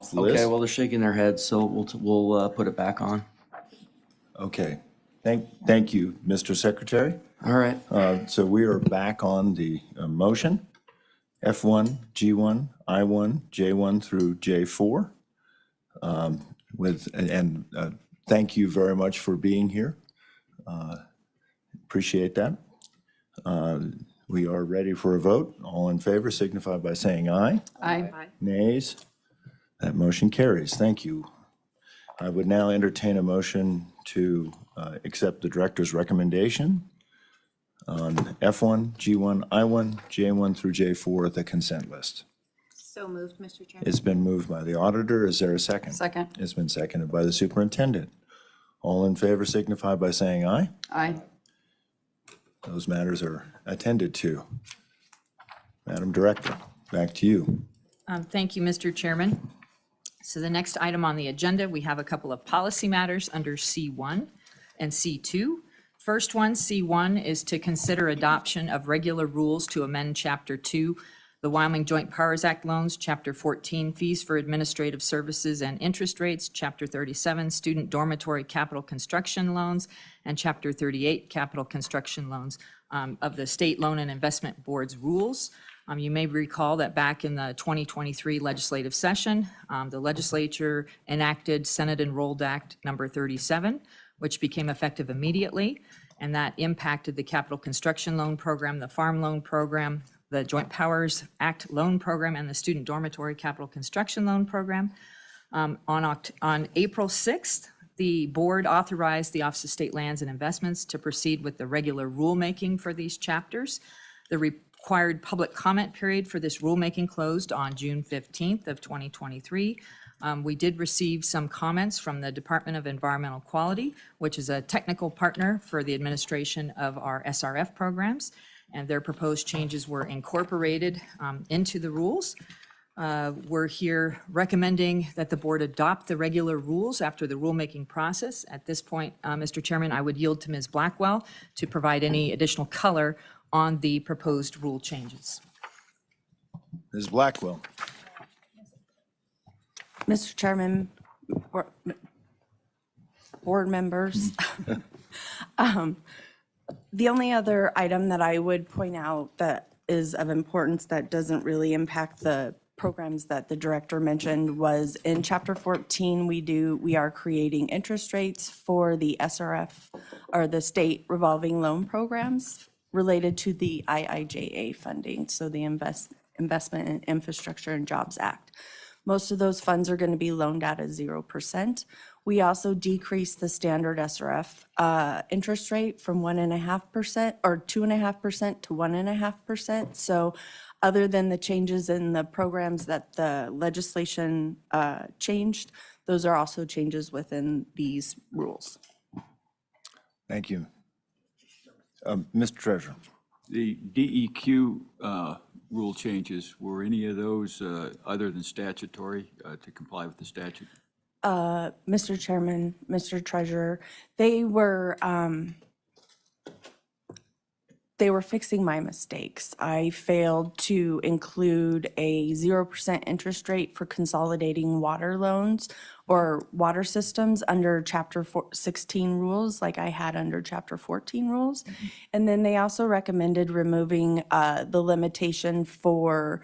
Okay, well, they're shaking their heads, so we'll put it back on. Okay. Thank you, Mr. Secretary. All right. So we are back on the motion, F1, G1, I1, J1 through J4. Thank you very much for being here. Appreciate that. We are ready for a vote. All in favor signify by saying aye. Aye. Nays? That motion carries. Thank you. I would now entertain a motion to accept the director's recommendation on F1, G1, I1, J1 through J4, the consent list. So moved, Mr. Chairman. It's been moved by the auditor. Is there a second? Second. It's been seconded by the superintendent. All in favor signify by saying aye. Aye. Those matters are attended to. Madam Director, back to you. Thank you, Mr. Chairman. So the next item on the agenda, we have a couple of policy matters under C1 and C2. First one, C1, is to consider adoption of regular rules to amend Chapter 2, the Wyoming Joint Powers Act loans, Chapter 14, fees for administrative services and interest rates, Chapter 37, student dormitory capital construction loans, and Chapter 38, capital construction loans of the State Loan and Investment Board's rules. You may recall that back in the 2023 legislative session, the legislature enacted Senate Enrolled Act number 37, which became effective immediately, and that impacted the capital construction loan program, the farm loan program, the Joint Powers Act loan program, and the student dormitory capital construction loan program. On April 6th, the board authorized the Office of State Lands and Investments to proceed with the regular rulemaking for these chapters. The required public comment period for this rulemaking closed on June 15th of 2023. We did receive some comments from the Department of Environmental Quality, which is a technical partner for the administration of our SRF programs, and their proposed changes were incorporated into the rules. We're here recommending that the board adopt the regular rules after the rulemaking process. At this point, Mr. Chairman, I would yield to Ms. Blackwell to provide any additional color on the proposed rule changes. Ms. Blackwell. Mr. Chairman, board members, the only other item that I would point out that is of importance that doesn't really impact the programs that the director mentioned was in Chapter 14, we are creating interest rates for the SRF or the state revolving loan programs related to the IIJA funding, so the Investment in Infrastructure and Jobs Act. Most of those funds are going to be loaned out at 0%. We also decreased the standard SRF interest rate from 1.5% or 2.5% to 1.5%. So other than the changes in the programs that the legislation changed, those are also changes within these rules. Thank you. Mr. Treasurer. The DEQ rule changes, were any of those other than statutory to comply with the statute? Mr. Chairman, Mr. Treasurer, they were fixing my mistakes. I failed to include a 0% interest rate for consolidating water loans or water systems under Chapter 16 rules like I had under Chapter 14 rules. And then they also recommended removing the limitation for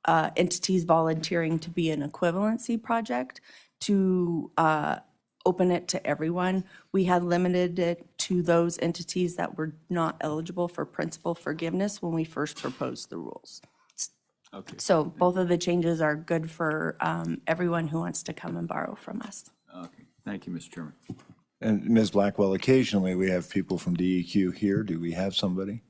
entities volunteering to be an equivalency project to open it to everyone. We had limited it to those entities that were not eligible for principal forgiveness when we first proposed the rules. Okay. So both of the changes are good for everyone who wants to come and borrow from us. Okay. Thank you, Mr. Chairman. And Ms. Blackwell, occasionally we have people from DEQ here. Do we have somebody?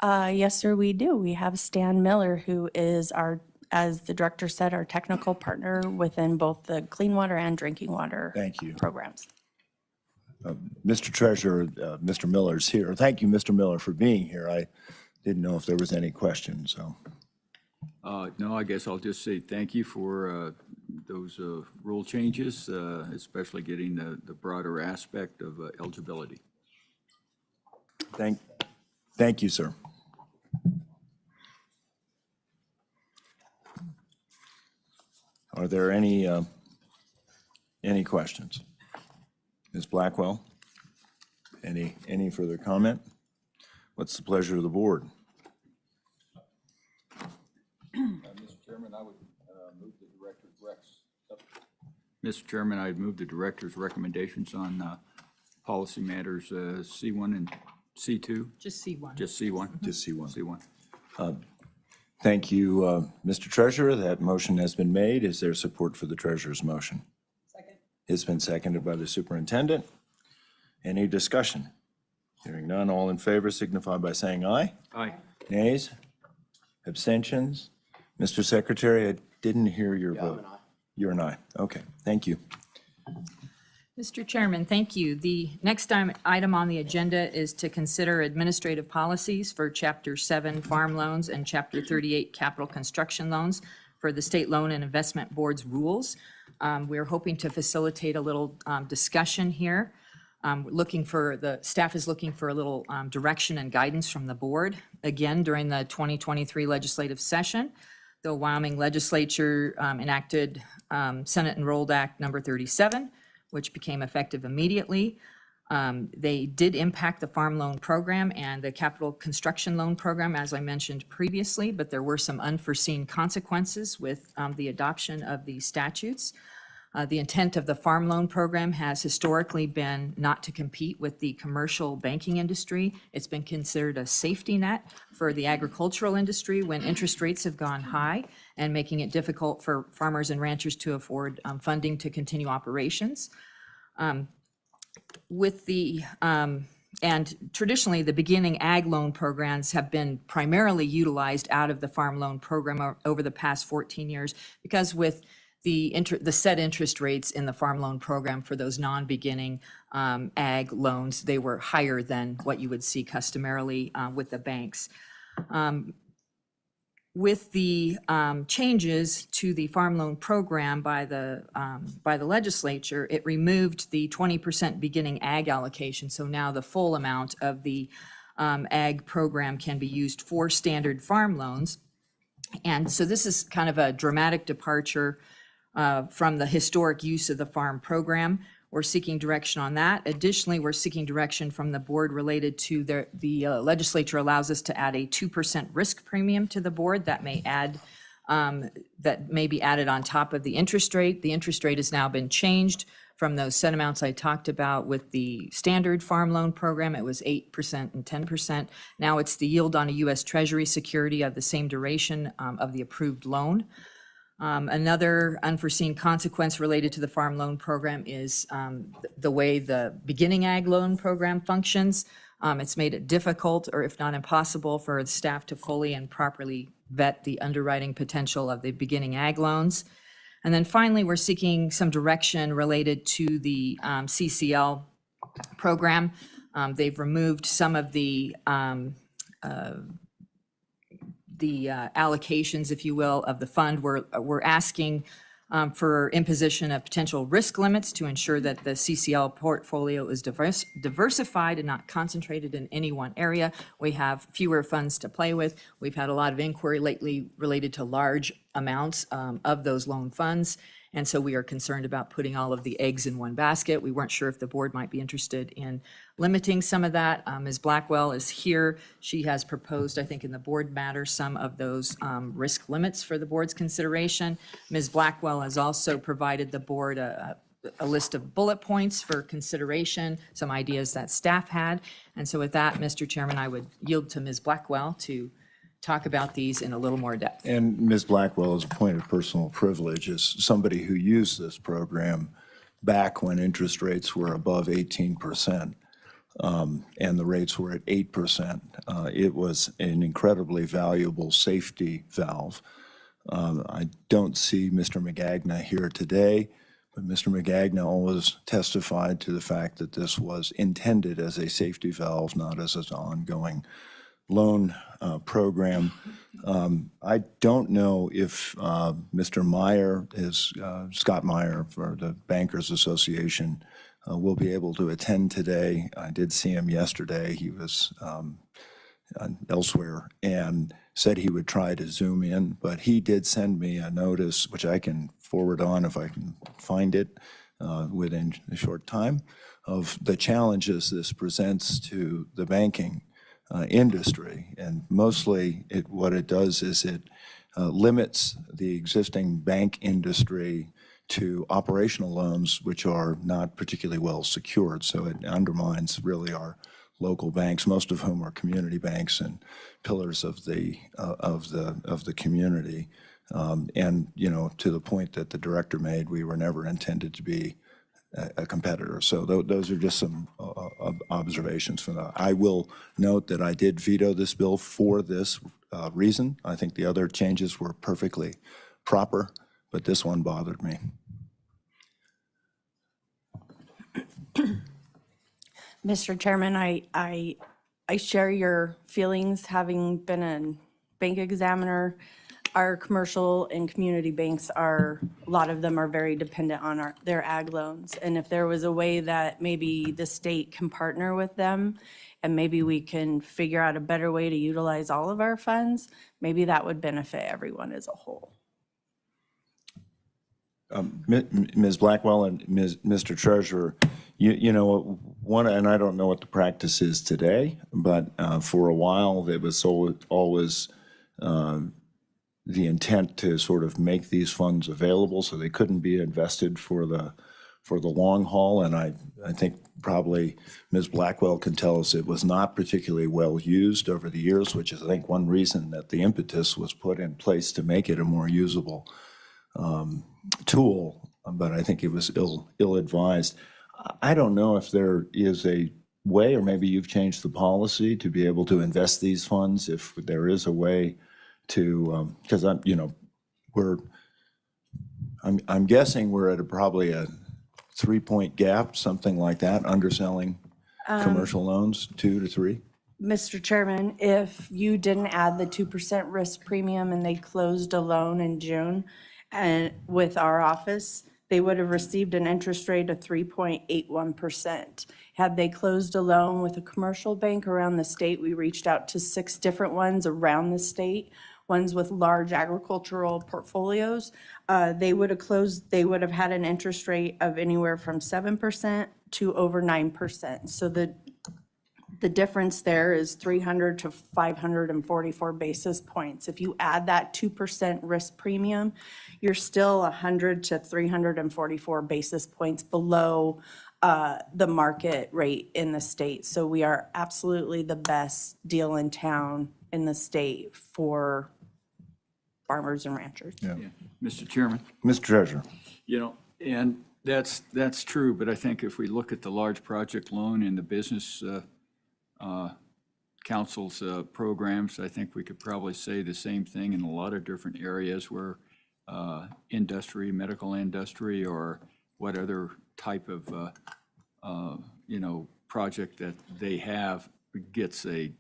Yes, sir, we do. We have Stan Miller, who is our, as the director said, our technical partner within both the clean water and drinking water Thank you. programs. Mr. Treasurer, Mr. Miller's here. Thank you, Mr. Miller, for being here. I didn't know if there was any questions, so. No, I guess I'll just say thank you for those rule changes, especially getting the broader aspect of eligibility. Thank you, sir. Are there any questions? Ms. Blackwell? Any further comment? What's the pleasure of the board? Mr. Chairman, I would move the director's Mr. Chairman, I'd move the director's recommendations on policy matters C1 and C2, Just C1. just C1. Just see one. C1. Thank you, Mr. Treasurer. That motion has been made. Is there support for the treasurer's motion? Second. It's been seconded by the superintendent. Any discussion? Hearing none, all in favor signify by saying aye. Aye. Nays? Abstentions? Mr. Secretary, I didn't hear your vote. You're an aye. Okay, thank you. Mr. Chairman, thank you. The next item on the agenda is to consider administrative policies for Chapter 7 Farm Loans and Chapter 38 Capital Construction Loans for the State Loan and Investment Board's rules. We're hoping to facilitate a little discussion here. The staff is looking for a little direction and guidance from the board. Again, during the 2023 legislative session, the Wyoming legislature enacted Senate Enrolled Act number 37, which became effective immediately. They did impact the farm loan program and the capital construction loan program, as I mentioned previously, but there were some unforeseen consequences with the adoption of these statutes. The intent of the farm loan program has historically been not to compete with the commercial banking industry. It's been considered a safety net for the agricultural industry when interest rates have gone high and making it difficult for farmers and ranchers to afford funding to continue operations. And traditionally, the beginning ag loan programs have been primarily utilized out of the farm loan program over the past 14 years because with the set interest rates in the farm loan program for those non-beginning ag loans, they were higher than what you would see customarily with the banks. With the changes to the farm loan program by the legislature, it removed the 20% beginning ag allocation. So now the full amount of the ag program can be used for standard farm loans. And so this is kind of a dramatic departure from the historic use of the farm program. We're seeking direction on that. Additionally, we're seeking direction from the board related to the legislature allows us to add a 2% risk premium to the board that may be added on top of the interest rate. The interest rate has now been changed from those set amounts I talked about with the standard farm loan program. It was 8% and 10%. Now it's the yield on a U.S. Treasury security of the same duration of the approved loan. Another unforeseen consequence related to the farm loan program is the way the beginning ag loan program functions. It's made it difficult, or if not impossible, for the staff to fully and properly vet the underwriting potential of the beginning ag loans. And then finally, we're seeking some direction related to the CCL program. They've removed some of the allocations, if you will, of the fund. We're asking for imposition of potential risk limits to ensure that the CCL portfolio is diversified and not concentrated in any one area. We have fewer funds to play with. We've had a lot of inquiry lately related to large amounts of those loan funds. And so we are concerned about putting all of the eggs in one basket. We weren't sure if the board might be interested in limiting some of that. Ms. Blackwell is here. She has proposed, I think, in the board matter, some of those risk limits for the board's consideration. Ms. Blackwell has also provided the board a list of bullet points for consideration, some ideas that staff had. And so with that, Mr. Chairman, I would yield to Ms. Blackwell to talk about these in a little more depth. And Ms. Blackwell, as a point of personal privilege, as somebody who used this program back when interest rates were above 18%, and the rates were at 8%, it was an incredibly valuable safety valve. I don't see Mr. Magagna here today, but Mr. Magagna always testified to the fact that this was intended as a safety valve, not as an ongoing loan program. I don't know if Mr. Meyer, Scott Meyer for the Bankers Association, will be able to attend today. I did see him yesterday. He was elsewhere and said he would try to Zoom in, but he did send me a notice, which I can forward on, if I can find it within a short time, of the challenges this presents to the banking industry. And mostly what it does is it limits the existing bank industry to operational loans, which are not particularly well secured. So it undermines really our local banks, most of whom are community banks and pillars of the community. And, you know, to the point that the director made, we were never intended to be a competitor. So those are just some observations from that. I will note that I did veto this bill for this reason. I think the other changes were perfectly proper, but this one bothered me. Mr. Chairman, I share your feelings, having been a bank examiner. Our commercial and community banks a lot of them are very dependent on their ag loans. And if there was a way that maybe the state can partner with them and maybe we can figure out a better way to utilize all of our funds, maybe that would benefit everyone as a whole. Ms. Blackwell and Mr. Treasurer, you know, and I don't know what the practice is today, but for a while there was always the intent to sort of make these funds available so they couldn't be invested for the long haul. And I think probably Ms. Blackwell can tell us it was not particularly well used over the years, which is I think one reason that the impetus was put in place to make it a more usable tool, but I think it was ill-advised. I don't know if there is a way, or maybe you've changed the policy to be able to invest these funds, if there is a way to, because I'm guessing we're at probably a 3-point gap, something like that, underselling commercial loans, 2 to 3. Mr. Chairman, if you didn't add the 2% risk premium and they closed a loan in June and with our office, they would have received an interest rate of 3.81%. Had they closed a loan with a commercial bank around the state, we reached out to 6 different ones around the state, ones with large agricultural portfolios. They would have had an interest rate of anywhere from 7% to over 9%. So the difference there is 300 to 544 basis points. If you add that 2% risk premium, you're still 100 to 344 basis points below the market rate in the state. So we are absolutely the best deal in town in the state for farmers and ranchers. Yeah. Yeah. Mr. Chairman, Mr. Treasurer. you know, and that's true, but I think if we look at the large project loan and the business council's programs, I think we could probably say the same thing in a lot of different areas where industry, medical industry, or what other type of, project that they have gets a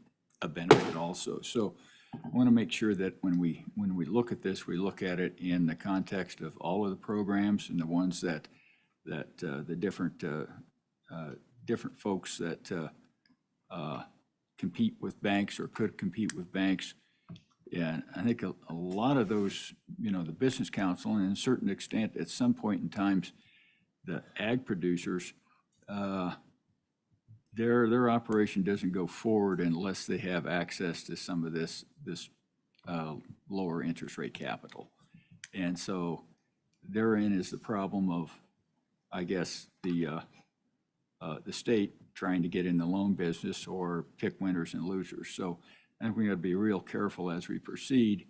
benefit also. So I want to make sure that when we look at this, we look at it in the context of all of the programs and the ones that the different folks that compete with banks or could compete with banks. And I think a lot of those, the business council, and to a certain extent, at some point in times, the ag producers, their operation doesn't go forward unless they have access to some of this lower interest rate capital. And so therein is the problem of, I guess, the state trying to get in the loan business or pick winners and losers. So I think we got to be real careful as we proceed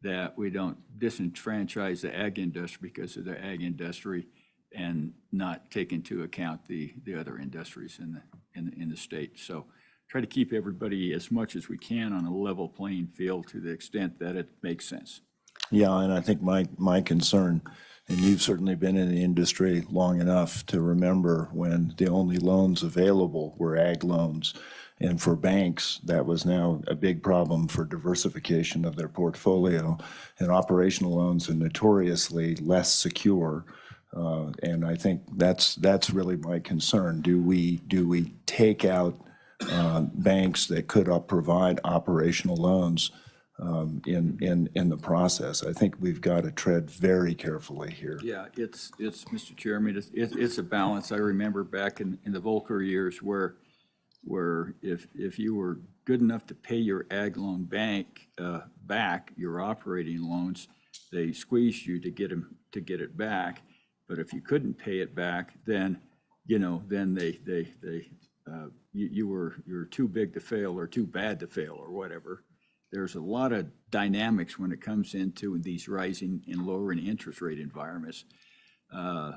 that we don't disenfranchise the ag industry because of the ag industry and not take into account the other industries in the state. So try to keep everybody as much as we can on a level playing field to the extent that it makes sense. Yeah, and I think my concern, and you've certainly been in the industry long enough to remember when the only loans available were ag loans. And for banks, that was now a big problem for diversification of their portfolio. And operational loans are notoriously less secure. And I think that's really my concern. Do we take out banks that could provide operational loans in the process. I think we've got to tread very carefully here. Yeah, it's, Mr. Chairman, it's a balance. I remember back in the Volcker years where if you were good enough to pay your ag loan bank back, your operating loans, they squeezed you to get it back. But if you couldn't pay it back, then, then you were too big to fail or too bad to fail or whatever. There's a lot of dynamics when it comes into these rising and lowering interest rate environments.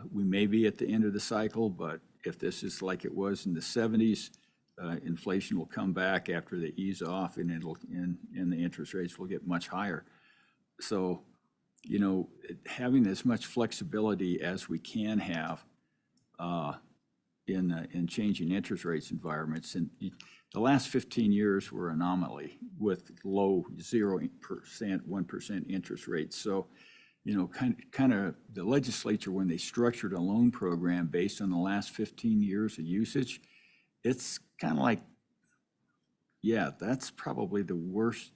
We may be at the end of the cycle, but if this is like it was in the 70s, inflation will come back after they ease off, and the interest rates will get much higher. So, having as much flexibility as we can have in changing interest rates environments, and the last 15 years were anomaly with low 0%, 1% interest rates. So, kind of the legislature, when they structured a loan program based on the last 15 years of usage, it's kind of like, yeah, that's probably the worst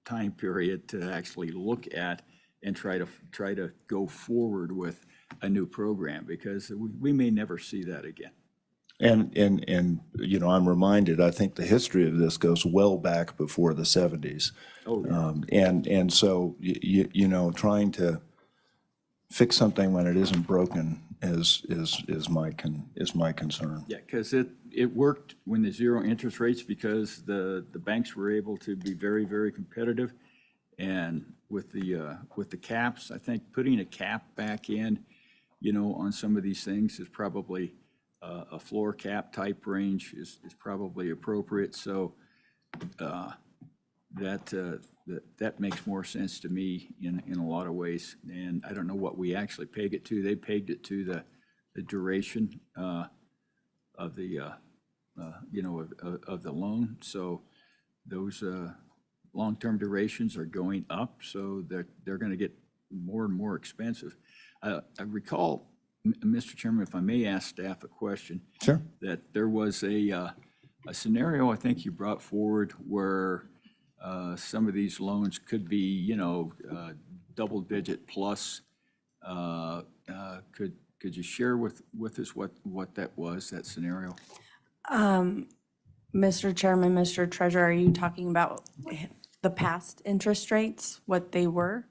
time period to actually look at and try to go forward with a new program, because we may never see that again. And I'm reminded, I think the history of this goes well back before the 70s. Oh, yeah. And so, trying to fix something when it isn't broken is my concern. Yeah, because it worked when the zero interest rates, because the banks were able to be very, very competitive. And with the caps, I think putting a cap back in, on some of these things is probably a floor cap type range is probably appropriate. So that makes more sense to me in a lot of ways. And I don't know what we actually peg it to. They pegged it to the duration of the of the loan. So those long-term durations are going up, so they're going to get more and more expensive. I recall, Mr. Chairman, if I may ask staff a question. Sure. That there was a scenario I think you brought forward where some of these loans could be, double-digit plus. Could you share with us what that was, that scenario? Mr. Chairman, Mr. Treasurer, are you talking about the past interest rates, what they were?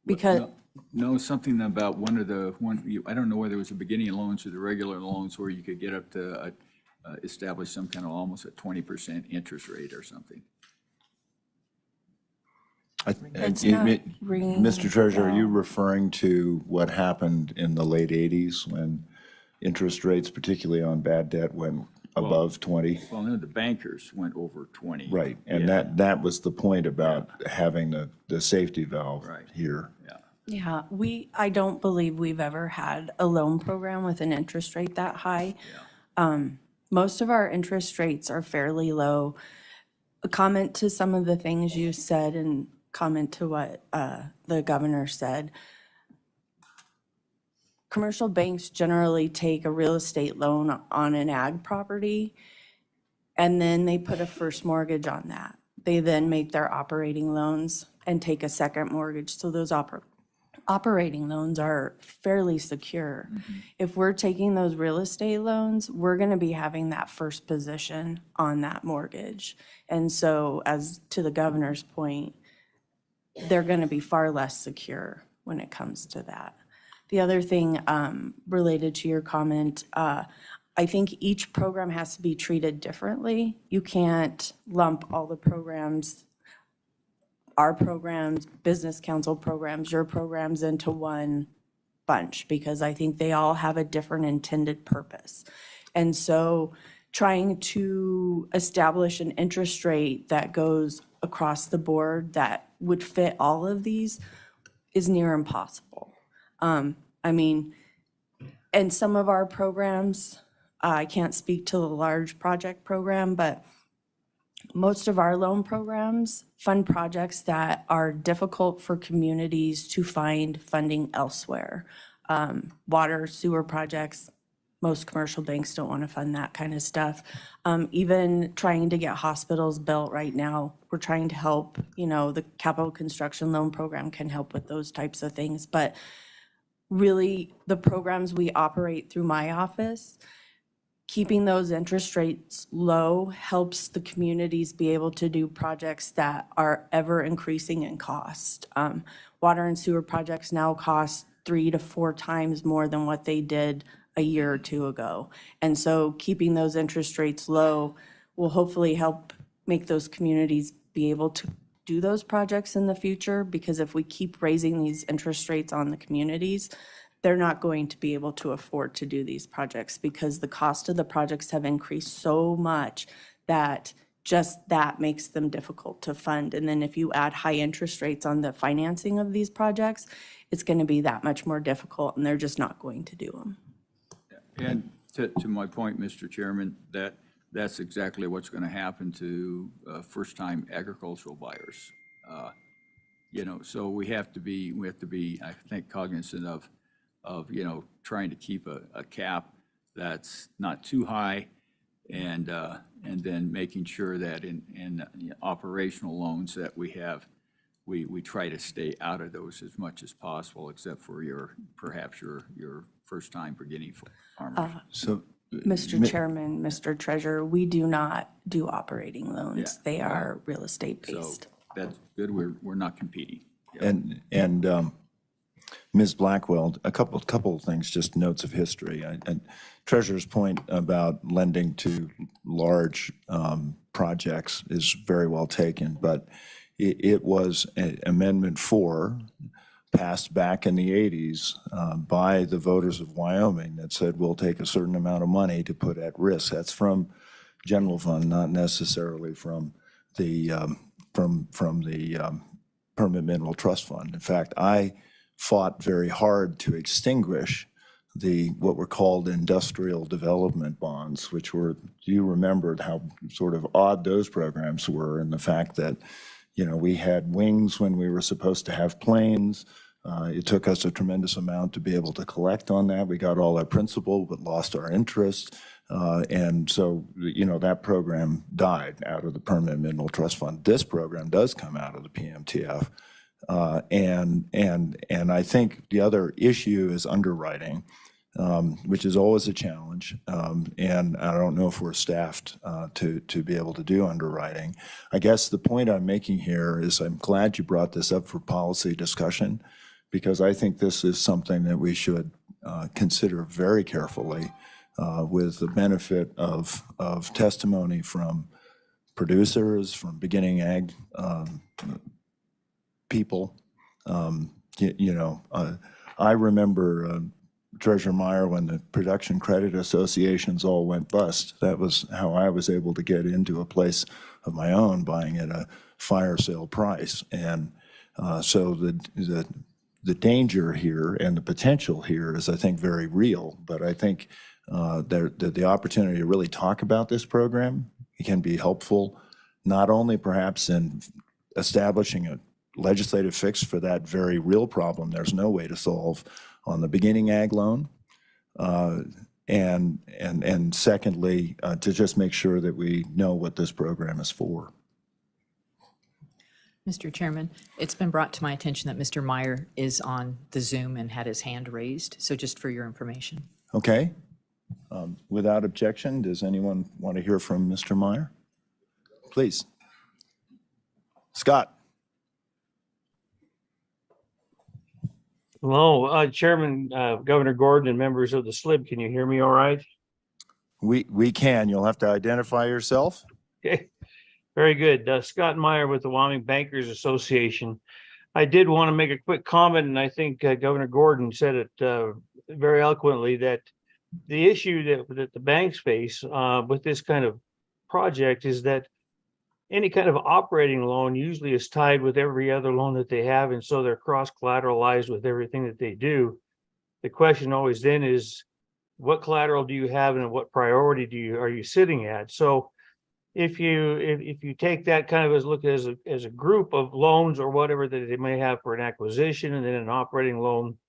Because No, something about I don't know whether it was the beginning loans or the regular loans where you could get up to establish some kind of almost a 20% interest rate or something. It's not ringing Mr. Treasurer, are you a bell. referring to what happened in the late 80s when interest rates, particularly on bad debt, went above 20? Well, no, the bankers went over 20. Right, and Yeah. that was the point about having the safety valve Right. here. Yeah, I don't believe we've ever had a loan program with an interest rate that high. Most of our interest rates are fairly low. A comment to some of the things you said and comment to what the governor said. Commercial banks generally take a real estate loan on an ag property, and then they put a first mortgage on that. They then make their operating loans and take a second mortgage. So those operating loans are fairly secure. If we're taking those real estate loans, we're going to be having that first position on that mortgage. And so, as to the governor's point, they're going to be far less secure when it comes to that. The other thing related to your comment, I think each program has to be treated differently. You can't lump all the programs, our programs, business council programs, your programs into one bunch, because I think they all have a different intended purpose. And so trying to establish an interest rate that goes across the board that would fit all of these is near impossible. And some of our programs, I can't speak to the large project program, but most of our loan programs fund projects that are difficult for communities to find funding elsewhere. Water, sewer projects, most commercial banks don't want to fund that kind of stuff. Even trying to get hospitals built right now, we're trying to help, the capital construction loan program can help with those types of things. But really, the programs we operate through my office, keeping those interest rates low helps the communities be able to do projects that are ever increasing in cost. Water and sewer projects now cost 3 to 4 times more than what they did a year or two ago. And so keeping those interest rates low will hopefully help make those communities be able to do those projects in the future, because if we keep raising these interest rates on the communities, they're not going to be able to afford to do these projects, because the cost of the projects have increased so much that just that makes them difficult to fund. And then if you add high interest rates on the financing of these projects, it's going to be that much more difficult, and they're just not going to do them. And to my point, Mr. Chairman, that's exactly what's going to happen to first-time agricultural buyers. So we have to be, I think, cognizant of trying to keep a cap that's not too high, and then making sure that in operational loans that we have, we try to stay out of those as much as possible, except for perhaps your first time beginning farmers. So, Mr. Chairman, Mr. Treasurer, we do not do operating loans. Yeah. They are real estate So based. that's good. We're not competing. and Ms. Blackwell, a couple of things, just notes of history. And Treasurer's point about lending to large projects is very well taken, but it was Amendment 4 passed back in the 80s by the voters of Wyoming that said we'll take a certain amount of money to put at risk. That's from general fund, not necessarily from the permanent mineral trust fund. In fact, I fought very hard to extinguish what were called industrial development bonds, which were, you remembered how sort of odd those programs were, and the fact that we had wings when we were supposed to have planes. It took us a tremendous amount to be able to collect on that. We got all our principal, but lost our interest. And so, that program died out of the Permanent Mineral Trust Fund. This program does come out of the PMTF. And I think the other issue is underwriting, which is always a challenge. And I don't know if we're staffed to be able to do underwriting. I guess the point I'm making here is I'm glad you brought this up for policy discussion, because I think this is something that we should consider very carefully with the benefit of testimony from producers, from beginning ag people. I remember Treasurer Meyer, when the production credit associations all went bust, that was how I was able to get into a place of my own, buying at a fire sale price. And so the danger here and the potential here is, I think, very real. But I think the opportunity to really talk about this program can be helpful, not only perhaps in establishing a legislative fix for that very real problem there's no way to solve on the beginning ag loan, and secondly, to just make sure that we know what this program is for. Mr. Chairman, it's been brought to my attention that Mr. Meyer is on the Zoom and had his hand raised, so just for your information. Okay. Without objection, does anyone want to hear from Mr. Meyer? Please. Scott. Hello, Chairman, Governor Gordon, and members of the Slib. Can you hear me all right? We can. You'll have to identify yourself. Okay, very good. Scott Meyer with the Wyoming Bankers Association. I did want to make a quick comment, and I think Governor Gordon said it very eloquently, that the issue that the banks face with this kind of project is that any kind of operating loan usually is tied with every other loan that they have, and so they're cross-collateralized with everything that they do. The question always then is, what collateral do you have, and what priority are you sitting at? So if you take that kind of as look as a group of loans or whatever that they may have for an acquisition and then an operating loan,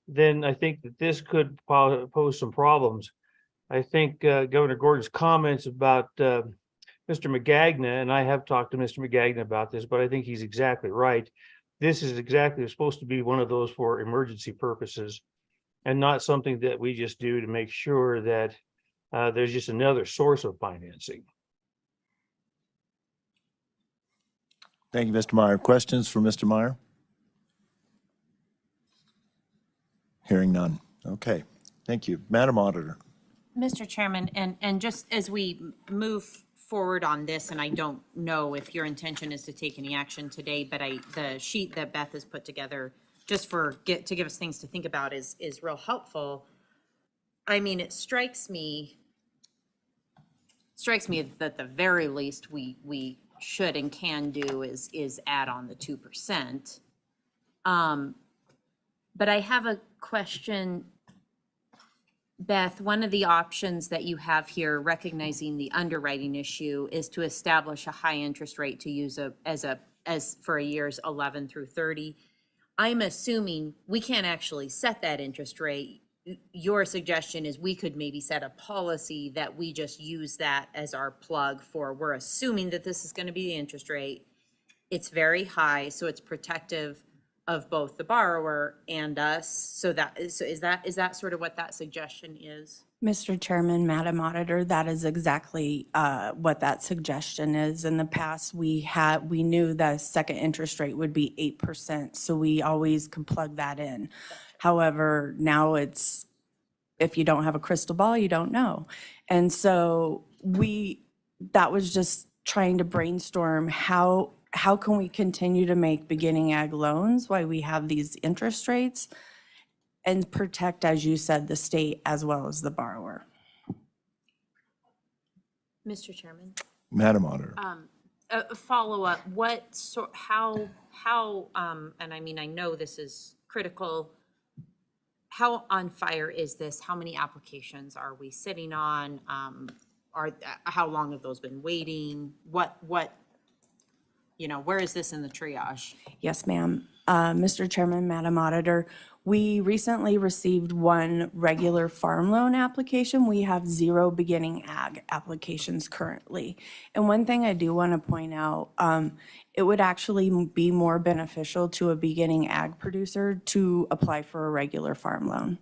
then I think that this could pose some problems. I think Governor Gordon's comments about Mr. McGagna, and I have talked to Mr. McGagna about this, but I think he's exactly right. This is exactly supposed to be one of those for emergency purposes and not something that we just do to make sure that there's just another source of financing. Thank you, Mr. Meyer. Questions for Mr. Meyer? Hearing none. Okay, thank you. Madam Auditor. Mr. Chairman, and just as we move forward on this, and I don't know if your intention is to take any action today, but the sheet that Beth has put together just to give us things to think about is real helpful. I mean, it strikes me that at the very least we should and can do is add on the 2%. But I have a question, Beth. One of the options that you have here, recognizing the underwriting issue, is to establish a high interest rate to use as for years 11 through 30. I'm assuming we can't actually set that interest rate. Your suggestion is we could maybe set a policy that we just use that as our plug for, we're assuming that this is going to be the interest rate. It's very high, so it's protective of both the borrower and us. So is that sort of what that suggestion is? Mr. Chairman, Madam Auditor, that is exactly what that suggestion is. In the past, we knew the second interest rate would be 8%, so we always could plug that in. However, now it's, if you don't have a crystal ball, you don't know. And so that was just trying to brainstorm how can we continue to make beginning ag loans while we have these interest rates and protect, as you said, the state as well as the borrower. Mr. Chairman? Madam Auditor. A follow-up, how, and I mean, I know this is critical, how on fire is this? How many applications are we sitting on? How long have those been waiting? What, where is this in the triage? Yes, ma'am. Mr. Chairman, Madam Auditor, we recently received one regular farm loan application. We have 0 beginning ag applications currently. And one thing I do want to point out, it would actually be more beneficial to a beginning ag producer to apply for a regular farm loan,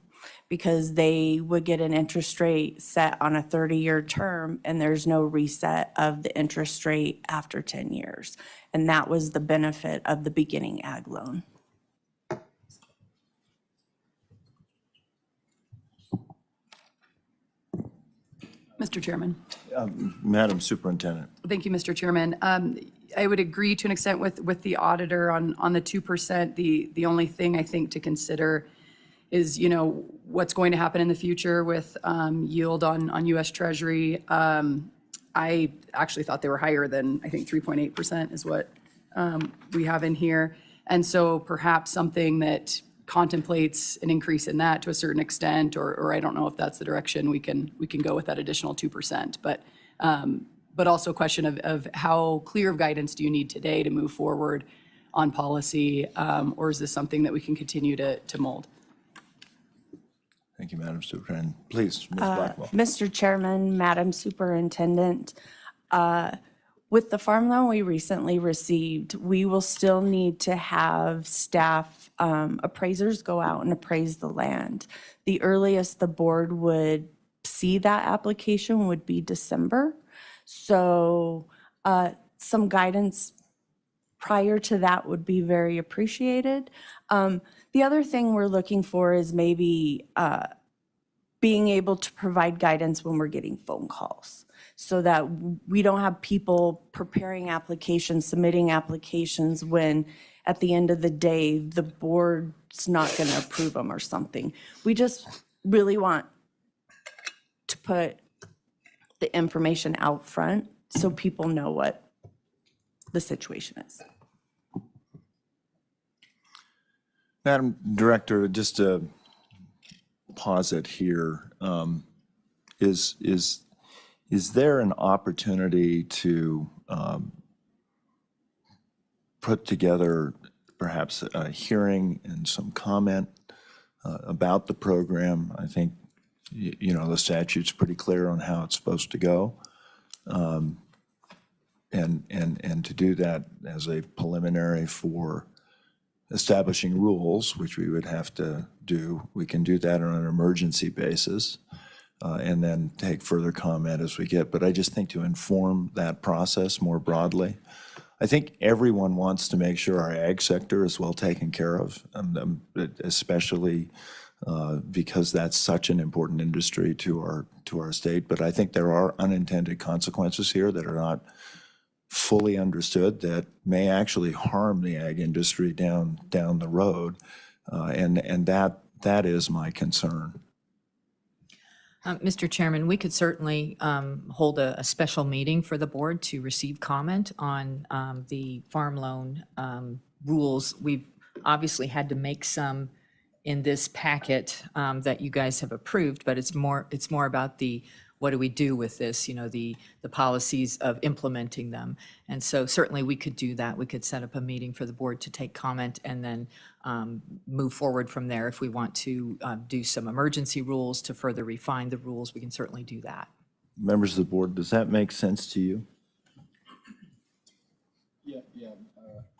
because they would get an interest rate set on a 30-year term and there's no reset of the interest rate after 10 years. And that was the benefit of the beginning ag loan. Mr. Chairman. Madam Superintendent. Thank you, Mr. Chairman. I would agree to an extent with the auditor on the 2%. The only thing I think to consider is, what's going to happen in the future with yield on U.S. Treasury. I actually thought they were higher than, I think 3.8% is what we have in here. And so perhaps something that contemplates an increase in that to a certain extent, or I don't know if that's the direction we can go with that additional 2%. But also a question of how clear of guidance do you need today to move forward on policy, or is this something that we can continue to mold? Thank you, Madam Superintendent. Please, Ms. Blackwell. Mr. Chairman, Madam Superintendent, with the farm loan we recently received, we will still need to have staff appraisers go out and appraise the land. The earliest the board would see that application would be December. So some guidance prior to that would be very appreciated. The other thing we're looking for is maybe being able to provide guidance when we're getting phone calls, so that we don't have people preparing applications, submitting applications when at the end of the day, the board's not going to approve them or something. We just really want to put the information out front so people know what the situation is. Madam Director, just to posit here, is there an opportunity to put together perhaps a hearing and some comment about the program? I think the statute's pretty clear on how it's supposed to go. And to do that as a preliminary for establishing rules, which we would have to do, we can do that on an emergency basis, and then take further comment as we get. But I just think to inform that process more broadly, I think everyone wants to make sure our ag sector is well taken care of, especially because that's such an important industry to our state. But I think there are unintended consequences here that are not fully understood that may actually harm the ag industry down the road, and that is my concern. Mr. Chairman, we could certainly hold a special meeting for the board to receive comment on the farm loan rules. We've obviously had to make some in this packet that you guys have approved, but it's more about the what do we do with this, the policies of implementing them. And so certainly we could do that. We could set up a meeting for the board to take comment and then move forward from there. If we want to do some emergency rules to further refine the rules, we can certainly do that. Members of the board, does that make sense to you?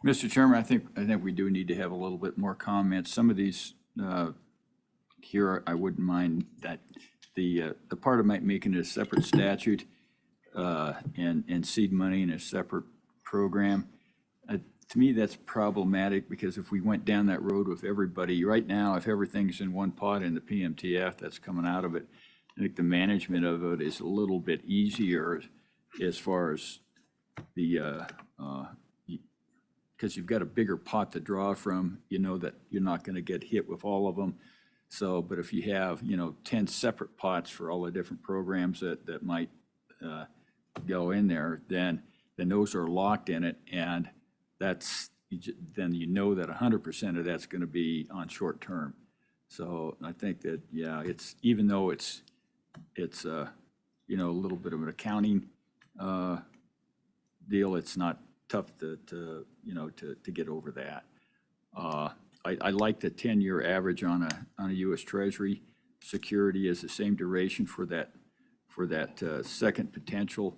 Mr. Chairman, I think we do need to have a little bit more comments. Some of these here, I wouldn't mind that the part of making it a separate statute and seed money in a separate program. To me, that's problematic because if we went down that road with everybody, right now, if everything's in one pot in the PMTF that's coming out of it, I think the management of it is a little bit easier as far as the, because you've got a bigger pot to draw from, that you're not going to get hit with all of them. So, but if you have, 10 separate pots for all the different programs that might go in there, then those are locked in it, and that's, then that 100% of that's going to be on short term. So I think that, it's, even though it's a little bit of an accounting deal, it's not tough to get over that. I like the 10-year average on a U.S. Treasury security as the same duration for that second potential,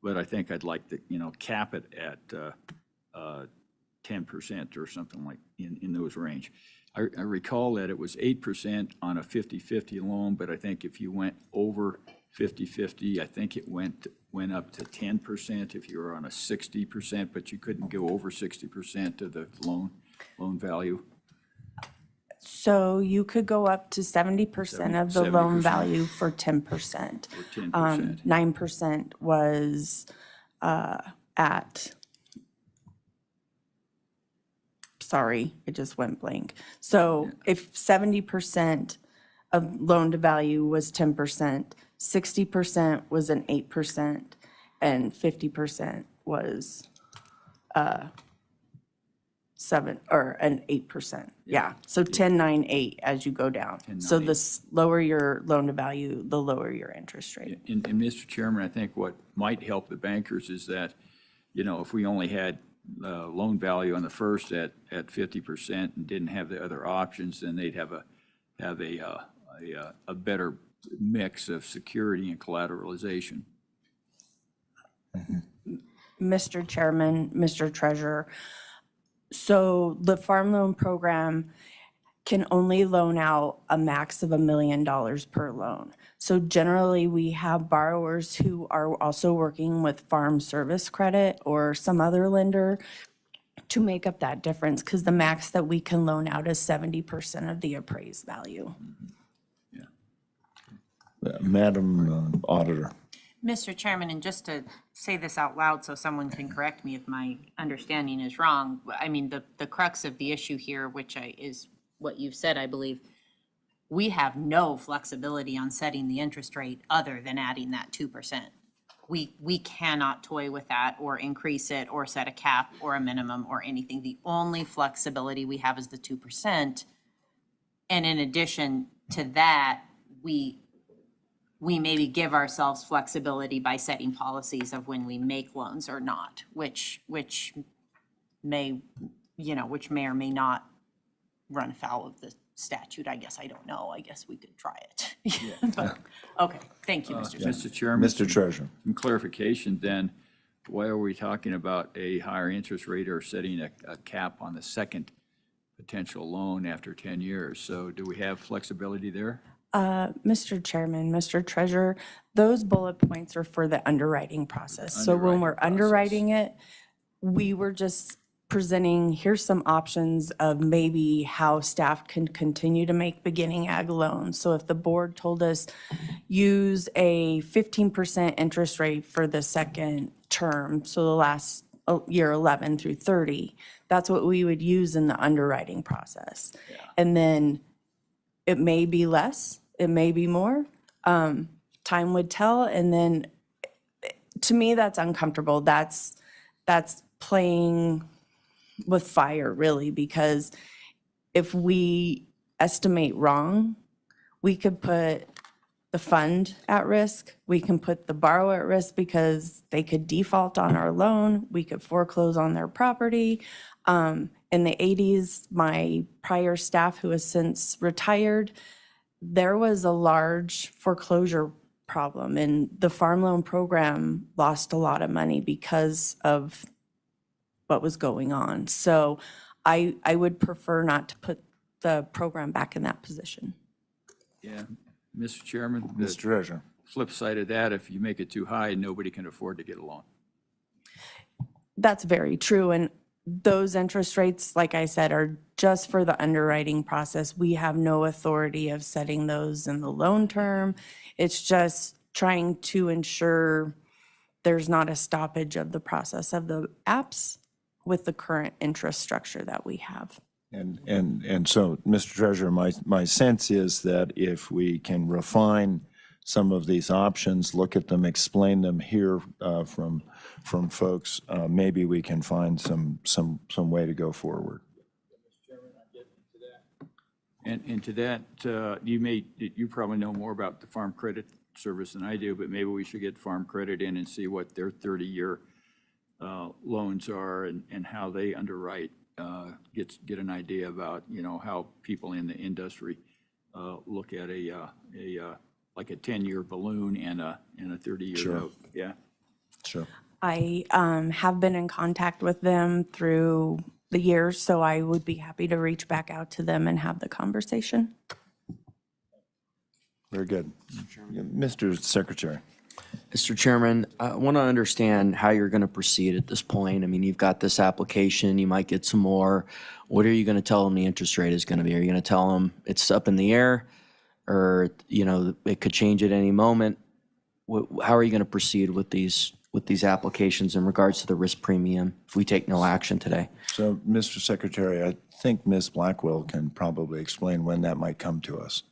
but I think I'd like to cap it at 10% or something like in those range. I recall that it was 8% on a 50-50 loan, but I think if you went over 50-50, I think it went up to 10% if you were on a 60%, but you couldn't go over 60% of the loan value. So you could go up to 70% of the loan 70%. value for 10%. Or 10%. 9% was at, sorry, it just went blank. So if 70% of loan to value was 10%, 60% was an 8%, and 50% was an 8%. Yeah, so 10, 9, 8 as you go down. 10, So 9, the lower your loan to value, the lower your interest rate. And Mr. Chairman, I think what might help the bankers is that, if we only had loan value on the first at 50% and didn't have the other options, then they'd have a better mix of security and collateralization. Mr. Chairman, Mr. Treasurer, so the farm loan program can only loan out a max of $1 million per loan. So generally, we have borrowers who are also working with farm service credit or some other lender to make up that difference, because the max that we can loan out is 70% of the appraised value. Madam Auditor. Mr. Chairman, and just to say this out loud so someone can correct me if my understanding is wrong, I mean, the crux of the issue here, which is what you've said, I believe, we have no flexibility on setting the interest rate other than adding that 2%. We cannot toy with that or increase it or set a cap or a minimum or anything. The only flexibility we have is the 2%. And in addition to that, we maybe give ourselves flexibility by setting policies of when we make loans or not, which may or may not run afoul of the statute, I guess I don't know. I guess we could try it. But- Okay, thank you, Mr. Chairman. Mr. Chairman. Mr. Treasurer. Some clarification then, why are we talking about a higher interest rate or setting a cap on the second potential loan after 10 years? So do we have flexibility there? Mr. Chairman, Mr. Treasurer, those bullet points are for the underwriting process. So when we're underwriting it, we were just presenting, here's some options of maybe how staff can continue to make beginning ag loans. So if the board told us, use a 15% interest rate for the second term, so the last year 11 through 30, that's what we would use in the underwriting process. And then it may be less, it may be more, time would tell. And then, to me, that's uncomfortable. That's playing with fire, really, because if we estimate wrong, we could put the fund at risk, we can put the borrower at risk because they could default on our loan, we could foreclose on their property. In the 80s, my prior staff, who has since retired, there was a large foreclosure problem, and the farm loan program lost a lot of money because of what was going on. So I would prefer not to put the program back in that position. Yeah, Mr. Chairman, Mr. the Treasurer. flip side of that, if you make it too high, nobody can afford to get a loan. That's very true. And those interest rates, like I said, are just for the underwriting process. We have no authority of setting those in the loan term. It's just trying to ensure there's not a stoppage of the process of the apps with the current interest structure that we have. And so, Mr. Treasurer, my sense is that if we can refine some of these options, look at them, explain them, hear from folks, maybe we can find some way to go forward. And to that, you probably know more about the Farm Credit Service than I do, but maybe we should get Farm Credit in and see what their 30-year loans are and how they underwrite. Get an idea about, how people in the industry look at like a 10-year balloon and a 30-year Sure. note. Yeah. Sure. I have been in contact with them through the years, so I would be happy to reach back out to them and have the conversation. Very good. Mr. Secretary. Mr. Chairman, I want to understand how you're going to proceed at this point. I mean, you've got this application, you might get some more. What are you going to tell them the interest rate is going to be? Are you going to tell them it's up in the air, or, it could change at any moment? How are you going to proceed with these applications in regards to the risk premium if we take no action today? So, Mr. Secretary, I think Ms. Blackwell can probably explain when that might come to us.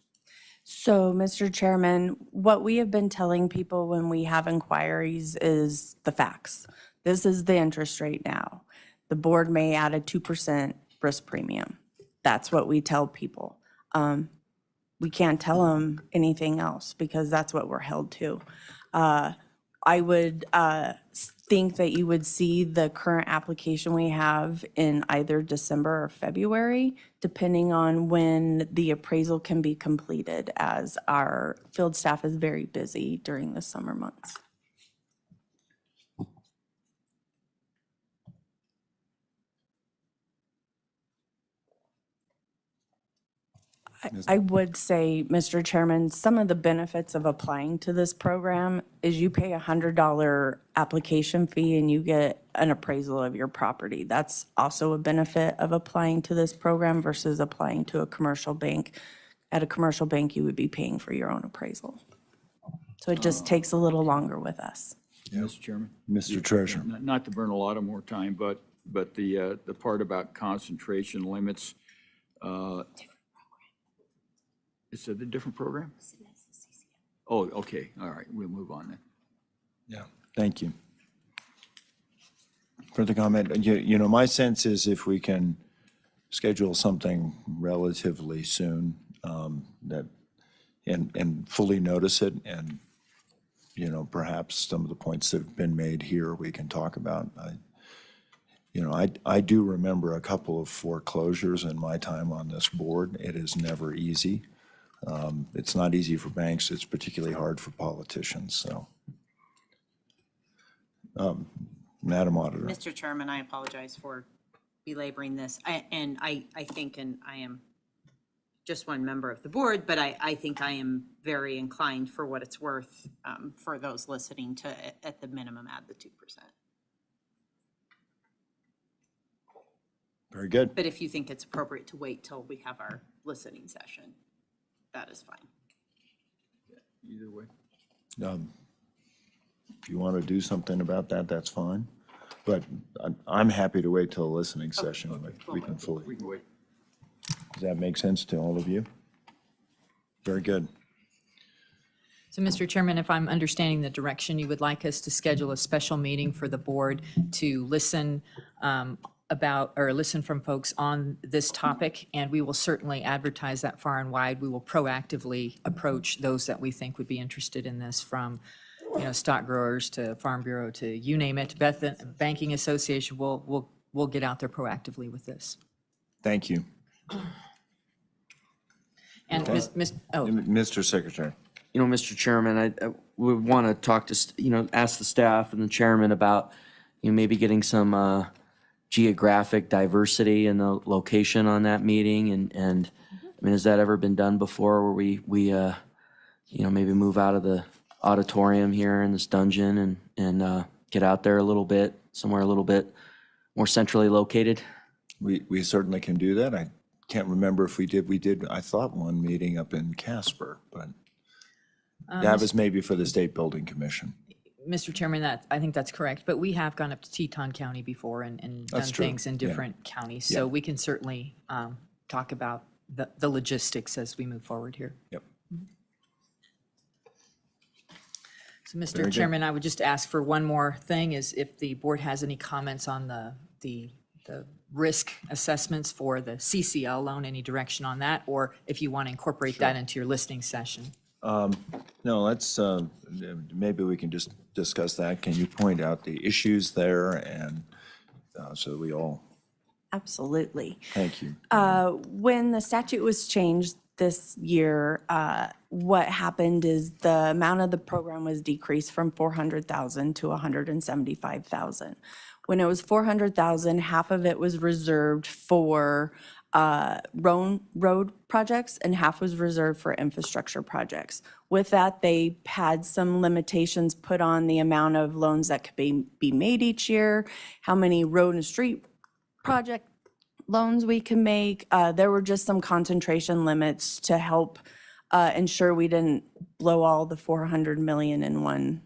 So, Mr. Chairman, what we have been telling people when we have inquiries is the facts. This is the interest rate now. The board may add a 2% risk premium. That's what we tell people. We can't tell them anything else because that's what we're held to. I would think that you would see the current application we have in either December or February, depending on when the appraisal can be completed, as our field staff is very busy during the summer months. I would say, Mr. Chairman, some of the benefits of applying to this program is you pay a $100 application fee and you get an appraisal of your property. That's also a benefit of applying to this program versus applying to a commercial bank. At a commercial bank, you would be paying for your own appraisal. So it just takes a little longer with us. Mr. Chairman? Mr. Treasurer. Not to burn a lot of more time, but the part about concentration limits, is it a different program? Oh, okay, all right, we'll move on then. Yeah. Thank you. Further comment? My sense is if we can schedule something relatively soon, and fully notice it, and, perhaps some of the points that have been made here we can talk about. You know, I do remember a couple of foreclosures in my time on this board. It is never easy. It's not easy for banks. It's particularly hard for politicians, so. Madam Auditor. Mr. Chairman, I apologize for belaboring this. I think, and I am just one member of the board, but I think I am very inclined, for what it's worth, for those listening, to, at the minimum, add the 2%. Very good. But if you think it's appropriate to wait till we have our listening session, that is fine. Either way. If you want to do something about that, that's fine. But I'm happy to wait till the listening session. We can fully. We can wait. Does that make sense to all of you? Very good. So, Mr. Chairman, if I'm understanding the direction, you would like us to schedule a special meeting for the board to listen listen from folks on this topic, and we will certainly advertise that far and wide. We will proactively approach those that we think would be interested in this, from stock growers to Farm Bureau to you name it, Banking Association. We'll get out there proactively with this. Thank you. And Mr. Secretary. Mr. Chairman, I would want to talk to, ask the staff and the chairman about, maybe getting some geographic diversity in the location on that meeting. And I mean, has that ever been done before, where we maybe move out of the auditorium here in this dungeon and get out there a little bit, somewhere a little bit more centrally located? We certainly can do that. I can't remember if we did, I thought, one meeting up in Casper, but that was maybe for the State Building Commission. Mr. Chairman, I think that's correct, but we have gone up to Teton County before and done That's true. things in Yeah. different counties. So we can certainly talk about the logistics as we move forward here. Yep. So, Mr. good. Chairman, I would just ask for one more thing, is if the board has any comments on the risk assessments for the CCL loan, any direction on that, or if you want to incorporate that into your listening session. No, let's, maybe we can just discuss that. Can you point out the issues there, and so we all, Absolutely. thank you. When the statute was changed this year, what happened is the amount of the program was decreased from 400,000 to 175,000. When it was 400,000, half of it was reserved for road projects and half was reserved for infrastructure projects. With that, they had some limitations put on the amount of loans that could be made each year, how many road and street project loans we can make. There were just some concentration limits to help ensure we didn't blow all the 400 million in one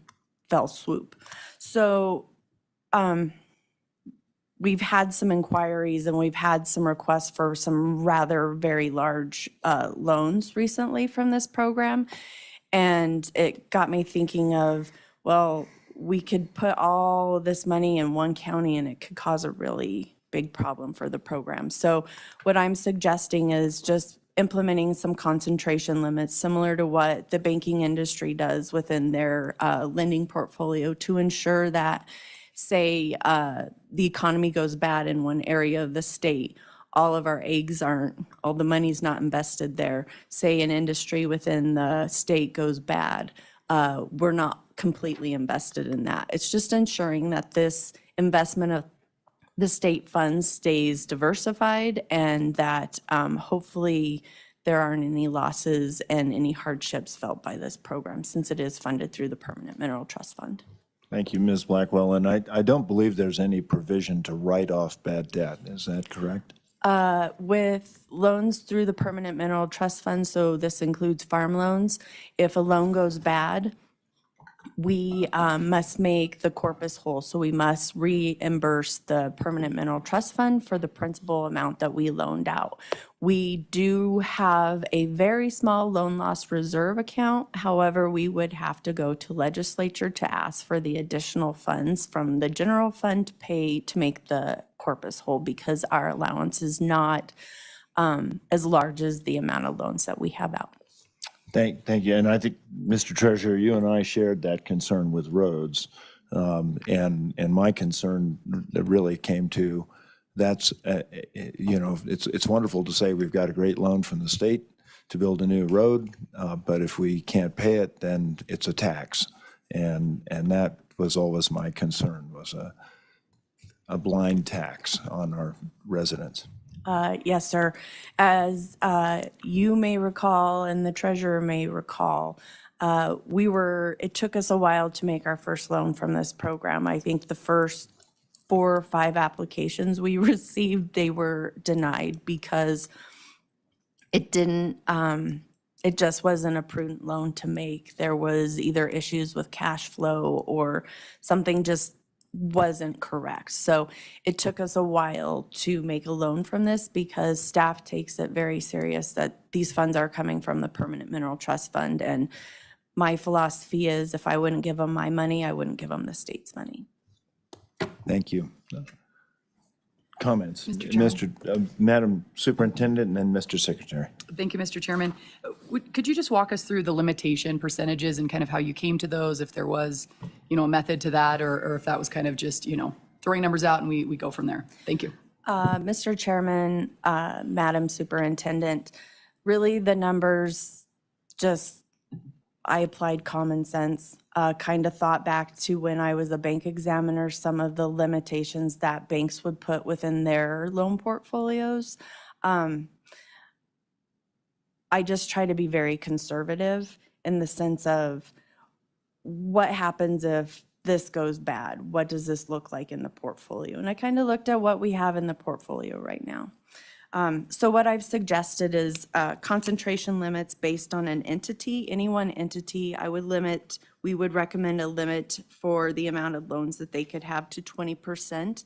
fell swoop. So we've had some inquiries and we've had some requests for some rather very large loans recently from this program. And it got me thinking of, well, we could put all this money in one county and it could cause a really big problem for the program. So what I'm suggesting is just implementing some concentration limits, similar to what the banking industry does within their lending portfolio, to ensure that, say, the economy goes bad in one area of the state, all of our eggs aren't, all the money's not invested there. Say an industry within the state goes bad, we're not completely invested in that. It's just ensuring that this investment of the state funds stays diversified, and that hopefully there aren't any losses and any hardships felt by this program, since it is funded through the Permanent Mineral Trust Fund. Thank you, Ms. Blackwell. And I don't believe there's any provision to write off bad debt. Is that correct? With loans through the Permanent Mineral Trust Fund, so this includes farm loans, if a loan goes bad, we must make the corpus whole. So we must reimburse the Permanent Mineral Trust Fund for the principal amount that we loaned out. We do have a very small loan loss reserve account. However, we would have to go to legislature to ask for the additional funds from the general fund to make the corpus whole, because our allowance is not as large as the amount of loans that we have out. Thank you. And I think, Mr. Treasurer, you and I shared that concern with roads. And my concern that really came to, that's, it's wonderful to say we've got a great loan from the state to build a new road, but if we can't pay it, then it's a tax. And that was always my concern, was a blind tax on our residents. Yes, sir. As you may recall, and the treasurer may recall, it took us a while to make our first loan from this program. I think the first 4 or 5 applications we received, they were denied because it didn't, it just wasn't a prudent loan to make. There was either issues with cash flow or something just wasn't correct. So it took us a while to make a loan from this because staff takes it very serious that these funds are coming from the Permanent Mineral Trust Fund. And my philosophy is if I wouldn't give them my money, I wouldn't give them the state's money. Thank you. Comments? Mr. Chairman. Madam Superintendent and then Mr. Secretary. Thank you, Mr. Chairman. Could you just walk us through the limitation percentages and kind of how you came to those, if there was, a method to that, or if that was kind of just, throwing numbers out and we go from there? Thank you. Mr. Chairman, Madam Superintendent, really the numbers just, I applied common sense, kind of thought back to when I was a bank examiner, some of the limitations that banks would put within their loan portfolios. I just try to be very conservative in the sense of what happens if this goes bad? What does this look like in the portfolio? And I kind of looked at what we have in the portfolio right now. So what I've suggested is concentration limits based on an entity. Any one entity, we would recommend a limit for the amount of loans that they could have to 20%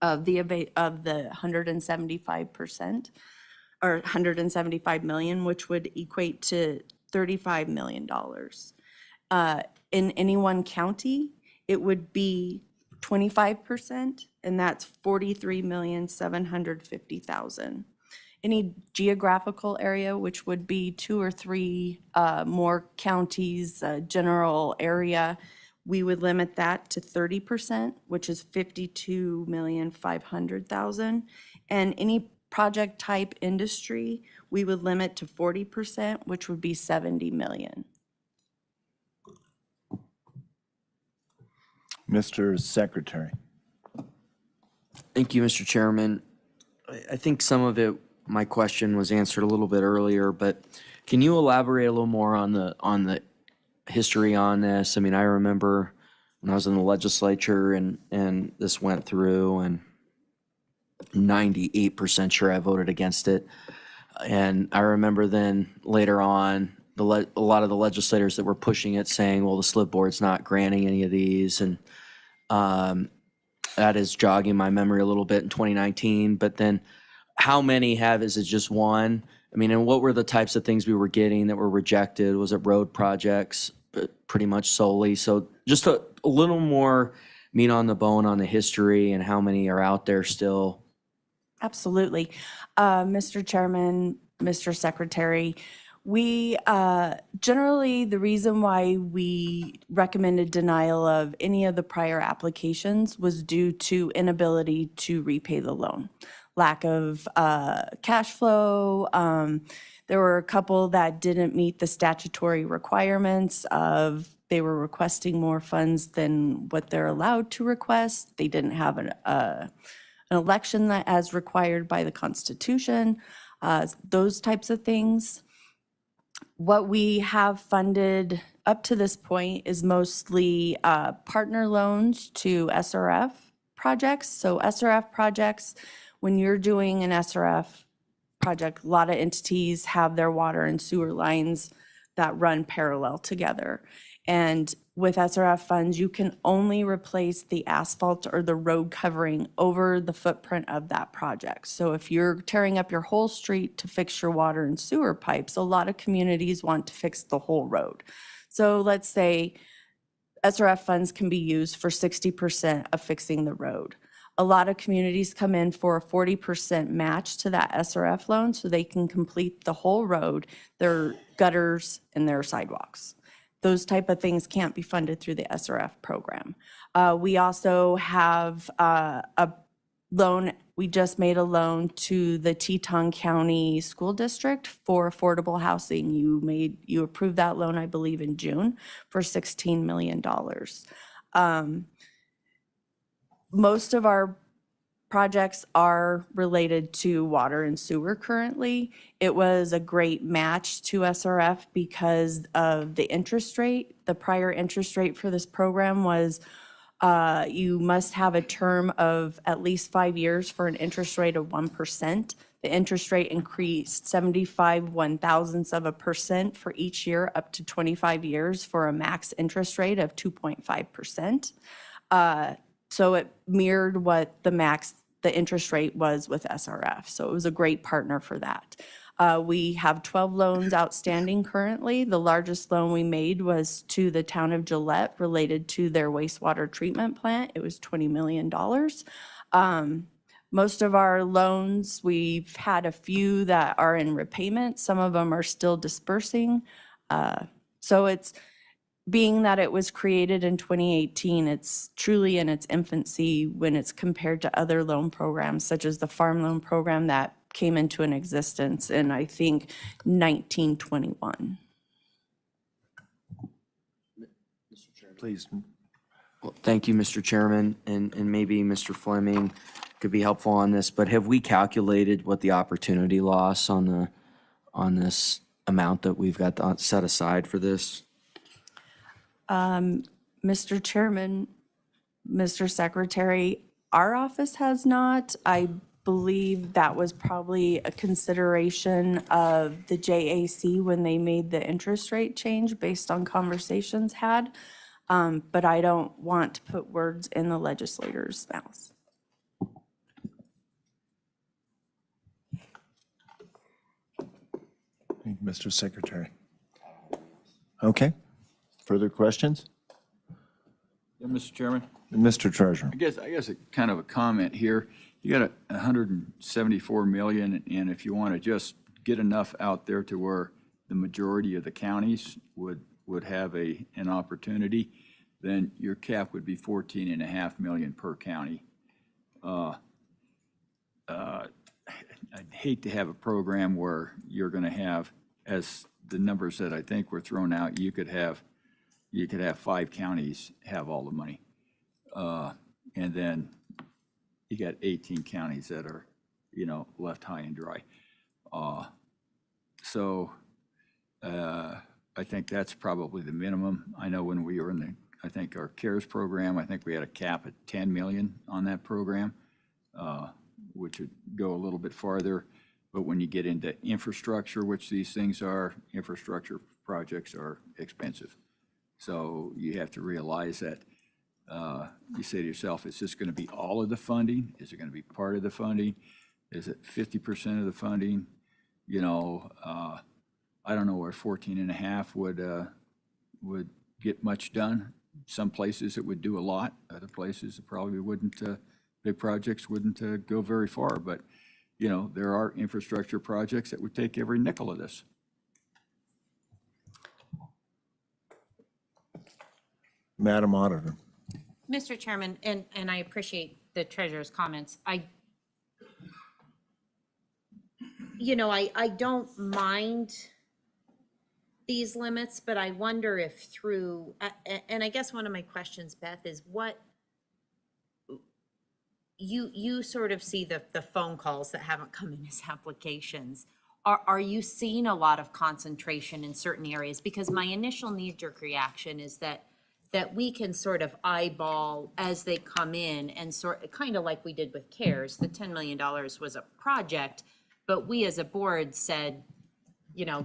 of the 175%, or 175 million, which would equate to $35 million. In any one county, it would be 25%, and that's $43,750,000. Any geographical area, which would be 2 or 3 more counties, general area, we would limit that to 30%, which is $52,500,000. And any project type industry, we would limit to 40%, which would be $70 million. Mr. Secretary. Thank you, Mr. Chairman. I think some of it, my question was answered a little bit earlier, but can you elaborate a little more on the history on this? I mean, I remember when I was in the legislature and this went through, and 98% sure I voted against it. And I remember then later on, a lot of the legislators that were pushing it saying, well, the Slib board's not granting any of these. And that is jogging my memory a little bit in 2019. But then how many is it just one? I mean, and what were the types of things we were getting that were rejected? Was it road projects, but pretty much solely? So just a little more meat on the bone on the history and how many are out there still. Absolutely. Mr. Chairman, Mr. Secretary, we generally, the reason why we recommended denial of any of the prior applications was due to inability to repay the loan, lack of cash flow. There were a couple that didn't meet the statutory requirements of they were requesting more funds than what they're allowed to request. They didn't have an election that as required by the Constitution, those types of things. What we have funded up to this point is mostly partner loans to SRF projects. So SRF projects, when you're doing an SRF project, a lot of entities have their water and sewer lines that run parallel together. And with SRF funds, you can only replace the asphalt or the road covering over the footprint of that project. So if you're tearing up your whole street to fix your water and sewer pipes, a lot of communities want to fix the whole road. So let's say SRF funds can be used for 60% of fixing the road. A lot of communities come in for a 40% match to that SRF loan so they can complete the whole road, their gutters and their sidewalks. those type of things can't be funded through the SRF program. We also have a loan, we just made a loan to the Teton County School District for affordable housing. You approved that loan, I believe, in June for $16 million. Most of our projects are related to water and sewer currently. It was a great match to SRF because of the interest rate. The prior interest rate for this program was you must have a term of at least 5 years for an interest rate of 1%. The interest rate increased 75 1/1000% for each year up to 25 years for a max interest rate of 2.5%. So it mirrored what the interest rate was with SRF. So it was a great partner for that. We have 12 loans outstanding currently. The largest loan we made was to the town of Gillette related to their wastewater treatment plant. It was $20 million. Most of our loans, we've had a few that are in repayment. Some of them are still dispersing. So it's, being that it was created in 2018, it's truly in its infancy when it's compared to other loan programs, such as the farm loan program that came into an existence in, I think, 1921. Please. Well, thank you, Mr. Chairman, and maybe Mr. Fleming could be helpful on this, but have we calculated what the opportunity loss on this amount that we've got set aside for this? Mr. Chairman, Mr. Secretary, our office has not. I believe that was probably a consideration of the JAC when they made the interest rate change based on conversations had. But I don't want to put words in the legislators' mouths. Mr. Secretary. Okay. Further questions? Yeah, Mr. Chairman, Mr. Treasurer. I guess a kind of a comment here. You got 174 million, and if you want to just get enough out there to where the majority of the counties would have an opportunity, then your cap would be 14.5 million per county. I'd hate to have a program where you're going to have, as the numbers that I think were thrown out, you could have 5 counties have all the money. And then you got 18 counties that are, left high and dry. So I think that's probably the minimum. I know when we were in I think our CARES program, I think we had a cap at 10 million on that program, which would go a little bit farther. But when you get into infrastructure, which these things are, infrastructure projects are expensive. So you have to realize that you say to yourself, is this going to be all of the funding? Is it going to be part of the funding? Is it 50% of the funding? I don't know where 14.5 would get much done. Some places it would do a lot. Other places it probably wouldn't. Big projects wouldn't go very far. But there are infrastructure projects that would take every nickel of this. Madam Auditor. Mr. Chairman, and I appreciate the treasurer's comments. I don't mind these limits, but I wonder if through, and I guess one of my questions, Beth, is what you sort of see the phone calls that haven't come in as applications. Are you seeing a lot of concentration in certain areas? Because my initial knee-jerk reaction is that we can sort of eyeball as they come in and kind of like we did with CARES. The $10 million was a project, but we as a board said,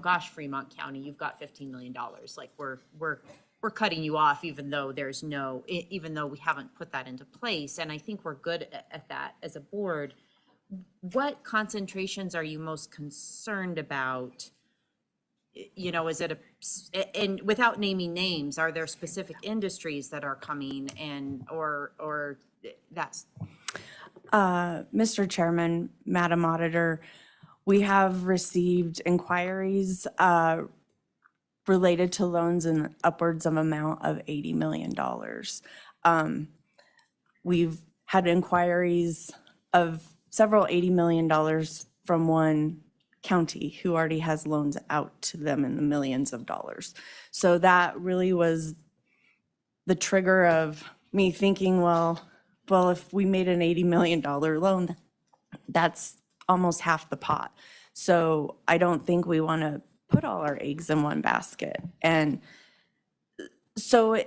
gosh, Fremont County, you've got $15 million. Like we're cutting you off, even though we haven't put that into place. And I think we're good at that as a board. What concentrations are you most concerned about? Is it and without naming names, are there specific industries that are coming or that's? Mr. Chairman, Madam Auditor, we have received inquiries related to loans in upwards of amount of $80 million. We've had inquiries of several $80 million from one county who already has loans out to them in the millions of dollars. So that really was the trigger of me thinking, well, if we made an $80 million loan, that's almost half the pot. So I don't think we want to put all our eggs in one basket. And so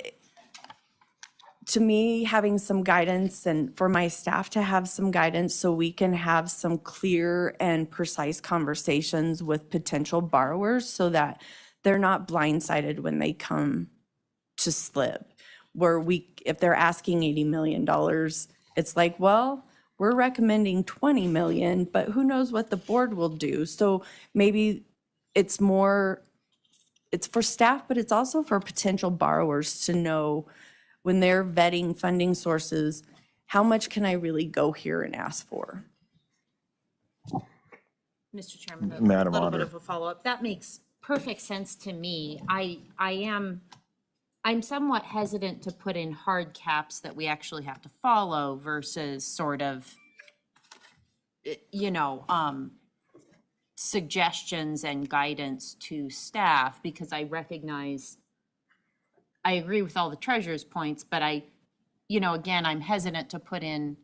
to me, having some guidance and for my staff to have some guidance so we can have some clear and precise conversations with potential borrowers so that they're not blindsided when they come to Slib. Where if they're asking $80 million, it's like, well, we're recommending 20 million, but who knows what the board will do. So maybe it's for staff, but it's also for potential borrowers to know when they're vetting funding sources, how much can I really go here and ask for? Mr. Chairman, a Madam little bit Auditor. of a follow-up. That makes perfect sense to me. I'm somewhat hesitant to put in hard caps that we actually have to follow versus sort of, suggestions and guidance to staff, because I agree with all the treasurer's points, but again, I'm hesitant to put in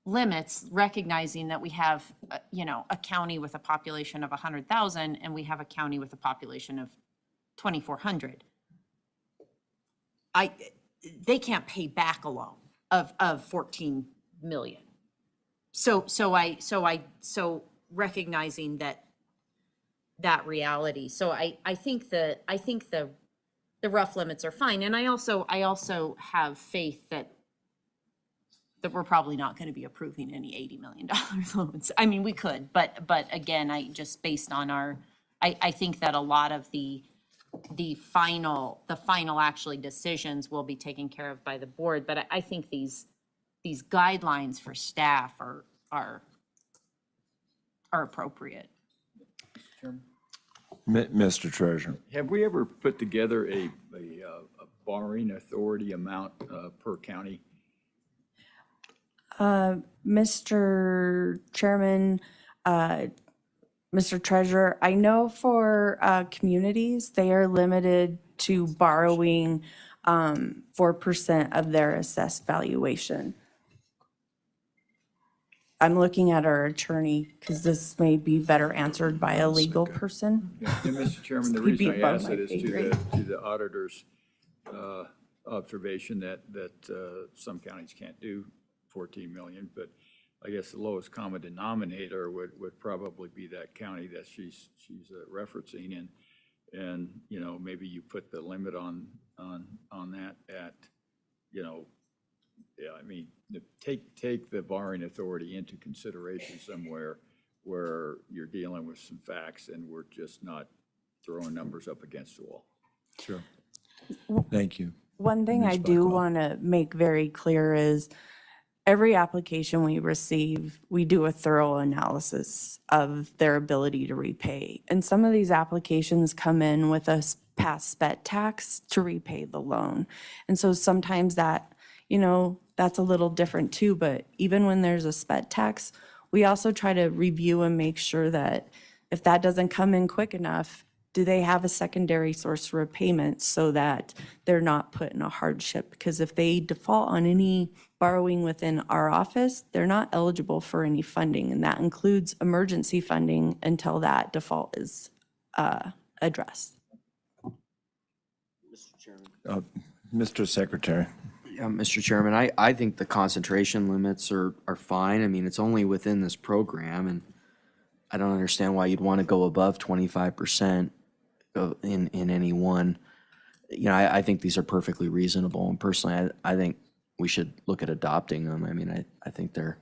limits, recognizing that we have, a county with a population of 100,000 and we have a county with a population of 2,400. They can't pay back a loan of 14 million. So recognizing that reality. So I think the rough limits are fine. And I also have faith that we're probably not going to be approving any $80 million loans. I mean, we could, but again, just based on I think that a lot of the final actually decisions will be taken care of by the board. But I think these guidelines for staff are appropriate. Mr. Treasurer. Have we ever put together a borrowing authority amount per county? Mr. Chairman, Mr. Treasurer, I know for communities, they are limited to borrowing 4% of their assessed valuation. I'm looking at our attorney because this may be better answered by a legal person. Yeah, Mr. Chairman, the Could be reason I above ask my it is pay to grade. the auditor's observation that some counties can't do 14 million, but I guess the lowest common denominator would probably be that county that she's referencing, and maybe you put the limit on that at I mean, take the borrowing authority into consideration somewhere where you're dealing with some facts and we're just not throwing numbers up against the wall. Sure. Thank you. One thing I Ms. do Buckwell. want to make very clear is every application we receive, we do a thorough analysis of their ability to repay. And some of these applications come in with a past spet tax to repay the loan. And so sometimes that, that's a little different too, but even when there's a spet tax, we also try to review and make sure that if that doesn't come in quick enough, do they have a secondary source for repayment so that they're not put in a hardship? Because if they default on any borrowing within our office, they're not eligible for any funding, and that includes emergency funding until that default is addressed. Mr. Secretary. Yeah, Mr. Chairman, I think the concentration limits are fine. I mean, it's only within this program, and I don't understand why you'd want to go above 25% in any one. I think these are perfectly reasonable, and personally, I think we should look at adopting them. I mean, I think they're,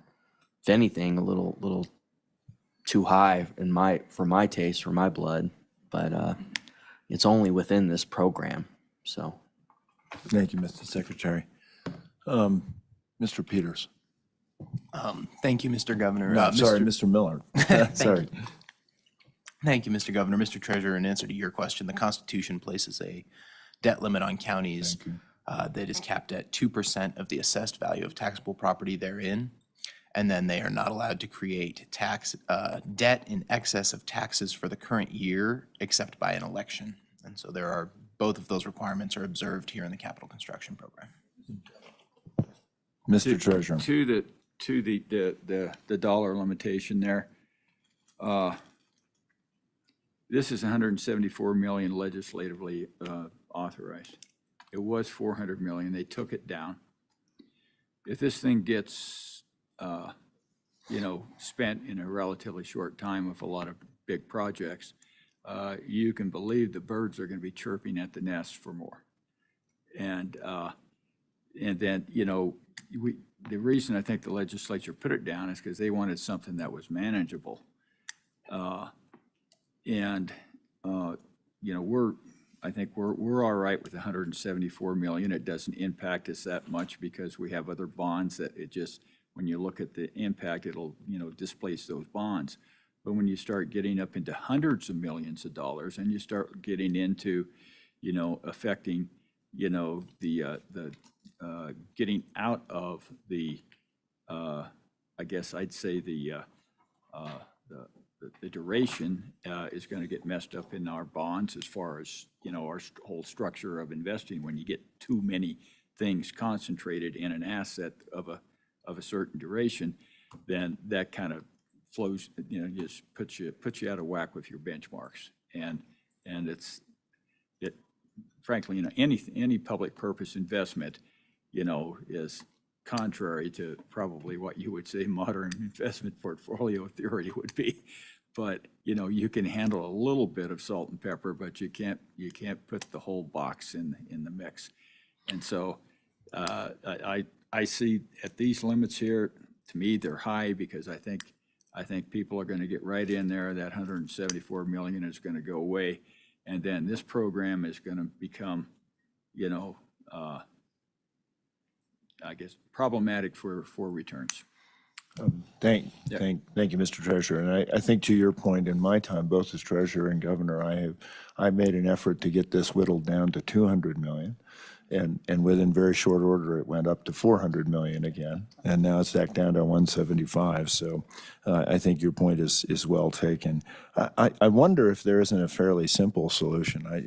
if anything, a little too high for my taste, for my blood, but it's only within this program, so. Thank you, Mr. Secretary. Mr. Peters. Thank you, Mr. Governor. No, sorry, Mr. Miller. Sorry. Thank you, Mr. Governor. Mr. Treasurer, in answer to your question, the Constitution places a debt limit on counties that is capped at 2% of the assessed value of taxable property therein. And then they are not allowed to create debt in excess of taxes for the current year, except by an election. And so both of those requirements are observed here in the capital construction program. Mr. Treasurer. To the dollar limitation there, this is 174 million legislatively authorized. It was 400 million. They took it down. If this thing gets, spent in a relatively short time with a lot of big projects, you can believe the birds are going to be chirping at the nest for more. And then, the reason I think the legislature put it down is because they wanted something that was manageable. I think we're all right with 174 million. It doesn't impact us that much because we have other bonds that it just, when you look at the impact, it'll, displace those bonds. But when you start getting up into hundreds of millions of dollars and you start getting into, affecting, getting out of the, I guess I'd say the duration is going to get messed up in our bonds as far as, our whole structure of investing. When you get too many things concentrated in an asset of a certain duration, then that kind of flows, just puts you out of whack with your benchmarks. And frankly, any public purpose investment, is contrary to probably what you would say modern investment portfolio theory would be. But, you can handle a little bit of salt and pepper, but you can't put the whole box in the mix. And so I see at these limits here, to me, they're high because I think people are going to get right in there. That 174 million is going to go away. And then this program is going to become, I guess, problematic for returns. Thank you, Mr. Treasurer. And I think to your point, in my time, both as treasurer and governor, I made an effort to get this whittled down to 200 million. And within very short order, it went up to 400 million again. And now it's back down to 175. So I think your point is well taken. I wonder if there isn't a fairly simple solution. I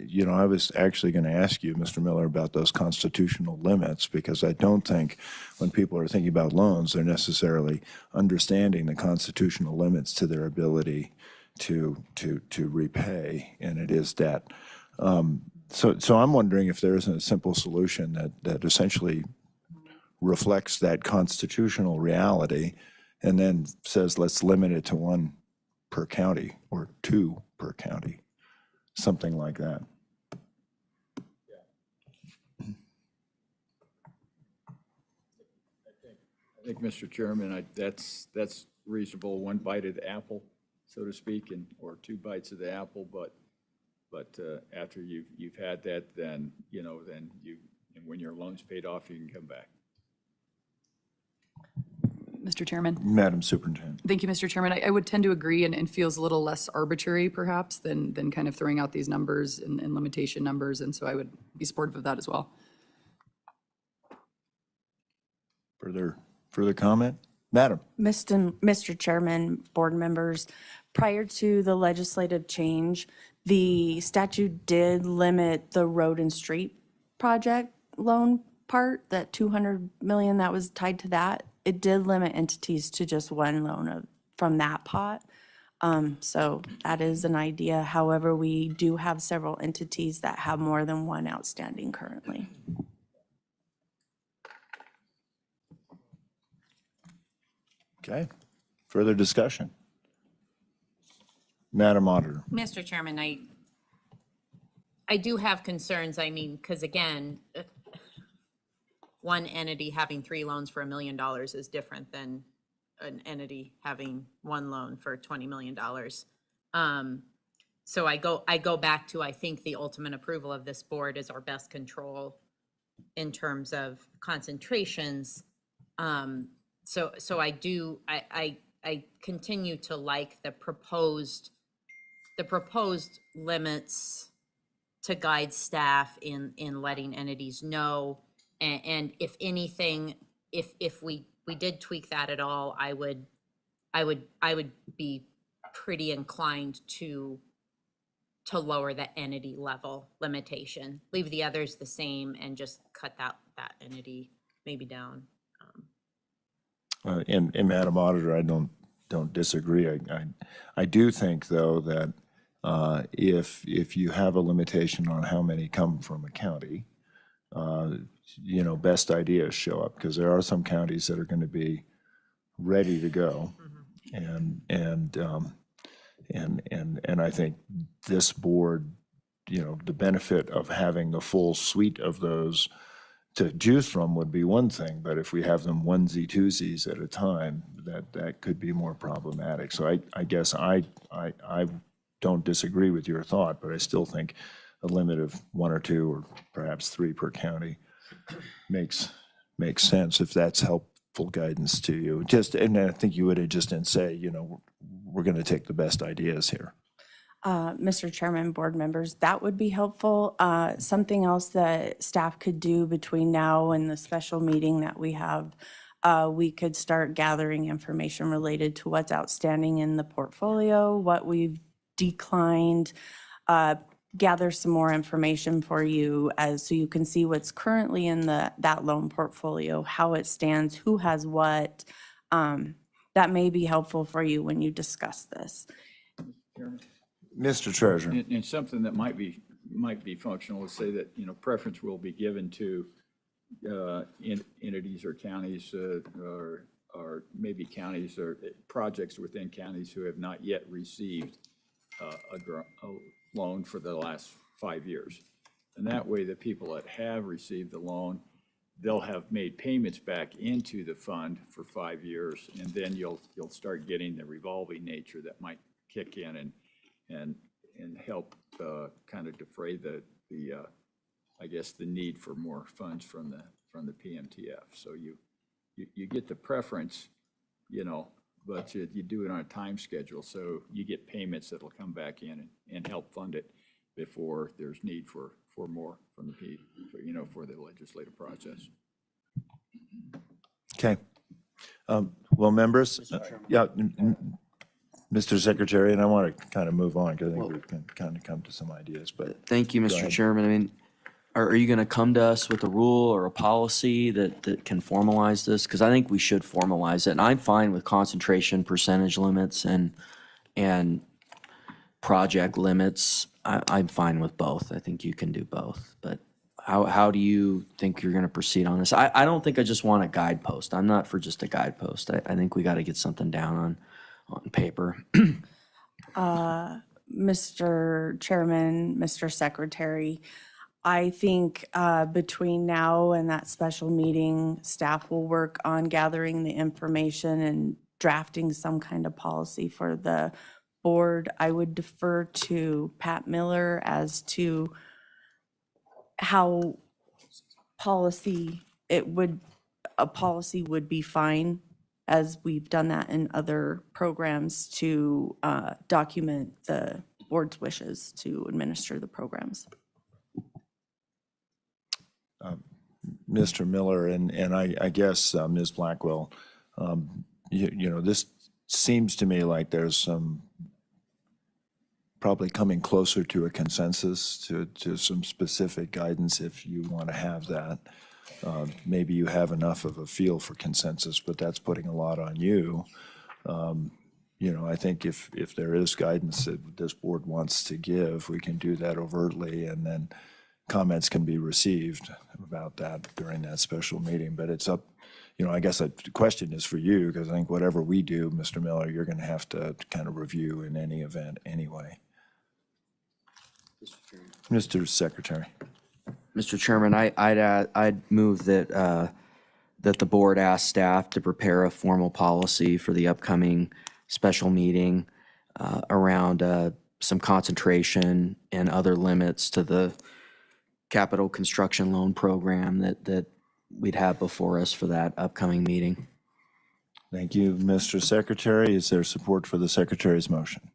was actually going to ask you, Mr. Miller, about those constitutional limits, because I don't think when people are thinking about loans, they're necessarily understanding the constitutional limits to their ability to repay, and it is debt. So I'm wondering if there isn't a simple solution that essentially reflects that constitutional reality and then says, let's limit it to 1 per county or 2 per county, something like that. I think, Mr. Chairman, that's reasonable. 1 bite of the apple, so to speak, or 2 bites of the apple, but after you've had that, then, and when your loan's paid off, you can come back. Mr. Chairman. Madam Superintendent. Thank you, Mr. Chairman. I would tend to agree and feels a little less arbitrary perhaps than kind of throwing out these numbers and limitation numbers. And so I would be supportive of that as well. Further comment? Madam. Mr. Chairman, board members, prior to the legislative change, the statute did limit the road and street project loan part, that 200 million that was tied to that. It did limit entities to just 1 loan from that pot. So that is an idea. However, we do have several entities that have more than 1 outstanding currently. Okay. Further discussion? Madam Auditor. Mr. Chairman, I do have concerns, because again, 1 entity having 3 loans for $1 million is different than an entity having 1 loan for $20 million. So I go back to, I think the ultimate approval of this board is our best control in terms of concentrations. So I continue to like the proposed the proposed limits to guide staff in letting entities know. And if anything, if we did tweak that at all, I would be pretty inclined to lower that entity level limitation, leave the others the same and just cut that entity maybe down. And Madam Auditor, I don't disagree. I do think, though, that if you have a limitation on how many come from a county, best ideas show up, because there are some counties that are going to be ready to go. And I think this board, the benefit of having a full suite of those to choose from would be one thing, but if we have them onesie twosies at a time, that could be more problematic. So I guess I don't disagree with your thought, but I still think a limit of 1 or 2 or perhaps 3 per county makes sense, if that's helpful guidance to you. And I think you would just say, we're going to take the best ideas here. Mr. Chairman, board members, that would be helpful. Something else that staff could do between now and the special meeting that we have, we could start gathering information related to what's outstanding in the portfolio, what we've declined, gather some more information for you so you can see what's currently in that loan portfolio, how it stands, who has what. That may be helpful for you when you discuss this. Mr. Treasurer. And something that might be functional is say that, preference will be given to entities or counties or maybe counties or projects within counties who have not yet received a loan for the last 5 years. And that way, the people that have received the loan, they'll have made payments back into the fund for 5 years, and then you'll start getting the revolving nature that might kick in and help kind of defray the I guess the need for more funds from the PMTF. So you get the preference, but you do it on a time schedule, so you get payments that'll come back in and help fund it before there's need for more from the for the legislative process. Okay. Well, members, yeah, Mr. Secretary, and I want to kind of move on because I think we can kind of come to some ideas, but Thank you, Mr. ahead. Chairman. I mean, are you going to come to us with a rule or a policy that can formalize this? Because I think we should formalize it. And I'm fine with concentration percentage limits and project limits. I'm fine with both. I think you can do both. But how do you think you're going to proceed on this? I don't think I just want a guidepost. I'm not for just a guidepost. I think we got to get something down on paper. Mr. Chairman, Mr. Secretary, I think between now and that special meeting, staff will work on gathering the information and drafting some kind of policy for the board. I would defer to Pat Miller as to how a policy would be fine, as we've done that in other programs, to document the board's wishes to administer the programs. Mr. Miller, and I guess Ms. Blackwell, this seems to me like there's some probably coming closer to a consensus, to some specific guidance if you want to have that. Maybe you have enough of a feel for consensus, but that's putting a lot on you. I think if there is guidance that this board wants to give, we can do that overtly, and then comments can be received about that during that special meeting. But it's up, I guess the question is for you, because I think whatever we do, Mr. Miller, you're going to have to kind of review in any event anyway. Mr. Secretary. Mr. Chairman, I'd move that the board ask staff to prepare a formal policy for the upcoming special meeting around some concentration and other limits to the capital construction loan program that we'd have before us for that upcoming meeting. Thank you, Mr. Secretary. Is there support for the Secretary's motion?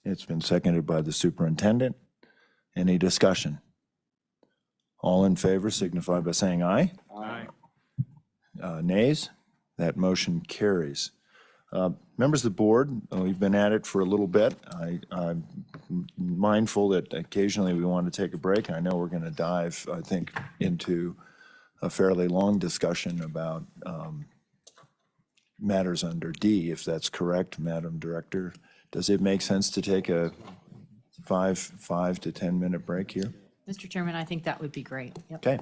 It's been seconded by the superintendent. Any discussion? All in favor signify by saying aye. Aye. Nays? That motion carries. Members of the board, we've been at it for a little bit. I'm mindful that occasionally we want to take a break. I know we're going to dive, I think, into a fairly long discussion about matters under D, if that's correct, Madam Director. Does it make sense to take a 5 to 10 minute break here? Mr. Chairman, I think that would be great. Yep. Okay.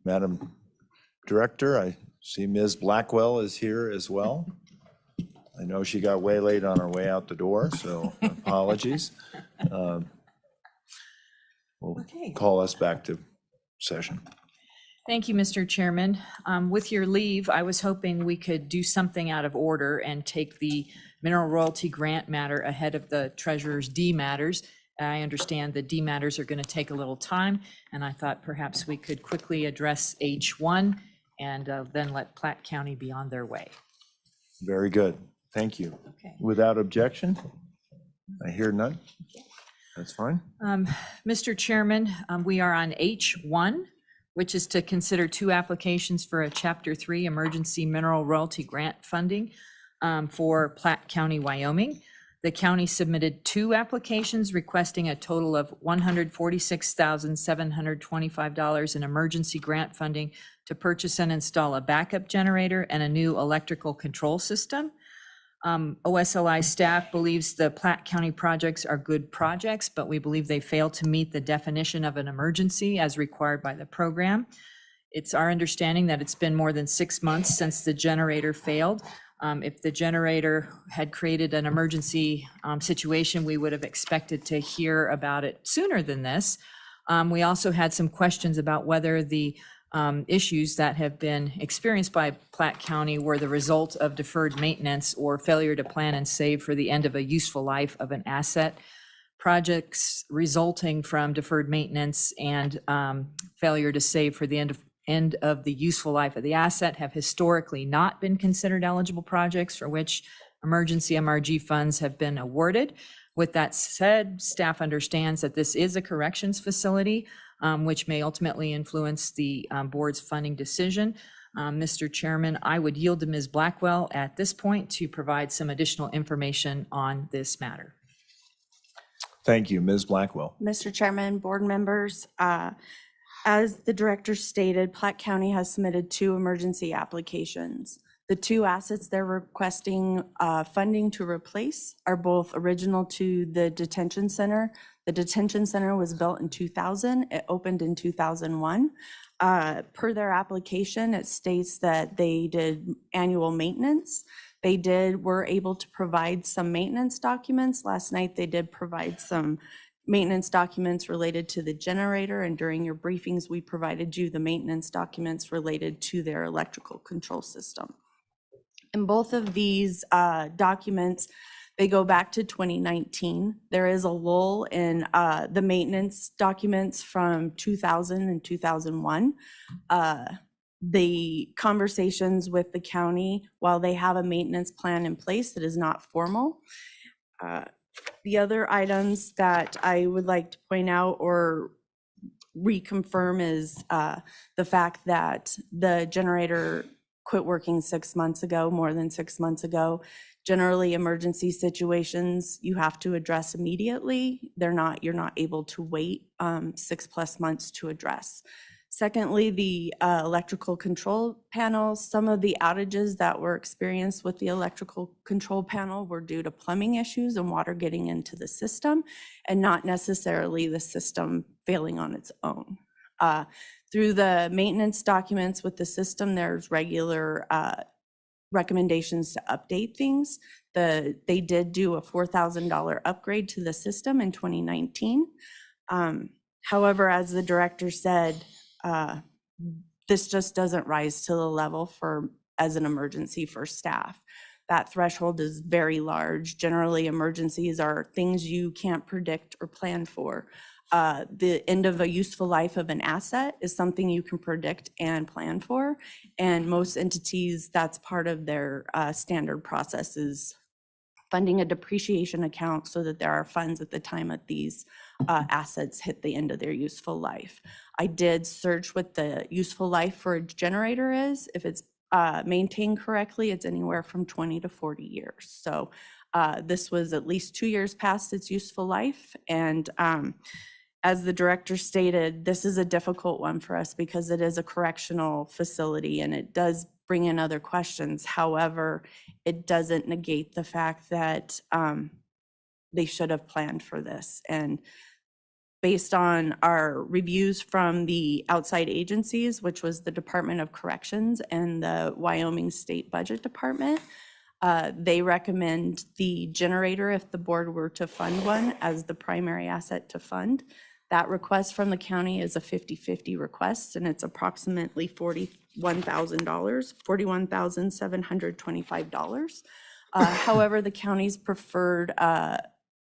Madam Director, I see Ms. Blackwell is here as well. I know she got waylaid on her way out the door, so apologies. Will Okay. call us back to session. Thank you, Mr. Chairman. With your leave, I was hoping we could do something out of order and take the mineral royalty grant matter ahead of the treasurer's D matters. I understand the D matters are going to take a little time, and I thought perhaps we could quickly address H1 and then let Platte County be on their way. Very good. Thank you. Okay. Without objection? I hear none. That's fine. Mr. Chairman, we are on H1, which is to consider 2 applications for a Chapter 3 Emergency Mineral Royalty Grant funding for Platte County, Wyoming. The county submitted 2 applications requesting a total of $146,725 in emergency grant funding to purchase and install a backup generator and a new electrical control system. OSLI staff believes the Platte County projects are good projects, but we believe they fail to meet the definition of an emergency as required by the program. It's our understanding that it's been more than 6 months since the generator failed. If the generator had created an emergency situation, we would have expected to hear about it sooner than this. We also had some questions about whether the issues that have been experienced by Platte County were the result of deferred maintenance or failure to plan and save for the end of a useful life of an asset. Projects resulting from deferred maintenance and failure to save for the end of the useful life of the asset have historically not been considered eligible projects for which emergency MRG funds have been awarded. With that said, staff understands that this is a corrections facility, which may ultimately influence the board's funding decision. Mr. Chairman, I would yield to Ms. Blackwell at this point to provide some additional information on this matter. Thank you, Ms. Blackwell. Mr. Chairman, board members, as the director stated, Platte County has submitted 2 emergency applications. The 2 assets they're requesting funding to replace are both original to the detention center. The detention center was built in 2000. It opened in 2001. Per their application, it states that they did annual maintenance. They were able to provide some maintenance documents. Last night, they did provide some maintenance documents related to the generator, and during your briefings, we provided you the maintenance documents related to their electrical control system. In both of these documents, they go back to 2019. There is a lull in the maintenance documents from 2000 and 2001. The conversations with the county, while they have a maintenance plan in place, it is not formal. The other items that I would like to point out or reconfirm is the fact that the generator quit working 6 months ago, more than 6 months ago. Generally, emergency situations you have to address immediately. You're not able to wait 6+ months to address. Secondly, the electrical control panel. Some of the outages that were experienced with the electrical control panel were due to plumbing issues and water getting into the system, and not necessarily the system failing on its own. Through the maintenance documents with the system, there's regular recommendations to update things. They did do a $4,000 upgrade to the system in 2019. However, as the director said, this just doesn't rise to the level as an emergency for staff. That threshold is very large. Generally, emergencies are things you can't predict or plan for. The end of a useful life of an asset is something you can predict and plan for. And most entities, that's part of their standard processes, funding a depreciation account so that there are funds at the time that these assets hit the end of their useful life. I did search what the useful life for a generator is. If it's maintained correctly, it's anywhere from 20 to 40 years. So this was at least 2 years past its useful life. And as the director stated, this is a difficult one for us because it is a correctional facility and it does bring in other questions. However, it doesn't negate the fact that they should have planned for this. And based on our reviews from the outside agencies, which was the Department of Corrections and the Wyoming State Budget Department, they recommend the generator, if the board were to fund one, as the primary asset to fund. That request from the county is a 50-50 request, and it's approximately $41,000, $41,725. However, the county's preferred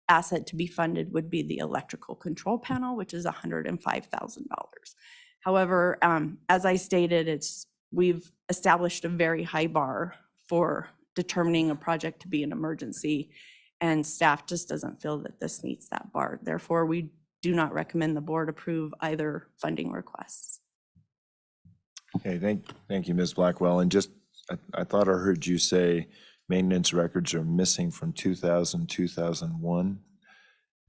asset to be funded would be the electrical control panel, which is $105,000. However, as I stated, we've established a very high bar for determining a project to be an emergency, and staff just doesn't feel that this meets that bar. Therefore, we do not recommend the board approve either funding requests. Okay, thank you, Ms. Blackwell. And just, I thought I heard you say maintenance records are missing from 2000, 2001.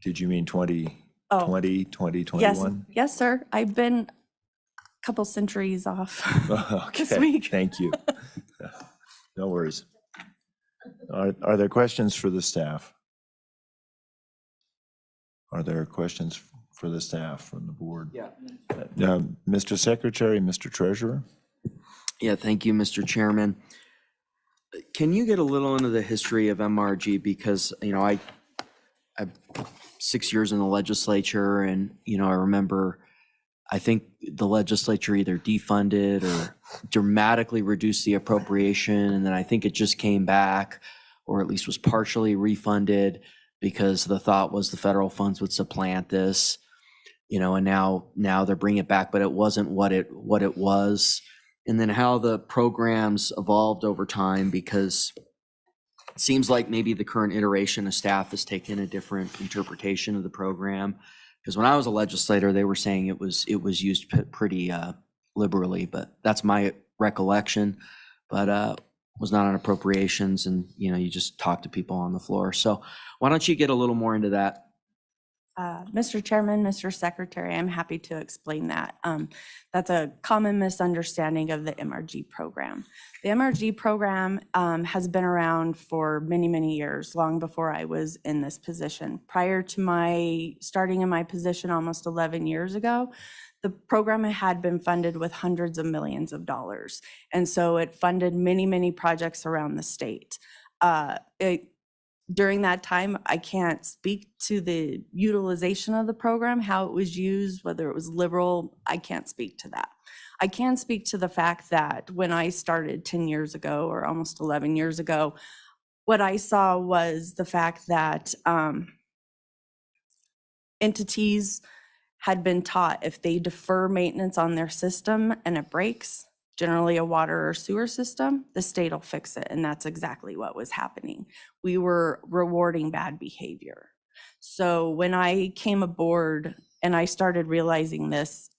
Did you mean 2020, 2021? Yes, sir. I've been a couple centuries off this Okay, week. thank you. No worries. Are there questions for the staff? Are there questions for the staff from the board? Yeah. Mr. Secretary, Mr. Treasurer? Yeah, thank you, Mr. Chairman. Can you get a little into the history of MRG? Because, I'm 6 years in the legislature, and, I remember, I think the legislature either defunded or dramatically reduced the appropriation, and then I think it just came back, or at least was partially refunded, because the thought was the federal funds would supplant this, and now they're bringing it back, but it wasn't what it was. And then how the programs evolved over time, because it seems like maybe the current iteration of staff has taken a different interpretation of the program. Because when I was a legislator, they were saying it was used pretty liberally, but that's my recollection. But was not on appropriations, and you just talk to people on the floor. So why don't you get a little more into that? Mr. Chairman, Mr. Secretary, I'm happy to explain that. That's a common misunderstanding of the MRG program. The MRG program has been around for many, many years, long before I was in this position. Prior to my starting in my position almost 11 years ago, the program had been funded with hundreds of millions of dollars. And so it funded many, many projects around the state. During that time, I can't speak to the utilization of the program, how it was used, whether it was liberal. I can't speak to that. I can speak to the fact that when I started 10 years ago, or almost 11 years ago, what I saw was the fact that entities had been taught if they defer maintenance on their system and it breaks, generally a water or sewer system, the state will fix it. And that's exactly what was happening. We were rewarding bad behavior. So when I came aboard and I started realizing this,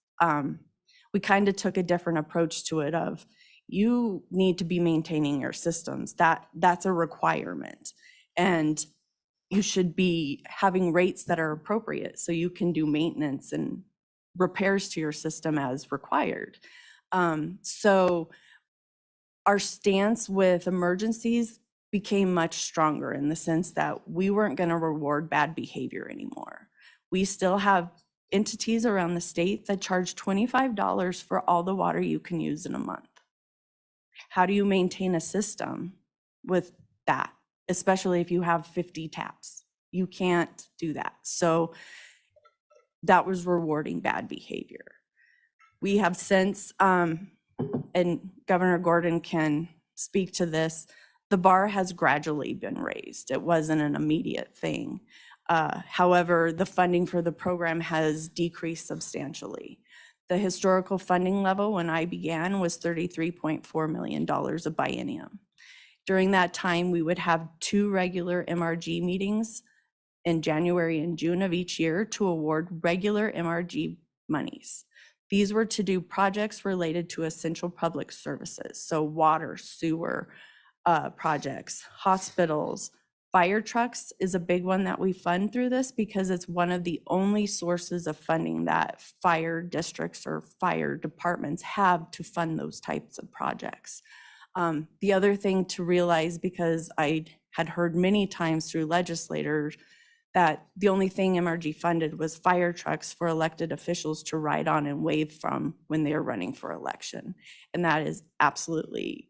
we kind of took a different approach to it of, you need to be maintaining your systems. That's a requirement. And you should be having rates that are appropriate so you can do maintenance and repairs to your system as required. So our stance with emergencies became much stronger in the sense that we weren't going to reward bad behavior anymore. We still have entities around the state that charge $25 for all the water you can use in a month. How do you maintain a system with that, especially if you have 50 taps? You can't do that. So that was rewarding bad behavior. We have since, and Governor Gordon can speak to this, the bar has gradually been raised. It wasn't an immediate thing. However, the funding for the program has decreased substantially. The historical funding level when I began was $33.4 million a biennium. During that time, we would have 2 regular MRG meetings in January and June of each year to award regular MRG monies. These were to do projects related to essential public services, so water, sewer projects, hospitals. Fire trucks is a big one that we fund through this because it's one of the only sources of funding that fire districts or fire departments have to fund those types of projects. The other thing to realize, because I had heard many times through legislators that the only thing MRG funded was fire trucks for elected officials to ride on and wave from when they are running for election. And that is absolutely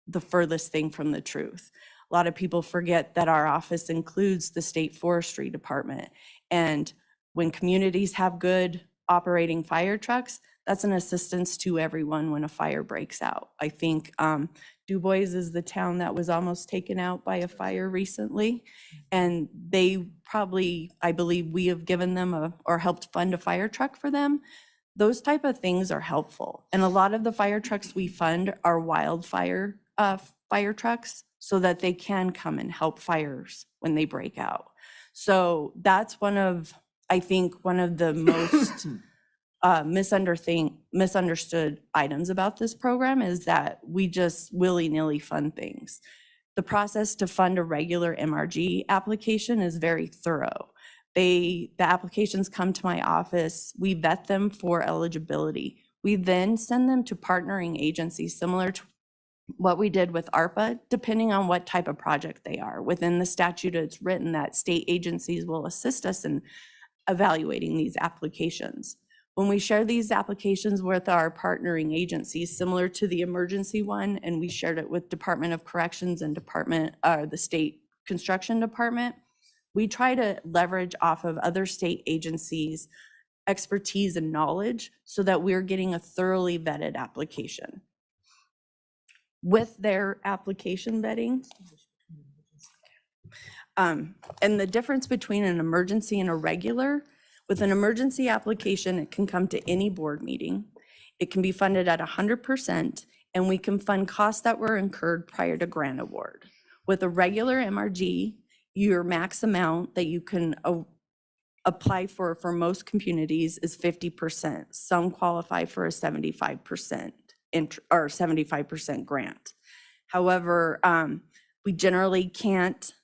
the furthest thing from the truth. A lot of people forget that our office includes the state forestry department. And when communities have good operating fire trucks, that's an assistance to everyone when a fire breaks out. I think Du Bois is the town that was almost taken out by a fire recently. And they probably, I believe we have given them or helped fund a fire truck for them. Those type of things are helpful. And a lot of the fire trucks we fund are wildfire fire trucks so that they can come and help fires when they break out. So that's I think one of the most misunderstood items about this program is that we just willy-nilly fund things. The process to fund a regular MRG application is very thorough. The applications come to my office, we vet them for eligibility. We then send them to partnering agencies similar to what we did with ARPA, depending on what type of project they are. Within the statute, it's written that state agencies will assist us in evaluating these applications. When we share these applications with our partnering agencies, similar to the emergency one, and we shared it with Department of Corrections and the State Construction Department, we try to leverage off of other state agencies' expertise and knowledge so that we're getting a thoroughly vetted application. With their application vetting, and the difference between an emergency and a regular, with an emergency application, it can come to any board meeting. It can be funded at 100%, and we can fund costs that were incurred prior to grant award. With a regular MRG, your max amount that you can apply for most communities is 50%. Some qualify for a 75% or 75% grant. However, we generally can't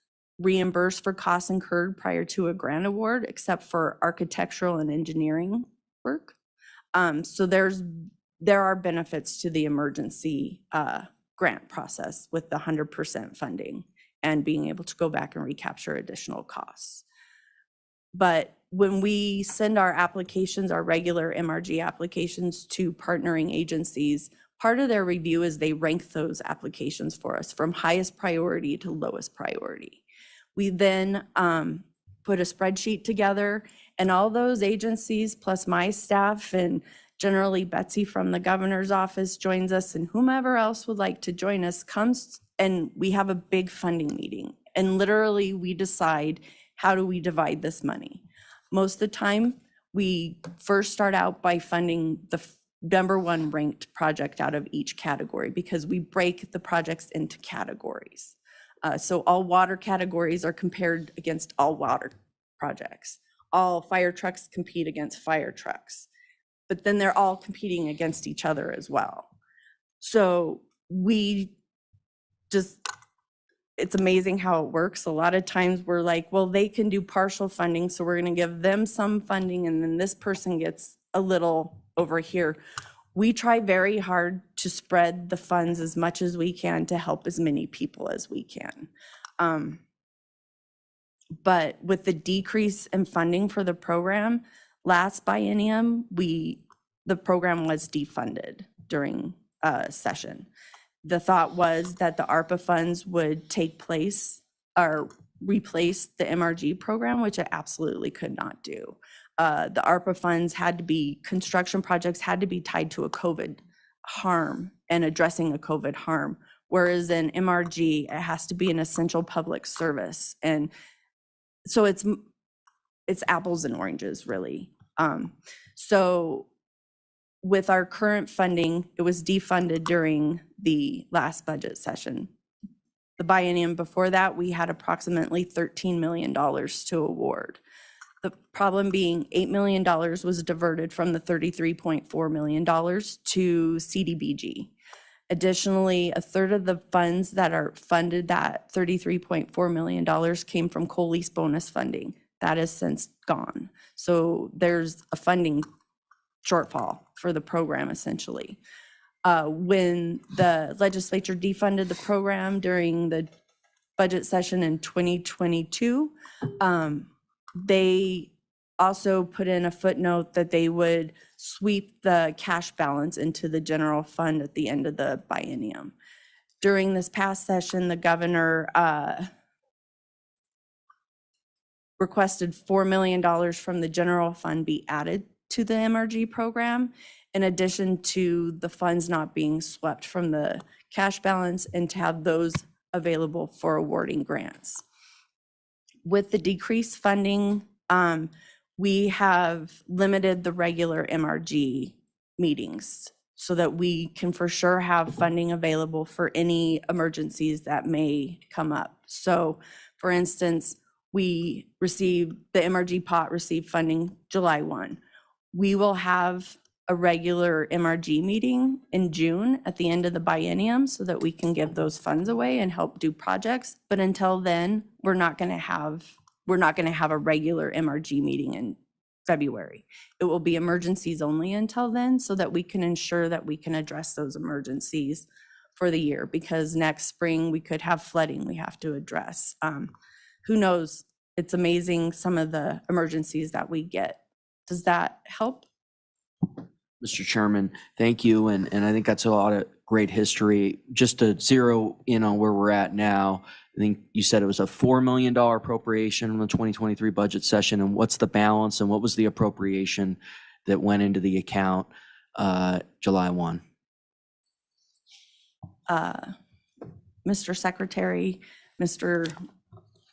reimburse for costs incurred prior to a grant award, except for architectural and engineering work. So there are benefits to the emergency grant process with the 100% funding and being able to go back and recapture additional costs. But when we send our applications, our regular MRG applications to partnering agencies, part of their review is they rank those applications for us from highest priority to lowest priority. We then put a spreadsheet together, and all those agencies, plus my staff, and generally Betsy from the governor's office joins us, and whomever else would like to join us comes, and we have a big funding meeting. And literally we decide, how do we divide this money? Most of the time, we first start out by funding the #1 ranked project out of each category, because we break the projects into categories. So all water categories are compared against all water projects. All fire trucks compete against fire trucks, but then they're all competing against each other as well. So it's amazing how it works. A lot of times we're like, well, they can do partial funding, so we're going to give them some funding, and then this person gets a little over here. We try very hard to spread the funds as much as we can to help as many people as we can. But with the decrease in funding for the program, last biennium, the program was defunded during session. The thought was that the ARPA funds would take place or replace the MRG program, which it absolutely could not do. The ARPA funds construction projects had to be tied to a COVID harm and addressing a COVID harm. Whereas in MRG, it has to be an essential public service. And so it's apples and oranges, really. So with our current funding, it was defunded during the last budget session. The biennium before that, we had approximately $13 million to award. The problem being $8 million was diverted from the $33.4 million to CDBG. Additionally, a third of the funds that are funded, that $33.4 million, came from COLEAS bonus funding. That has since gone. So there's a funding shortfall for the program, essentially. When the legislature defunded the program during the budget session in 2022, They also put in a footnote that they would sweep the cash balance into the general fund at the end of the biennium. During this past session, the governor requested $4 million from the general fund be added to the MRG program, in addition to the funds not being swept from the cash balance, and to have those available for awarding grants. With the decreased funding, we have limited the regular MRG meetings so that we can for sure have funding available for any emergencies that may come up. So, for instance, the MRG pot received funding July 1. We will have a regular MRG meeting in June at the end of the biennium so that we can give those funds away and help do projects. But until then, we're not going to have a regular MRG meeting in February. It will be emergencies only until then, so that we can ensure that we can address those emergencies for the year, because next spring we could have flooding we have to address. Who knows? It's amazing some of the emergencies that we get. Does that help? Mr. Chairman, thank you. And I think that's a lot of great history. Just to zero in on where we're at now, I think you said it was a $4 million appropriation in the 2023 budget session. And what's the balance and what was the appropriation that went into the account July 1? Mr. Secretary, Mr.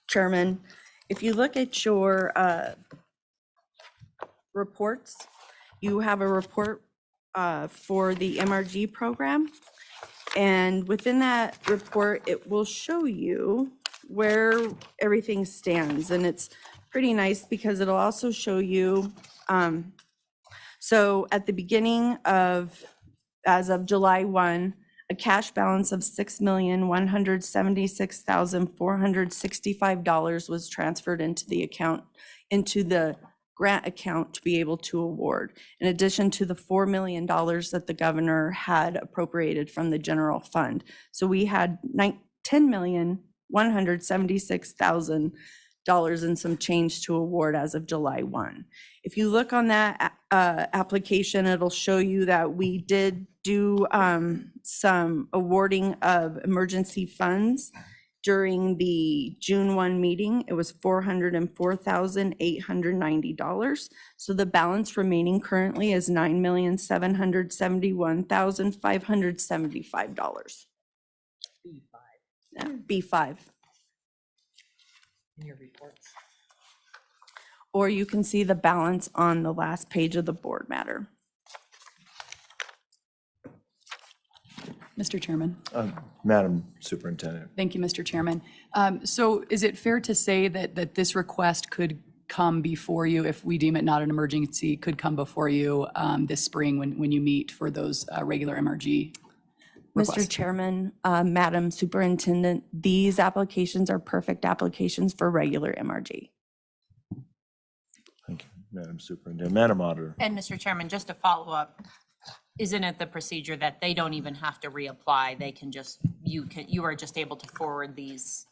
Chairman, if you look at your reports, you have a report for the MRG program. And within that report, it will show you where everything stands. And it's pretty nice because it'll also show you, so at the beginning of, as of July 1, a cash balance of $6,176,465 was transferred into the account, into the grant account to be able to award, in addition to the $4 million that the governor had appropriated from the general fund. So we had $10,176,000 and some change to award as of July 1. If you look on that application, it'll show you that we did do some awarding of emergency funds during the June 1 meeting. It was $404,890. So the balance remaining currently is $9,771,575. B5. In your reports. Or you can see the balance on the last page of the board matter. Mr. Chairman. Madam Superintendent. Thank you, Mr. Chairman. So is it fair to say that this request could come before you, if we deem it not an emergency, could come before you this spring when you meet for those regular MRG requests? Mr. Chairman, Madam Superintendent, these applications are perfect applications for regular MRG. Thank you, Madam Superintendent. Madam Auditor. And Mr. Chairman, just to follow up, isn't it the procedure that they don't even have to reapply? They can just, you are just able to forward these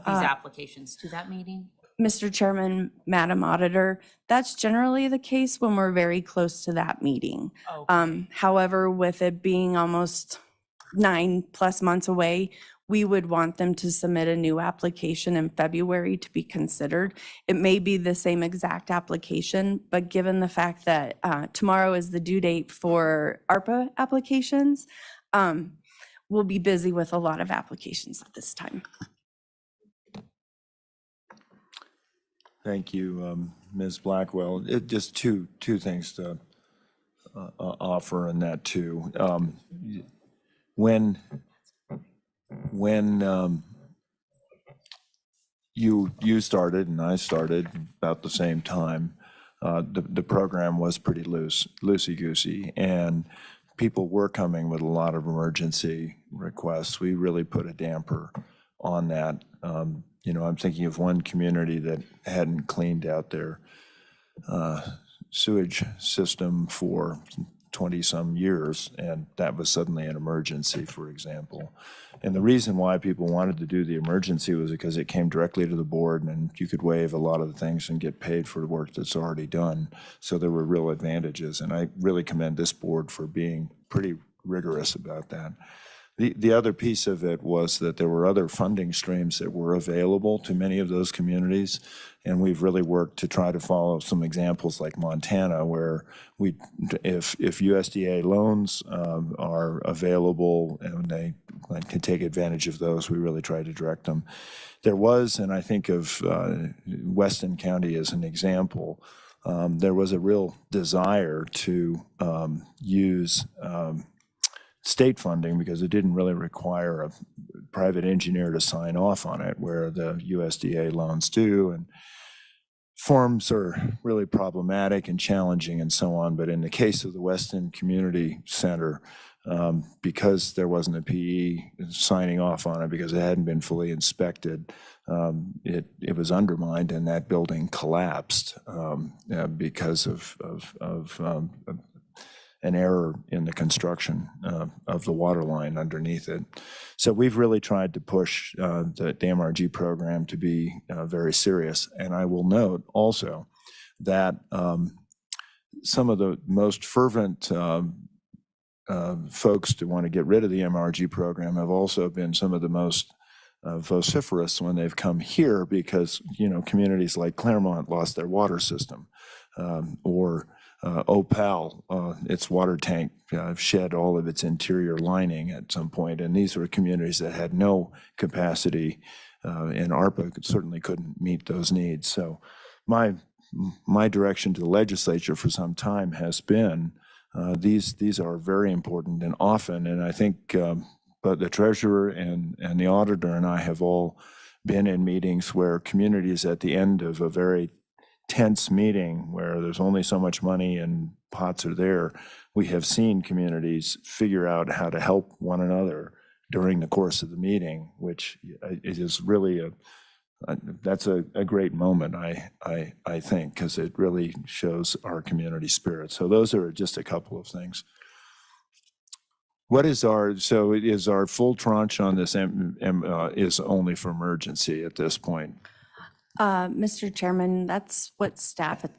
applications to that meeting? Mr. Chairman, Madam Auditor, that's generally the case when we're very close to that meeting. Okay. However, with it being almost 9+ months away, we would want them to submit a new application in February to be considered. It may be the same exact application, but given the fact that tomorrow is the due date for ARPA applications, we'll be busy with a lot of applications at this time. Thank you, Ms. Blackwell. Just two things to offer in that too. When you started and I started about the same time, the program was pretty loosey-goosey, and people were coming with a lot of emergency requests. We really put a damper on that. You know, I'm thinking of one community that hadn't cleaned out their sewage system for 20-some years, and that was suddenly an emergency, for example. And the reason why people wanted to do the emergency was because it came directly to the board, and you could waive a lot of the things and get paid for the work that's already done. So there were real advantages, and I really commend this board for being pretty rigorous about that. The other piece of it was that there were other funding streams that were available to many of those communities, and we've really worked to try to follow some examples like Montana, where if USDA loans are available and they can take advantage of those, we really try to direct them. There was, and I think of Weston County as an example, there was a real desire to use state funding because it didn't really require a private engineer to sign off on it, where the USDA loans do, and forms are really problematic and challenging and so on. But in the case of the Weston Community Center, because there wasn't a PE signing off on it because it hadn't been fully inspected, it was undermined, and that building collapsed because of an error in the construction of the water line underneath it. So we've really tried to push the MRG program to be very serious. And I will note also that some of the most fervent folks to want to get rid of the MRG program have also been some of the most vociferous when they've come here, because, communities like Claremont lost their water system, or Opal, its water tank shed all of its interior lining at some point, and these were communities that had no capacity, and ARPA certainly couldn't meet those needs. So my direction to the legislature for some time has been these are very important, and often, and I think but the treasurer and the auditor and I have all been in meetings where communities at the end of a very tense meeting where there's only so much money and pots are there, we have seen communities figure out how to help one another during the course of the meeting, which it is really that's a great moment, I think, because it really shows our community spirit. So those are just a couple of things. What is so it is our full tranche on this is only for emergency at this point? Mr. Chairman, that's what staff is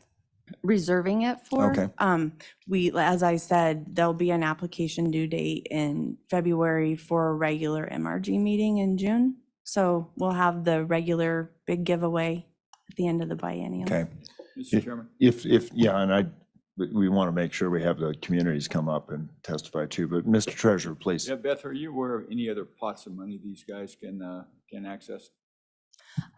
reserving it for. Okay. As I said, there'll be an application due date in February for a regular MRG meeting in June. So we'll have the regular big giveaway at the end of the biennium. Okay. Mr. Chairman. And we want to make sure we have the communities come up and testify too. But Mr. Treasurer, please. Yeah, Beth, are you aware of any other pots of money these guys can access?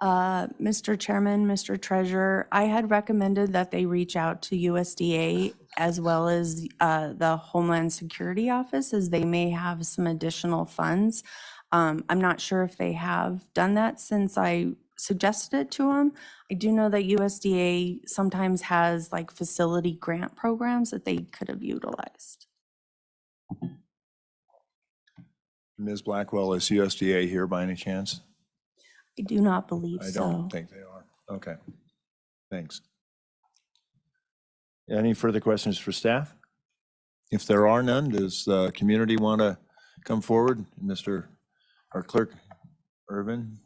Mr. Chairman, Mr. Treasurer, I had recommended that they reach out to USDA as well as the Homeland Security Office, as they may have some additional funds. I'm not sure if they have done that since I suggested it to them. I do know that USDA sometimes has like facility grant programs that they could have utilized. Ms. Blackwell, is USDA here by any chance? I do not believe I so. don't think they are. Okay, thanks. Any further questions for staff? If there are none, does the community want to come forward? Our clerk, Irvin?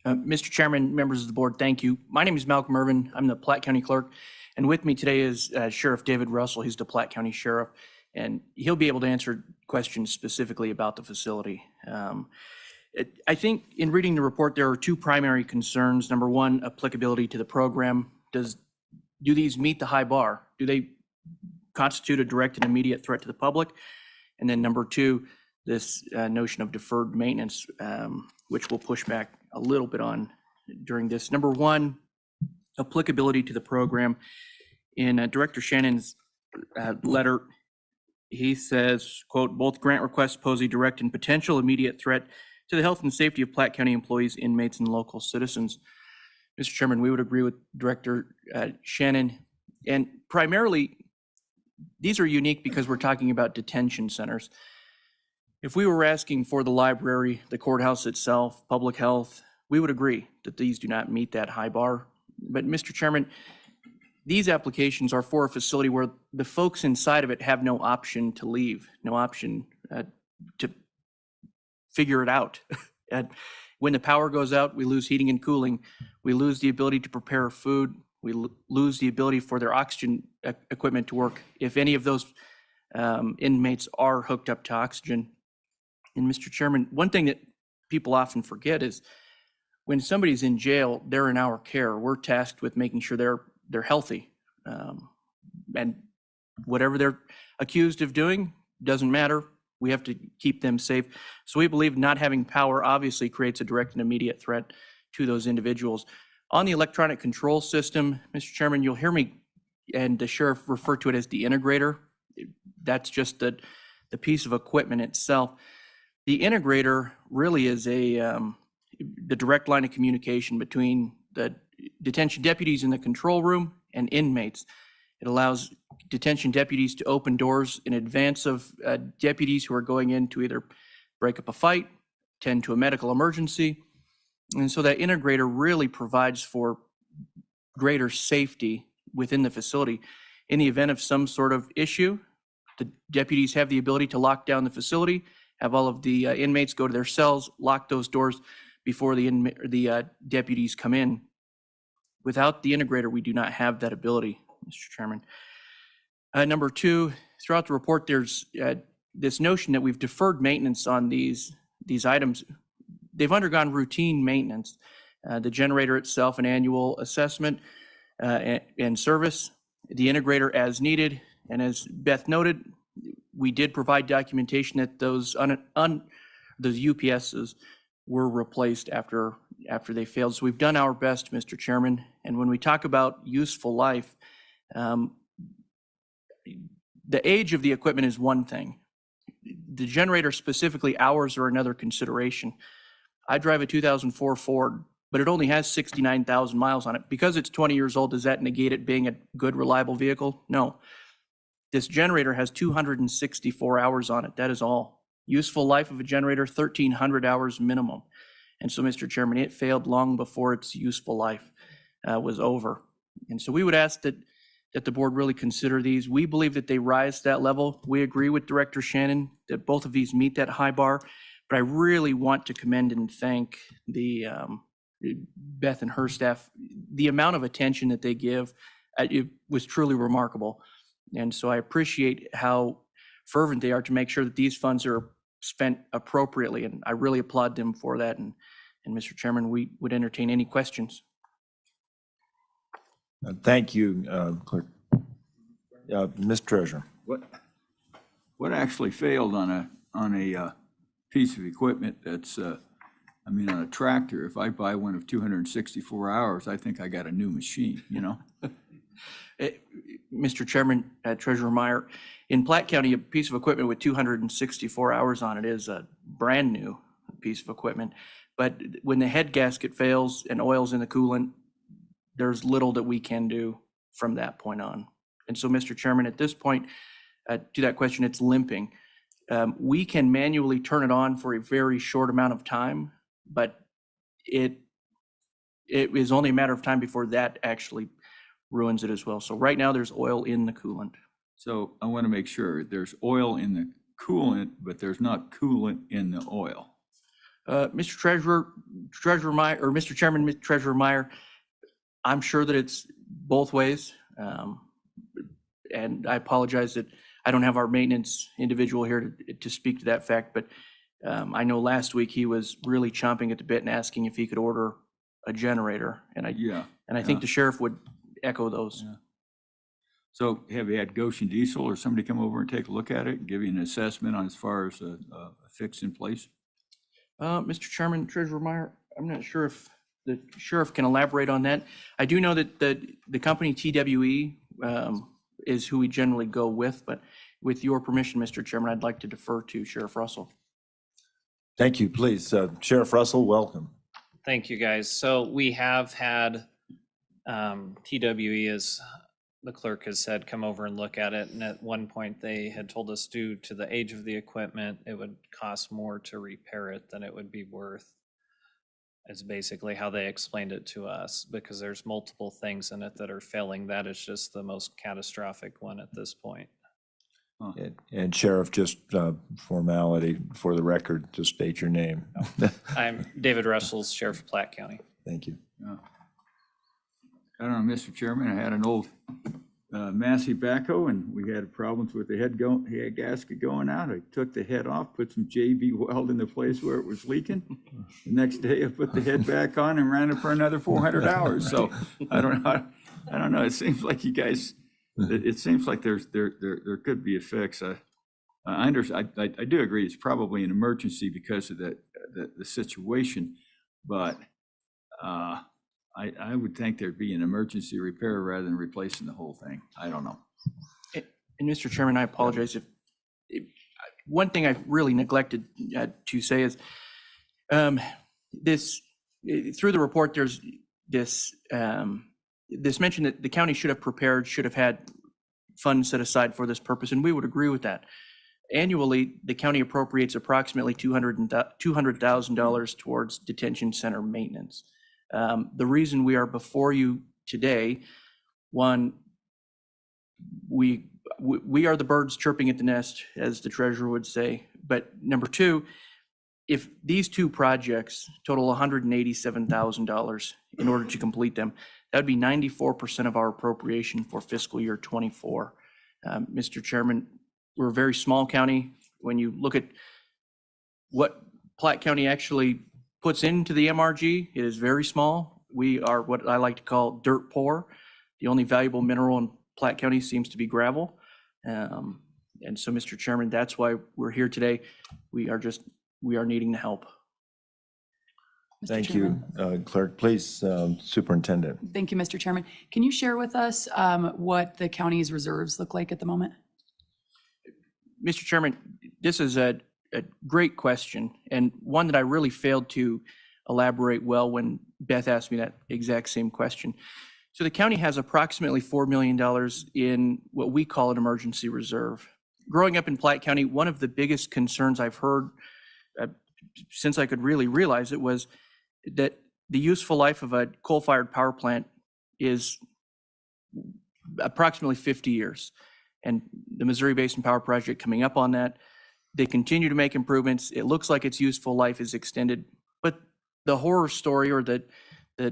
Mr. Chairman, members of the board, thank you. My name is Malcolm Irvin. I'm the Platte County Clerk, and with me today is Sheriff David Russell. He's the Platte County Sheriff, and he'll be able to answer questions specifically about the facility. I think in reading the report, there are two primary concerns. Number one, applicability to the program. Do these meet the high bar? Do they constitute a direct and immediate threat to the public? And then number two, this notion of deferred maintenance, which we'll push back a little bit on during this. Number one, applicability to the program. In Director Shannon's letter, he says, quote, both grant requests pose a direct and potential immediate threat to the health and safety of Platte County employees, inmates, and local citizens. Mr. Chairman, we would agree with Director Shannon. And primarily, these are unique because we're talking about detention centers. If we were asking for the library, the courthouse itself, public health, we would agree that these do not meet that high bar. But Mr. Chairman, these applications are for a facility where the folks inside of it have no option to leave, no option to figure it out. And when the power goes out, we lose heating and cooling. We lose the ability to prepare food. We lose the ability for their oxygen equipment to work if any of those inmates are hooked up to oxygen. And Mr. Chairman, one thing that people often forget is when somebody's in jail, they're in our care. We're tasked with making sure they're healthy. And whatever they're accused of doing doesn't matter. We have to keep them safe. So we believe not having power obviously creates a direct and immediate threat to those individuals. On the electronic control system, Mr. Chairman, you'll hear me and the sheriff refer to it as the integrator. That's just the piece of equipment itself. The integrator really is the direct line of communication between the detention deputies in the control room and inmates. It allows detention deputies to open doors in advance of deputies who are going in to either break up a fight, tend to a medical emergency. And so that integrator really provides for greater safety within the facility. In the event of some sort of issue, the deputies have the ability to lock down the facility, have all of the inmates go to their cells, lock those doors before the deputies come in. Without the integrator, we do not have that ability, Mr. Chairman. Number two, throughout the report, there's this notion that we've deferred maintenance on these items. They've undergone routine maintenance. The generator itself, an annual assessment and service, the integrator as needed. And as Beth noted, we did provide documentation that those UPSs were replaced after they failed. So we've done our best, Mr. Chairman. And when we talk about useful life, the age of the equipment is one thing. The generator, specifically hours, are another consideration. I drive a 2004 Ford, but it only has 69,000 miles on it. Because it's 20 years old, does that negate it being a good, reliable vehicle? No. This generator has 264 hours on it. That is all. Useful life of a generator, 1,300 hours minimum. And so, Mr. Chairman, it failed long before its useful life was over. And so we would ask that the board really consider these. We believe that they rise to that level. We agree with Director Shannon that both of these meet that high bar. But I really want to commend and thank the Beth and her staff. The amount of attention that they give, it was truly remarkable. And so I appreciate how fervent they are to make sure that these funds are spent appropriately. And I really applaud them for that. And Mr. Chairman, we would entertain any questions. Thank you, Clerk. Mr. Treasurer. What actually failed on a piece of equipment that's, on a tractor? If I buy one of 264 hours, I think I got a new machine, you know? Mr. Chairman, Treasurer Meyer, in Platte County, a piece of equipment with 264 hours on it is a brand new piece of equipment. But when the head gasket fails and oil's in the coolant, there's little that we can do from that point on. And so, Mr. Chairman, at this point, to that question, it's limping. We can manually turn it on for a very short amount of time, but it is only a matter of time before that actually ruins it as well. So right now there's oil in the coolant. So I want to make sure there's oil in the coolant, but there's not coolant in the oil. Mr. Treasurer Meyer, or Mr. Chairman, Treasurer Meyer, I'm sure that it's both ways. And I apologize that I don't have our maintenance individual here to speak to that fact, but I know last week he was really chomping at the bit and asking if he could order a generator. And I think the sheriff would echo those. Yeah. So have you had Goshen Diesel or somebody come over and take a look at it and give you an assessment on as far as a fix in place? Mr. Chairman, Treasurer Meyer, I'm not sure if the sheriff can elaborate on that. I do know that the company TWE is who we generally go with, but with your permission, Mr. Chairman, I'd like to defer to Sheriff Russell. Thank you. Please, Sheriff Russell, welcome. Thank you, guys. So we have had TWE, as the clerk has said, come over and look at it. And at one point they had told us due to the age of the equipment, it would cost more to repair it than it would be worth. It's basically how they explained it to us, because there's multiple things in it that are failing. That is just the most catastrophic one at this point. And Sheriff, just formality for the record, just state your name. I'm David Russell, Sheriff of Platte County. Thank you. I don't know, Mr. Chairman, I had an old Massey backhoe and we had problems with the head gasket going out. I took the head off, put some JB weld in the place where it was leaking. The next day I put the head back on and ran it for another 400 hours. So I don't know. It seems like you guys, it seems like there could be a fix. I do agree it's probably an emergency because of the situation, but I would think there'd be an emergency repair rather than replacing the whole thing. I don't know. And Mr. Chairman, I apologize if one thing I really neglected to say is through the report, there's this mention that the county should have had funds set aside for this purpose, and we would agree with that. Annually, the county appropriates approximately $200,000 towards detention center maintenance. The reason we are before you today, one, we are the birds chirping at the nest, as the treasurer would say. But number two, if these two projects total $187,000 in order to complete them, that would be 94% of our appropriation for fiscal year 24. Mr. Chairman, we're a very small county. When you look at what Platte County actually puts into the MRG, it is very small. We are what I like to call dirt poor. The only valuable mineral in Platte County seems to be gravel. And so, Mr. Chairman, that's why we're here today. We are needing the help. Mr. Thank Chairman. you. Clerk, please, Superintendent. Thank you, Mr. Chairman. Can you share with us what the county's reserves look like at the moment? Mr. Chairman, this is a great question, and one that I really failed to elaborate well when Beth asked me that exact same question. So the county has approximately $4 million in what we call an emergency reserve. Growing up in Platte County, one of the biggest concerns I've heard since I could really realize it was that the useful life of a coal-fired power plant is approximately 50 years. And the Missouri Basin Power Project coming up on that, they continue to make improvements. It looks like its useful life is extended, but the horror story or the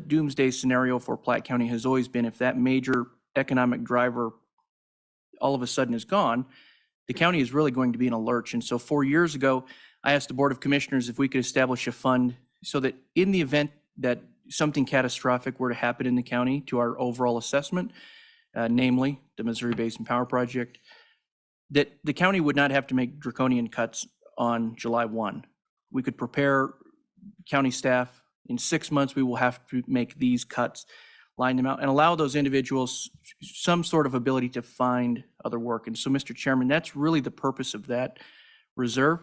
doomsday scenario for Platte County has always been if that major economic driver all of a sudden is gone, the county is really going to be in a lurch. And so 4 years ago, I asked the Board of Commissioners if we could establish a fund so that in the event that something catastrophic were to happen in the county to our overall assessment, namely the Missouri Basin Power Project, that the county would not have to make draconian cuts on July 1. We could prepare county staff. In 6 months, we will have to make these cuts, line them out, and allow those individuals some sort of ability to find other work. And so, Mr. Chairman, that's really the purpose of that reserve.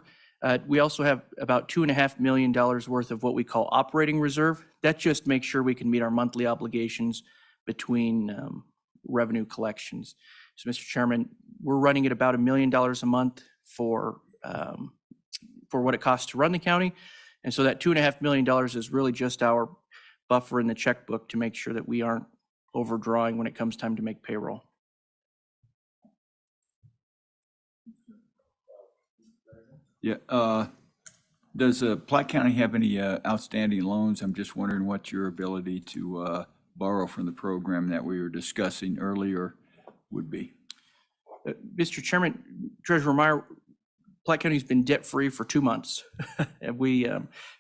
We also have about $2.5 million worth of what we call operating reserve. That just makes sure we can meet our monthly obligations between revenue collections. So, Mr. Chairman, we're running at about $1 million a month for what it costs to run the county. And so that $2.5 million is really just our buffer in the checkbook to make sure that we aren't overdrawing when it comes time to make payroll. Yeah. Does Platte County have any outstanding loans? I'm just wondering what your ability to borrow from the program that we were discussing earlier would be. Mr. Chairman, Treasurer Meyer, Platte County's been debt-free for 2 months. And we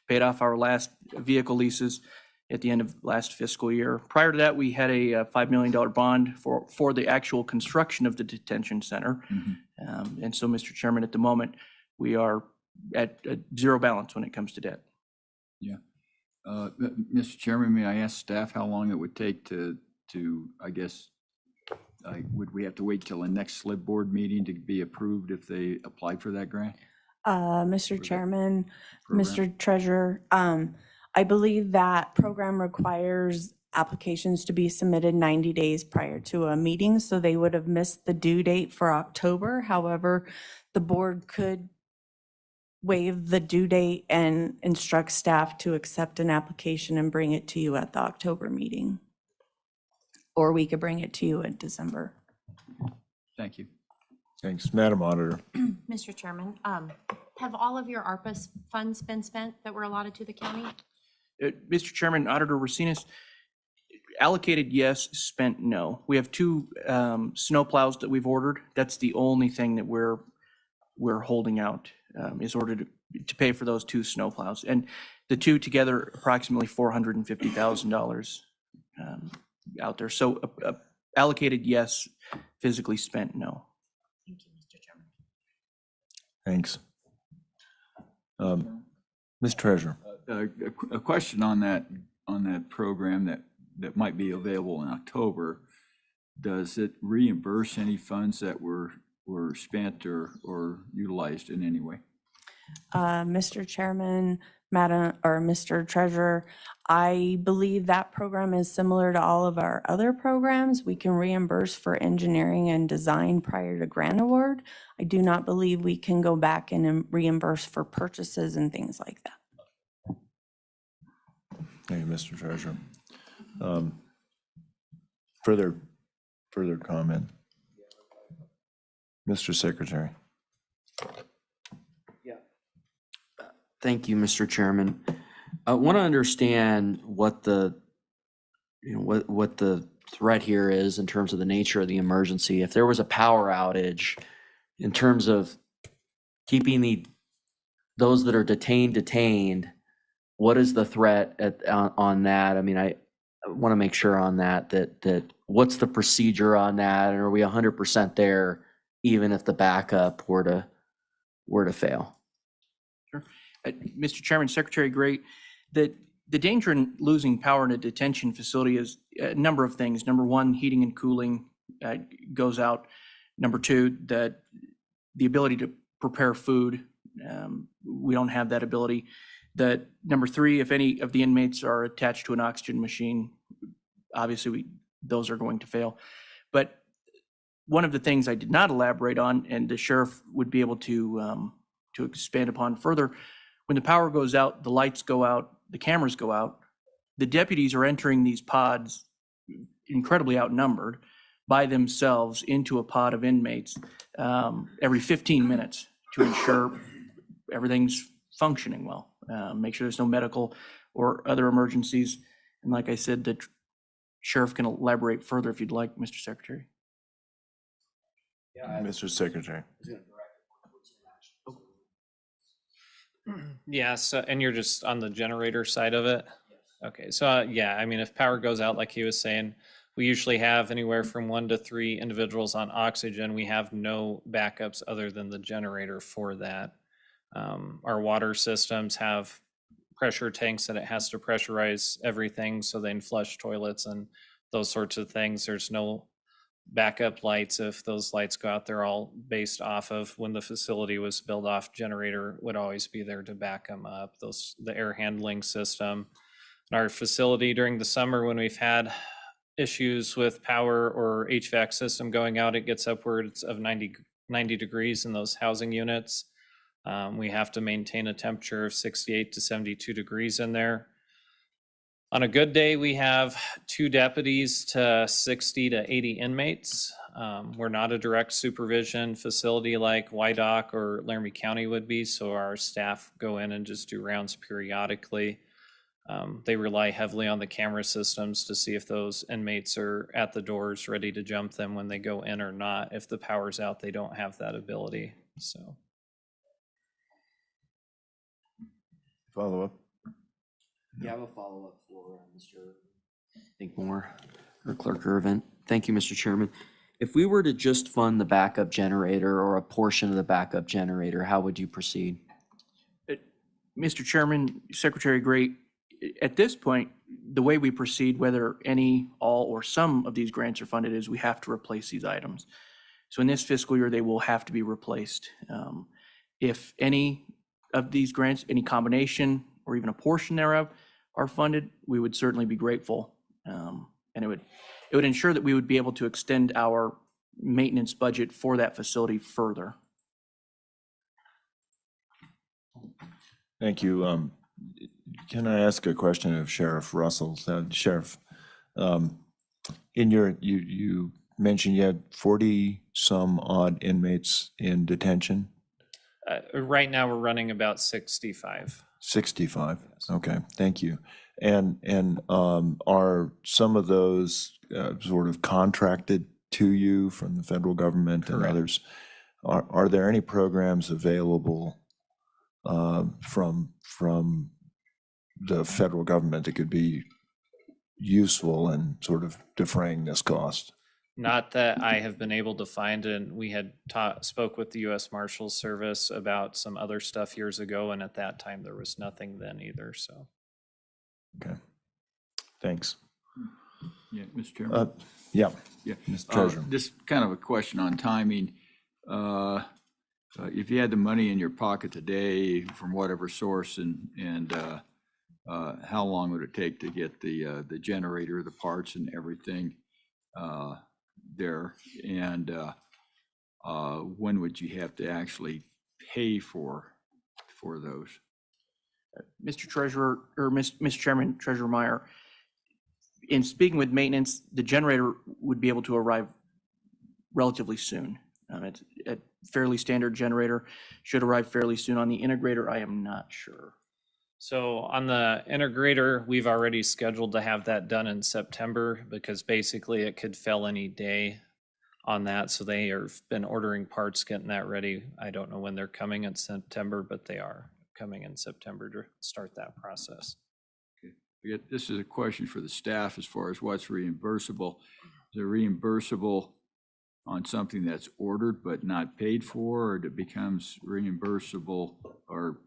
paid off our last vehicle leases at the end of last fiscal year. Prior to that, we had a $5 million bond for the actual construction of the detention center. Mm-hmm. And so, Mr. Chairman, at the moment, we are at zero balance when it comes to debt. Yeah. Mr. Chairman, may I ask staff how long it would take to I guess, would we have to wait till the next Slib board meeting to be approved if they applied for that grant? Mr. Chairman, program? Mr. Treasurer, I believe that program requires applications to be submitted 90 days prior to a meeting, so they would have missed the due date for October. However, the board could waive the due date and instruct staff to accept an application and bring it to you at the October meeting. Or we could bring it to you in December. Thank you. Thanks. Madam Auditor. Mr. Chairman, have all of your ARPA funds been spent that were allotted to the county? Mr. Chairman, Auditor Racinas, allocated yes, spent no. We have 2 snow plows that we've ordered. That's the only thing that we're holding out, is ordered to pay for those 2 snow plows. And the 2 together, approximately $450,000 out there. So allocated yes, physically spent no. Thank you, Mr. Chairman. Thanks. Ms. Treasurer. A question on that program that might be available in October. Does it reimburse any funds that were spent or utilized in any way? Mr. Chairman, Madam, or Mr. Treasurer, I believe that program is similar to all of our other programs. We can reimburse for engineering and design prior to grant award. I do not believe we can go back and reimburse for purchases and things like that. Thank you, Mr. Treasurer. Further comment? Mr. Secretary. Thank you, Mr. Chairman. I want to understand what the threat here is in terms of the nature of the emergency. If there was a power outage, in terms of keeping those that are detained, what is the threat on that? I mean, I want to make sure on that what's the procedure on that, and are we 100% there even if the backup were to fail? Sure. Mr. Chairman, Secretary Gray, the danger in losing power in a detention facility is a number of things. Number 1, heating and cooling goes out. Number 2, that the ability to prepare food, we don't have that ability. That number 3, if any of the inmates are attached to an oxygen machine, obviously those are going to fail. But one of the things I did not elaborate on, and the sheriff would be able to expand upon further, when the power goes out, the lights go out, the cameras go out, the deputies are entering these pods, incredibly outnumbered, by themselves into a pod of inmates every 15 minutes to ensure everything's functioning well, make sure there's no medical or other emergencies. And like I said, the sheriff can elaborate further if you'd like, Mr. Secretary. Mr. Secretary. Yeah, so, and you're just on the generator side of it? Okay, so, yeah, I mean, if power goes out, like he was saying, we usually have anywhere from 1 to 3 individuals on oxygen. We have no backups other than the generator for that. Our water systems have pressure tanks that it has to pressurize everything, so they can flush toilets and those sorts of things. There's no backup lights. If those lights go out, they're all based off of when the facility was built off. Generator would always be there to back them up. The air handling system. In our facility during the summer, when we've had issues with power or HVAC system going out, it gets upwards of 90 degrees in those housing units. We have to maintain a temperature of 68 to 72 degrees in there. On a good day, we have 2 deputies to 60 to 80 inmates. We're not a direct supervision facility like Wyandotte or Laramie County would be, so our staff go in and just do rounds periodically. They rely heavily on the camera systems to see if those inmates are at the doors ready to jump them when they go in or not. If the power's out, they don't have that ability, so. Follow up. Yeah, I have a follow-up for Mr. Dinkmore or Clerk Irvin. Thank you, Mr. Chairman. If we were to just fund the backup generator or a portion of the backup generator, how would you proceed? Mr. Chairman, Secretary Gray, at this point, the way we proceed, whether any, all, or some of these grants are funded, is we have to replace these items. So in this fiscal year, they will have to be replaced. If any of these grants, any combination or even a portion thereof are funded, we would certainly be grateful. And it would ensure that we would be able to extend our maintenance budget for that facility further. Thank you. Can I ask a question of Sheriff Russell? Sheriff, in you mentioned you had 40-some odd inmates in detention? Right now, we're running about 65. 65, okay, thank you. And are some of those sort of contracted to you from the federal government and Correct. others? Are there any programs available from the federal government that could be useful in sort of defraying this cost? Not that I have been able to find, and we had spoke with the U.S. Marshals Service about some other stuff years ago, and at that time, there was nothing then either, so. Okay, thanks. Yeah, Mr. Chairman. Yeah, Yeah. Mr. Treasurer. Just kind of a question on timing. If you had the money in your pocket today from whatever source and how long would it take to get the generator, the parts and everything there? And when would you have to actually pay for those? Mr. Treasurer, or Mr. Chairman, Treasurer Meyer, in speaking with maintenance, the generator would be able to arrive relatively soon. It's a fairly standard generator, should arrive fairly soon. On the integrator, I am not sure. So on the integrator, we've already scheduled to have that done in September because basically it could fail any day on that. So they have been ordering parts, getting that ready. I don't know when they're coming in September, but they are coming in September to start that process. This is a question for the staff as far as what's reimbursable. Is it reimbursable on something that's ordered but not paid for, or it becomes reimbursable? Or,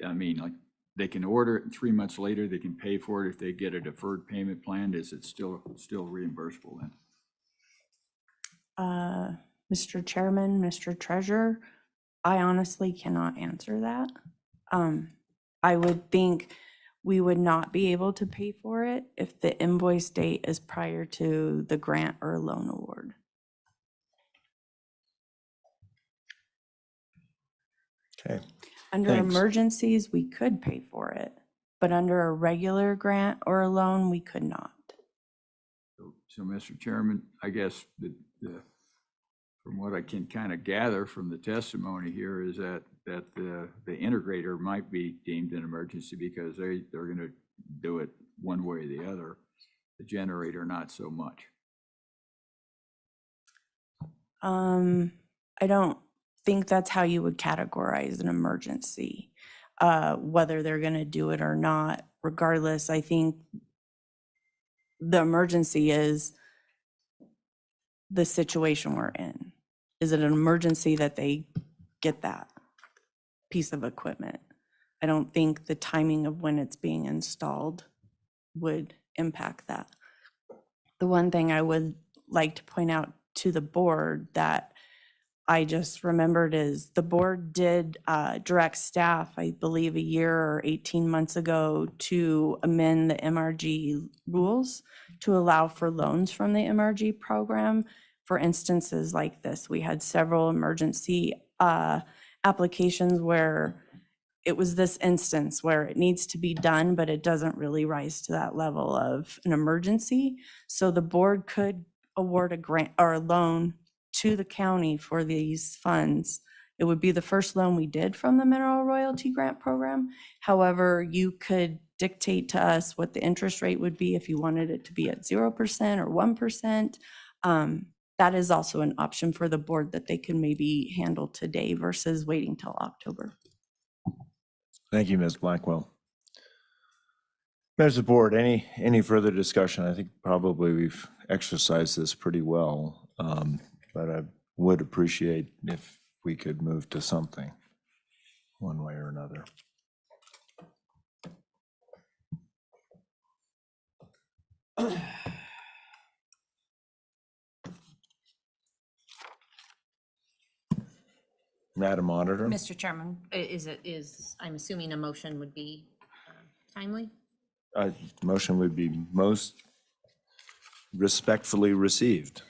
I mean, like, they can order it and 3 months later they can pay for it if they get a deferred payment plan. Is it still reimbursable then? Mr. Chairman, Mr. Treasurer, I honestly cannot answer that. I would think we would not be able to pay for it if the invoice date is prior to the grant or loan award. Okay, Under Thanks. emergencies, we could pay for it, but under a regular grant or a loan, we could not. So Mr. Chairman, I guess from what I can kind of gather from the testimony here is that the integrator might be deemed an emergency because they're going to do it one way or the other. The generator, not so much. I don't think that's how you would categorize an emergency, whether they're going to do it or not. Regardless, I think the emergency is the situation we're in. Is it an emergency that they get that piece of equipment? I don't think the timing of when it's being installed would impact that. The one thing I would like to point out to the board that I just remembered is the board did direct staff, I believe a year or 18 months ago, to amend the MRG rules to allow for loans from the MRG program for instances like this. We had several emergency applications where it was this instance where it needs to be done, but it doesn't really rise to that level of an emergency. So the board could award a grant or a loan to the county for these funds. It would be the first loan we did from the Mineral Royalty Grant Program. However, you could dictate to us what the interest rate would be if you wanted it to be at 0% or 1%. That is also an option for the board that they can maybe handle today versus waiting till October. Thank you, Ms. Blackwell. Members of the board, any further discussion? I think probably we've exercised this pretty well, but I would appreciate if we could move to something one way or another. Madam Auditor? Mr. Chairman, I'm assuming a motion would be timely? Motion would be most respectfully received.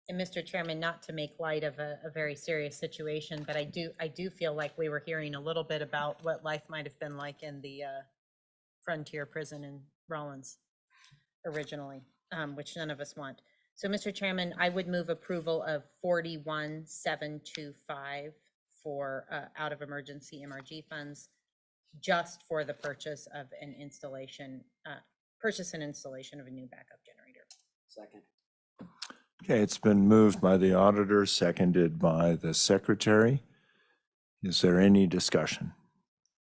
And Mr. Chairman, not to make light of a very serious situation, but I do feel like we were hearing a little bit about what life might have been like in the Frontier Prison in Rollins originally, which none of us want. So, Mr. Chairman, I would move approval of 41,725 for out of emergency MRG funds, just for the purchase of an installation, purchase and installation of a new backup generator. Second. Okay, it's been moved by the auditor, seconded by the secretary. Is there any discussion?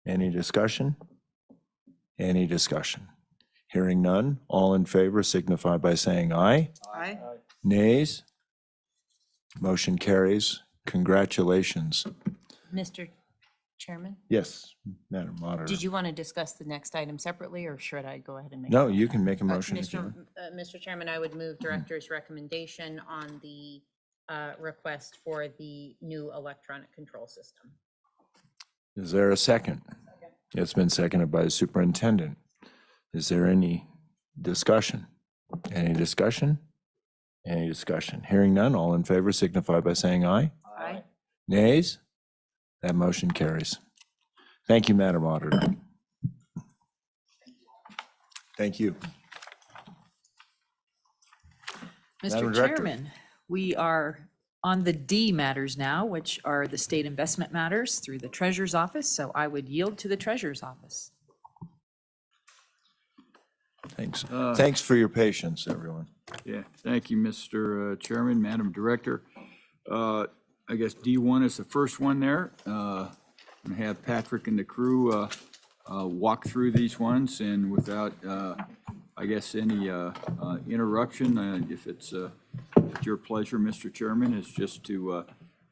Any discussion? Any discussion? Hearing none, all in favor signify by saying aye. Aye. Nays? Motion carries. Congratulations. Mr. Chairman, Yes, Madam Auditor. did you want to discuss the next item separately, or should I go ahead and make? No, you can make a motion. if you Mr. Chairman, I would move director's recommendation on the request for the new electronic control system. Is there a second? It's been seconded by the superintendent. Is there any discussion? Any discussion? Any discussion? Hearing none, all in favor signify by saying aye. Aye. Nays? That motion carries. Thank you, Madam Auditor. Thank you. Madam Mr. Director. Chairman, we are on the D matters now, which are the state investment matters through the Treasurer's Office. So I would yield to the Treasurer's Office. Thanks. Thanks for your patience, everyone. Yeah, thank you, Mr. Chairman, Madam Director. I guess D1 is the first one there. I'm gonna have Patrick and the crew walk through these ones, and without, I guess, any interruption, if it's your pleasure, Mr. Chairman, is just to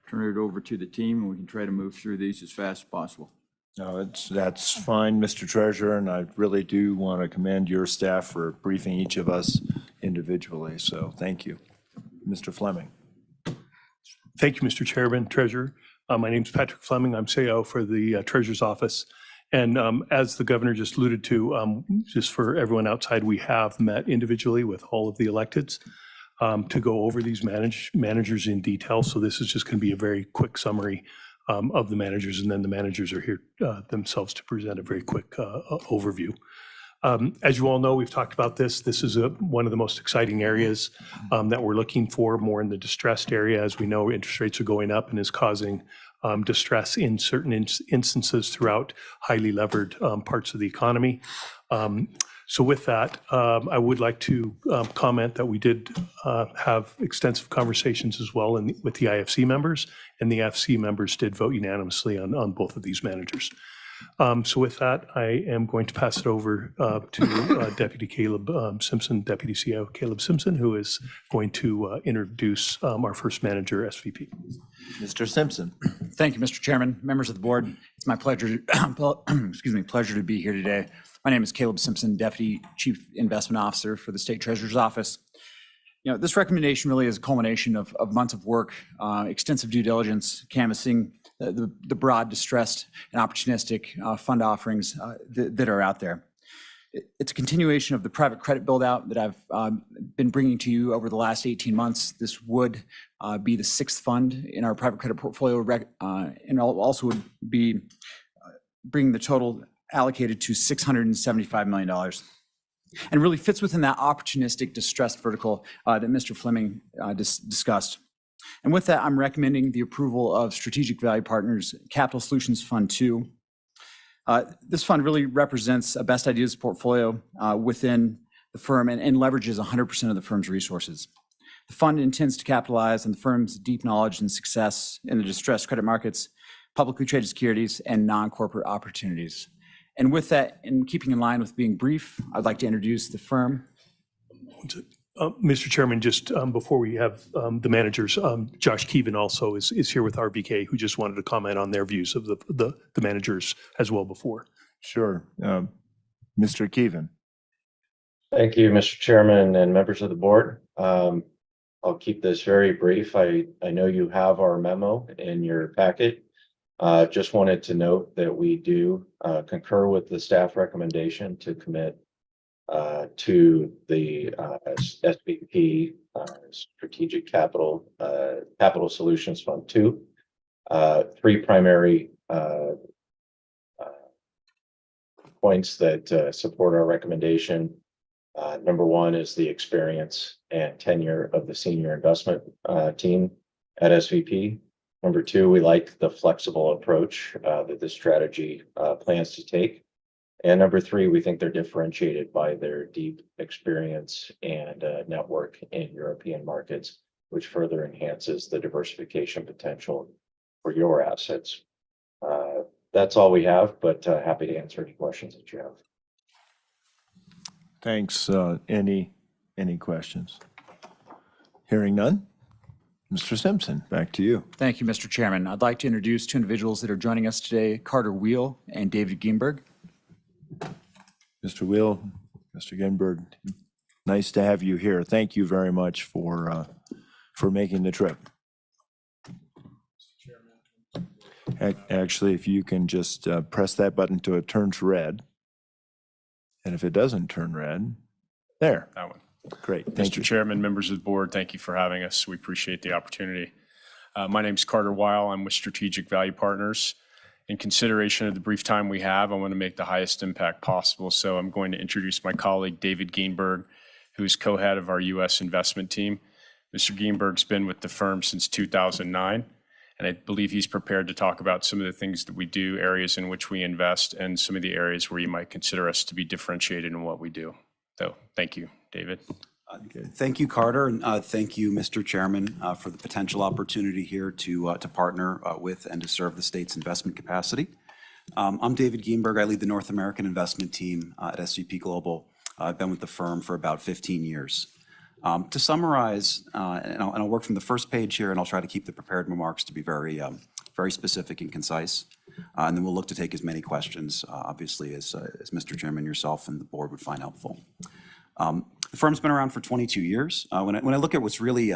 turn it over to the team, and we can try to move through these as fast as possible. No, that's fine, Mr. Treasurer, and I really do want to commend your staff for briefing each of us individually, so thank you. Mr. Fleming. Thank you, Mr. Chairman, Treasurer. My name's Patrick Fleming. I'm CAO for the Treasurer's Office. And as the governor just alluded to, just for everyone outside, we have met individually with all of the electeds to go over these managers in detail. So this is just going to be a very quick summary of the managers, and then the managers are here themselves to present a very quick overview. As you all know, we've talked about this. This is one of the most exciting areas that we're looking for, more in the distressed area. As we know, interest rates are going up and is causing distress in certain instances throughout highly levered parts of the economy. So with that, I would like to comment that we did have extensive conversations as well with the IFC members, and the IFC members did vote unanimously on both of these managers. So with that, I am going to pass it over to Deputy Caleb Simpson, Deputy CEO Caleb Simpson, who is going to introduce our first manager, SVP. Mr. Simpson. Thank you, Mr. Chairman, members of the board. It's my pleasure, pleasure to be here today. My name is Caleb Simpson, Deputy Chief Investment Officer for the State Treasurer's Office. You know, this recommendation really is a culmination of months of work, extensive due diligence, canvassing the broad, distressed, and opportunistic fund offerings that are out there. It's a continuation of the private credit build-out that I've been bringing to you over the last 18 months. This would be the sixth fund in our private credit portfolio, and also would be bringing the total allocated to $675 million. And really fits within that opportunistic distressed vertical that Mr. Fleming discussed. And with that, I'm recommending the approval of Strategic Value Partners Capital Solutions Fund 2. This fund really represents a best ideas portfolio within the firm and leverages 100% of the firm's resources. The fund intends to capitalize on the firm's deep knowledge and success in the distressed credit markets, publicly traded securities, and non-corporate opportunities. And with that, in keeping in line with being brief, I'd like to introduce the firm. Mr. Chairman, just before we have the managers, Josh Keevan also is here with RBK, who just wanted to comment on their views of the managers as well before. Sure. Mr. Keevan. Thank you, Mr. Chairman and members of the board. I'll keep this very brief. I know you have our memo in your packet. Just wanted to note that we do concur with the staff recommendation to commit to the SBP Strategic Capital Solutions Fund 2. Three primary points that support our recommendation. Number one is the experience and tenure of the senior investment team at SVP. Number two, we like the flexible approach that this strategy plans to take. And number three, we think they're differentiated by their deep experience and network in European markets, which further enhances the diversification potential for your assets. That's all we have, but happy to answer any questions that you have. Thanks. Any questions? Hearing none. Mr. Simpson, back to you. Thank you, Mr. Chairman. I'd like to introduce two individuals that are joining us today, Carter Wheel and David Gienberg. Mr. Wheel, Mr. Ginsberg, nice to have you here. Thank you very much for making the trip. Actually, if you can just press that button till it turns red. And if it doesn't turn red, there. That one. Great. Thank you. Mr. Chairman, members of the board, thank you for having us. We appreciate the opportunity. My name is Carter Weil. I'm with Strategic Value Partners. In consideration of the brief time we have, I want to make the highest impact possible. So I'm going to introduce my colleague, David Gienberg, who is co-head of our U.S. investment team. Mr. Gienberg's been with the firm since 2009, and I believe he's prepared to talk about some of the things that we do, areas in which we invest, and some of the areas where you might consider us to be differentiated in what we do. So thank you, David. Thank you, Carter, and thank you, Mr. Chairman, for the potential opportunity here to partner with and to serve the state's investment capacity. I'm David Gienberg. I lead the North American investment team at SVP Global. I've been with the firm for about 15 years. To summarize, and I'll work from the first page here, and I'll try to keep the prepared remarks to be very specific and concise. And then we'll look to take as many questions, obviously, as Mr. Chairman, yourself, and the board would find helpful. The firm's been around for 22 years. When I look at what's really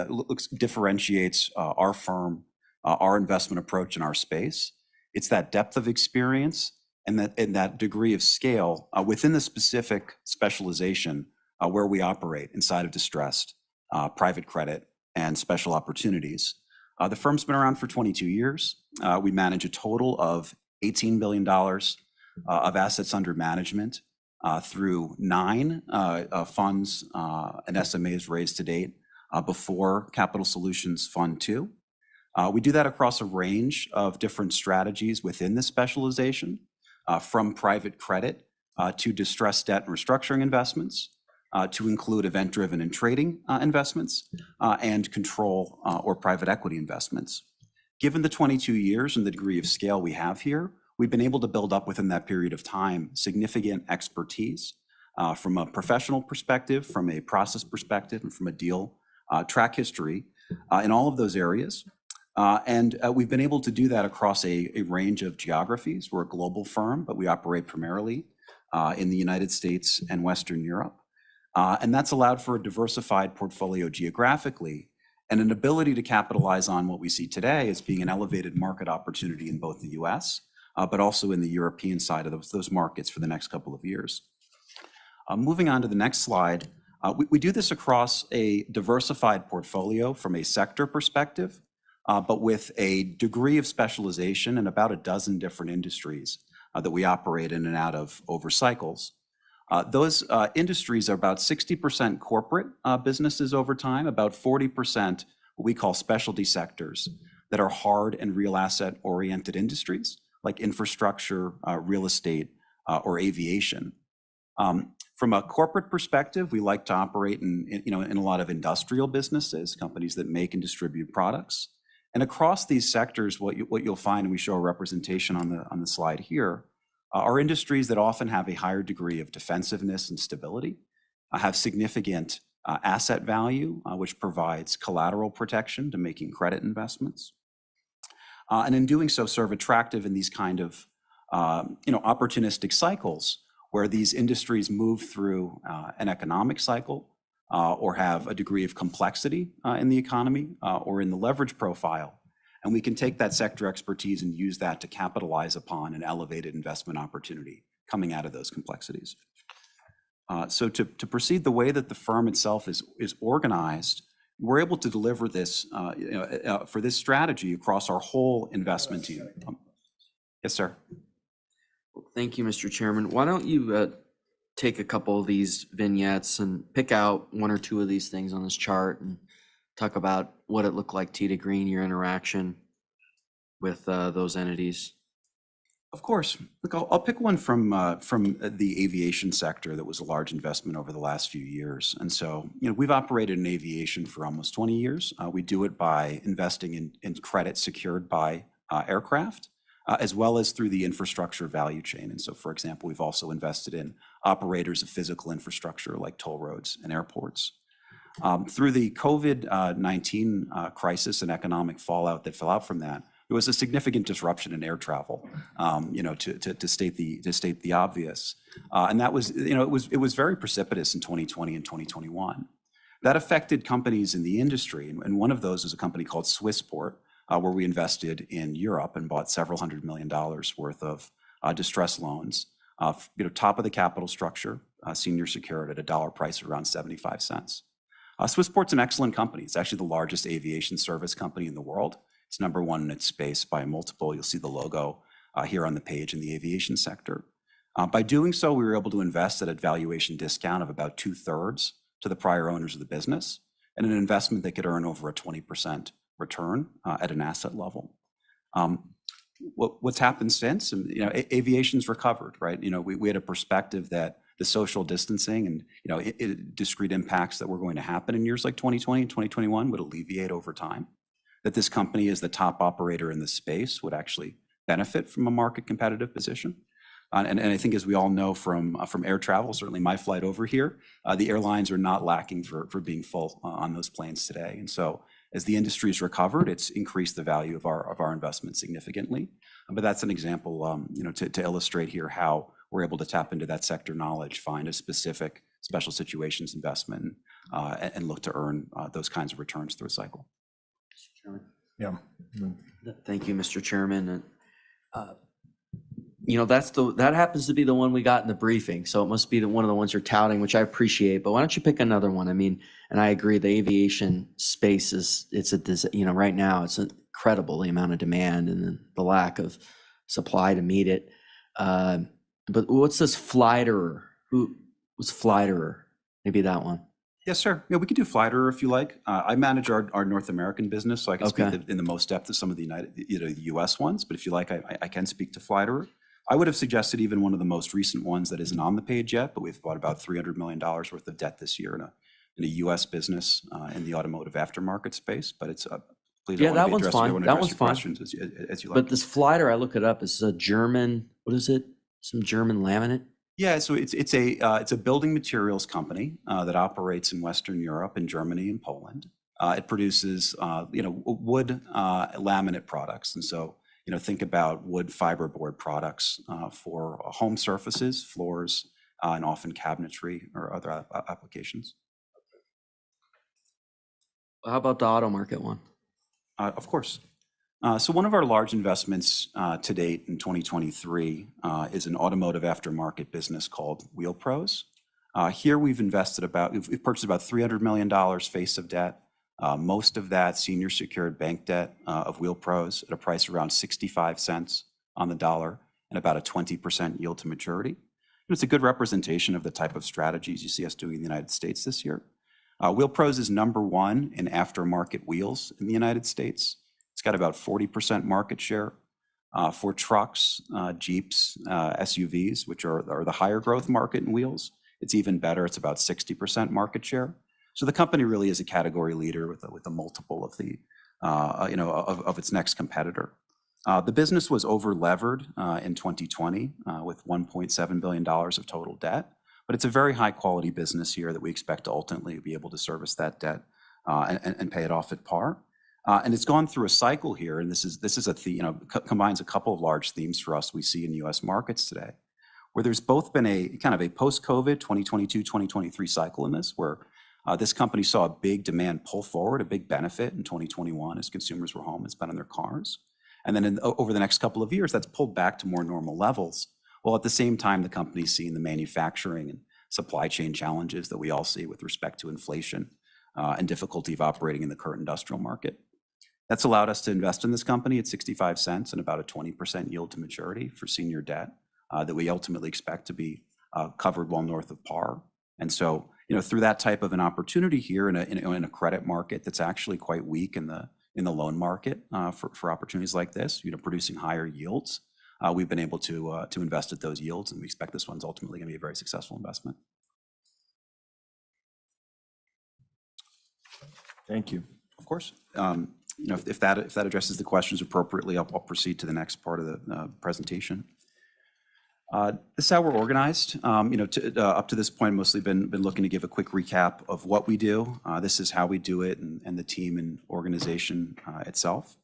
differentiates our firm, our investment approach in our space, it's that depth of experience and that degree of scale within the specific specialization where we operate inside of distressed, private credit, and special opportunities. The firm's been around for 22 years. We manage a total of $18 billion of assets under management through 9 funds and SMAs raised to date before Capital Solutions Fund 2. We do that across a range of different strategies within this specialization, from private credit to distressed debt and restructuring investments, to include event-driven and trading investments, and control or private equity investments. Given the 22 years and the degree of scale we have here, we've been able to build up within that period of time significant expertise from a professional perspective, from a process perspective, and from a deal track history in all of those areas. And we've been able to do that across a range of geographies. We're a global firm, but we operate primarily in the United States and Western Europe. And that's allowed for a diversified portfolio geographically and an ability to capitalize on what we see today as being an elevated market opportunity in both the US, but also in the European side of those markets for the next couple of years. Moving on to the next slide, we do this across a diversified portfolio from a sector perspective, but with a degree of specialization in about a dozen different industries that we operate in and out of over cycles. Those industries are about 60% corporate businesses over time, about 40% what we call specialty sectors that are hard and real asset oriented industries like infrastructure, real estate, or aviation. From a corporate perspective, we like to operate in a lot of industrial businesses, companies that make and distribute products. And across these sectors, what you'll find, and we show a representation on the slide here, are industries that often have a higher degree of defensiveness and stability, have significant asset value, which provides collateral protection to making credit investments. And in doing so, serve attractive in these kind of opportunistic cycles where these industries move through an economic cycle or have a degree of complexity in the economy or in the leverage profile. And we can take that sector expertise and use that to capitalize upon an elevated investment opportunity coming out of those complexities. So to proceed the way that the firm itself is organized, we're able to deliver this for this strategy across our whole investment team. Yes, sir. Thank you, Mr. Chairman. Why don't you take a couple of these vignettes and pick out one or two of these things on this chart and talk about what it looked like, T to Green, your interaction with those entities? Of course. Look, I'll pick one from the aviation sector that was a large investment over the last few years. And so, we've operated in aviation for almost 20 years. We do it by investing in credit secured by aircraft, as well as through the infrastructure value chain. And so, for example, we've also invested in operators of physical infrastructure like toll roads and airports. Through the COVID-19 crisis and economic fallout that fell out from that, there was a significant disruption in air travel, to state the obvious. And that was, it was very precipitous in 2020 and 2021. That affected companies in the industry. And one of those was a company called Swissport, where we invested in Europe and bought several $100 million worth of distressed loans, top of the capital structure, senior secured at a dollar price around 75 cents. Swissport's an excellent company. It's actually the largest aviation service company in the world. It's number one in its space by multiple. You'll see the logo here on the page in the aviation sector. By doing so, we were able to invest at a valuation discount of about 2/3 to the prior owners of the business, and an investment that could earn over a 20% return at an asset level. What's happened since? Aviation's recovered, right? We had a perspective that the social distancing and discrete impacts that were going to happen in years like 2020 and 2021 would alleviate over time. That this company as the top operator in the space would actually benefit from a market competitive position. And I think, as we all know from air travel, certainly my flight over here, the airlines are not lacking for being full on those planes today. And so as the industry has recovered, it's increased the value of our investment significantly. But that's an example, to illustrate here how we're able to tap into that sector knowledge, find a specific special situations investment, and look to earn those kinds of returns through a cycle. Yeah. Thank you, Mr. Chairman. And that happens to be the one we got in the briefing, so it must be one of the ones you're touting, which I appreciate. But why don't you pick another one? I mean, and I agree, the aviation space right now it's incredible, the amount of demand and the lack of supply to meet it. But what's this Flighterer? Who was Flighterer? Maybe that one. Yes, sir. Yeah, we could do Flighterer if you like. I manage our North American business, so I can speak in the most depth of some of the U.S. ones. But if you like, I can speak to Flighterer. I would have suggested even one of the most recent ones that isn't on the page yet, but we've bought about $300 million worth of debt this year in a U.S. business in the automotive aftermarket space. But it's please. Yeah, that one's fine. That one's fine. Questions as you like. But this Flighterer, I look it up. This is a German. What is it? Some German laminate. Yeah, so it's a building materials company that operates in Western Europe, in Germany and Poland. It produces wood laminate products, and so think about wood fiberboard products for home surfaces, floors, and often cabinetry or other applications. How about the auto market one? Of course. So one of our large investments to date in 2023 is an automotive aftermarket business called Wheel Pros. Here we've purchased about $300 million face of debt, most of that senior secured bank debt of Wheel Pros at a price around 65 cents on the dollar and about a 20% yield to maturity. It's a good representation of the type of strategies you see us doing in the United States this year. Wheel Pros is number one in aftermarket wheels in the United States. It's got about 40% market share for trucks, Jeeps, SUVs, which are the higher growth market in wheels. It's even better. It's about 60% market share. So the company really is a category leader with a multiple of of its next competitor. The business was over levered in 2020 with $1.7 billion of total debt, but it's a very high quality business here that we expect to ultimately be able to service that debt and pay it off at par. And it's gone through a cycle here, and this is a combines a couple of large themes for us we see in U.S. markets today, where there's both been a kind of a post-COVID 2022-2023 cycle in this, where this company saw a big demand pull forward, a big benefit in 2021 as consumers were home and spent on their cars. And then over the next couple of years, that's pulled back to more normal levels. While at the same time, the company's seeing the manufacturing and supply chain challenges that we all see with respect to inflation and difficulty of operating in the current industrial market. That's allowed us to invest in this company at 65 cents and about a 20% yield to maturity for senior debt that we ultimately expect to be covered well north of par. And so, through that type of an opportunity here in a credit market that's actually quite weak in the loan market for opportunities like this, producing higher yields, we've been able to invest at those yields, and we expect this one's ultimately going to be a very successful investment. Thank you. Of course. If that addresses the questions appropriately, I'll proceed to the next part of the presentation. This is how we're organized. Up to this point, mostly been looking to give a quick recap of what we do. This is how we do it, and the team and organization itself.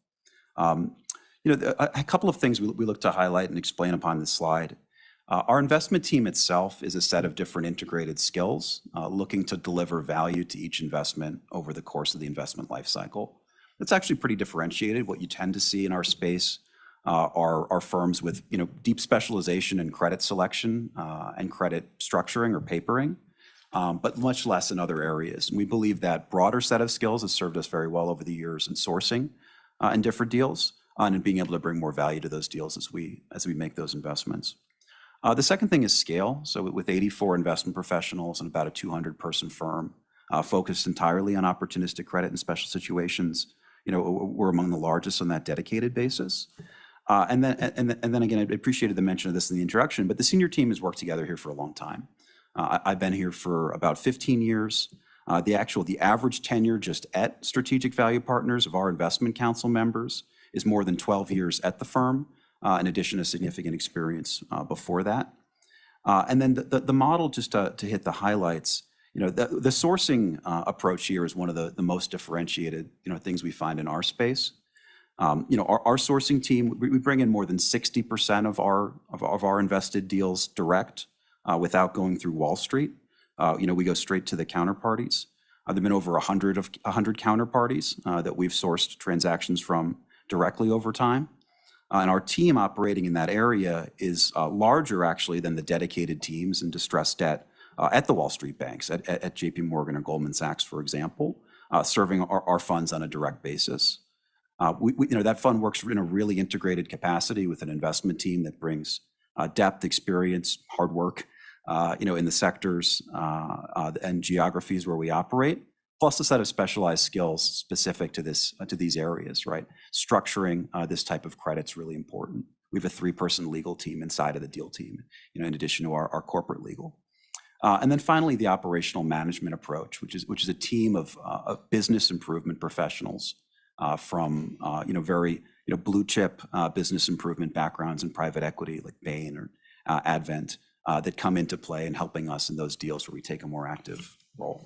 A couple of things we look to highlight and explain upon this slide. Our investment team itself is a set of different integrated skills looking to deliver value to each investment over the course of the investment life cycle. That's actually pretty differentiated. What you tend to see in our space are firms with deep specialization in credit selection and credit structuring or papering, but much less in other areas. And we believe that broader set of skills has served us very well over the years in sourcing in different deals and in being able to bring more value to those deals as we make those investments. The second thing is scale. So with 84 investment professionals and about a 200-person firm focused entirely on opportunistic credit and special situations, we're among the largest on that dedicated basis. And then again, I appreciated the mention of this in the introduction, but the senior team has worked together here for a long time. I've been here for about 15 years. The average tenure just at Strategic Value Partners of our investment council members is more than 12 years at the firm, in addition to significant experience before that. And then the model, just to hit the highlights, the sourcing approach here is one of the most differentiated things we find in our space. Our sourcing team, we bring in more than 60% of our invested deals direct without going through Wall Street. We go straight to the counterparties. There've been over 100 counterparties that we've sourced transactions from directly over time. And our team operating in that area is larger actually than the dedicated teams in distressed debt at the Wall Street banks, at JP Morgan or Goldman Sachs, for example, serving our funds on a direct basis. That fund works in a really integrated capacity with an investment team that brings depth, experience, hard work, in the sectors and geographies where we operate, plus a set of specialized skills specific to these areas, right? Structuring this type of credit's really important. We have a 3-person legal team inside of the deal team, in addition to our corporate legal. And then finally, the operational management approach, which is a team of business improvement professionals from very blue chip business improvement backgrounds in private equity like Bain or Advent that come into play in helping us in those deals where we take a more active role.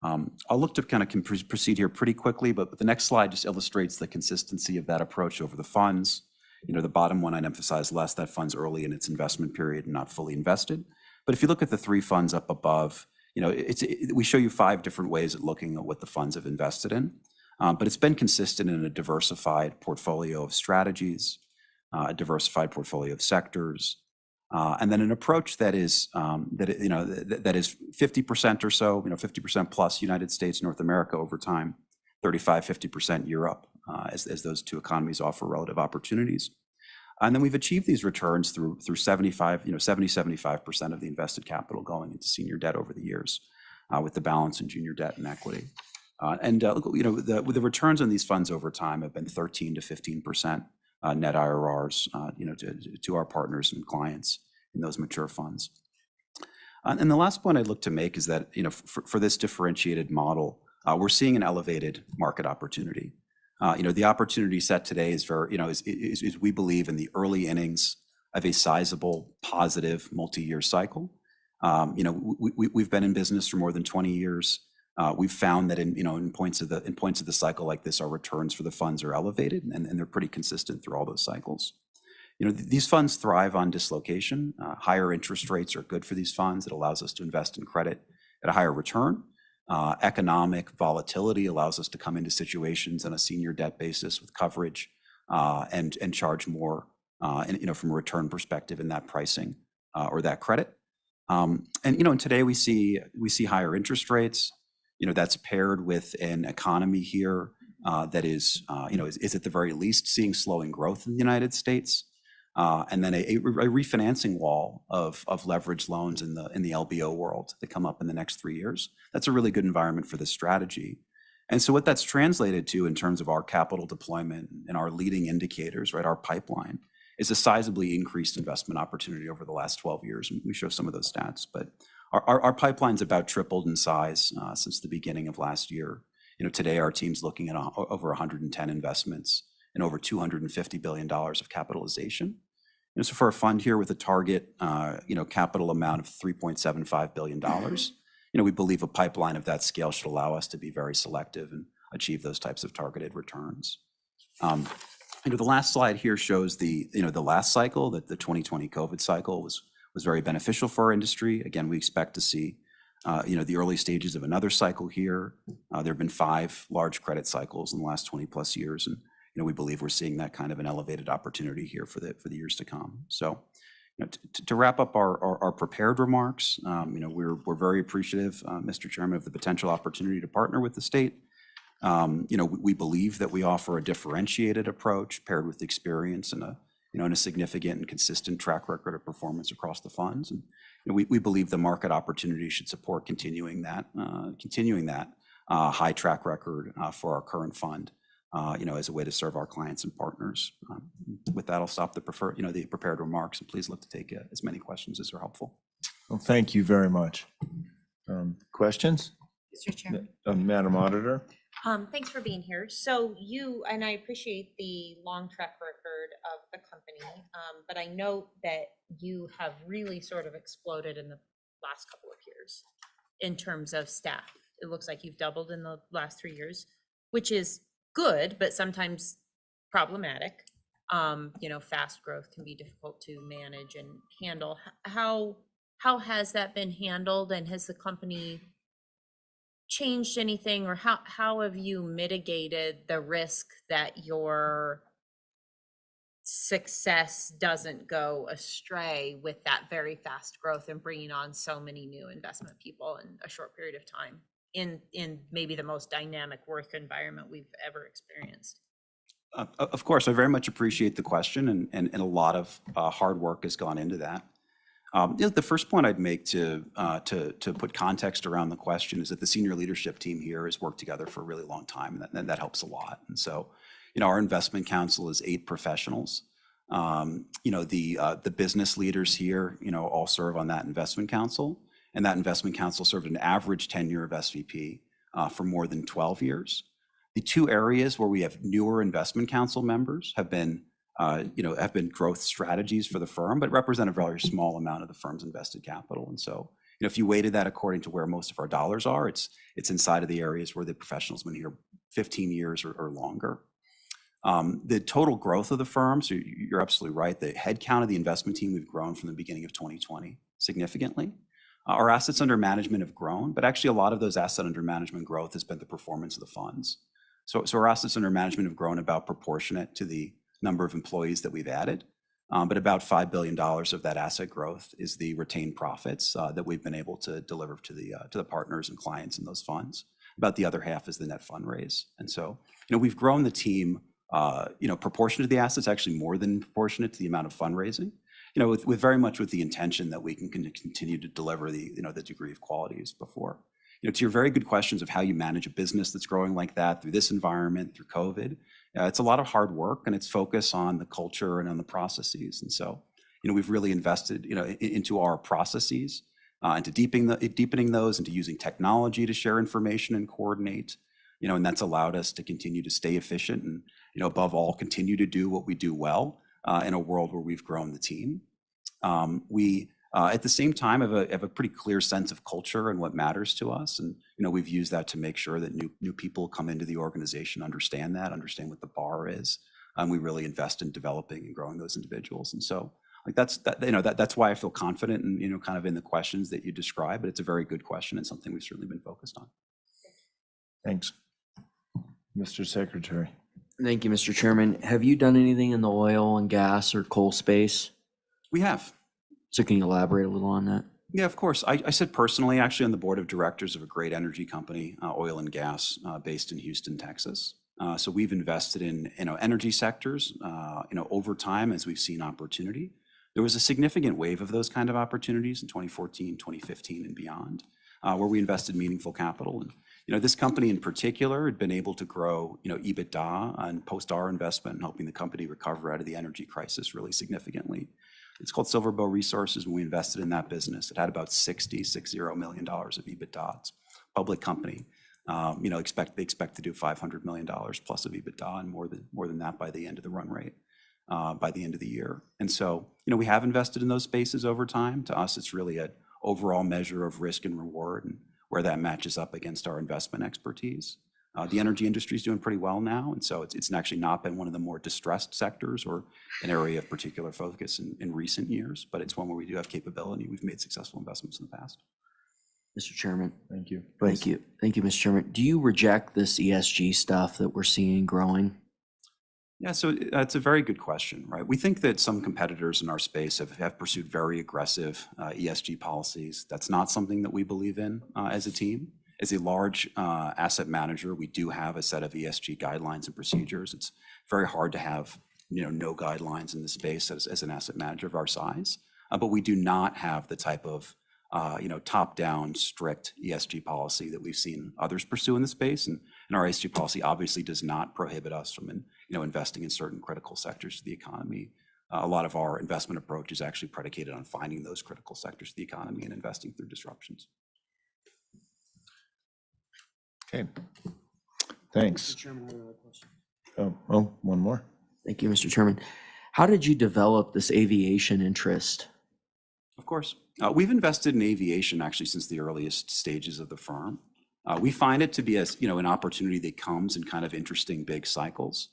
I'll look to kind of proceed here pretty quickly, but the next slide just illustrates the consistency of that approach over the funds. The bottom one I'd emphasize less, that fund's early in its investment period and not fully invested. But if you look at the 3 funds up above, we show you 5 different ways of looking at what the funds have invested in. But it's been consistent in a diversified portfolio of strategies, a diversified portfolio of sectors, and then an approach that is 50% or so, 50% plus United States, North America over time, 35-50% Europe, as those 2 economies offer relative opportunities. And then we've achieved these returns through 75% of the invested capital going into senior debt over the years, with the balance in junior debt and equity. The returns on these funds over time have been 13 to 15% net IRRs, to our partners and clients in those mature funds. And the last point I'd look to make is that, for this differentiated model, we're seeing an elevated market opportunity. The opportunity set today is we believe in the early innings of a sizable, positive, multi-year cycle. We've been in business for more than 20 years. We've found that in points of the cycle like this, our returns for the funds are elevated, and they're pretty consistent through all those cycles. These funds thrive on dislocation. Higher interest rates are good for these funds. It allows us to invest in credit at a higher return. Economic volatility allows us to come into situations on a senior debt basis with coverage and charge more, from a return perspective in that pricing or that credit. And today we see higher interest rates. That's paired with an economy here that is at the very least seeing slowing growth in the United States, and then a refinancing wall of leveraged loans in the LBO world that come up in the next 3 years. That's a really good environment for this strategy. And so what that's translated to in terms of our capital deployment and our leading indicators, right, our pipeline, is a sizably increased investment opportunity over the last 12 years. And we show some of those stats, but our pipeline's about tripled in size since the beginning of last year. Today our team's looking at over 110 investments and over $250 billion of capitalization. So for a fund here with a target, capital amount of $3.75 billion, we believe a pipeline of that scale should allow us to be very selective and achieve those types of targeted returns. The last slide here shows the last cycle, that the 2020 COVID cycle was very beneficial for our industry. Again, we expect to see, the early stages of another cycle here. There have been 5 large credit cycles in the last 20 plus years. And, we believe we're seeing that kind of an elevated opportunity here for the years to come. So, to wrap up our prepared remarks, we're very appreciative, Mr. Chairman, of the potential opportunity to partner with the state. We believe that we offer a differentiated approach paired with experience and a significant and consistent track record of performance across the funds. And we believe the market opportunity should support continuing that high track record for our current fund, as a way to serve our clients and partners. With that, I'll stop the prepared remarks, and please look to take as many questions as are helpful. Well, thank you very much. Questions? Mr. Chairman. Madam Auditor? Thanks for being here. So and I appreciate the long track record of the company, but I note that you have really sort of exploded in the last couple of years in terms of staff. It looks like you've doubled in the last 3 years, which is good, but sometimes problematic. Fast growth can be difficult to manage and handle. How has that been handled, and has the company changed anything, or how have you mitigated the risk that your success doesn't go astray with that very fast growth and bringing on so many new investment people in a short period of time in maybe the most dynamic work environment we've ever experienced? Of course, I very much appreciate the question, and a lot of hard work has gone into that. The first point I'd make to put context around the question is that the senior leadership team here has worked together for a really long time, and that helps a lot. And so, our investment council is 8 professionals. The business leaders here, all serve on that investment council, and that investment council served an average tenure of SVP for more than 12 years. The 2 areas where we have newer investment council members have been growth strategies for the firm, but represent a very small amount of the firm's invested capital. And so, if you weighted that according to where most of our dollars are, it's inside of the areas where the professionals have been here 15 years or longer. The total growth of the firm, so you're absolutely right, the headcount of the investment team, we've grown from the beginning of 2020 significantly. Our assets under management have grown, but actually a lot of those asset under management growth has been the performance of the funds. So our assets under management have grown about proportionate to the number of employees that we've added, but about $5 billion of that asset growth is the retained profits that we've been able to deliver to the partners and clients in those funds. About the other half is the net fundraise. And so, we've grown the team, proportionate to the assets, actually more than proportionate to the amount of fundraising, with very much with the intention that we can continue to deliver the degree of quality as before. To your very good questions of how you manage a business that's growing like that through this environment, through COVID, it's a lot of hard work, and it's focus on the culture and on the processes. And so, we've really invested, into our processes, into deepening those, into using technology to share information and coordinate, and that's allowed us to continue to stay efficient and, above all, continue to do what we do well in a world where we've grown the team. We at the same time have a pretty clear sense of culture and what matters to us, and we've used that to make sure that new people come into the organization, understand what the bar is, and we really invest in developing and growing those individuals. And so, that's why I feel confident in kind of in the questions that you described. But it's a very good question and something we've certainly been focused on. Thanks, Mr. Secretary. Thank you, Mr. Chairman. Have you done anything in the oil and gas or coal space? We have. So can you elaborate a little on that? Yeah, of course. I sit personally actually on the board of directors of a great energy company, oil and gas, based in Houston, Texas. So we've invested in, energy sectors, over time as we've seen opportunity. There was a significant wave of those kind of opportunities in 2014, 2015 and beyond, where we invested meaningful capital. And, this company in particular had been able to grow, EBITDA and post our investment and helping the company recover out of the energy crisis really significantly. It's called Sblc Resources. When we invested in that business, it had about $60 million of EBITDA. It's a public company. They expect to do $500 million plus of EBITDA and more than that by the end of the run rate, by the end of the year. And so, we have invested in those spaces over time. To us, it's really an overall measure of risk and reward and where that matches up against our investment expertise. The energy industry is doing pretty well now, and so it's actually not been one of the more distressed sectors or an area of particular focus in recent years, but it's one where we do have capability. We've made successful investments in the past. Mr. Chairman. Thank you. Thank you. Thank you, Mr. Chairman. Do you reject this ESG stuff that we're seeing growing? Yeah, so it's a very good question, right? We think that some competitors in our space have pursued very aggressive ESG policies. That's not something that we believe in as a team. As a large asset manager, we do have a set of ESG guidelines and procedures. It's very hard to have no guidelines in the space as an asset manager of our size, but we do not have the type of top-down strict ESG policy that we've seen others pursue in the space. And our ESG policy obviously does not prohibit us from investing in certain critical sectors of the economy. A lot of our investment approach is actually predicated on finding those critical sectors of the economy and investing through disruptions. Okay, thanks. Oh, one more. Thank you, Mr. Chairman. How did you develop this aviation interest? Of course. We've invested in aviation actually since the earliest stages of the firm. We find it to be an opportunity that comes in kind of interesting big cycles.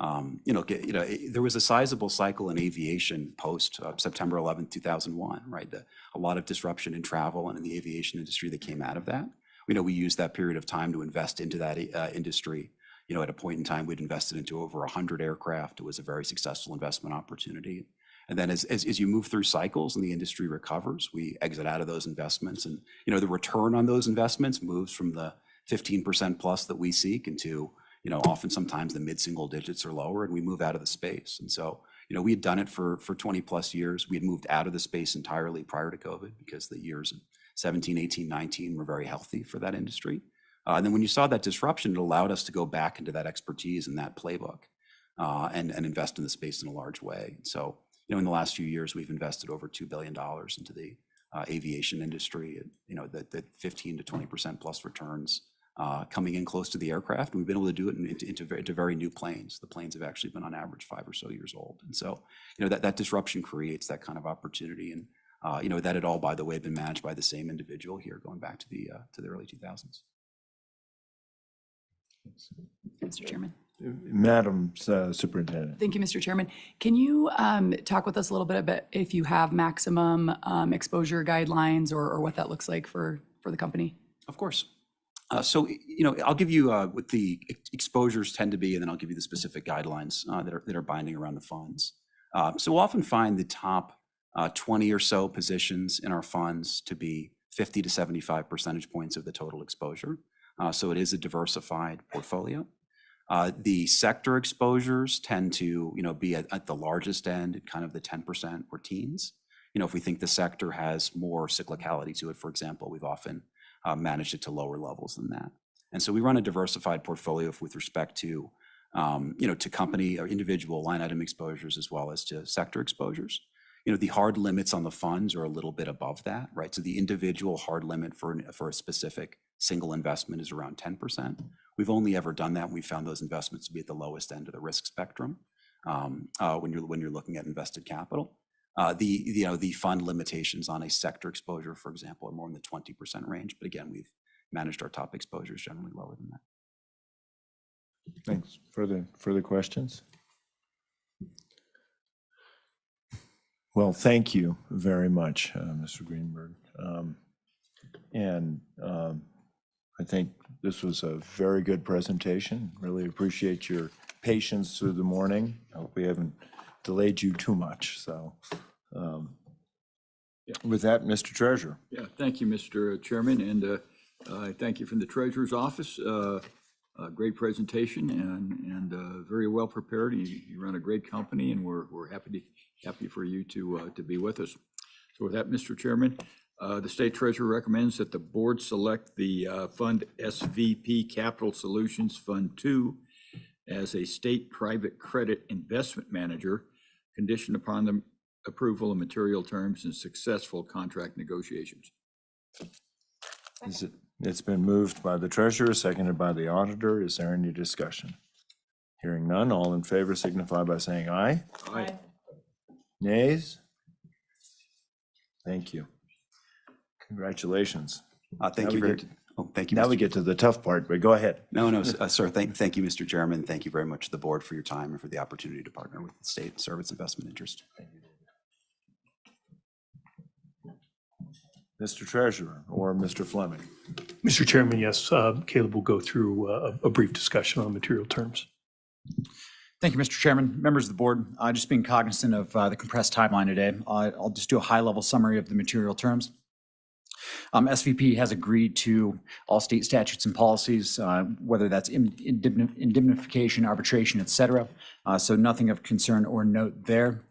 There was a sizable cycle in aviation post September 11th, 2001, right? A lot of disruption in travel and in the aviation industry that came out of that. We used that period of time to invest into that industry. At a point in time, we'd invested into over 100 aircraft. It was a very successful investment opportunity. And then as you move through cycles and the industry recovers, we exit out of those investments. And, the return on those investments moves from the 15% plus that we seek into, often sometimes the mid-single digits or lower, and we move out of the space. And so, we had done it for 20 plus years. We had moved out of the space entirely prior to COVID because the years of 17, 18, 19 were very healthy for that industry. And then when you saw that disruption, it allowed us to go back into that expertise and that playbook and invest in the space in a large way. So, in the last few years, we've invested over $2 billion into the aviation industry, the 15 to 20% plus returns coming in close to the aircraft. And we've been able to do it into very new planes. The planes have actually been on average 5 or so years old. And so, that disruption creates that kind of opportunity. And, that had all, by the way, been managed by the same individual here going back to the early 2000s. Mr. Chairman. Madam Superintendent. Thank you, Mr. Chairman. Can you talk with us a little bit about if you have maximum exposure guidelines or what that looks like for the company? Of course. So, I'll give you what the exposures tend to be, and then I'll give you the specific guidelines that are binding around the funds. So we'll often find the top 20 or so positions in our funds to be 50 to 75 percentage points of the total exposure. So it is a diversified portfolio. The sector exposures tend to, be at the largest end, at kind of the 10% or teens. If we think the sector has more cyclicality to it, for example, we've often managed it to lower levels than that. And so we run a diversified portfolio with respect to, to company or individual line item exposures as well as to sector exposures. The hard limits on the funds are a little bit above that, right? So the individual hard limit for a specific single investment is around 10%. We've only ever done that when we found those investments to be at the lowest end of the risk spectrum when you're looking at invested capital. The fund limitations on a sector exposure, for example, are more in the 20% range. But again, we've managed our top exposures generally lower than that. Thanks. Further questions? Well, thank you very much, Mr. Greenberg. I think this was a very good presentation. Really appreciate your patience through the morning. I hope we haven't delayed you too much. So With that, Mr. Treasurer. Yeah, thank you, Mr. Chairman, and I thank you from the Treasurer's Office. Great presentation and very well prepared. You run a great company, and we're happy for you to be with us. So with that, Mr. Chairman, the State Treasurer recommends that the board select the Fund SVP Capital Solutions Fund 2 as a state private credit investment manager, conditioned upon the approval of material terms and successful contract negotiations. It's been moved by the treasurer, seconded by the auditor. Is there any discussion? Hearing none, all in favor signify by saying aye. Aye. Nays? Thank you. Congratulations. Thank you very, thank you. Now Mr. we get to the tough part, but go ahead. No, sir. Thank you, Mr. Chairman. Thank you very much to the board for your time and for the opportunity to partner with the state and serve its investment interest. Mr. Treasurer or Mr. Fleming. Mr. Chairman, yes, Caleb will go through a brief discussion on material terms. Thank you, Mr. Chairman, members of the board. Just being cognizant of the compressed timeline today, I'll just do a high-level summary of the material terms. SVP has agreed to all state statutes and policies, whether that's indemnification, arbitration, et cetera. So nothing of concern or note there.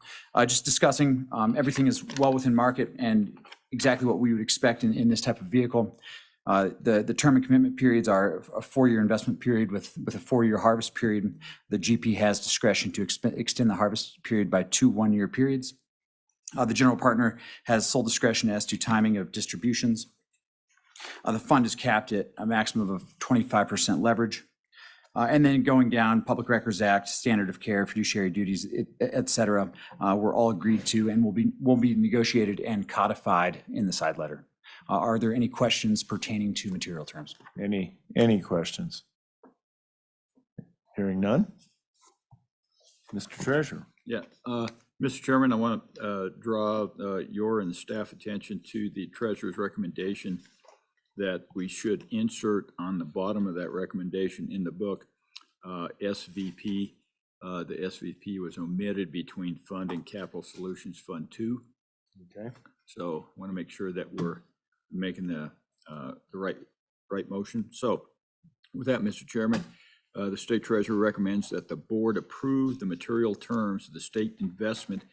Just discussing, everything is well within market and exactly what we would expect in this type of vehicle. The term and commitment periods are a 4-year investment period with a 4-year harvest period. The GP has discretion to extend the harvest period by 2 1-year periods. The general partner has sole discretion as to timing of distributions. The fund is capped at a maximum of 25% leverage. And then going down, Public Records Act, standard of care, fiduciary duties, et cetera, were all agreed to and will be negotiated and codified in the side letter. Are there any questions pertaining to material terms? Any questions? Hearing none? Mr. Treasurer. Yeah, Mr. Chairman, I want to draw your and the staff attention to the Treasurer's recommendation that we should insert on the bottom of that recommendation in the book, SVP. The SVP was omitted between Fund and Capital Solutions Fund 2. Okay. So I want to make sure that we're making the right motion. So with that, Mr. Chairman, the State Treasurer recommends that the board approve the material terms of the state investment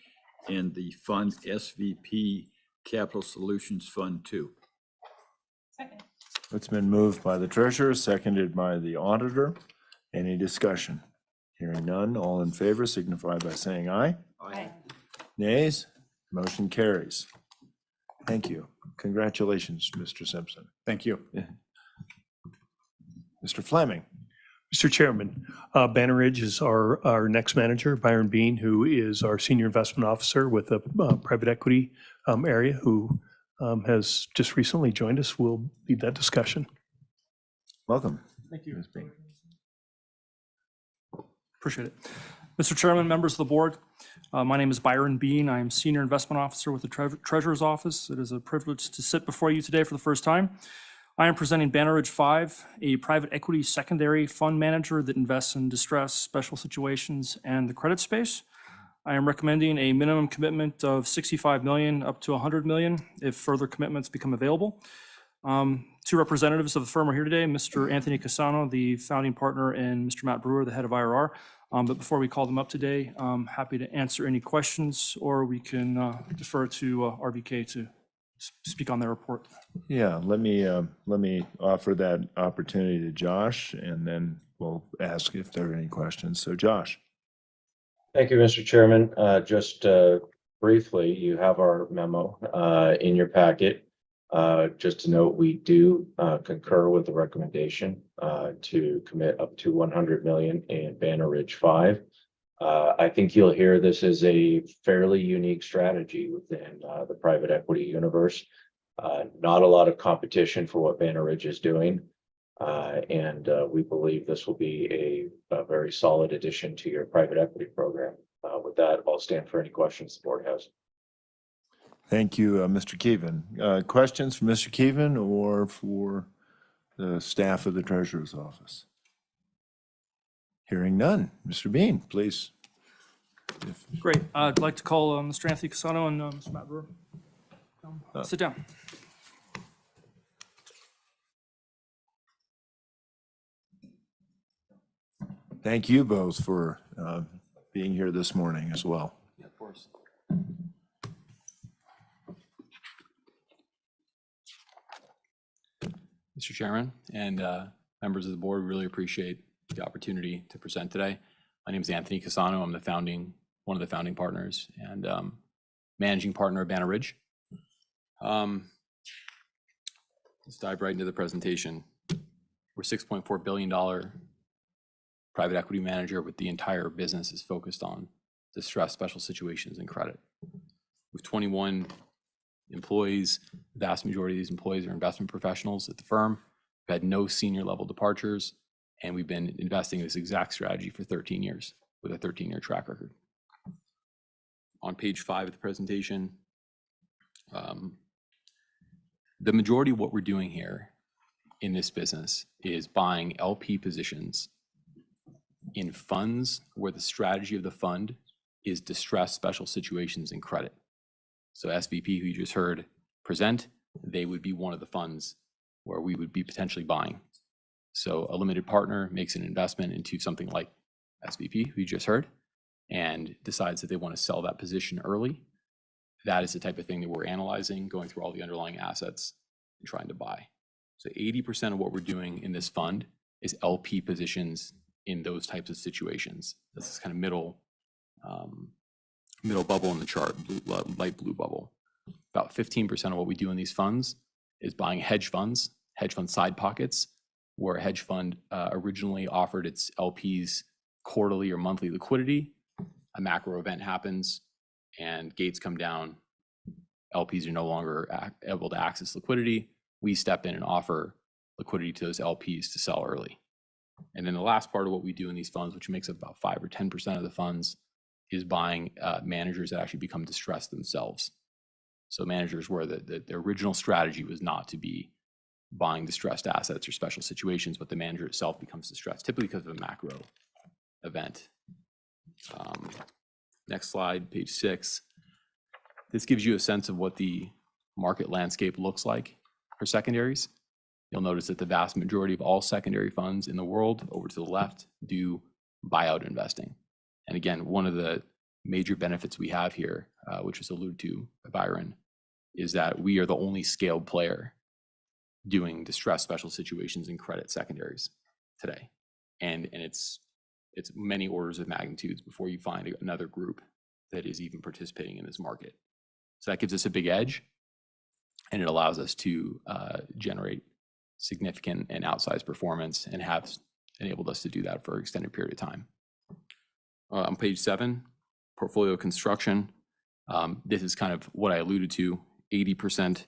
in the Fund SVP Capital Solutions Fund 2. Second. It's been moved by the treasurer, seconded by the auditor. Any discussion? Hearing none, all in favor signify by saying aye. Aye. Nays? Motion carries. Thank you. Congratulations, Mr. Simpson. Thank you. Mr. Fleming. Mr. Chairman, Banner Ridge is our next manager, Byron Bean, who is our senior investment officer with the private equity area, who has just recently joined us. We'll lead that discussion. Welcome. Thank you. Ms. Bean. Appreciate it. Mr. Chairman, members of the board, my name is Byron Bean. I am Senior Investment Officer with the Treasurer's Office. It is a privilege to sit before you today for the first time. I am presenting Banner Ridge 5, a private equity secondary fund manager that invests in distress, special situations, and the credit space. I am recommending a minimum commitment of $65 million up to $100 million if further commitments become available. 2 representatives of the firm are here today, Mr. Anthony Casano, the founding partner, and Mr. Matt Brewer, the head of IRR. But before we call them up today, I'm happy to answer any questions, or we can defer to RBK to speak on their report. Yeah, let me offer that opportunity to Josh, and then we'll ask if there are any questions. So Josh. Thank you, Mr. Chairman. Just briefly, you have our memo in your packet. Just to note, we do concur with the recommendation to commit up to $100 million in Banner Ridge 5. I think you'll hear this is a fairly unique strategy within the private equity universe. Not a lot of competition for what Banner Ridge is doing. And we believe this will be a very solid addition to your private equity program. With that, I'll stand for any questions the board has. Thank you, Mr. Keevan. Questions for Mr. Keevan or for the staff of the Treasurer's Office? Hearing none. Mr. Bean, please. Great. I'd like to call Mr. Anthony Casano and Mr. Matt Brewer. Sit down. Thank you both for being here this morning as well. Yeah, of course. Mr. Chairman and members of the board, really appreciate the opportunity to present today. My name is Anthony Casano. I'm one of the founding partners and managing partner of Banner Ridge. Let's dive right into the presentation. We're $6.4 billion private equity manager with the entire business is focused on distressed special situations and credit. With 21 employees, the vast majority of these employees are investment professionals at the firm. We've had no senior level departures, and we've been investing in this exact strategy for 13 years with a 13-year track record. On page 5 of the presentation, the majority of what we're doing here in this business is buying LP positions in funds where the strategy of the fund is distressed special situations and credit. So SVP, who you just heard present, they would be one of the funds where we would be potentially buying. So a limited partner makes an investment into something like SVP, who you just heard, and decides that they want to sell that position early. That is the type of thing that we're analyzing, going through all the underlying assets and trying to buy. So 80% of what we're doing in this fund is LP positions in those types of situations. This is kind of middle bubble in the chart, light blue bubble. About 15% of what we do in these funds is buying hedge fund side pockets, where a hedge fund originally offered its LPs quarterly or monthly liquidity. A macro event happens and gates come down. LPs are no longer able to access liquidity. We step in and offer liquidity to those LPs to sell early. And then the last part of what we do in these funds, which makes up about 5 or 10% of the funds, is buying managers that actually become distressed themselves. So managers where the original strategy was not to be buying distressed assets or special situations, but the manager itself becomes distressed, typically because of a macro event. Next slide, page 6. This gives you a sense of what the market landscape looks like for secondaries. You'll notice that the vast majority of all secondary funds in the world, over to the left, do buyout investing. And again, one of the major benefits we have here, which was alluded to by Byron, is that we are the only scaled player doing distressed special situations and credit secondaries today. And it's many orders of magnitudes before you find another group that is even participating in this market. So that gives us a big edge, and it allows us to generate significant and outsized performance, and have enabled us to do that for an extended period of time. On page 7, portfolio construction. This is kind of what I alluded to, 80%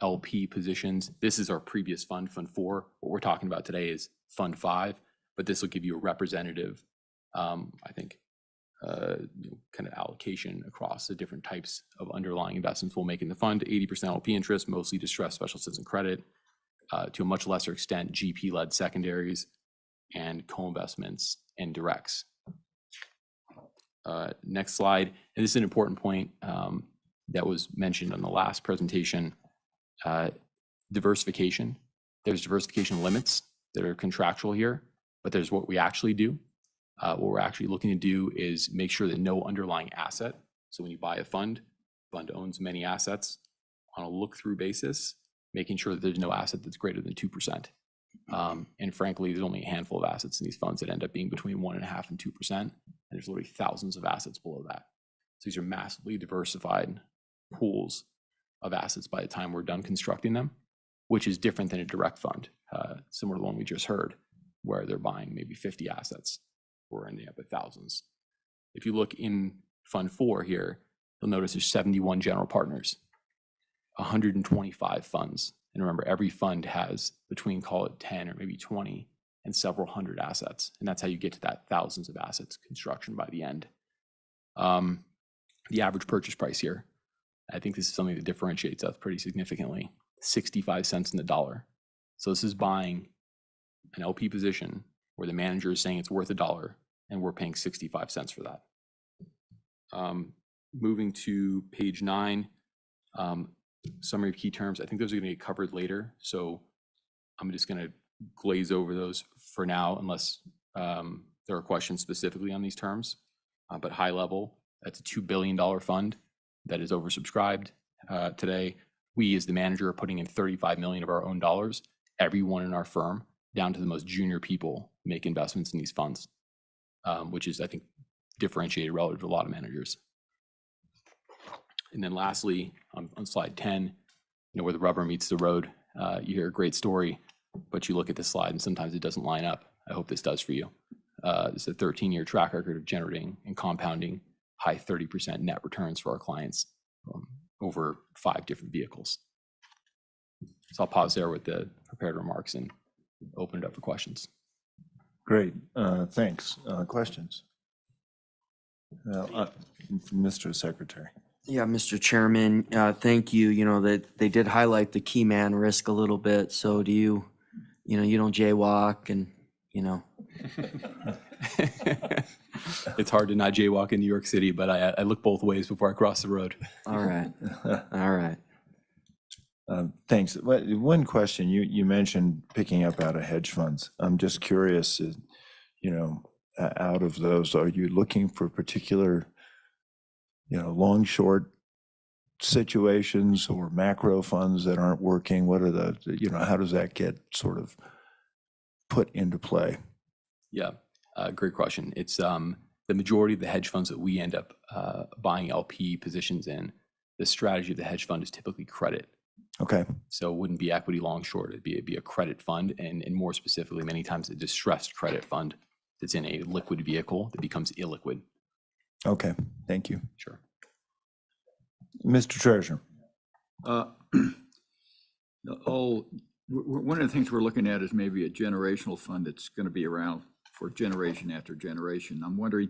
LP positions. This is our previous fund, Fund 4. What we're talking about today is Fund 5, but this will give you a representative, I think, kind of allocation across the different types of underlying investments we'll make in the fund. 80% LP interest, mostly distressed special situations and credit, to a much lesser extent, GP-led secondaries and co-investments and directs. Next slide, and this is an important point that was mentioned on the last presentation. Diversification. There's diversification limits that are contractual here, but there's what we actually do. What we're actually looking to do is make sure that no underlying asset, so when you buy a fund owns many assets on a look-through basis, making sure that there's no asset that's greater than 2%. And frankly, there's only a handful of assets in these funds that end up being between 1.5% and 2%. And there's literally thousands of assets below that. So these are massively diversified pools of assets by the time we're done constructing them, which is different than a direct fund, similar to the one we just heard, where they're buying maybe 50 assets. We're ending up with thousands. If you look in Fund 4 here, you'll notice there's 71 general partners, 125 funds. And remember, every fund has between, call it 10 or maybe 20 and several hundred assets. And that's how you get to that thousands of assets construction by the end. The average purchase price here, I think this is something that differentiates us pretty significantly, 65 cents in the dollar. So this is buying an LP position where the manager is saying it's worth $1 and we're paying 65 cents for that. Moving to page 9, Some of your key terms, I think those are gonna get covered later, so I'm just gonna glaze over those for now unless there are questions specifically on these terms. But high level, that's a $2 billion fund that is oversubscribed today. We, as the manager, are putting in 35 million of our own dollars. Everyone in our firm, down to the most junior people, make investments in these funds, which is, I think, differentiated relative to a lot of managers. And then lastly, on slide 10, where the rubber meets the road, you hear a great story, but you look at the slide and sometimes it doesn't line up. I hope this does for you. It's a 13-year track record of generating and compounding high 30% net returns for our clients over 5 different vehicles. So I'll pause there with the prepared remarks and open it up for questions. Great, thanks. Questions? Mr. Secretary. Yeah, Mr. Chairman, thank you. You know, that they did highlight the key man risk a little bit. So do you don't jaywalk and, It's hard to not jaywalk in New York City, but I look both ways before I cross the road. All right. All right. Thanks. One question, you mentioned picking up out of hedge funds. I'm just curious, out of those, are you looking for particular, long, short situations or macro funds that aren't working? What are how does that get sort of put into play? Yeah, great question. It's the majority of the hedge funds that we end up buying LP positions in, the strategy of the hedge fund is typically credit. Okay. So it wouldn't be equity long short, it'd be a credit fund, and more specifically, many times a distressed credit fund that's in a liquid vehicle that becomes illiquid. Okay, thank you. Sure. Mr. Treasurer. One of the things we're looking at is maybe a generational fund that's going to be around for generation after generation. I'm wondering,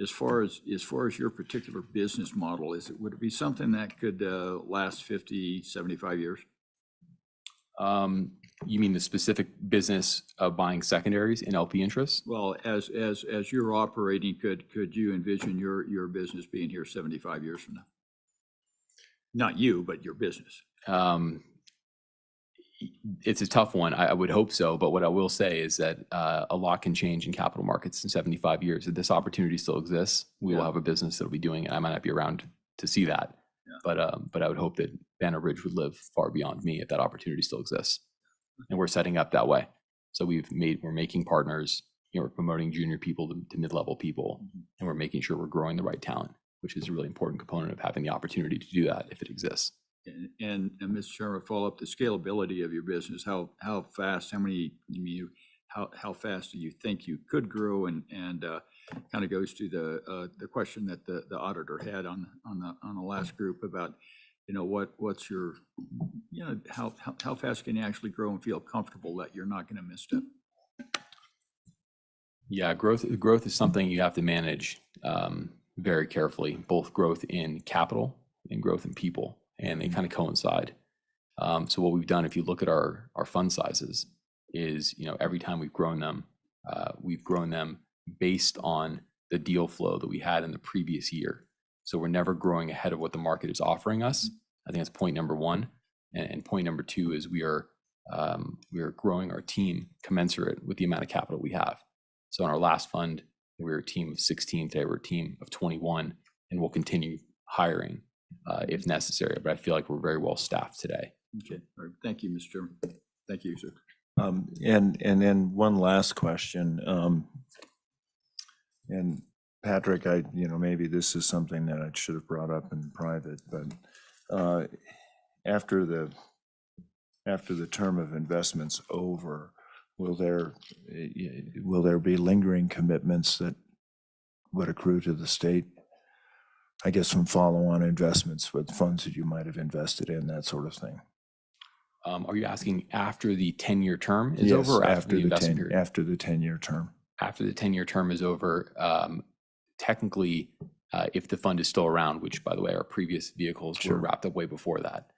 as far as your particular business model, would it be something that could last 50, 75 years? You mean the specific business of buying secondaries in LP interests? Well, as you're operating, could you envision your business being here 75 years from now? Not you, but your business. It's a tough one. I would hope so, but what I will say is that a lot can change in capital markets in 75 years. If this opportunity still exists, we will have a business that'll be doing it. I might not be around to see that, but I would hope that Banner Ridge would live far beyond me if that opportunity still exists. And we're setting up that way. So we're making partners. We're promoting junior people to mid-level people, and we're making sure we're growing the right talent, which is a really important component of having the opportunity to do that if it exists. And Mr. Chairman, follow up the scalability of your business. How fast? How fast do you think you could grow? And kind of goes to the question that the auditor had on the last group about what's your how fast can you actually grow and feel comfortable that you're not going to misstep? Yeah, growth is something you have to manage very carefully. Both growth in capital and growth in people. And they kind of coincide. So what we've done, if you look at our fund sizes, is every time we've grown them based on the deal flow that we had in the previous year. So we're never growing ahead of what the market is offering us. I think that's point number one. And point number two is we are growing our team commensurate with the amount of capital we have. So in our last fund, we were a team of 16. Today we're a team of 21, and we'll continue hiring if necessary, but I feel like we're very well staffed today. Okay, all right. Thank you, Mr. Chairman. Thank you, sir. And then one last question. And Patrick, maybe this is something that I should have brought up in private, but after the term of investment's over, will there be lingering commitments that would accrue to the state? I guess from follow-on investments with funds that you might have invested in, that sort of thing. Are you asking after the 10-year term is over, or after the investment period? After the 10-year term. After the 10-year term is over, technically, if the fund is still around, which, by the way, our previous vehicles were wrapped up way before that,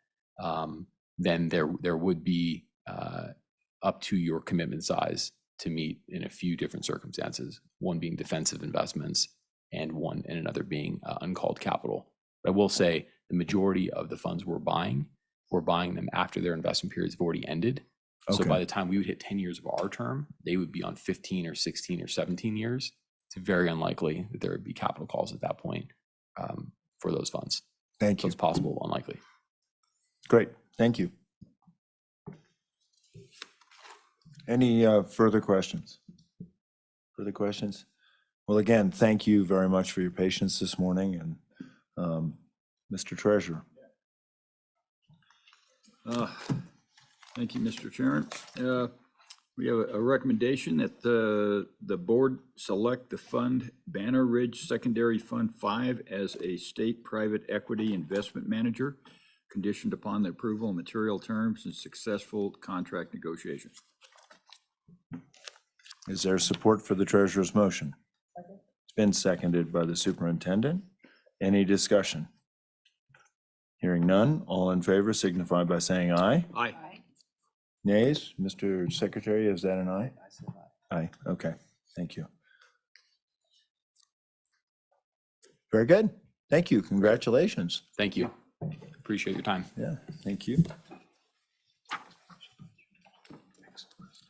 then there would be up to your commitment size to meet in a few different circumstances. One being defensive investments, and another being uncalled capital. But I will say the majority of the funds we're buying them after their investment periods have already ended. So Okay. by the time we would hit 10 years of our term, they would be on 15 or 16 or 17 years. It's very unlikely that there would be capital calls at that point for those funds. Thank So you. it's possible, unlikely. Great, thank you. Any further questions? Further questions? Well, again, thank you very much for your patience this morning, and Mr. Treasurer. Thank you, Mr. Chairman. We have a recommendation that the board select the fund Banner Ridge Secondary Fund 5 as a state private equity investment manager, conditioned upon the approval of material terms and successful contract negotiations. Is there support for the treasurer's motion? It's been seconded by the superintendent. Any discussion? Hearing none, all in favor signify by saying aye. Aye. Nays? Mr. Secretary, is that an aye? Aye, okay, thank you. Very good, thank you, congratulations. Thank you. Appreciate your time. Yeah, thank you. I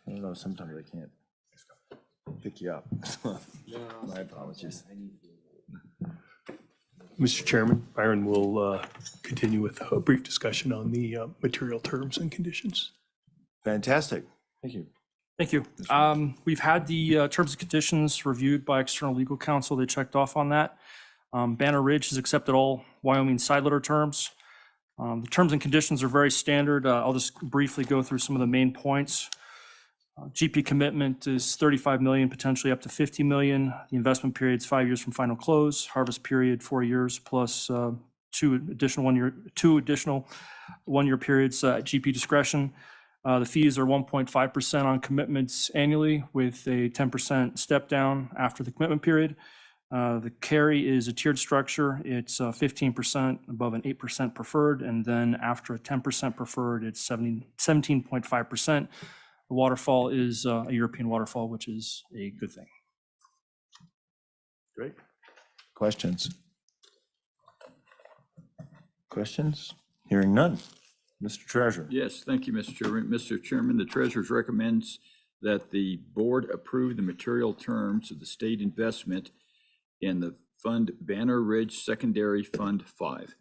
don't know, sometimes I can't pick you up. My apologies. Mr. Chairman, Byron will continue with a brief discussion on the material terms and conditions. Fantastic, thank you. Thank you. We've had the terms and conditions reviewed by external legal counsel. They checked off on that. Banner Ridge has accepted all Wyoming side letter terms. The terms and conditions are very standard. I'll just briefly go through some of the main points. GP commitment is 35 million, potentially up to 50 million. The investment period is 5 years from final close. Harvest period 4 years plus two additional 1 year periods at GP discretion. The fees are 1.5% on commitments annually with a 10% step down after the commitment period. The carry is a tiered structure. It's 15% above an 8% preferred, and then after a 10% preferred, it's 17.5%. The waterfall is a European waterfall, which is a good thing. Great. Questions? Questions? Hearing none. Mr. Treasurer. Yes, thank you, Mr. Chairman. Mr. Chairman, the treasurer recommends that the board approve the material terms of the state investment in the fund Banner Ridge Secondary Fund 5.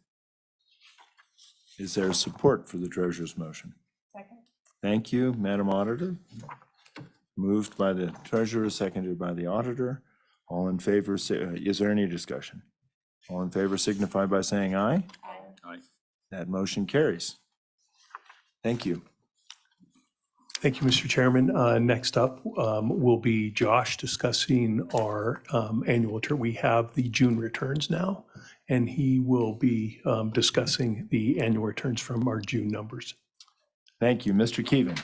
Is there support for the treasurer's motion? Second. Thank you, Madam Auditor. Moved by the treasurer, seconded by the auditor. All in favor, is there any discussion? All in favor signify by saying aye. Aye. That motion carries. Thank you. Thank you, Mr. Chairman. Next up will be Josh discussing our annual return. We have the June returns now, and he will be discussing the annual returns from our June numbers. Thank you, Mr. Keevan.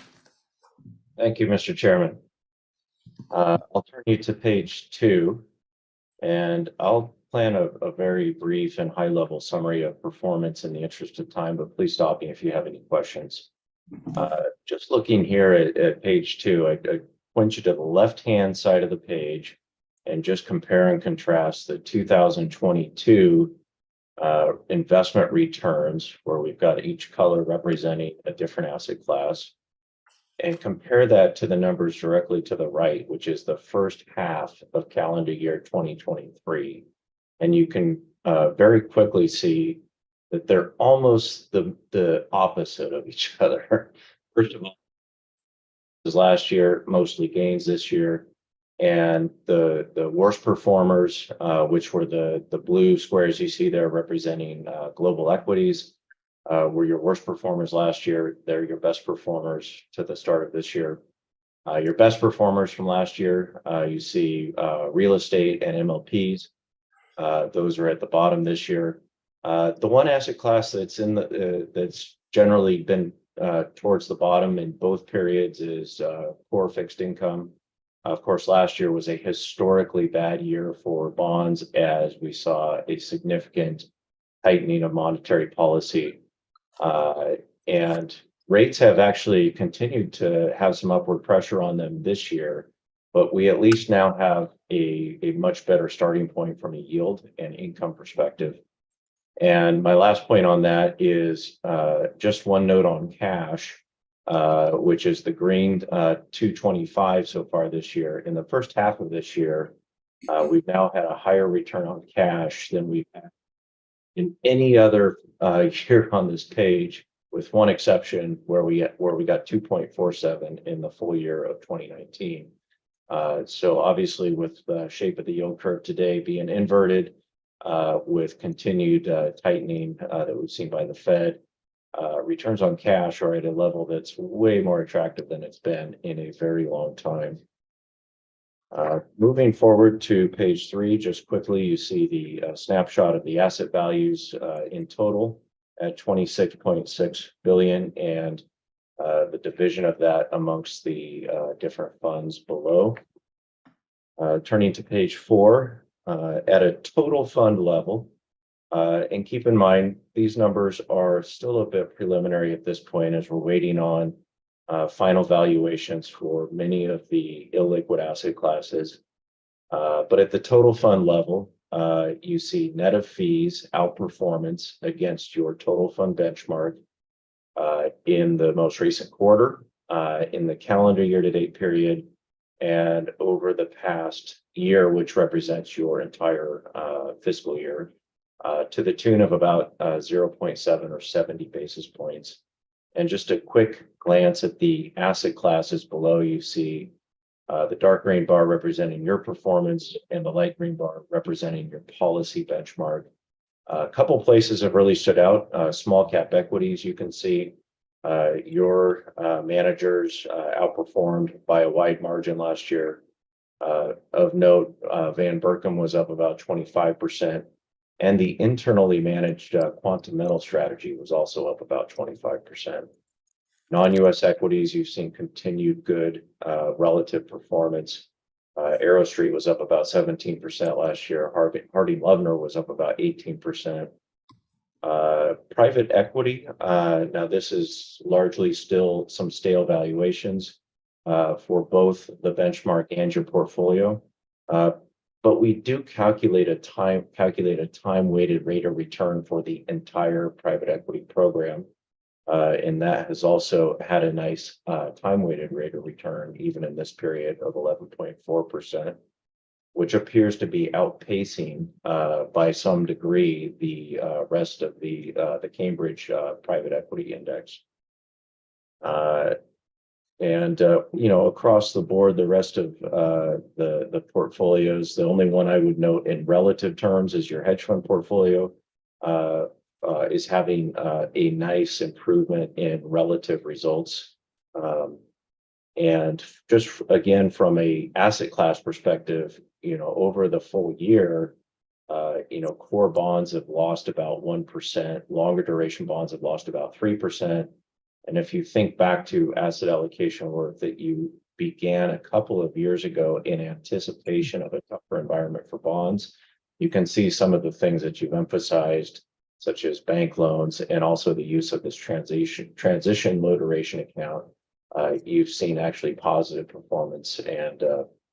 Thank you, Mr. Chairman. I'll turn you to page 2, and I'll plan a very brief and high-level summary of performance in the interest of time, but please stop me if you have any questions. Just looking here at page 2, I point you to the left-hand side of the page and just compare and contrast the 2022 investment returns, where we've got each color representing a different asset class, and compare that to the numbers directly to the right, which is the first half of calendar year 2023. And you can very quickly see that they're almost the opposite of each other. First of all, last year, mostly gains this year. And the worst performers, which were the blue squares you see there representing global equities, were your worst performers last year. They're your best performers to the start of this year. Your best performers from last year, you see real estate and MLPs. Those are at the bottom this year. The one asset class that's that's generally been towards the bottom in both periods is core fixed income. Of course, last year was a historically bad year for bonds, as we saw a significant tightening of monetary policy. And rates have actually continued to have some upward pressure on them this year, but we at least now have a much better starting point from a yield and income perspective. And my last point on that is just one note on cash, which is the green 225 so far this year. In the first half of this year, we've now had a higher return on cash than we've had in any other year on this page, with one exception where we got 2.47 in the full year of 2019. So obviously, with the shape of the yield curve today being inverted, with continued tightening that we've seen by the Fed, returns on cash are at a level that's way more attractive than it's been in a very long time. Moving forward to page 3, just quickly, you see the snapshot of the asset values in total at 26.6 billion, and the division of that amongst the different funds below. Turning to page 4, at a total fund level, and keep in mind, these numbers are still a bit preliminary at this point as we're waiting on final valuations for many of the illiquid asset classes. But at the total fund level, you see net of fees outperformance against your total fund benchmark in the most recent quarter, in the calendar year-to-date period, and over the past year, which represents your entire fiscal year, to the tune of about 0.7 or 70 basis points. And just a quick glance at the asset classes below, you see the dark green bar representing your performance and the light green bar representing your policy benchmark. A couple places have really stood out. Small cap equities, you can see your managers outperformed by a wide margin last year. Of note, Van Berkom was up about 25%, and the internally managed quantum metal strategy was also up about 25%. Non-US equities, you've seen continued good relative performance. Aerostreet was up about 17% last year. Harding Loevner was up about 18%. Private equity, now this is largely still some stale valuations for both the benchmark and your portfolio. But we do calculate a time-weighted rate of return for the entire private equity program. And that has also had a nice time-weighted rate of return, even in this period of 11.4%, which appears to be outpacing by some degree the rest of the Cambridge Private Equity Index. Across the board, the rest of the portfolios, the only one I would note in relative terms is your hedge fund portfolio is having a nice improvement in relative results. And just again, from a asset class perspective, over the full year, core bonds have lost about 1%, longer duration bonds have lost about 3%. And if you think back to asset allocation work that you began a couple of years ago in anticipation of a tougher environment for bonds, you can see some of the things that you've emphasized, such as bank loans and also the use of this transition low duration account. You've seen actually positive performance and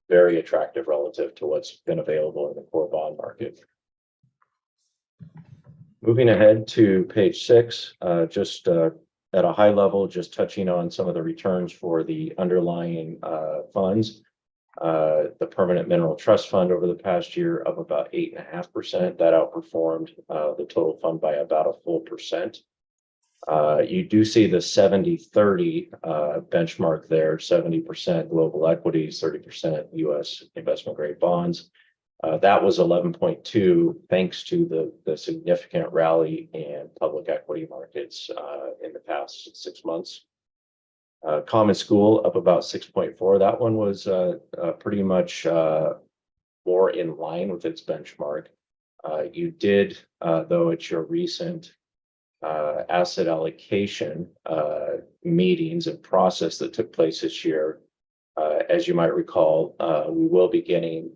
very attractive relative to what's been available in the core bond market. Moving ahead to page 6, just at a high level, just touching on some of the returns for the underlying funds. The Permanent Mineral Trust Fund over the past year up about 8.5%. That outperformed the total fund by about a full percent. You do see the 70-30 benchmark there, 70% global equities, 30% US investment grade bonds. That was 11.2 thanks to the significant rally in public equity markets in the past 6 months. Common School up about 6.4. That one was pretty much more in line with its benchmark. You did, though, at your recent asset allocation meetings and process that took place this year, as you might recall, we will be beginning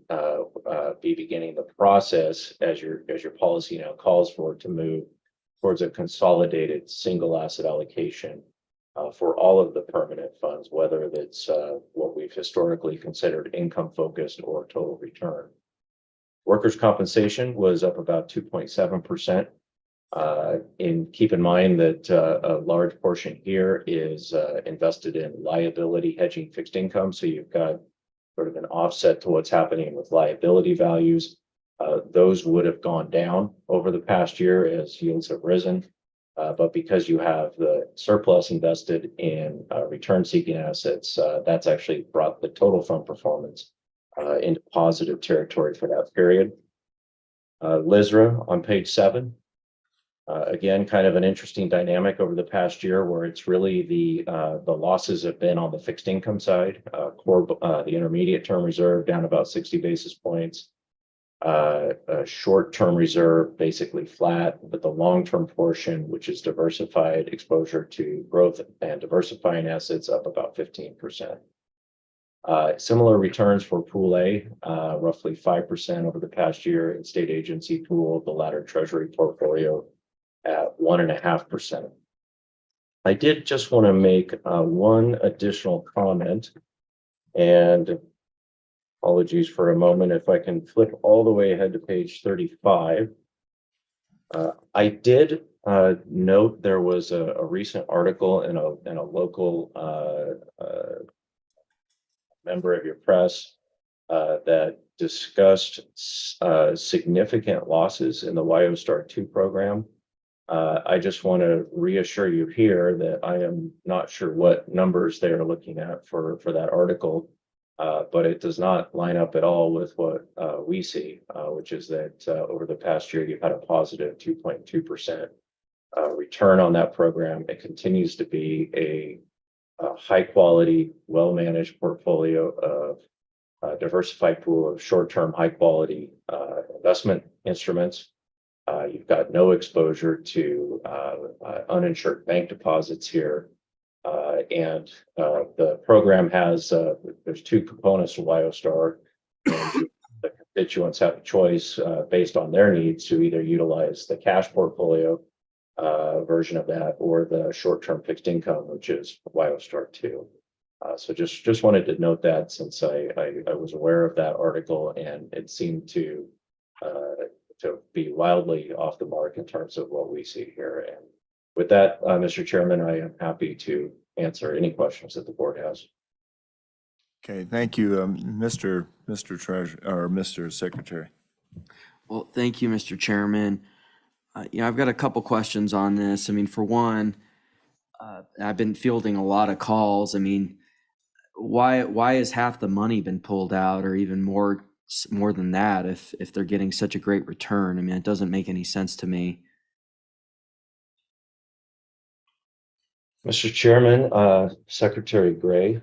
the process as your policy now calls for to move towards a consolidated single asset allocation for all of the permanent funds, whether it's what we've historically considered income focused or total return. Workers' compensation was up about 2.7%. Keep in mind that a large portion here is invested in liability hedging fixed income. So you've got sort of an offset to what's happening with liability values. Those would have gone down over the past year as yields have risen. But because you have the surplus invested in return-seeking assets, that's actually brought the total fund performance into positive territory for that period. LISRA on page 7. Again, kind of an interesting dynamic over the past year where it's really the losses have been on the fixed income side. The intermediate term reserve down about 60 basis points. A short-term reserve basically flat, but the long-term portion, which is diversified exposure to growth and diversifying assets, up about 15%. Similar returns for Pool A, roughly 5% over the past year, and state agency pool, the latter Treasury portfolio, at 1.5%. I did just want to make one additional comment, and apologies for a moment if I can flip all the way ahead to page 35. I did note there was a recent article in a local member of your press that discussed significant losses in the WyoStar 2 program. I just want to reassure you here that I am not sure what numbers they are looking at for that article, but it does not line up at all with what we see, which is that over the past year, you've had a positive 2.2% return on that program. It continues to be a high quality, well-managed portfolio of diversified pool of short-term, high quality investment instruments. You've got no exposure to uninsured bank deposits here. And the program has, there's 2 components to WyoStar. And the constituents have a choice based on their needs to either utilize the cash portfolio version of that or the short-term fixed income, which is WyoStar 2. So just wanted to note that since I was aware of that article and it seemed to be wildly off the mark in terms of what we see here. And with that, Mr. Chairman, I am happy to answer any questions that the board has. Okay, thank you, Mr. Treasurer or Mr. Secretary. Well, thank you, Mr. Chairman. I've got a couple questions on this. I mean, for one, I've been fielding a lot of calls. I mean, why has half the money been pulled out, or even more than that, if they're getting such a great return? I mean, it doesn't make any sense to me. Mr. Chairman, Secretary Gray,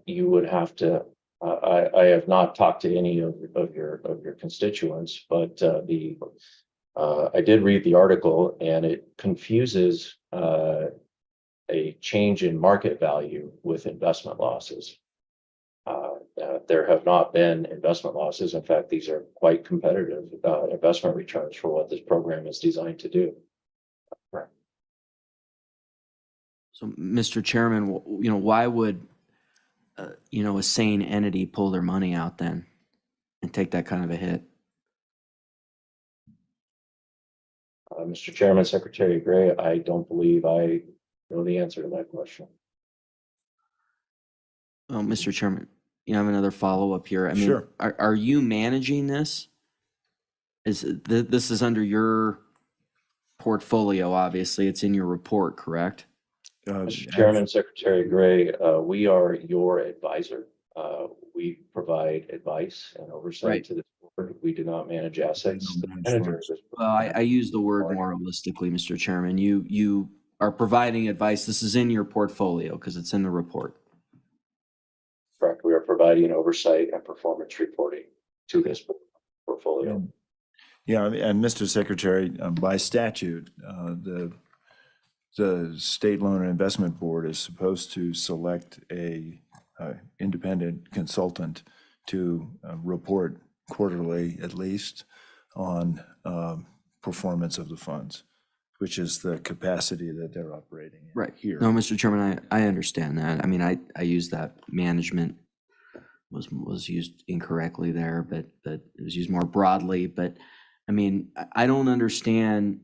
you would have to. I have not talked to any of your constituents, but I did read the article, and it confuses a change in market value with investment losses. There have not been investment losses. In fact, these are quite competitive investment returns for what this program is designed to do. So, Mr. Chairman, why would a sane entity pull their money out then and take that kind of a hit? Mr. Chairman, Secretary Gray, I don't believe I know the answer to that question. Well, Mr. Chairman, I have another follow-up here. I mean, Sure. Are you managing this? This is under your portfolio, obviously. It's in your report, correct? Mr. Chairman, Secretary Gray, we are your advisor. We provide advice and oversight Right. to the board. We do not manage assets. The managers. Well, I use the word more holistically, Mr. Chairman. You are providing advice. This is in your portfolio because it's in the report. Correct. We are providing oversight and performance reporting to this portfolio. Yeah, and Mr. Secretary, by statute, the State Loan and Investment Board is supposed to select a independent consultant to report quarterly, at least, on performance of the funds, which is the capacity that they're operating in. Right. Here. No, Mr. Chairman, I understand that. I mean, I use that management was used incorrectly there, but it was used more broadly. But I mean, I don't understand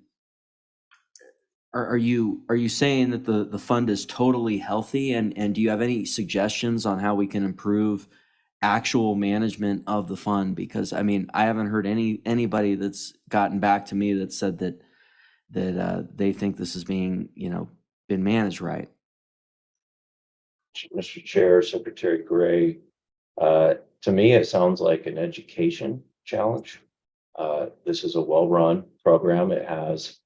Are you saying that the fund is totally healthy, and do you have any suggestions on how we can improve actual management of the fund? Because I mean, I haven't heard anybody that's gotten back to me that said that they think this is being, been managed right. Mr. Chair, Secretary Gray, to me, it sounds like an education challenge. This is a well-run program. It has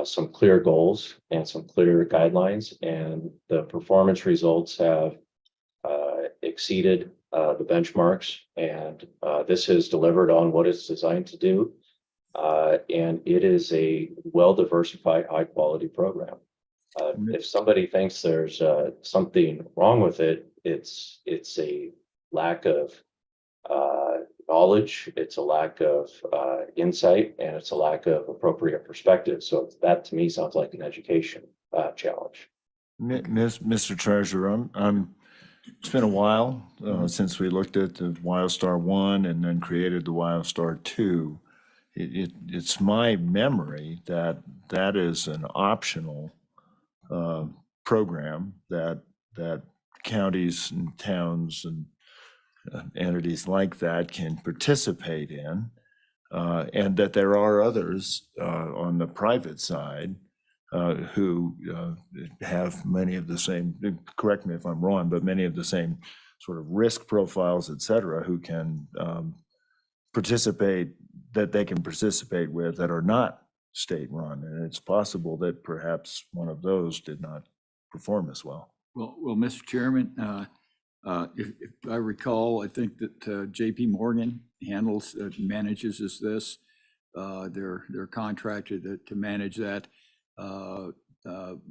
some clear goals and some clear guidelines, and the performance results have exceeded the benchmarks, and this has delivered on what it's designed to do. And it is a well-diversified, high-quality program. If somebody thinks there's something wrong with it, it's a lack of knowledge, it's a lack of insight, and it's a lack of appropriate perspective. So that to me sounds like an education challenge. Mr. Treasurer, it's been a while since we looked at the WildStar 1 and then created the WildStar 2. It's my memory that that is an optional program that counties and towns and entities like that can participate in, and that there are others on the private side who have many of the same, correct me if I'm wrong, but many of the same sort of risk profiles, et cetera, who can participate, that they can participate with, that are not state-run. And it's possible that perhaps one of those did not perform as well. Well, Mr. Chairman, if I recall, I think that JP Morgan manages this. They're contracted to manage that.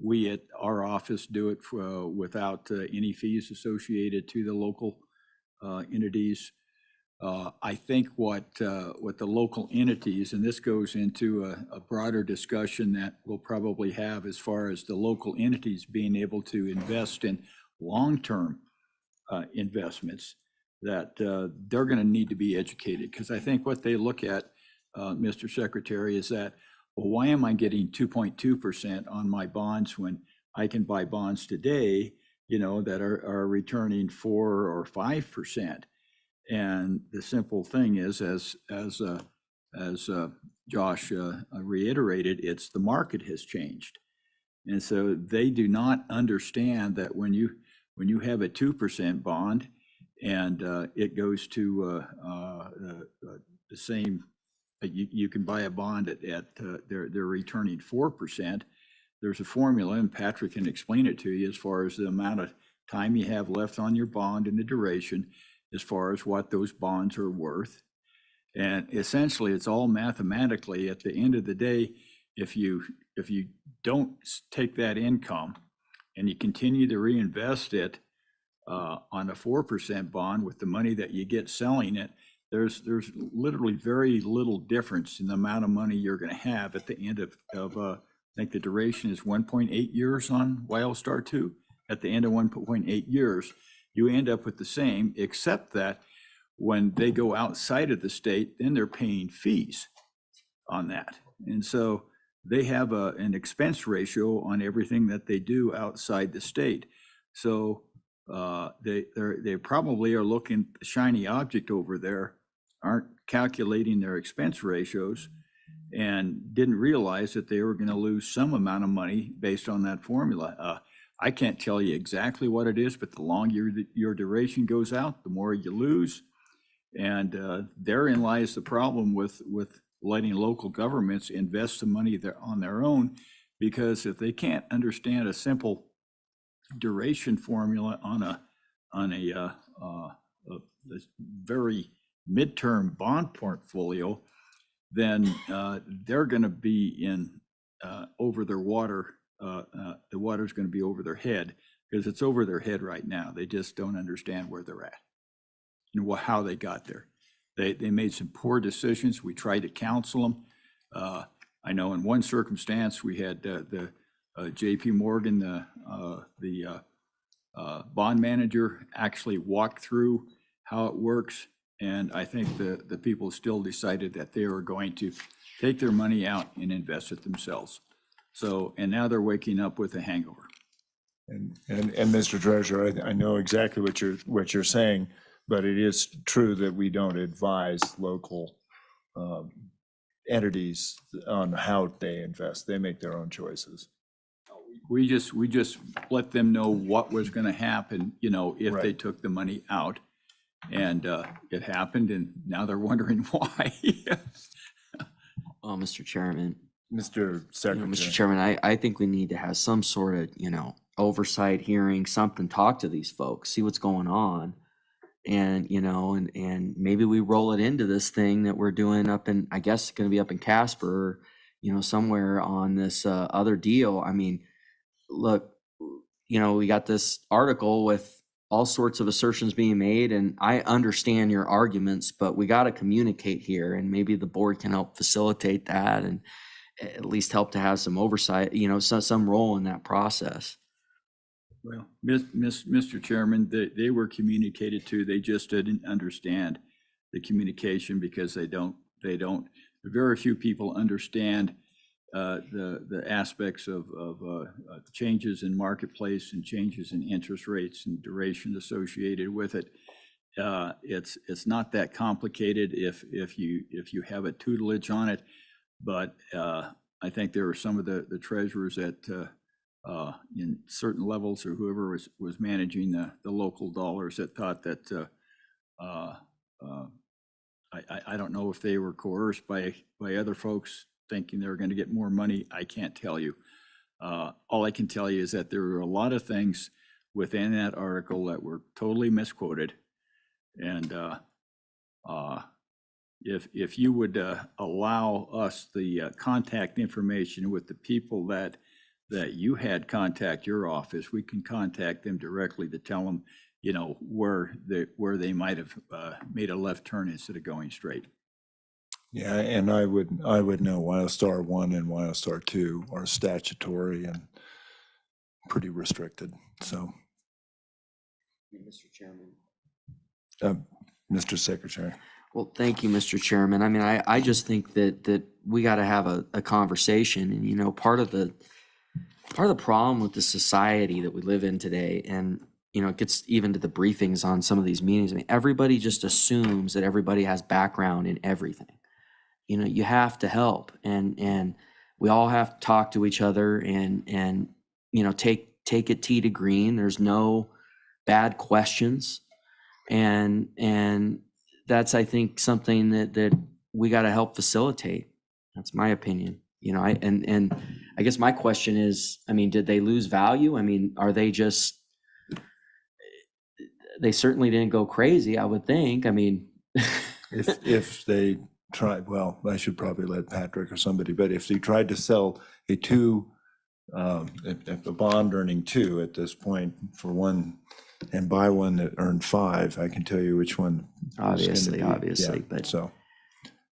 We at our office do it without any fees associated to the local entities. I think what the local entities, and this goes into a broader discussion that we'll probably have as far as the local entities being able to invest in long-term investments, that they're going to need to be educated. Because I think what they look at, Mr. Secretary, is that, well, why am I getting 2.2% on my bonds when I can buy bonds today, that are returning 4 or 5%? And the simple thing is, as Josh reiterated, it's the market has changed. And so they do not understand that when you have a 2% bond and it goes to the same, you can buy a bond at they're returning 4%. There's a formula, and Patrick can explain it to you, as far as the amount of time you have left on your bond and the duration, as far as what those bonds are worth. And essentially, it's all mathematically, at the end of the day, if you don't take that income and you continue to reinvest it on a 4% bond with the money that you get selling it, there's literally very little difference in the amount of money you're going to have at the end of I think the duration is 1.8 years on WildStar 2. At the end of 1.8 years, you end up with the same, except that when they go outside of the state, then they're paying fees on that. And so they have an expense ratio on everything that they do outside the state. So they probably are looking at the shiny object over there, aren't calculating their expense ratios, and didn't realize that they were going to lose some amount of money based on that formula. I can't tell you exactly what it is, but the longer your duration goes out, the more you lose. And therein lies the problem with letting local governments invest the money on their own, because if they can't understand a simple duration formula on a very midterm bond portfolio, then they're going to be in over their water. The water's going to be over their head, because it's over their head right now. They just don't understand where they're at and how they got there. They made some poor decisions. We tried to counsel them. I know in one circumstance we had the JP Morgan, the bond manager, actually walked through how it works. And I think the people still decided that they were going to take their money out and invest it themselves. So, and now they're waking up with a hangover. And Mr. Treasurer, I know exactly what you're saying, but it is true that we don't advise local entities on how they invest. They make their own choices. We just let them know what was gonna happen, you know, if they Right. took the money out. And it happened, and now they're wondering why. Well, Mr. Chairman, Mr. Secretary. Mr. Chairman, I think we need to have some sort of, oversight hearing, something, talk to these folks, see what's going on. And, and maybe we roll it into this thing that we're doing up in, I guess it's gonna be up in Casper, somewhere on this other deal. I mean, look, we got this article with all sorts of assertions being made, and I understand your arguments, but we got to communicate here, and maybe the board can help facilitate that and at least help to have some oversight, some role in that process. Well, Mr. Chairman, they were communicated to, they just didn't understand the communication because they don't, very few people understand the aspects of changes in marketplace and changes in interest rates and duration associated with it. It's not that complicated if you have a tutelage on it, but I think there are some of the treasurers that in certain levels or whoever was managing the local dollars that thought that I don't know if they were coerced by other folks thinking they were going to get more money. I can't tell you. All I can tell you is that there were a lot of things within that article that were totally misquoted. And if you would allow us the contact information with the people that you had contact your office, we can contact them directly to tell them, where they might have made a left turn instead of going straight. Yeah, and I would know Wildstar 1 and Wildstar 2 are statutory and pretty restricted, so. Mr. Chairman. Mr. Secretary. Well, thank you, Mr. Chairman. I mean, I just think that we got to have a conversation, and part of the problem with the society that we live in today, and it gets even to the briefings on some of these meetings. I mean, everybody just assumes that everybody has background in everything. You have to help, and we all have to talk to each other, and take it tea to green. There's no bad questions, and that's, I think, something that we got to help facilitate. That's my opinion. And I guess my question is, I mean, did they lose value? I mean, are they just? They certainly didn't go crazy, I would think. I mean, if they tried, well, I should probably let Patrick or somebody, but if they tried to sell a bond earning 2 at this point for one and buy one that earned 5, I can tell you which one. Obviously, yeah, but so.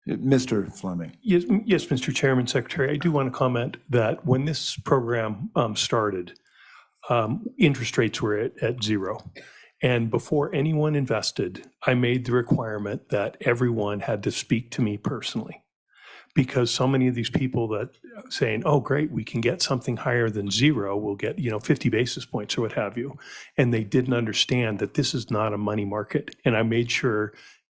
Mr. Fleming. Yes, Mr. Chairman, Secretary, I do want to comment that when this program started, interest rates were at 0. And before anyone invested, I made the requirement that everyone had to speak to me personally. Because so many of these people that saying, oh, great, we can get something higher than 0, we'll get 50 basis points or what have you. And they didn't understand that this is not a money market. And I made sure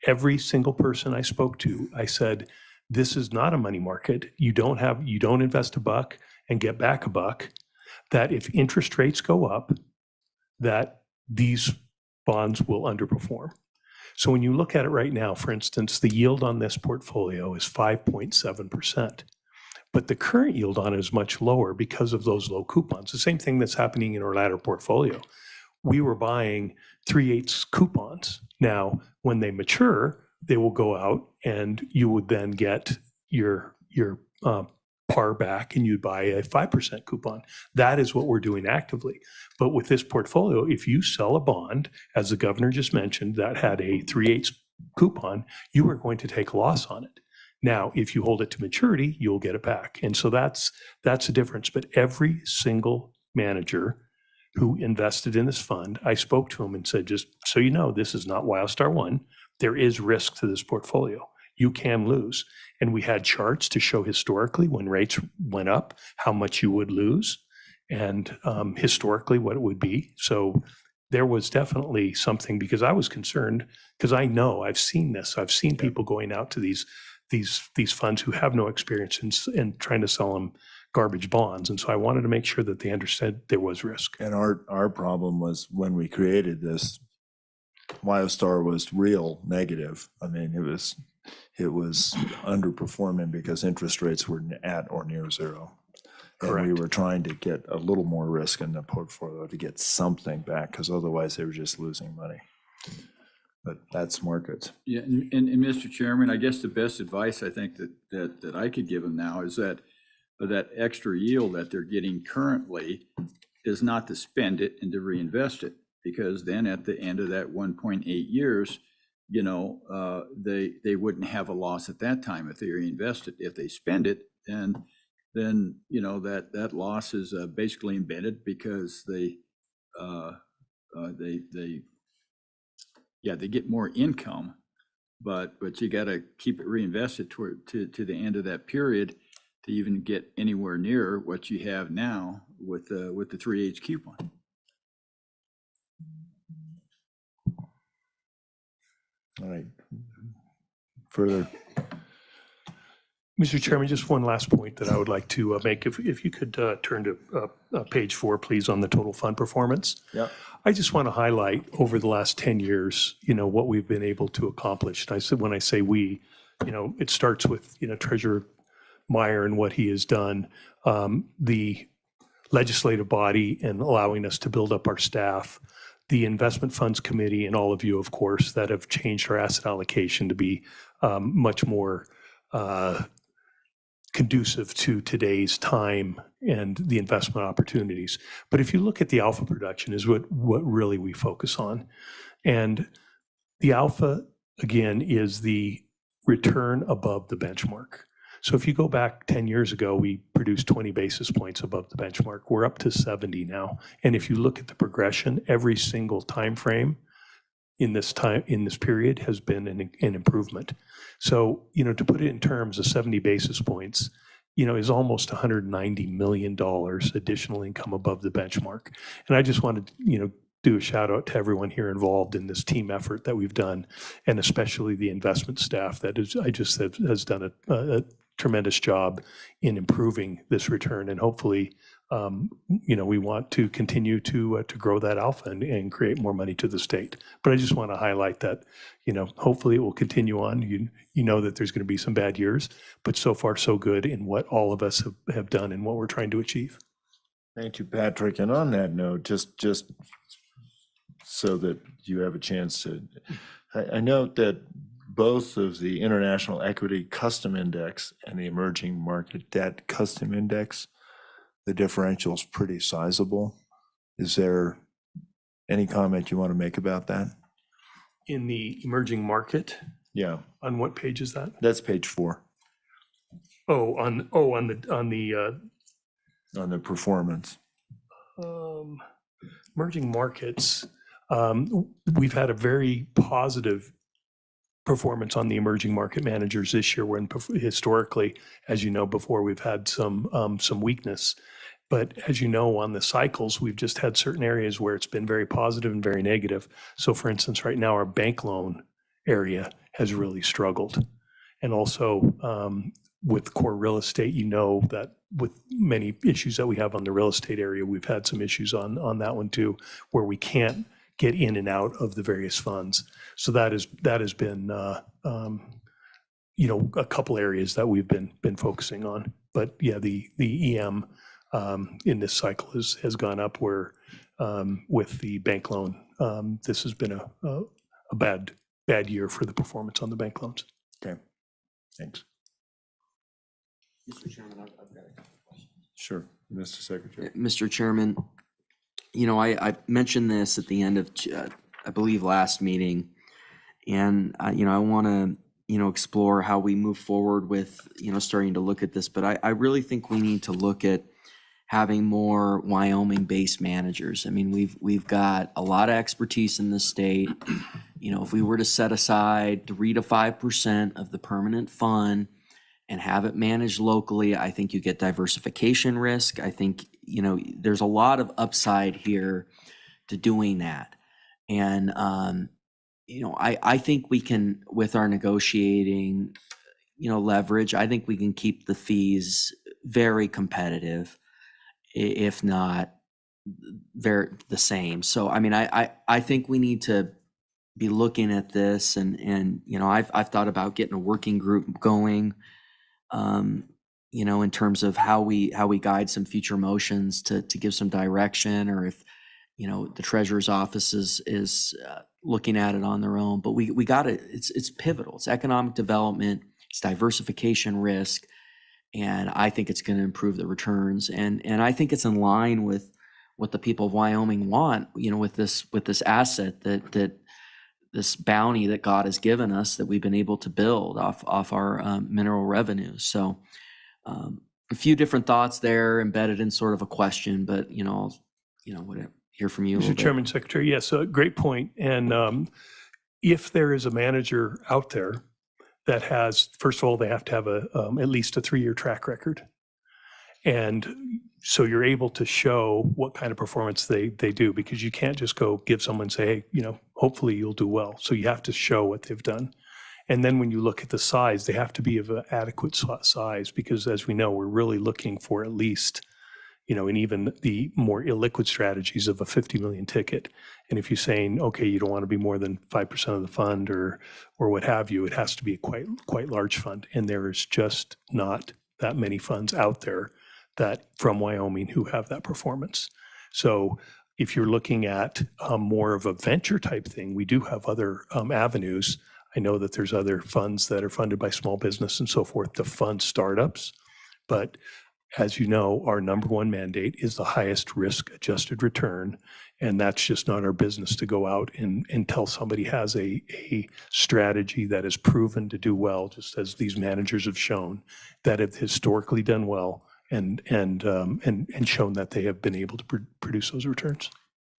every single person I spoke to, I said, this is not a money market. You don't invest $1 and get back $1. That if interest rates go up, that these bonds will underperform. So when you look at it right now, for instance, the yield on this portfolio is 5.7%. But the current yield on it is much lower because of those low coupons. The same thing that's happening in our ladder portfolio. We were buying 3/8 coupons. Now, when they mature, they will go out and you would then get your par back and you'd buy a 5% coupon. That is what we're doing actively. But with this portfolio, if you sell a bond, as the governor just mentioned, that had a 3/8 coupon, you are going to take a loss on it. Now, if you hold it to maturity, you'll get it back. And so that's a difference. But every single manager who invested in this fund, I spoke to him and said, just so you know, this is not Wildstar 1. There is risk to this portfolio. you can lose. And we had charts to show historically when rates went up, how much you would lose, and historically what it would be. So there was definitely something, because I was concerned, because I know I've seen this. I've seen people going out to these funds who have no experience and trying to sell them garbage bonds. And so I wanted to make sure that they understood there was risk. And our problem was when we created this, WyoStar was real negative. I mean, it was underperforming because interest rates were at or near zero. And we Correct. were trying to get a little more risk in the portfolio to get something back, because otherwise they were just losing money. But that's markets. Yeah, and Mr. Chairman, I guess the best advice I think that I could give them now is that extra yield that they're getting currently is not to spend it and to reinvest it, because then at the end of that 1.8 years, you know, they wouldn't have a loss at that time if they reinvest it. If they spend it, then you know that loss is basically embedded, because they get more income, but you got to keep it reinvested to the end of that period to even get anywhere near what you have now with the 3/8 coupon. All right. Further. Mr. Chairman, just one last point that I would like to make. If you could turn to page 4, please, on the total fund performance. Yeah. I just want to highlight over the last 10 years, you know, what we've been able to accomplish. And I said, when I say we, you know, it starts with, you know, Treasurer Meyer and what he has done, the legislative body and allowing us to build up our staff, the investment funds committee, and all of you, of course, that have changed our asset allocation to be much more conducive to today's time and the investment opportunities. But if you look at the alpha production is what really we focus on. And the alpha, again, is the return above the benchmark. So if you go back 10 years ago, we produced 20 basis points above the benchmark. We're up to 70 now. And if you look at the progression, every single time frame in this period has been an improvement. So, you know, to put it in terms of 70 basis points, you know, is almost $190 million additional income above the benchmark. And I just wanted to, you know, do a shout out to everyone here involved in this team effort that we've done, and especially the investment staff that is, I just said, has done a tremendous job in improving this return. And hopefully, you know, we want to continue to grow that alpha and create more money to the state. But I just want to highlight that, you know, hopefully it will continue on. You know that there's going to be some bad years, but so far so good in what all of us have done and what we're trying to achieve. Thank you, Patrick. And on that note, just so that you have a chance to, I note that both of the International Equity Custom Index and the Emerging Market Debt Custom Index, the differential is pretty sizable. Is there any comment you want to make about that? In the emerging market? Yeah. On what page is that? That's page 4. On the performance. Emerging markets. We've had a very positive performance on the emerging market managers this year, when historically, as you know, before we've had some weakness. But as you know, on the cycles, we've just had certain areas where it's been very positive and very negative. So for instance, right now, our bank loan area has really struggled. And also with core real estate, you know that with many issues that we have on the real estate area, we've had some issues on that one too, where we can't get in and out of the various funds. So that has been you know, a couple areas that we've been focusing on. But yeah, the EM in this cycle has gone up, where with the bank loan, this has been a bad year for the performance on the bank loans. Okay, thanks. Mr. Chairman, I've got a couple questions. Sure, Mr. Secretary. Mr. Chairman, you know, I mentioned this at the end of, I believe, last meeting, and you know, I want to, you know, explore how we move forward with, you know, starting to look at this. But I really think we need to look at having more Wyoming-based managers. I mean, we've got a lot of expertise in this state. You know, if we were to set aside 3 to 5% of the permanent fund and have it managed locally, I think you get diversification risk. I think, you know, there's a lot of upside here to doing that. And, you know, I think we can, with our negotiating, you know, leverage, I think we can keep the fees very competitive, if not very the same. So, I mean, I think we need to be looking at this, and you know, I've thought about getting a working group going, you know, in terms of how we guide some future motions to give some direction, or if, you know, the treasurer's office is looking at it on their own. But we got to, it's pivotal. It's economic development, it's diversification risk, and I think it's going to improve the returns. And I think it's in line with what the people of Wyoming want, you know, with this asset that this bounty that God has given us, that we've been able to build off our mineral revenues. So a few different thoughts there embedded in sort of a question, but you know, whatever, hear from you a little Mr. bit. Chairman, Secretary, yes, a great point. And if there is a manager out there that has, first of all, they have to have at least a 3-year track record. And so you're able to show what kind of performance they do, because you can't just go give someone, say, hey, you know, hopefully you'll do well. So you have to show what they've done. And then when you look at the size, they have to be of an adequate size, because as we know, we're really looking for at least, you know, and even the more illiquid strategies of a 50 million ticket. And if you're saying, okay, you don't want to be more than 5% of the fund or what have you, it has to be a quite large fund. And there is just not that many funds out there that from Wyoming who have that performance. So if you're looking at more of a venture type thing, we do have other avenues. I know that there's other funds that are funded by small business and so forth to fund startups. But as you know, our number one mandate is the highest risk adjusted return. And that's just not our business to go out until somebody has a strategy that is proven to do well, just as these managers have shown that have historically done well and shown that they have been able to produce those returns.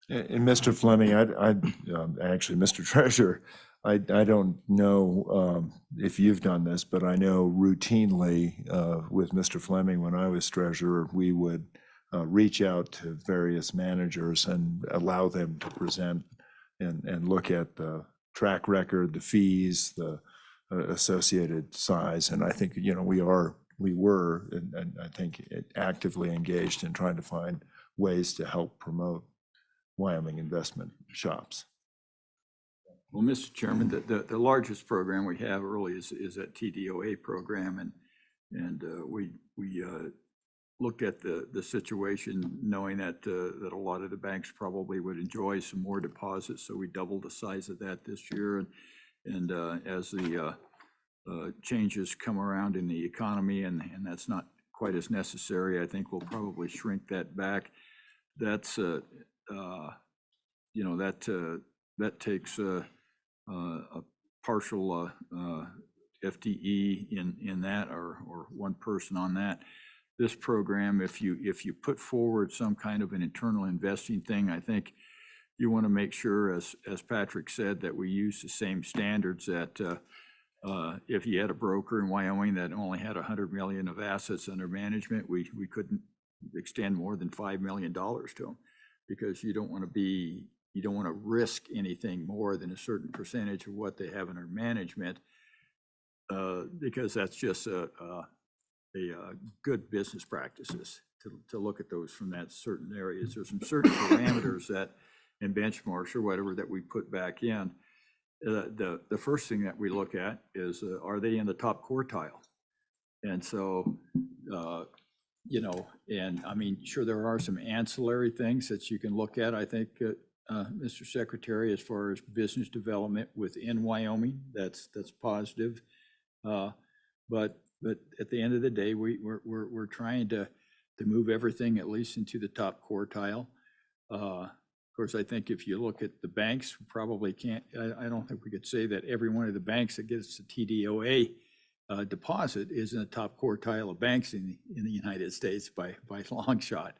And Mr. Fleming, actually, Mr. Treasurer, I don't know if you've done this, but I know routinely with Mr. Fleming, when I was treasurer, we would reach out to various managers and allow them to present and look at the track record, the fees, the associated size. And I think, you know, we were, and I think actively engaged in trying to find ways to help promote Wyoming investment shops. Well, Mr. Chairman, the largest program we have really is that TDOA program, and we looked at the situation knowing that a lot of the banks probably would enjoy some more deposits, so we doubled the size of that this year. And as the changes come around in the economy, and that's not quite as necessary, I think we'll probably shrink that back. That's you know, that takes a partial FTE in that, or one person on that. This program, if you put forward some kind of an internal investing thing, I think you want to make sure, as Patrick said, that we use the same standards. That if you had a broker in Wyoming that only had 100 million of assets under management, we couldn't extend more than $5 million to them, because you don't want to risk anything more than a certain percentage of what they have under management, because that's just a good business practices to look at those from that certain areas. There's some certain parameters that in benchmarks or whatever that we put back in. The first thing that we look at is, are they in the top quartile? And so, you know, and I mean, sure, there are some ancillary things that you can look at, I think, Mr. Secretary, as far as business development within Wyoming, that's positive. But at the end of the day, we're trying to move everything at least into the top quartile. Of course, I think if you look at the banks, we probably can't, I don't think we could say that every one of the banks that gets the TDOA deposit is in the top quartile of banks in the United States by a long shot.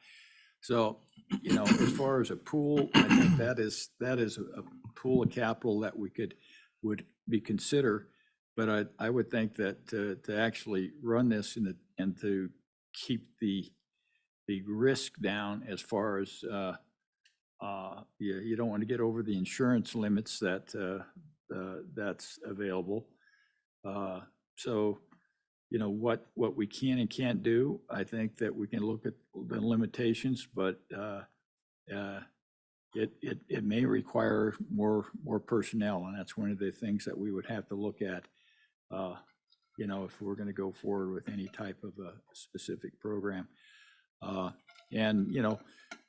So, you know, as far as a pool, I think that is a pool of capital that would be considered. But I would think that to actually run this and to keep the risk down as far as you don't want to get over the insurance limits that's available. So, you know, what we can and can't do, I think that we can look at the limitations, but it may require more personnel, and that's one of the things that we would have to look at, you know, if we're going to go forward with any type of a specific program. And, you know,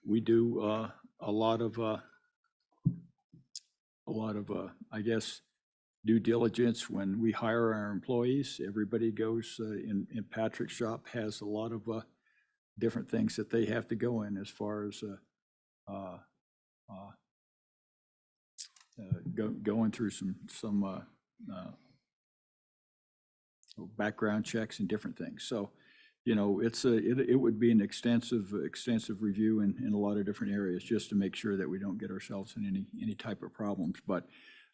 we do a lot of, I guess, due diligence when we hire our employees. Everybody goes in Patrick's shop has a lot of different things that they have to go in as far as going through some background checks and different things. So, you know, it would be an extensive review in a lot of different areas just to make sure that we don't get ourselves in any type of problems. But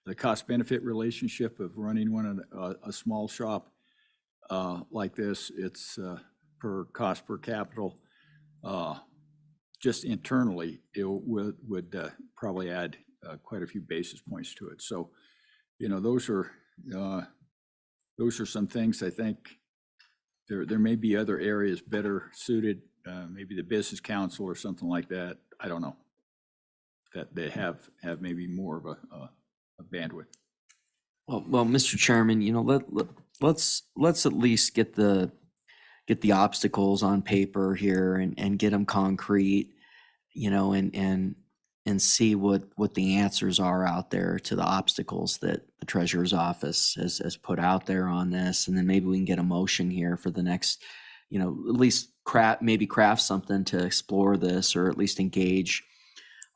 the cost benefit relationship of running a small shop like this, it's per cost per capital. Just internally, it would probably add quite a few basis points to it. So, you know, those are some things I think. There may be other areas better suited, maybe the business council or something like that. I don't know, that they have maybe more of a bandwidth. Well, Mr. Chairman, you know, let's at least get the obstacles on paper here and get them concrete, you know, and see what the answers are out there to the obstacles that the treasurer's office has put out there on this. And then maybe we can get a motion here for the next, you know, at least craft something to explore this, or at least engage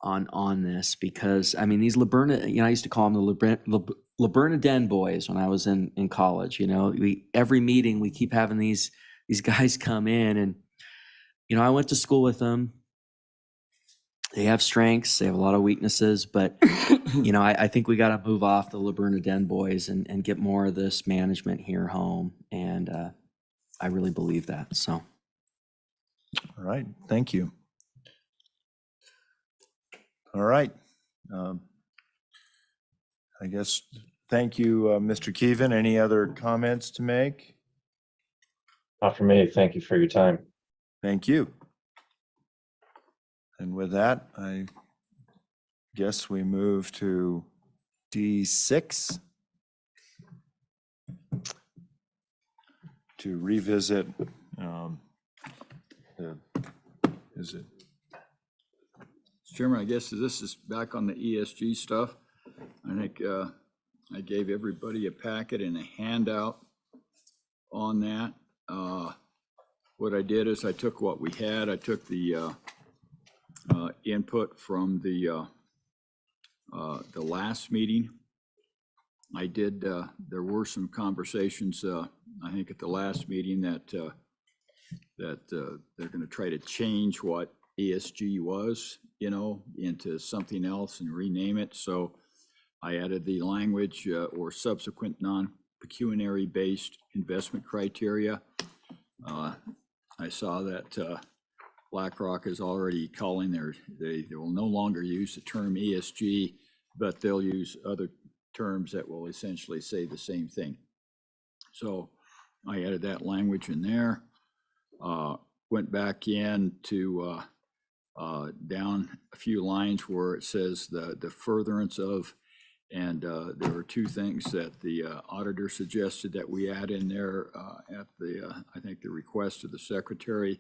on this, because I mean, these Laberna, you know, I used to call them the Laberna Den boys when I was in college. You know, every meeting we keep having these guys come in, and, you know, I went to school with them. They have strengths, they have a lot of weaknesses, but, you know, I think we got to move off the Laberna Den boys and get more of this management here home. And I really believe that. So. All right, thank you. All right. I guess, thank you, Mr. Keevan. Any other comments to make? Not for me. Thank you for your time. Thank you. And with that, I guess we move to D6 to revisit Chairman, I guess this is back on the ESG stuff. I think I gave everybody a packet and a handout on that. What I did is I took what we had. I took the input from the last meeting. I did. There were some conversations. I think at the last meeting that they're going to try to change what ESG was, you know, into something else and rename it. So I added the language or subsequent non-pecuniary based investment criteria. I saw that BlackRock is already calling they will no longer use the term ESG, but they'll use other terms that will essentially say the same thing. So I added that language in there. Went back in to down a few lines where it says the furtherance of, and there were two things that the auditor suggested that we add in there at the, I think the request of the secretary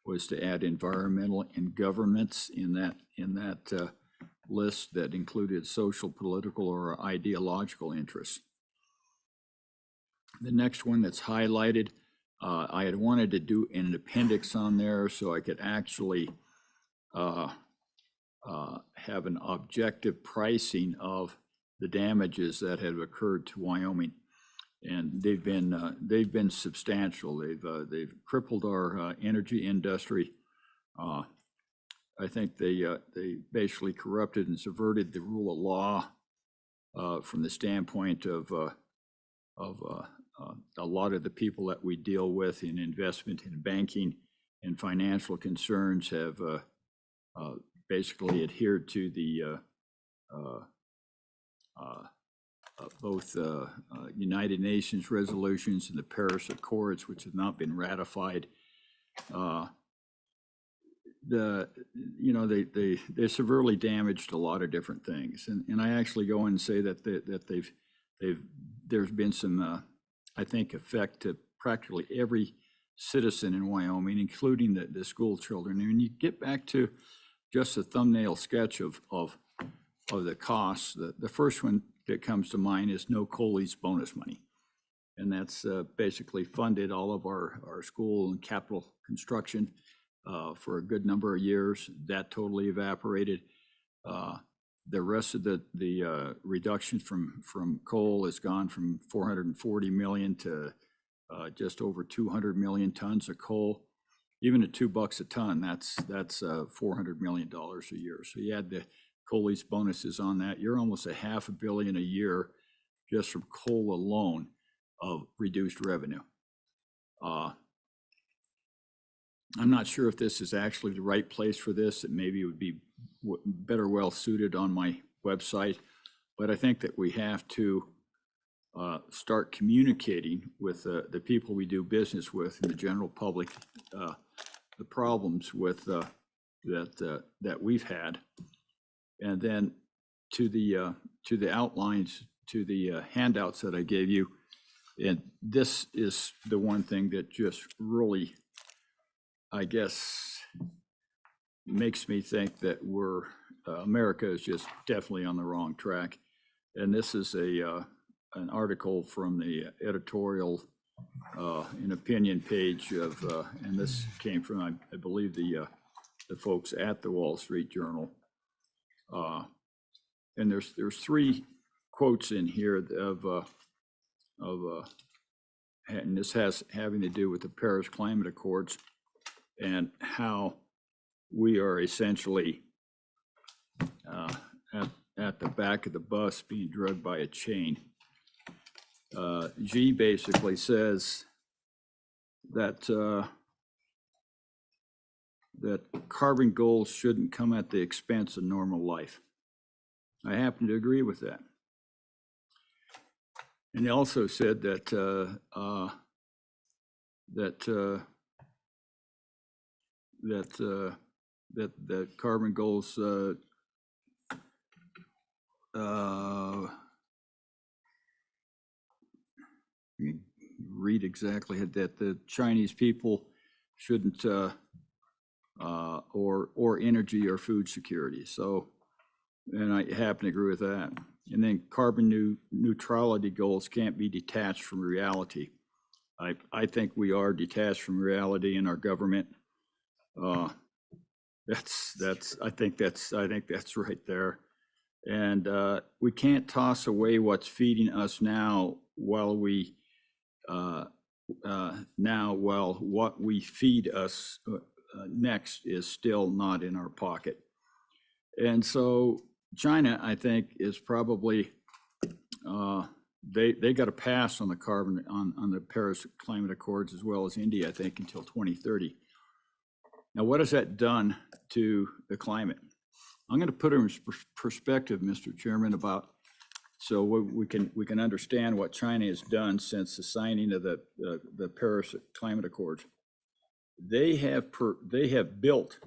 was to add environmental and governments in that list that included social, political, or ideological interests. The next one that's highlighted, I had wanted to do an appendix on there so I could actually have an objective pricing of the damages that have occurred to Wyoming. And they've been substantial. They've crippled our energy industry. I think they basically corrupted and subverted the rule of law from the standpoint of a lot of the people that we deal with in investment and banking and financial concerns have basically adhered to the both United Nations resolutions and the Paris Accords, which have not been ratified. They severely damaged a lot of different things, and I actually go and say that there's been some I think effect to practically every citizen in Wyoming, including the school children. And when you get back to just a thumbnail sketch of the costs, the first one that comes to mind is no coal lease bonus money, and that's basically funded all of our school and capital construction for a good number of years. That totally evaporated. The rest of the reduction from coal has gone from 440 million to just over 200 million tons of coal. Even at $2 a ton, that's $400 million a year. So you add the coal lease bonuses on that, you're almost $500 million a year just from coal alone of reduced revenue. I'm not sure if this is actually the right place for this. It maybe would be better well suited on my website, but I think that we have to start communicating with the people we do business with and the general public, the problems with that we've had, and then to the outlines, to the handouts that I gave you. And this is the one thing that just really, I guess, makes me think that America is just definitely on the wrong track. And this is an article from the editorial and opinion page of, and this came from, I believe, the folks at the Wall Street Journal. And there's 3 quotes in here of and this has having to do with the Paris Climate Accords and how we are essentially at the back of the bus being drugged by a chain. G basically says that that carbon goals shouldn't come at the expense of normal life. I happen to agree with that. And he also said that that carbon goals read exactly that the Chinese people shouldn't or energy or food security. So, and I happen to agree with that. And then carbon neutrality goals can't be detached from reality. I think we are detached from reality in our government. I think that's right there. And we can't toss away what's feeding us now while what we feed us next is still not in our pocket. And so China, I think, is probably they got a pass on the carbon on the Paris Climate Accords, as well as India, I think, until 2030. Now, what has that done to the climate? I'm going to put it in perspective, Mr. Chairman, about so we can understand what China has done since the signing of the Paris Climate Accords. They have built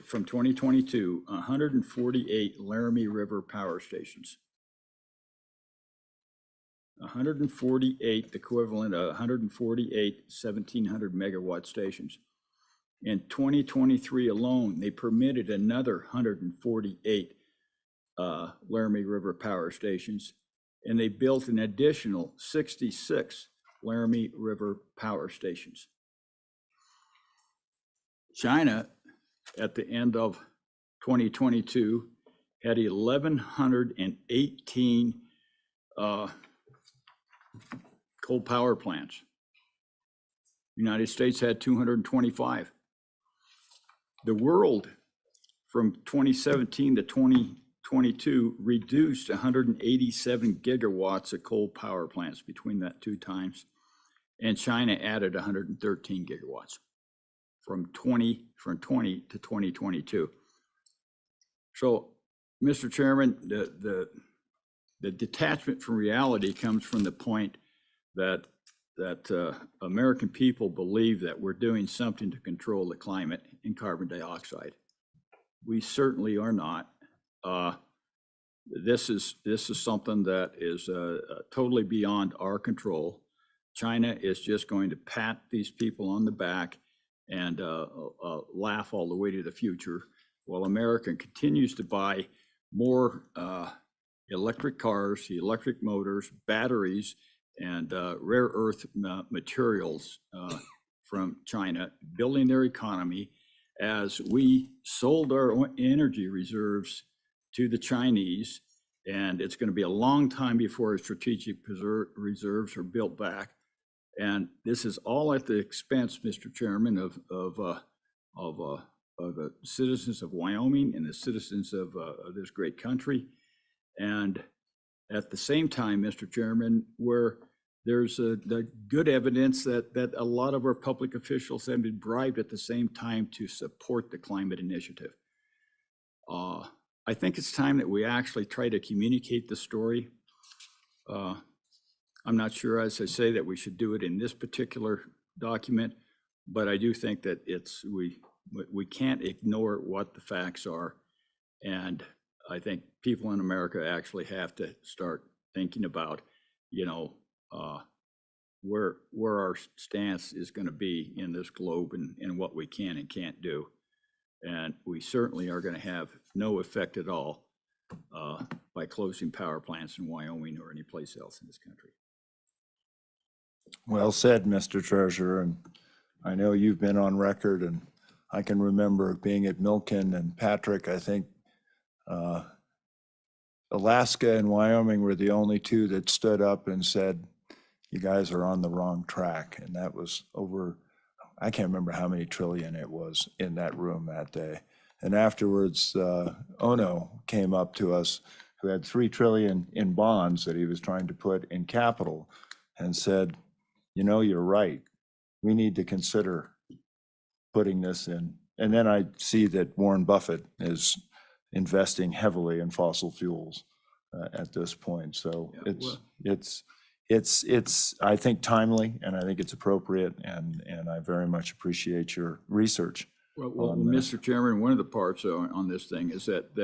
from 2022 148 Laramie River power stations. 148, the equivalent of 148 1,700 megawatt stations. In 2023 alone, they permitted another 148 Laramie River power stations, and they built an additional 66 Laramie River power stations. China, at the end of 2022, had 1,118 coal power plants. United States had 225. The world from 2017 to 2022 reduced 187 gigawatts of coal power plants between that two times. And China added 113 gigawatts from 20 to 2022. So, Mr. Chairman, the detachment from reality comes from the point that American people believe that we're doing something to control the climate and carbon dioxide. We certainly are not. This is something that is totally beyond our control. China is just going to pat these people on the back and laugh all the way to the future, while America continues to buy more electric cars, electric motors, batteries, and rare earth materials from China, building their economy as we sold our energy reserves to the Chinese. And it's going to be a long time before our strategic reserves are built back. And this is all at the expense, Mr. Chairman, of the citizens of Wyoming and the citizens of this great country. And at the same time, Mr. Chairman, where there's the good evidence that a lot of our public officials have been bribed at the same time to support the climate initiative. I think it's time that we actually try to communicate the story. I'm not sure, as I say, that we should do it in this particular document, but I do think that we can't ignore what the facts are. And I think people in America actually have to start thinking about, where our stance is going to be in this globe and what we can and can't do. And we certainly are going to have no effect at all by closing power plants in Wyoming or any place else in this country. Well said, Mr. Treasurer. And I know you've been on record, and I can remember being at Milken and Patrick. I think Alaska and Wyoming were the only two that stood up and said, you guys are on the wrong track. And that was over, I can't remember how many trillion it was in that room that day. And afterwards, Ono came up to us, who had 3 trillion in bonds that he was trying to put in capital, and said, you're right. We need to consider putting this in. And then I see that Warren Buffett is investing heavily in fossil fuels at this point. So it's I think timely, and I think it's appropriate, and I very much appreciate your research. Well, Mr. Chairman, one of the parts on this thing is that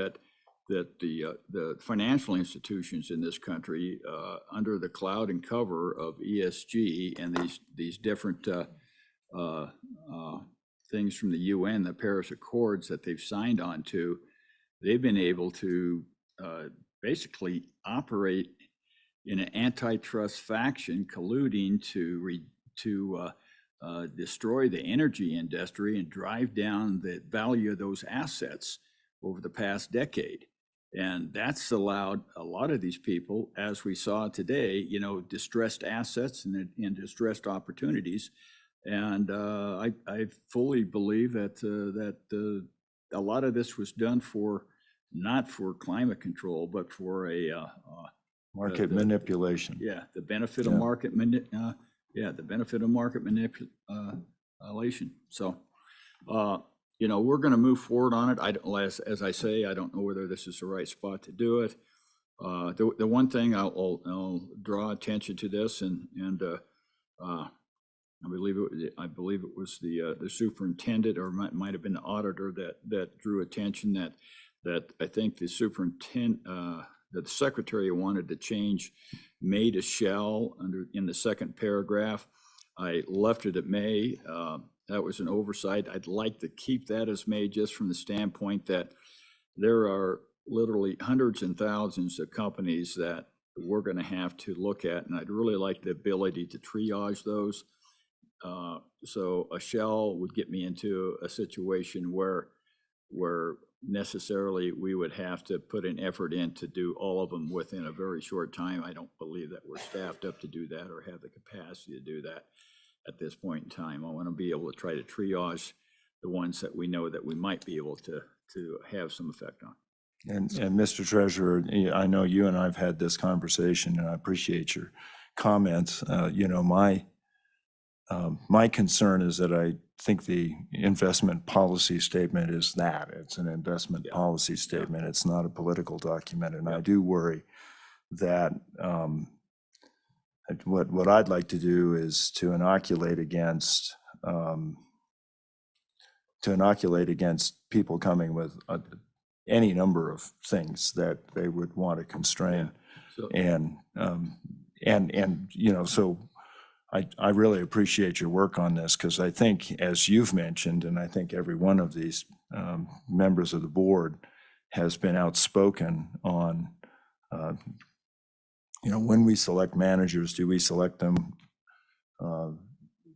the financial institutions in this country, under the cloud and cover of ESG and these different things from the UN, the Paris Accords that they've signed on to, they've been able to basically operate in an antitrust faction, colluding to destroy the energy industry and drive down the value of those assets over the past decade. And that's allowed a lot of these people, as we saw today, distressed assets and distressed opportunities. And I fully believe that a lot of this was done not for climate control, but for market manipulation. Yeah, the benefit of market the benefit of market manipulation. So, we're going to move forward on it. As I say, I don't know whether this is the right spot to do it. The one thing I'll draw attention to this, and I believe it was the superintendent, or might have been the auditor that drew attention that I think the superintendent, that the secretary wanted to change may to shall in the second paragraph. I left it at may. That was an oversight. I'd like to keep that as may, just from the standpoint that there are literally hundreds and thousands of companies that we're going to have to look at, and I'd really like the ability to triage those. So a shall would get me into a situation where necessarily we would have to put an effort in to do all of them within a very short time. I don't believe that we're staffed up to do that or have the capacity to do that at this point in time. I want to be able to try to triage the ones that we know that we might be able to have some effect on. And Mr. Treasurer, I know you and I've had this conversation, and I appreciate your comments. You know, my concern is that I think the investment policy statement is that. It's an investment policy statement. It's not a political document. And I do worry that what I'd like to do is to inoculate against people coming with any number of things that they would want to constrain. So- And you know, so I really appreciate your work on this, because I think, as you've mentioned, and I think every one of these members of the board has been outspoken on, you know, when we select managers, do we select them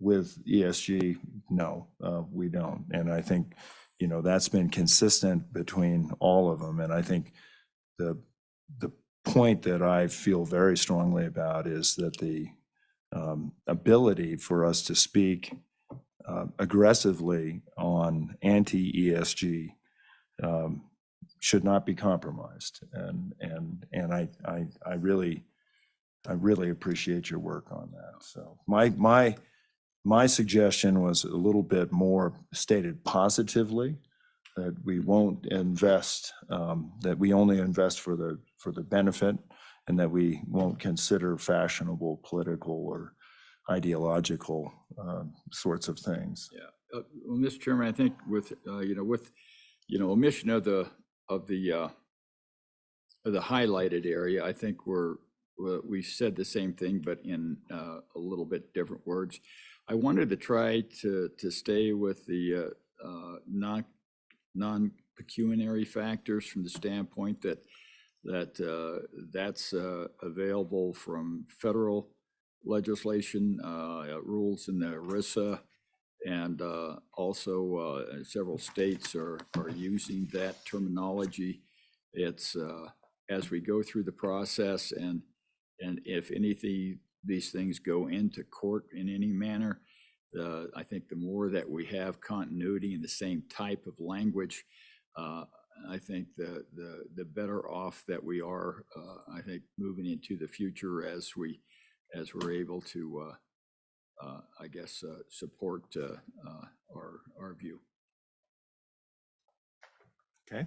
with ESG? No, we don't. And I think, you know, that's been consistent between all of them. And I think the point that I feel very strongly about is that the ability for us to speak aggressively on anti-ESG should not be compromised. And I really appreciate your work on that. So my suggestion was a little bit more stated positively, that we won't invest, that we only invest for the benefit, and that we won't consider fashionable, political, or ideological sorts of things. Yeah, well, Mr. Chairman, I think with omission of the highlighted area, I think we said the same thing, but in a little bit different words. I wanted to try to stay with the non-pecuniary factors from the standpoint that's available from federal legislation, rules in the ERISA, and also several states are using that terminology. It's as we go through the process, and if anything, these things go into court in any manner, I think the more that we have continuity in the same type of language, I think the better off that we are, I think, moving into the future as we're able to, I guess, support our view. Okay.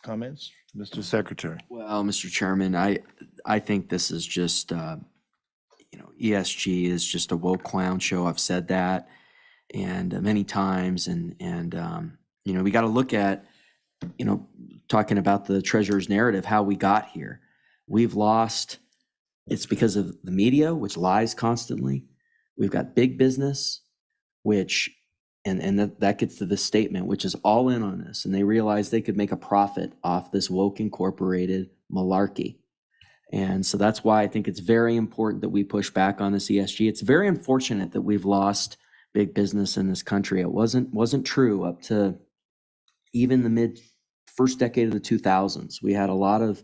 Comments, Mr. Secretary? Well, Mr. Chairman, I think this is just, ESG is just a woke clown show. I've said that and many times, and we got to look at, talking about the treasurer's narrative, how we got here. We've lost. It's because of the media, which lies constantly. We've got big business, which, and that gets to this statement, which is all in on this, and they realized they could make a profit off this woke incorporated malarkey. And so that's why I think it's very important that we push back on this ESG. It's very unfortunate that we've lost big business in this country. It wasn't true up to even the first decade of the 2000s. We had a lot of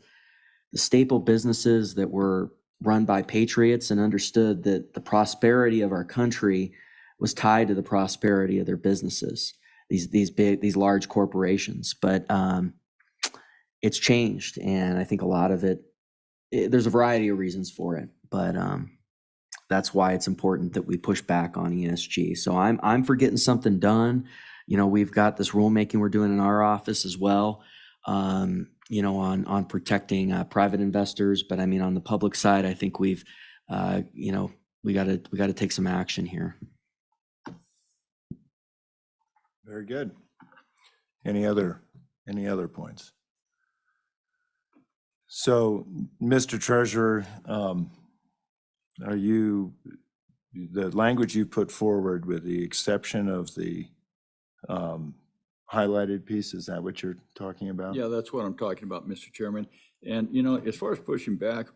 the staple businesses that were run by patriots and understood that the prosperity of our country was tied to the prosperity of their businesses, these large corporations. But it's changed, and I think a lot of it, there's a variety of reasons for it, but that's why it's important that we push back on ESG. So I'm for getting something done. We've got this rulemaking we're doing in our office as well, on protecting private investors. But I mean, on the public side, I think we got to take some action here. Very good. Any other points? So, Mr. Treasurer, the language you put forward, with the exception of the highlighted piece, is that what you're talking about? Yeah, that's what I'm talking about, Mr. Chairman. And, as far as pushing back,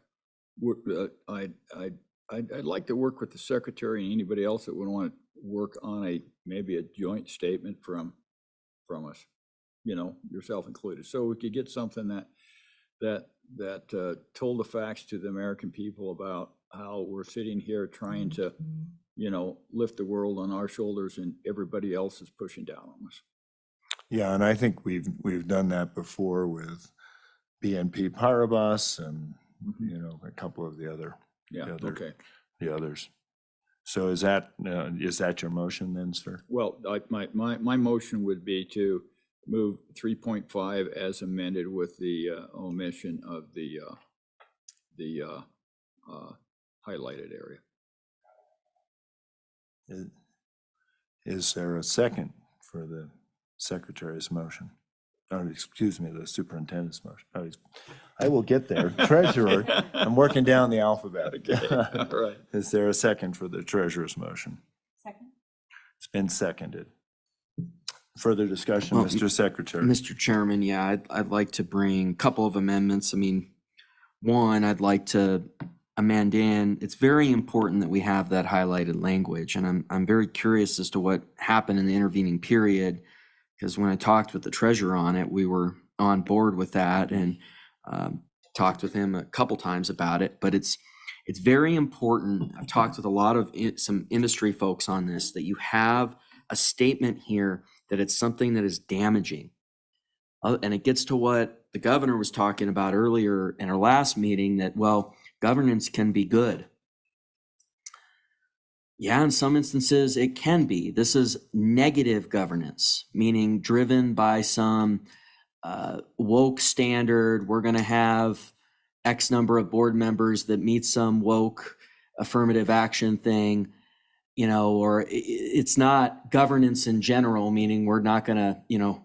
I'd like to work with the secretary and anybody else that would want to work on maybe a joint statement from from us, you know, yourself included. So we could get something that told the facts to the American people about how we're sitting here trying to, you know, lift the world on our shoulders and everybody else is pushing down on us. Yeah, and I think we've done that before with BNP Paribas and, you know, a couple of the other. Yeah, okay. The others. So is that your motion then, sir? Well, my motion would be to move 3.5 as amended with the omission of the highlighted area. Is there a second for the secretary's motion? Oh, excuse me, the superintendent's motion. Oh, I will get there. Treasurer, I'm working down the alphabet. All right. Is there a second for the treasurer's motion? Second. It's been seconded. Further discussion, Well, Mr. Secretary? Mr. Chairman, yeah, I'd like to bring a couple of amendments. I mean, one, I'd like to amend in, it's very important that we have that highlighted language. And I'm very curious as to what happened in the intervening period, because when I talked with the treasurer on it, we were on board with that and talked with him a couple times about it. But it's very important. I've talked with a lot of some industry folks on this, that you have a statement here that it's something that is damaging. And it gets to what the governor was talking about earlier in our last meeting, that, well, governance can be good. Yeah, in some instances it can be. This is negative governance, meaning driven by some woke standard. We're going to have X number of board members that meet some woke affirmative action thing, you know, or it's not governance in general, meaning we're not going to, you know,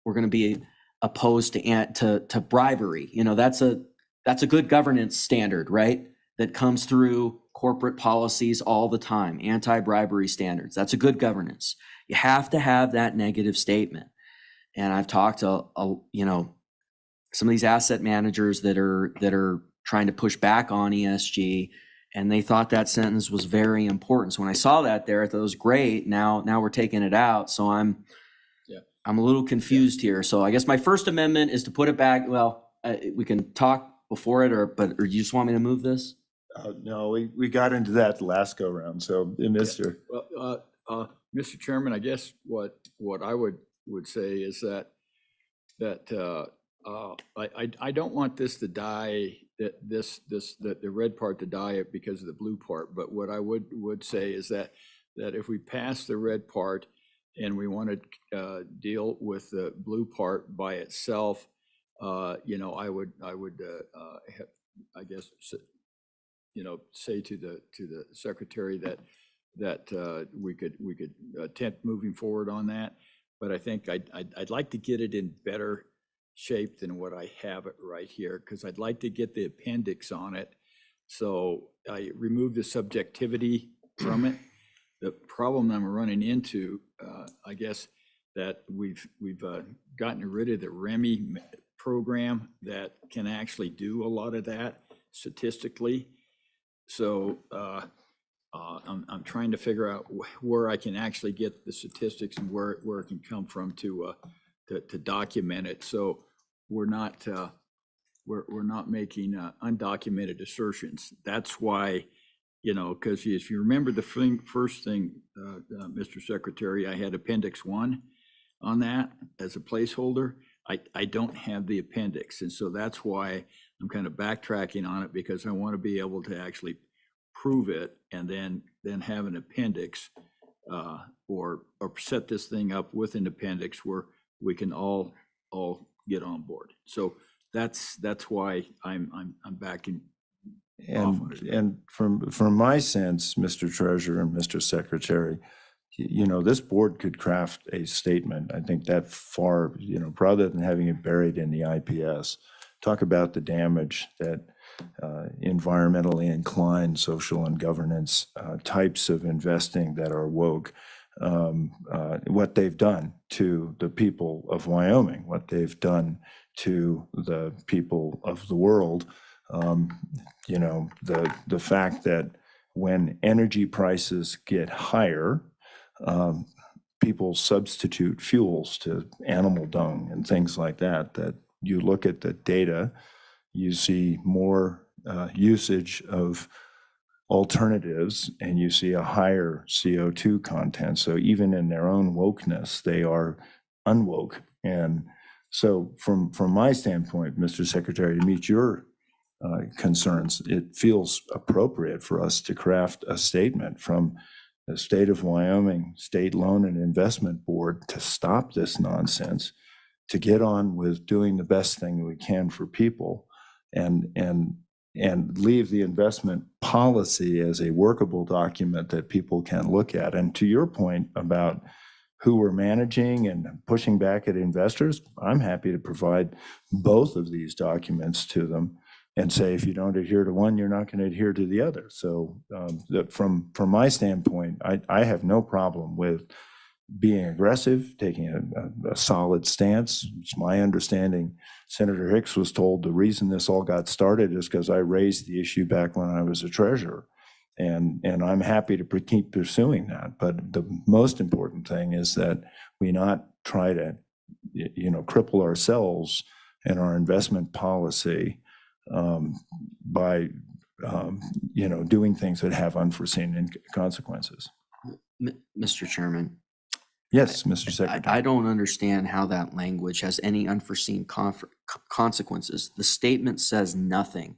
we're going to be opposed to bribery. You know, that's a good governance standard, right? That comes through corporate policies all the time, anti-bribery standards. That's a good governance. You have to have that negative statement. And I've talked to, you know, some of these asset managers that are trying to push back on ESG, and they thought that sentence was very important. So when I saw that there, I thought it was great. Now we're taking it out. So I'm a little confused here. So I guess my first amendment is to put it back. Well, we can talk before it, or you just want me to move this? No, we got into that last go round. So, Mr. Well, Mr. Chairman, I guess what I would say is that I don't want this to die, that the red part to die because of the blue part. But what I would say is that if we pass the red part and we want to deal with the blue part by itself, you know, I would I guess, you know, say to the secretary that we could attempt moving forward on that. But I think I'd like to get it in better shape than what I have it right here, because I'd like to get the appendix on it. So I removed the subjectivity from it. The problem I'm running into, I guess, that we've gotten rid of the REMI program that can actually do a lot of that statistically. So I'm trying to figure out where I can actually get the statistics and where it can come from to document it. So we're not making undocumented assertions. That's why, you know, because if you remember the first thing, Mr. Secretary, I had Appendix 1 on that as a placeholder. I don't have the appendix. And so that's why I'm kind of backtracking on it, because I want to be able to actually prove it and then have an appendix or set this thing up with an appendix where we can all get on board. So that's why I'm backing off on it. And from my sense, Mr. Treasurer and Mr. Secretary, you know, this board could craft a statement. I think that far, you know, rather than having it buried in the IPS, talk about the damage that environmentally inclined social and governance types of investing that are woke, what they've done to the people of Wyoming, what they've done to the people of the world. You know, the fact that when energy prices get higher, people substitute fuels to animal dung and things like that, that you look at the data, you see more usage of alternatives and you see a higher CO2 content. So even in their own wokeness, they are unwoke. And so from my standpoint, Mr. Secretary, to meet your concerns, it feels appropriate for us to craft a statement from the state of Wyoming State Loan and Investment Board to stop this nonsense, to get on with doing the best thing we can for people, and leave the investment policy as a workable document that people can look at. And to your point about who we're managing and pushing back at investors, I'm happy to provide both of these documents to them and say, if you don't adhere to one, you're not going to adhere to the other. So from my standpoint, I have no problem with being aggressive, taking a solid stance. It's my understanding Senator Hicks was told the reason this all got started is because I raised the issue back when I was a treasurer. And I'm happy to keep pursuing that. But the most important thing is that we not try to, cripple ourselves and our investment policy by, doing things that have unforeseen consequences. Mr. Chairman. Yes, Mr. Secretary. I don't understand how that language has any unforeseen consequences. The statement says nothing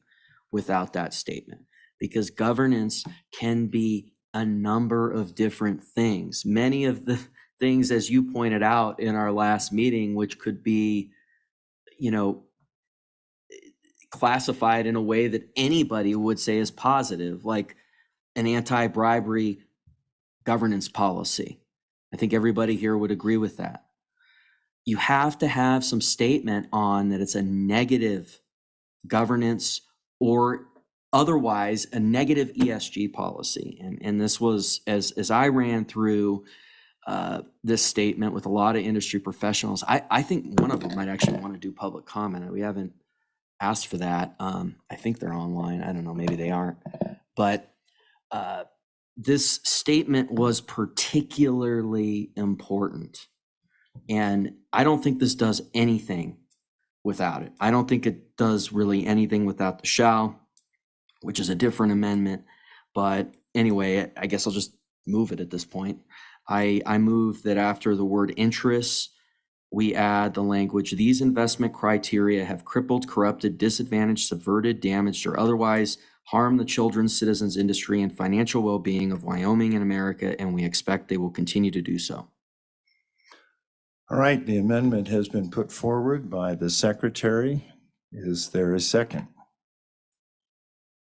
without that statement, because governance can be a number of different things. Many of the things, as you pointed out in our last meeting, which could be, classified in a way that anybody would say is positive, like an anti-bribery governance policy. I think everybody here would agree with that. You have to have some statement on that it's a negative governance or otherwise a negative ESG policy. And this was, as I ran through this statement with a lot of industry professionals, I think one of them might actually want to do public comment. We haven't asked for that. I think they're online. I don't know, maybe they aren't. But this statement was particularly important. And I don't think this does anything without it. I don't think it does really anything without the shall, which is a different amendment. But anyway, I guess I'll just move it at this point. I move that after the word interests, we add the language, these investment criteria have crippled, corrupted, disadvantaged, subverted, damaged, or otherwise harm the children, citizens, industry, and financial well-being of Wyoming and America, and we expect they will continue to do so. All right, the amendment has been put forward by the Secretary. Is there a second?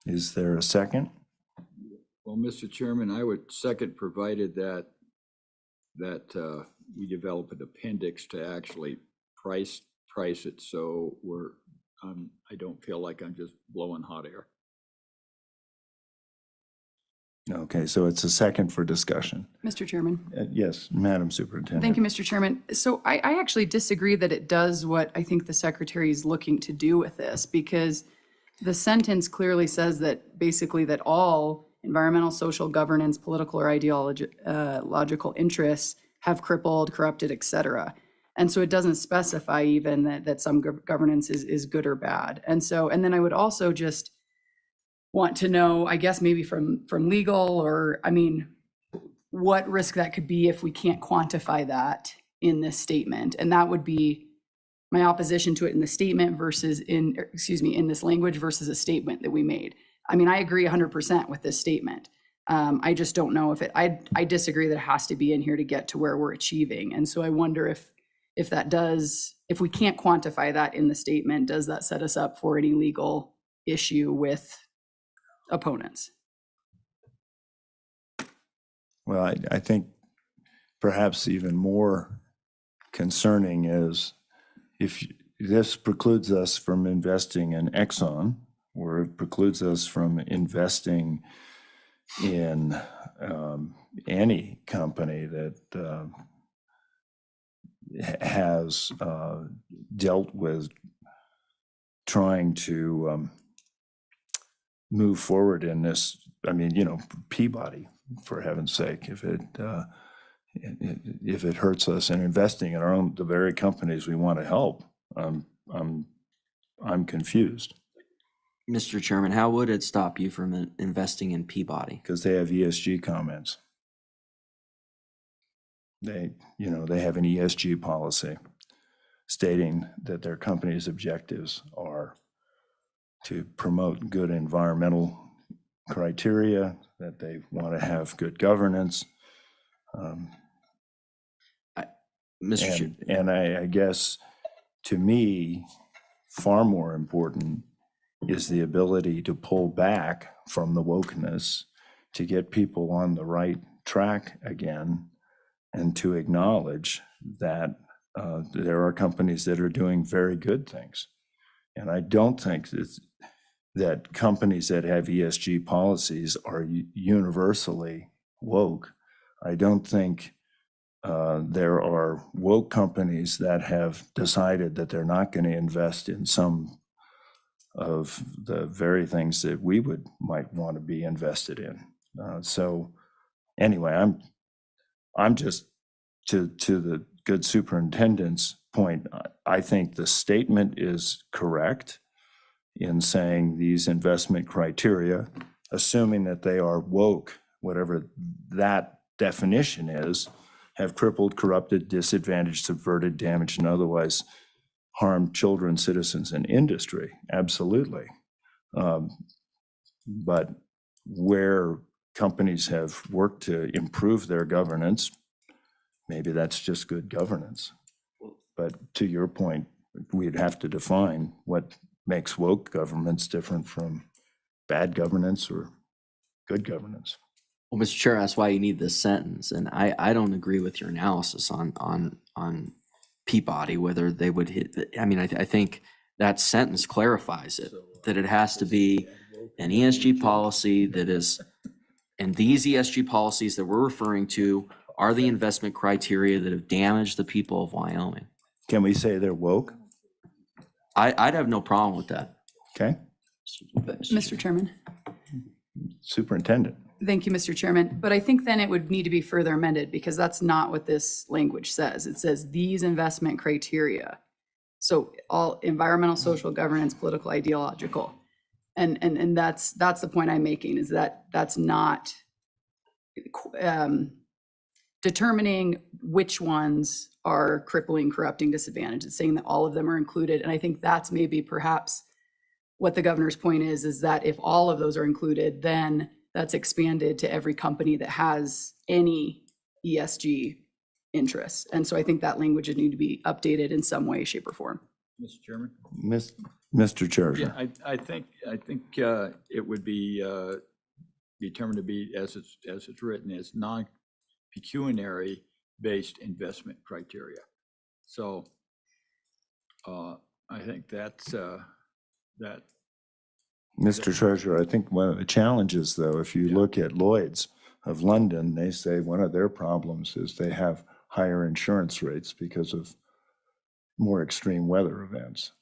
Is there a second? Well, Mr. Chairman, I would second, provided that we develop an appendix to actually price it, so I don't feel like I'm just blowing hot air. Okay, so it's a second for discussion. Mr. Chairman. Yes, Madam Superintendent. Thank you, Mr. Chairman. So I actually disagree that it does what I think the Secretary is looking to do with this, because the sentence clearly says that basically that all environmental, social, governance, political, or ideological interests have crippled, corrupted, et cetera. And so it doesn't specify even that some governance is good or bad. And then I would also just want to know, I guess maybe from legal, or what risk that could be if we can't quantify that in this statement. And that would be my opposition to it in the statement versus in this language versus a statement that we made. I agree 100% with this statement. I just don't know if I disagree that it has to be in here to get to where we're achieving. And so I wonder if we can't quantify that in the statement, does that set us up for any legal issue with opponents? Well, I think perhaps even more concerning is if this precludes us from investing in Exxon, or it precludes us from investing in any company that has dealt with trying to move forward in this. Peabody, for heaven's sake, if it if it hurts us in investing in our own, the very companies we want to help, I'm confused. Mr. Chairman, how would it stop you from investing in Peabody? Because they have ESG comments. They have an ESG policy stating that their company's objectives are to promote good environmental criteria, that they want to have good governance. And I guess, to me, far more important is the ability to pull back from the wokeness, to get people on the right track again, and to acknowledge that there are companies that are doing very good things. And I don't think that companies that have ESG policies are universally woke. I don't think there are woke companies that have decided that they're not going to invest in some of the very things that we might want to be invested in. So anyway, I'm just to the good superintendent's point. I think the statement is correct in saying these investment criteria, assuming that they are woke, whatever that definition is, have crippled, corrupted, disadvantaged, subverted, damaged, and otherwise harmed children, citizens, and industry. Absolutely. But where companies have worked to improve their governance, maybe that's just good governance. But to your point, we'd have to define what makes woke governments different from bad governance or good governance. Well, Mr. Chair, that's why you need this sentence. And I don't agree with your analysis on Peabody, whether they would hit. I mean, I think that sentence clarifies it, that it has to be an ESG policy that is, and these ESG policies that we're referring to are the investment criteria that have damaged the people of Wyoming. Can we say they're woke? I'd have no problem with that. Okay. Mr. Chairman. Superintendent. Thank you, Mr. Chairman. But I think then it would need to be further amended because that's not what this language says. It says these investment criteria. So all environmental, social, governance, political, ideological. And that's the point I'm making, is that that's not determining which ones are crippling, corrupting, disadvantaged. It's saying that all of them are included. And I think that's maybe perhaps what the governor's point is that if all of those are included, then that's expanded to every company that has any ESG interests. And so I think that language would need to be updated in some way, shape, or form. Mr. Chairman? Mr. Chair. I think it would be determined to be, as it's written, as non-pecuniary based investment criteria. So I think that's that. Mr. Treasurer, I think one of the challenges, though, if you look at Lloyd's of London, they say one of their problems is they have higher insurance rates because of more extreme weather events.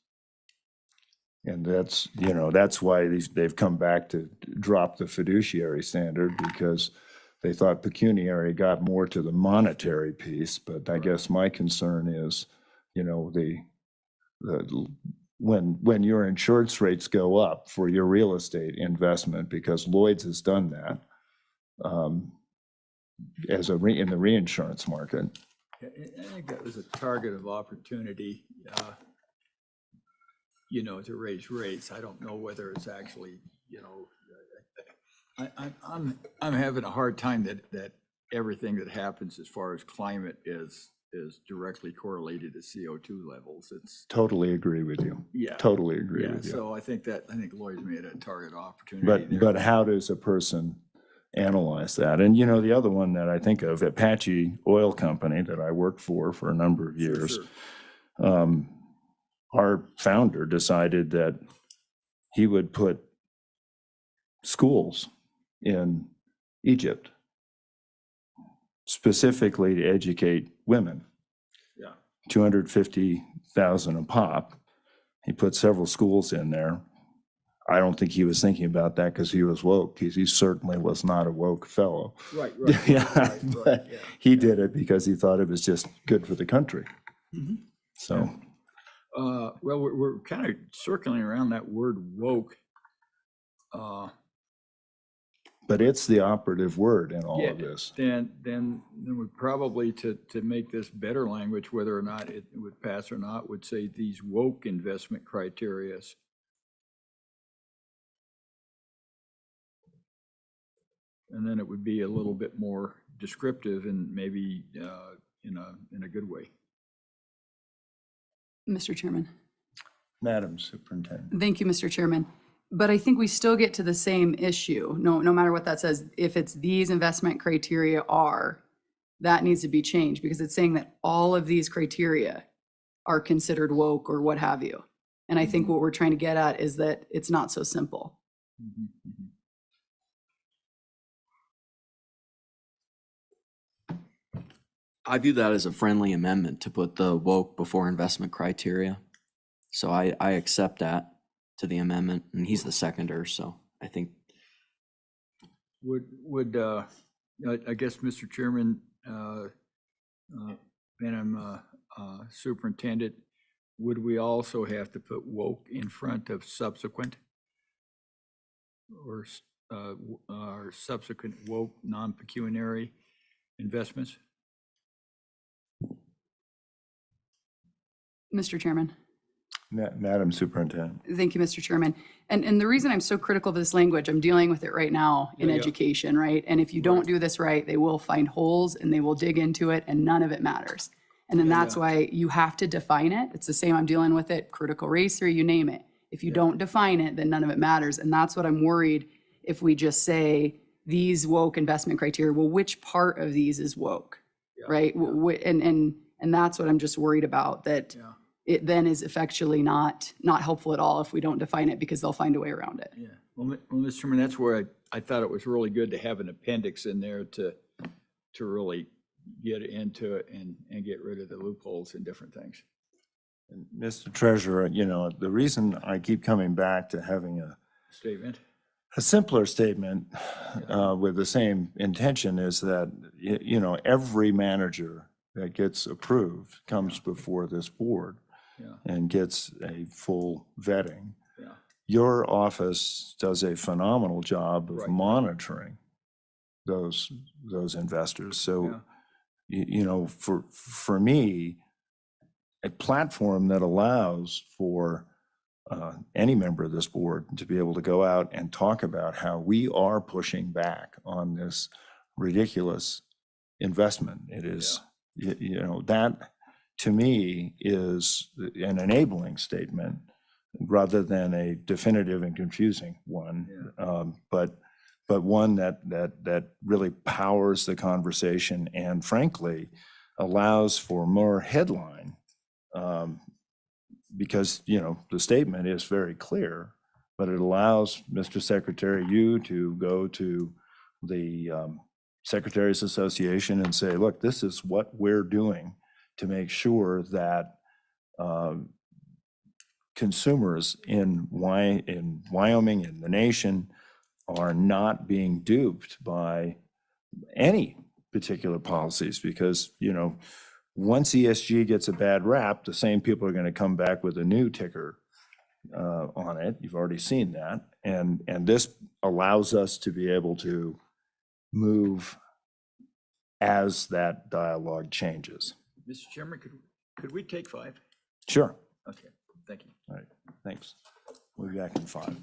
And that's why they've come back to drop the fiduciary standard, because they thought pecuniary got more to the monetary piece. But I guess my concern is, when your insurance rates go up for your real estate investment, because Lloyd's has done that in the reinsurance market. I think that was a target of opportunity, to raise rates. I don't know whether it's actually, I'm having a hard time that everything that happens as far as climate is directly correlated to CO2 levels. It's totally agree with you. Yeah. Totally agree with you. So I think Lloyd's made a target of opportunity. But how does a person analyze that? And the other one that I think of, Apache Oil Company that I worked for a number of years, our founder decided that he would put schools in Egypt specifically to educate women. Yeah. 250,000 a pop. He put several schools in there. I don't think he was thinking about that because he was woke. He certainly was not a woke fellow. Right, Yeah, but he did it because he thought it was just good for the country. So, Well, we're kind of circling around that word woke. but it's the operative word in all Yeah, of this. then we probably, to make this better language, whether or not it would pass or not, would say these woke investment criterias. And then it would be a little bit more descriptive and maybe in a good way. Mr. Chairman. Madam Superintendent. Thank you, Mr. Chairman. But I think we still get to the same issue, no matter what that says. If it's these investment criteria are, that needs to be changed because it's saying that all of these criteria are considered woke or what have you. And I think what we're trying to get at is that it's not so simple. I view that as a friendly amendment to put the woke before investment criteria. So I accept that to the amendment, and he's the seconder, so I think. Would I guess, Mr. Chairman, Madam Superintendent, would we also have to put woke in front of subsequent? Or subsequent woke non-pecuniary investments? Mr. Chairman. Madam Superintendent. Thank you, Mr. Chairman. And the reason I'm so critical of this language, I'm dealing with it right now in education, right? And if you don't do this right, they will find holes and they will dig into it and none of it matters. And then that's why you have to define it. It's the same I'm dealing with it, critical race theory, you name it. If you don't define it, then none of it matters. And that's what I'm worried if we just say these woke investment criteria, well, which part of these is woke, right? And that's what I'm just worried about, that it then is effectually not helpful at all if we don't define it because they'll find a way around it. Yeah. Well, Mr. Chairman, that's where I thought it was really good to have an appendix in there to really get into it and get rid of the loopholes and different things. And Mr. Treasurer, you know, the reason I keep coming back to having a Statement. simpler statement with the same intention is that, you know, every manager that gets approved comes before this board and gets a full vetting. Your office does a phenomenal job of monitoring those investors. So, you know, for me, a platform that allows for any member of this board to be able to go out and talk about how we are pushing back on this ridiculous investment. It is, you know, that to me is an enabling statement rather than a definitive and confusing one. But one that really powers the conversation and frankly allows for more headline because, you know, the statement is very clear, but it allows, Mr. Secretary, you to go to the Secretaries Association and say, look, this is what we're doing to make sure that consumers in Wyoming, in the nation, are not being duped by any particular policies because, you know, once ESG gets a bad rap, the same people are going to come back with a new ticker on it. You've already seen that. And this allows us to be able to move as that dialogue changes. Mr. Chairman, could we take 5? Sure. Okay, thank you. All right, thanks. We'll be back in 5.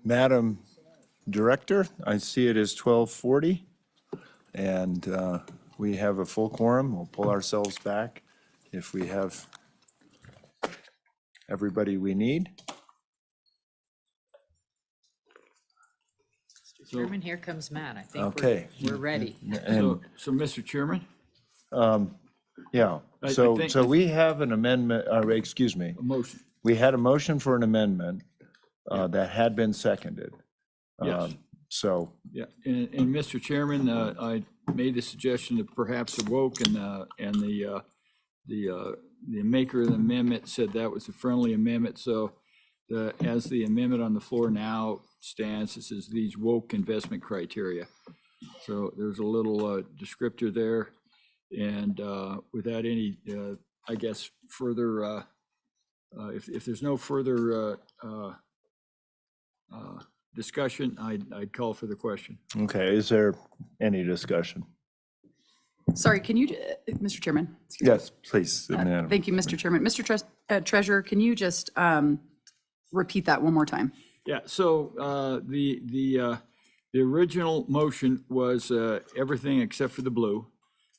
Madam Director, I see it is 12:40, and we have a full quorum. We'll pull ourselves back if we have everybody we need. Chairman, here comes Matt. I think Okay. we're ready. And, So, Mr. Chairman? yeah, I so think- we have an amendment, excuse me. A motion. We had a motion for an amendment that had been seconded. Yes. So, Yeah, and Mr. Chairman, I made the suggestion that perhaps the woke and the maker of the amendment said that was a friendly amendment, so as the amendment on the floor now stands, it says these woke investment criteria. So there's a little descriptor there, and without any, I guess, further, if there's no further discussion, I'd call for the question. okay, is there any discussion? Sorry, can you, Mr. Chairman? excuse me. Yes, please, Madam. Thank you, Mr. Chairman. Mr. Treasurer, can you just repeat that one more time? Yeah, so the original motion was everything except for the blue.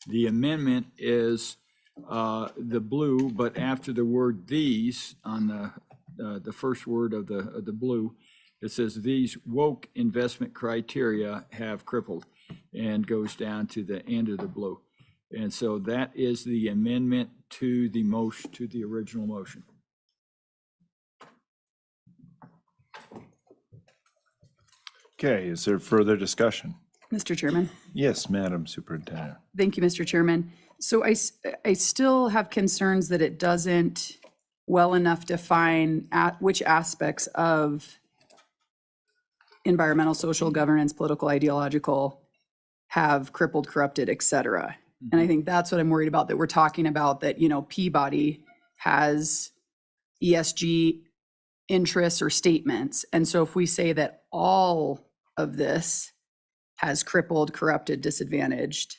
The amendment is the blue, but after the word "these" on the first word of the blue, it says these woke investment criteria have crippled, and goes down to the end of the blue. And so that is the amendment to the motion, to the original motion. Okay, is there further discussion? Mr. Chairman? Yes, Madam Superintendent. Thank you, Mr. Chairman. So I still have concerns that it doesn't well enough define which aspects of environmental, social, governance, political, ideological have crippled, corrupted, et cetera. And I think that's what I'm worried about, that we're talking about, that, you know, Peabody has ESG interests or statements. And so if we say that all of this has crippled, corrupted, disadvantaged,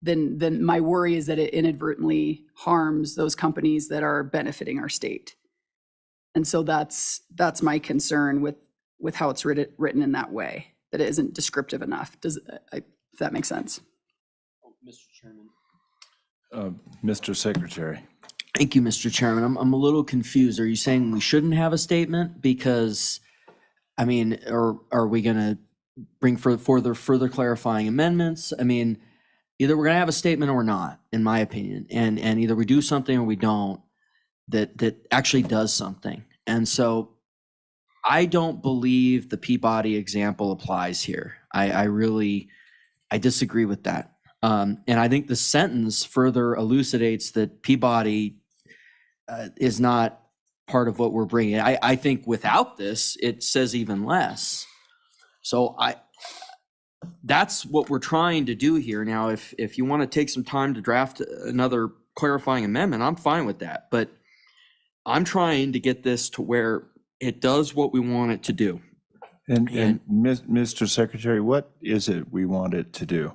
then my worry is that it inadvertently harms those companies that are benefiting our state. And so that's my concern with how it's written in that way, that it isn't descriptive enough. If that makes sense? Mr. Chairman. Mr. Secretary. Thank you, Mr. Chairman. I'm a little confused. Are you saying we shouldn't have a statement? Because, I mean, or are we going to bring further clarifying amendments? I mean, either we're going to have a statement or we're not, in my opinion. And either we do something or we don't that actually does something. And so I don't believe the Peabody example applies here. I disagree with that. And I think the sentence further elucidates that Peabody is not part of what we're bringing. I think without this, it says even less. So that's what we're trying to do here. Now, if you want to take some time to draft another clarifying amendment, I'm fine with that. But I'm trying to get this to where it does what we want it to do. And Mr. Secretary, what is it we want it to do?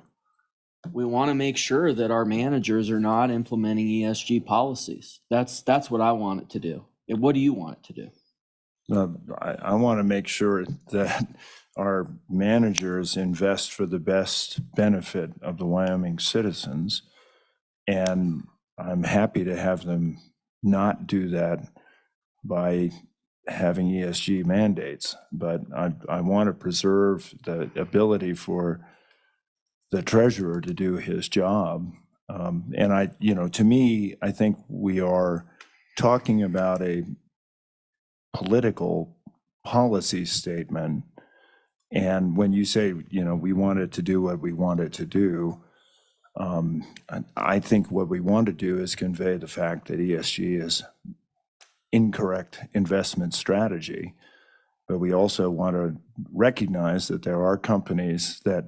We want to make sure that our managers are not implementing ESG policies. That's what I want it to do. And what do you want it to do? I want to make sure that our managers invest for the best benefit of the Wyoming citizens. And I'm happy to have them not do that by having ESG mandates. But I want to preserve the ability for the treasurer to do his job. And to me, I think we are talking about a political policy statement. And when you say, we want it to do what we want it to do, I think what we want to do is convey the fact that ESG is incorrect investment strategy. But we also want to recognize that there are companies that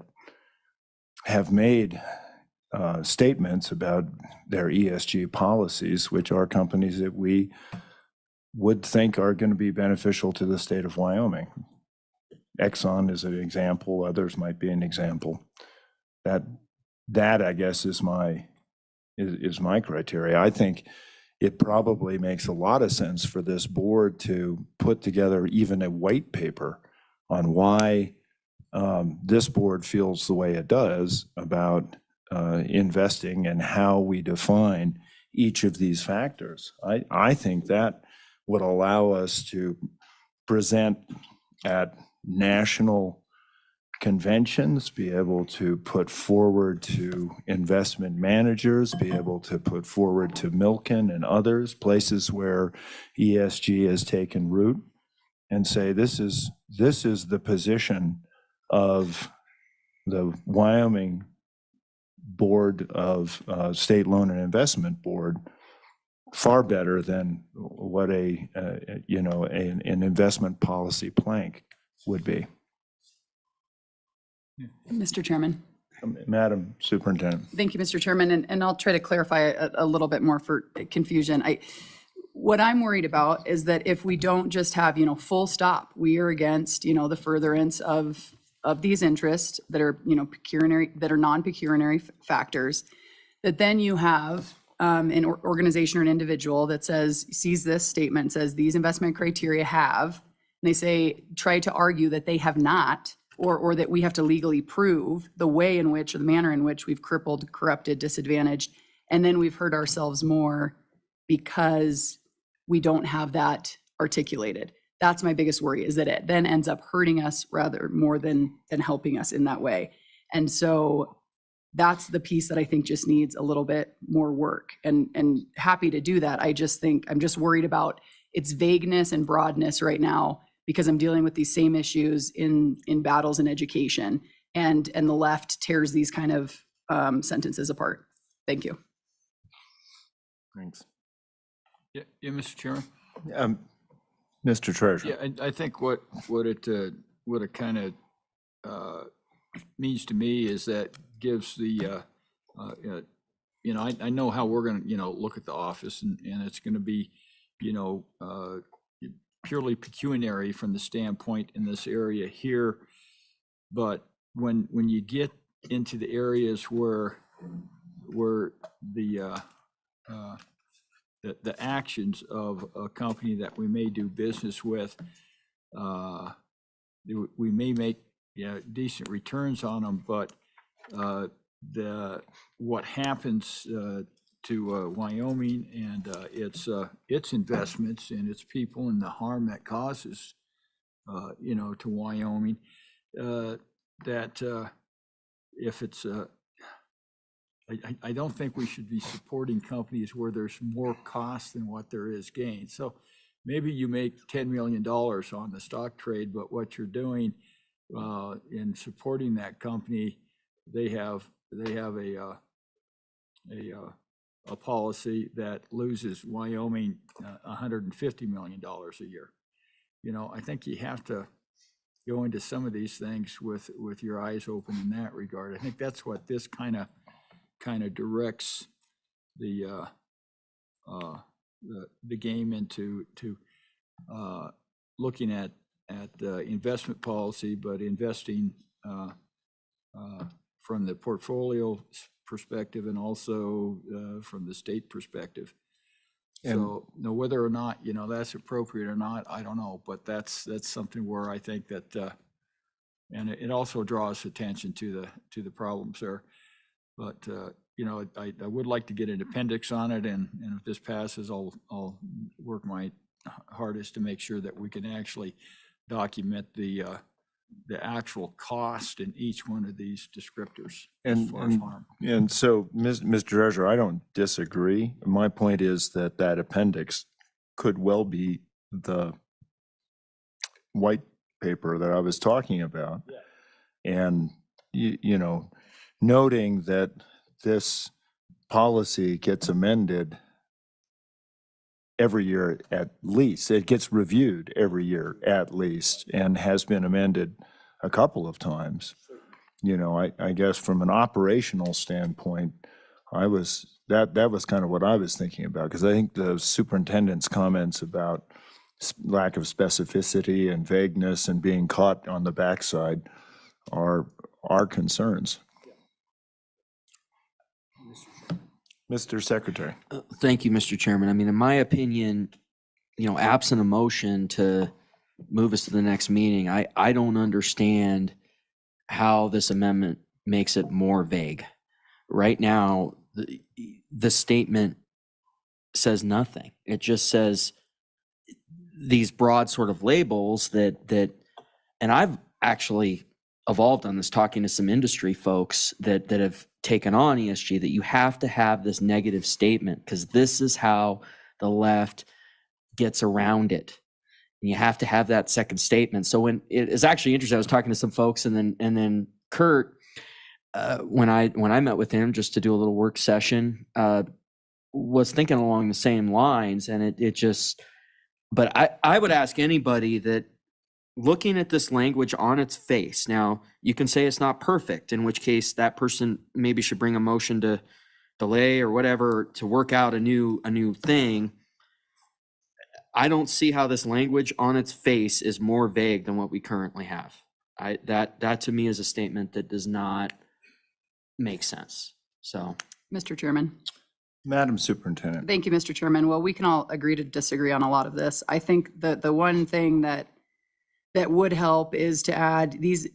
have made statements about their ESG policies, which are companies that we would think are going to be beneficial to the state of Wyoming. Exxon is an example, others might be an example. That I guess is my criteria. I think it probably makes a lot of sense for this board to put together even a white paper on why this board feels the way it does about investing and how we define each of these factors. I think that would allow us to present at national conventions, be able to put forward to investment managers, be able to put forward to Milken and others, places where ESG has taken root, and say, this is the position of the Wyoming Board of State Loan and Investment Board, far better than what an investment policy plank would be. Mr. Chairman. Madam Superintendent. Thank you, Mr. Chairman, and I'll try to clarify a little bit more for confusion. What I'm worried about is that if we don't just have, full stop, we are against, the furtherance of these interests that are, pecuniary, that are non-pecuniary factors, that then you have an organization or an individual that sees this statement, says these investment criteria have, and they say, try to argue that they have not, or that we have to legally prove the way in which, or the manner in which we've crippled, corrupted, disadvantaged, and then we've hurt ourselves more because we don't have that articulated. That's my biggest worry, is that it then ends up hurting us rather more than helping us in that way. And so that's the piece that I think just needs a little bit more work, and happy to do that. I just think, I'm just worried about its vagueness and broadness right now, because I'm dealing with these same issues in battles in education, and the left tears these kind of sentences apart. Thank you. Thanks. Yeah, Mr. Chairman. Mr. Treasurer. Yeah, I think what it kind of means to me is that gives the, I know how we're going to, look at the office, and it's going to be, purely pecuniary from the standpoint in this area here. But when you get into the areas where the actions of a company that we may do business with, we may make decent returns on them, but what happens to Wyoming and its investments and its people, and the harm that causes, to Wyoming, that if it's I don't think we should be supporting companies where there's more cost than what there is gain. So maybe you make $10 million on the stock trade, but what you're doing in supporting that company, they have a policy that loses Wyoming $150 million a year. I think you have to go into some of these things with your eyes open in that regard. I think that's what this kind of directs the game into looking at investment policy, but investing from the portfolio perspective and also from the state perspective. So whether or not, that's appropriate or not, I don't know, but that's something where I think that, and it also draws attention to the problems there. But, I would like to get an appendix on it, and if this passes, I'll work my hardest to make sure that we can actually document the actual cost in each one of these descriptors as far as harm. And so, Mr. Treasurer, I don't disagree. My point is that appendix could well be the white paper that I was talking about. And, noting that this policy gets amended every year at least. It gets reviewed every year at least, and has been amended a couple of times. I guess from an operational standpoint, that was kind of what I was thinking about, because I think the superintendent's comments about lack of specificity and vagueness and being caught on the backside are concerns. Mr. Secretary. Thank you, Mr. Chairman. I mean, in my opinion, absent a motion to move us to the next meeting, I don't understand how this amendment makes it more vague. Right now, the statement says nothing. It just says these broad sort of labels that, and I've actually evolved on this, talking to some industry folks that have taken on ESG, that you have to have this negative statement because this is how the left gets around it. And you have to have that second statement. So when it is actually interesting, I was talking to some folks, and then Kurt, when I met with him just to do a little work session, was thinking along the same lines, and it just. But I would ask anybody that, looking at this language on its face, now you can say it's not perfect, in which case that person maybe should bring a motion to delay or whatever to work out a new thing. I don't see how this language on its face is more vague than what we currently have. That to me is a statement that does not make sense. So, Mr. Chairman. Madam Superintendent. Thank you, Mr. Chairman. Well, we can all agree to disagree on a lot of this. I think the one thing that would help is to add these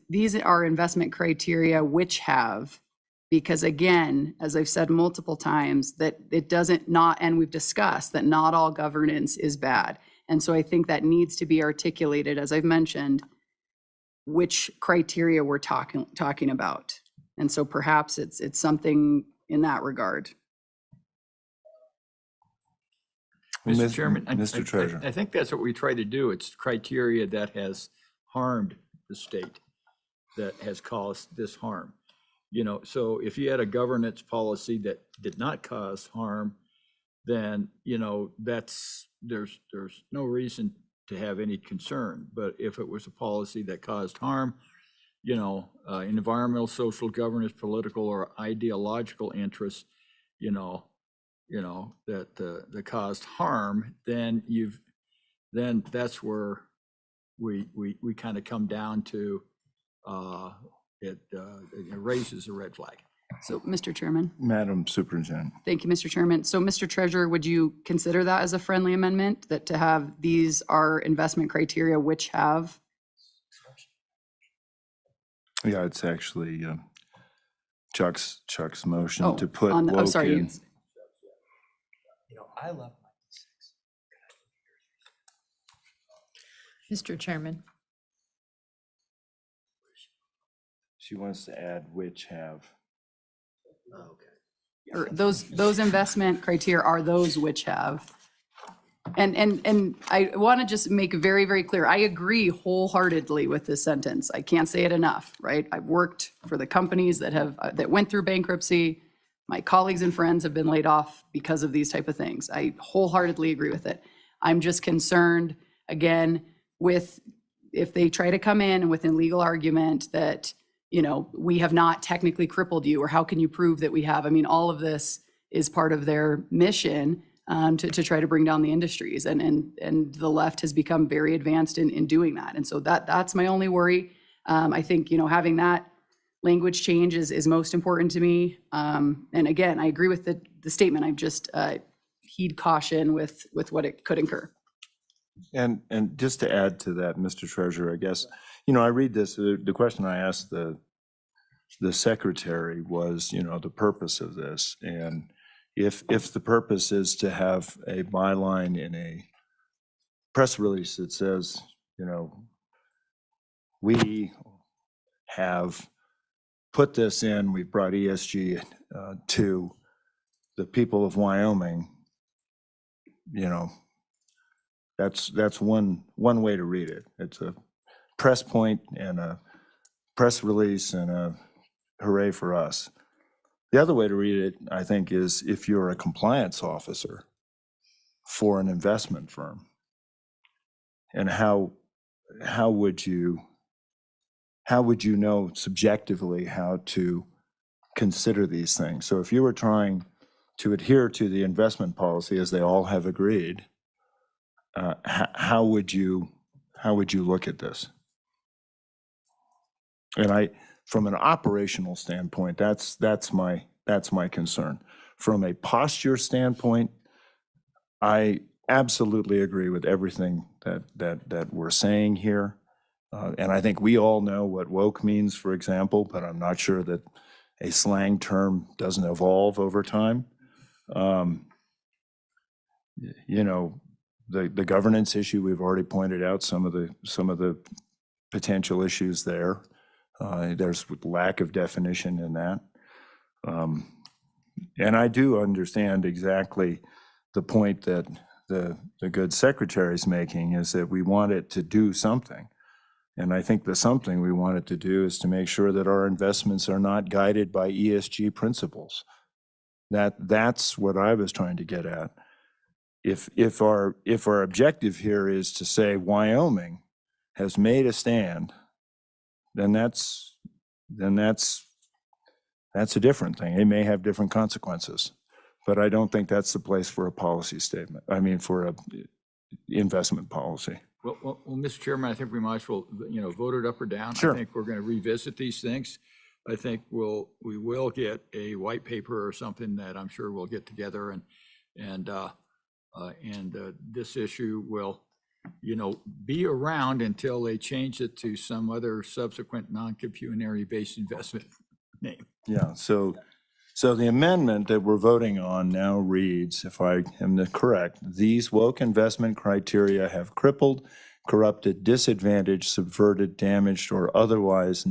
are investment criteria which have, because again, as I've said multiple times, that it doesn't not, and we've discussed that not all governance is bad. And so I think that needs to be articulated, as I've mentioned, which criteria we're talking about. And so perhaps it's something in that regard. Mr. Chairman, Mr. Treasurer. I think that's what we try to do. It's criteria that has harmed the state, that has caused this harm. So if you had a governance policy that did not cause harm, then, there's no reason to have any concern. But if it was a policy that caused harm, environmental, social, governance, political, or ideological interests, that caused harm, then that's where we kind of come down to it raises a red flag. So, Mr. Chairman. Madam Superintendent. Thank you, Mr. Chairman. So, Mr. Treasurer, would you consider that as a friendly amendment, that to have these are investment criteria which have? Yeah, it's actually Chuck's motion to put I'm woke sorry. in. I love Mr. Chairman. She wants to add which have. Or those investment criteria are those which have. And I want to just make very, very clear, I agree wholeheartedly with this sentence. I can't say it enough, right? I've worked for the companies that went through bankruptcy. My colleagues and friends have been laid off because of these type of things. I wholeheartedly agree with it. I'm just concerned, again, with if they try to come in with a legal argument that, we have not technically crippled you, or how can you prove that we have? I mean, all of this is part of their mission to try to bring down the industries. And the left has become very advanced in doing that. And so that's my only worry. I think, having that language change is most important to me. And again, I agree with the statement. I've just heed caution with what it could incur. And just to add to that, Mr. Treasurer, I guess, I read this, the question I asked the secretary was, the purpose of this. And if the purpose is to have a byline in a press release that says, we have put this in, we've brought ESG to the people of Wyoming, that's one way to read it. It's a press point and a press release and a hooray for us. The other way to read it, I think, is if you're a compliance officer for an investment firm, and how would you know subjectively how to consider these things? So if you were trying to adhere to the investment policy, as they all have agreed, how would you look at this? And from an operational standpoint, that's my concern. from a posture standpoint, I absolutely agree with everything that we're saying here. And I think we all know what woke means, for example, but I'm not sure that a slang term doesn't evolve over time. You know, the governance issue, we've already pointed out some of the potential issues there. There's lack of definition in that. And I do understand exactly the point that the good secretary's making, is that we want it to do something. And I think the something we want it to do is to make sure that our investments are not guided by ESG principles. That's what I was trying to get at. If our objective here is to say Wyoming has made a stand, then that's a different thing. It may have different consequences, but I don't think that's the place for a policy statement. I mean, for a investment policy. Well, Mr. Chairman, I think we might as well, vote it up or down. Sure. I think we're going to revisit these things. I think we will get a white paper or something that I'm sure we'll get together, and this issue will, be around until they change it to some other subsequent non-pecuniary based investment name. Yeah, so the amendment that we're voting on now reads, if I am correct, these woke investment criteria have crippled, corrupted, disadvantaged, subverted, damaged, or otherwise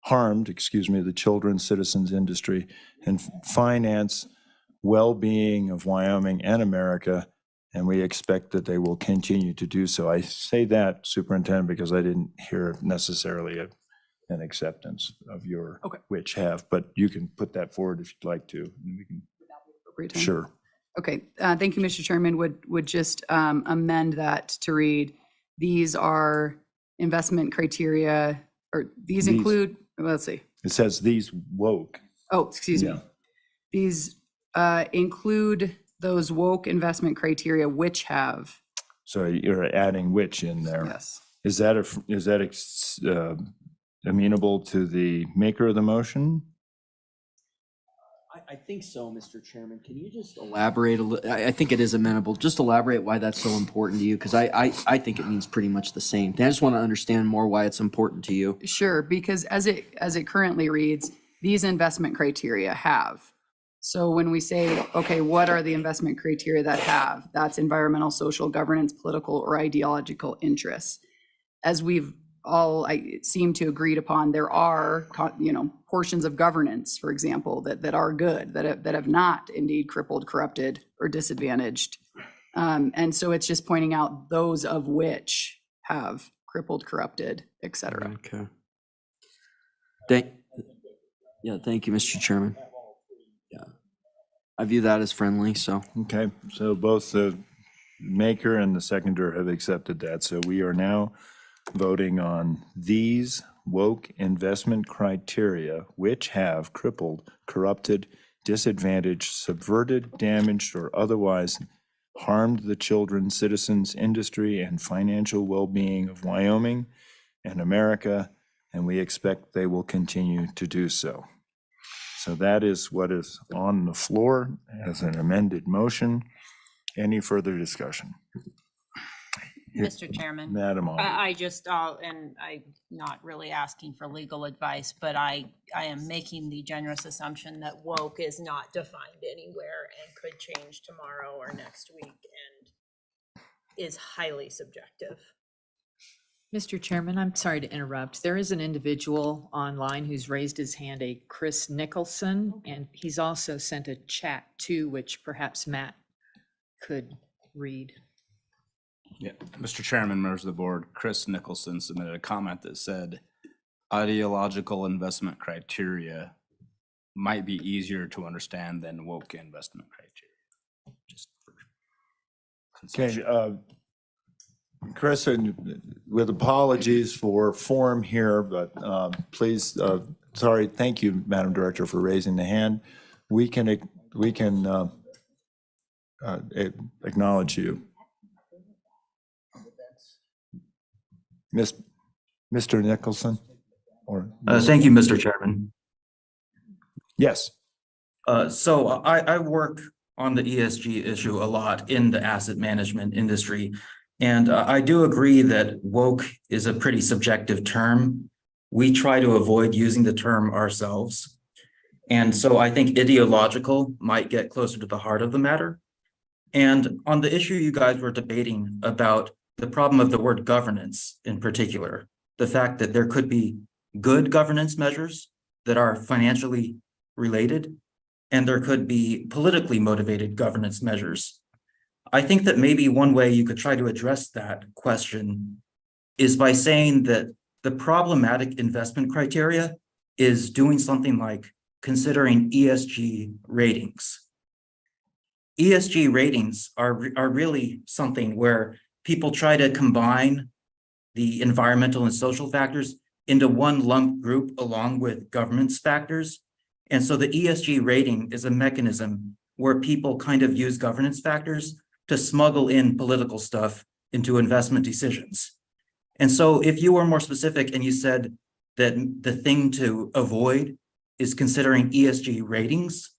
harmed, the children, citizens, industry, and finance well-being of Wyoming and America, and we expect that they will continue to do so. I say that, Superintendent, because I didn't hear necessarily an acceptance of your, which have, but you can put that forward if you'd like to. And we can, Appropriate time. sure. Okay, thank you, Mr. Chairman. Would just amend that to read, these are investment criteria, or these include, let's see. It says these woke. Oh, excuse me. Yeah. These include those woke investment criteria which have. So you're adding which in there. Yes. Is that amenable to the maker of the motion? I think so, Mr. Chairman. Can you just elaborate a little? I think it is amenable. Just elaborate why that's so important to you, because I think it means pretty much the same thing. I just want to understand more why it's important to you. Sure, because as it currently reads, these investment criteria have. So when we say, okay, what are the investment criteria that have? That's environmental, social, governance, political, or ideological interests. As we've all, I seem to agreed upon, there are, portions of governance, for example, that are good, that have not indeed crippled, corrupted, or disadvantaged. And so it's just pointing out those of which have crippled, corrupted, et cetera. Okay. Thank you, Mr. Chairman. Yeah, I view that as friendly, so. Okay, so both the maker and the seconder have accepted that. So we are now voting on these woke investment criteria which have crippled, corrupted, disadvantaged, subverted, damaged, or otherwise harmed the children, citizens, industry, and financial well-being of Wyoming and America, and we expect they will continue to do so. So that is what is on the floor as an amended motion. Any further discussion? Mr. Chairman. Madam Auditor. And I'm not really asking for legal advice, but I am making the generous assumption that woke is not defined anywhere and could change tomorrow or next week and is highly subjective. Mr. Chairman, I'm sorry to interrupt. There is an individual online who's raised his hand, a Chris Nicholson, and he's also sent a chat too, which perhaps Matt could read. Yeah, Mr. Chairman, members of the board, Chris Nicholson submitted a comment that said ideological investment criteria might be easier to understand than woke investment criteria. Just for Okay, Chris, and with apologies for form here, but please, sorry, thank you, Madam Director, for raising the hand. We can acknowledge you. Mr. Nicholson? Or Thank you, Mr. Chairman. Yes. So I work on the ESG issue a lot in the asset management industry. And I do agree that woke is a pretty subjective term. We try to avoid using the term ourselves. And so I think ideological might get closer to the heart of the matter. And on the issue you guys were debating about the problem of the word governance in particular, the fact that there could be good governance measures that are financially related, and there could be politically motivated governance measures. I think that maybe one way you could try to address that question is by saying that the problematic investment criteria is doing something like considering ESG ratings. ESG ratings are really something where people try to combine the environmental and social factors into one lump group along with governance factors. And so the ESG rating is a mechanism where people kind of use governance factors to smuggle in political stuff into investment decisions. And so if you were more specific and you said that the thing to avoid is considering ESG ratings,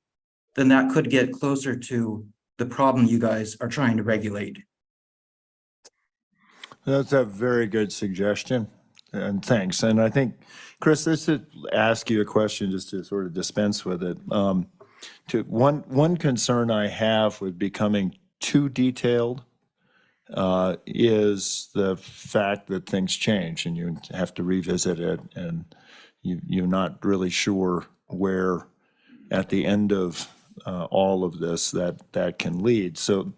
then that could get closer to the problem you guys are trying to regulate. That's a very good suggestion, and thanks. And I think, Chris, this to ask you a question just to sort of dispense with it. One concern I have with becoming too detailed is the fact that things change and you have to revisit it, and you're not really sure where at the end of all of this that can lead. So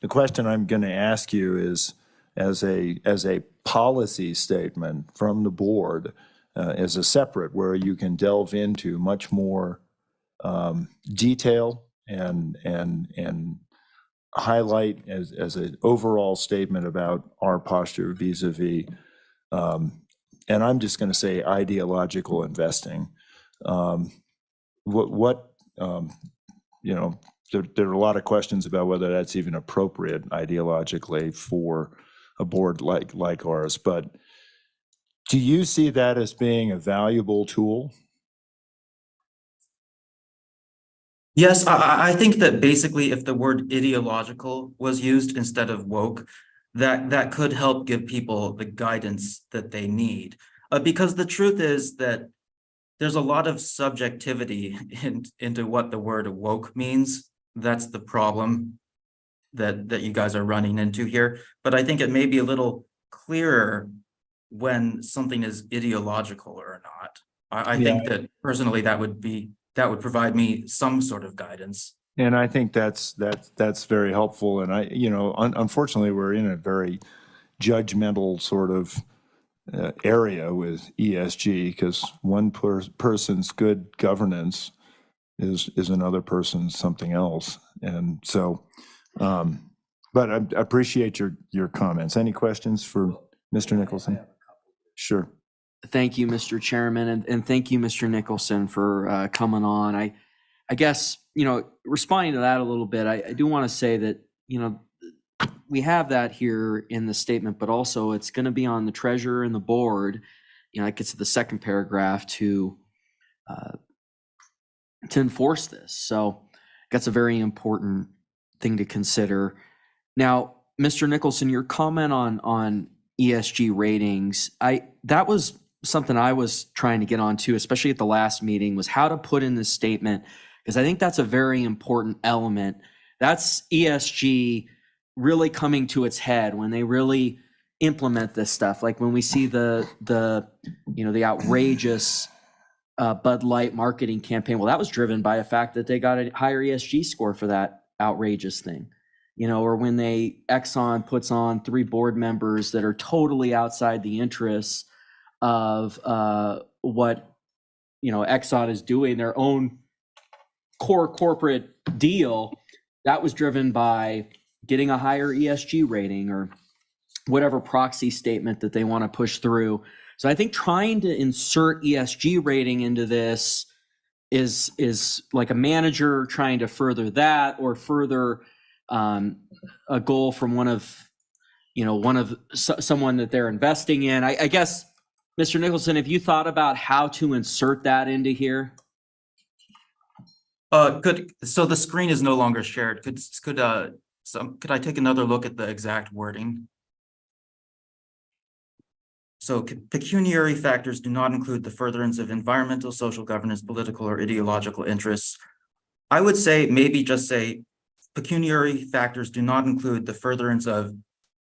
the question I'm going to ask you is, as a policy statement from the board, as a separate, where you can delve into much more detail and highlight as an overall statement about our posture vis-a-vis, and I'm just going to say ideological investing. There are a lot of questions about whether that's even appropriate ideologically for a board like ours, but do you see that as being a valuable tool? Yes, I think that basically if the word ideological was used instead of woke, that could help give people the guidance that they need. Because the truth is that there's a lot of subjectivity into what the word woke means. That's the problem that you guys are running into here. But I think it may be a little clearer when something is ideological or not. I think that personally that would provide me some sort of guidance. And I think that's very helpful. And unfortunately, we're in a very judgmental sort of area with ESG, because one person's good governance is another person's something else. And so, but I appreciate your comments. Any questions for Mr. Nicholson? Sure. Thank you, Mr. Chairman, and thank you, Mr. Nicholson, for coming on. I guess, responding to that a little bit, I do want to say that, we have that here in the statement, but also it's going to be on the treasurer and the board. It gets to the second paragraph to enforce this. So that's a very important thing to consider. Now, Mr. Nicholson, your comment on ESG ratings, that was something I was trying to get onto, especially at the last meeting, was how to put in this statement, because I think that's a very important element. That's ESG really coming to its head when they really implement this stuff. Like when we see the outrageous Bud Light marketing campaign. Well, that was driven by a fact that they got a higher ESG score for that outrageous thing. Or when Exxon puts on 3 board members that are totally outside the interests of what Exxon is doing, their own core corporate deal, that was driven by getting a higher ESG rating or whatever proxy statement that they want to push through. So I think trying to insert ESG rating into this is like a manager trying to further that or further a goal from someone that they're investing in. I guess, Mr. Nicholson, have you thought about how to insert that into here? So the screen is no longer shared. Could I take another look at the exact wording? So pecuniary factors do not include the furtherance of environmental, social governance, political, or ideological interests. I would say maybe just say pecuniary factors do not include the furtherance of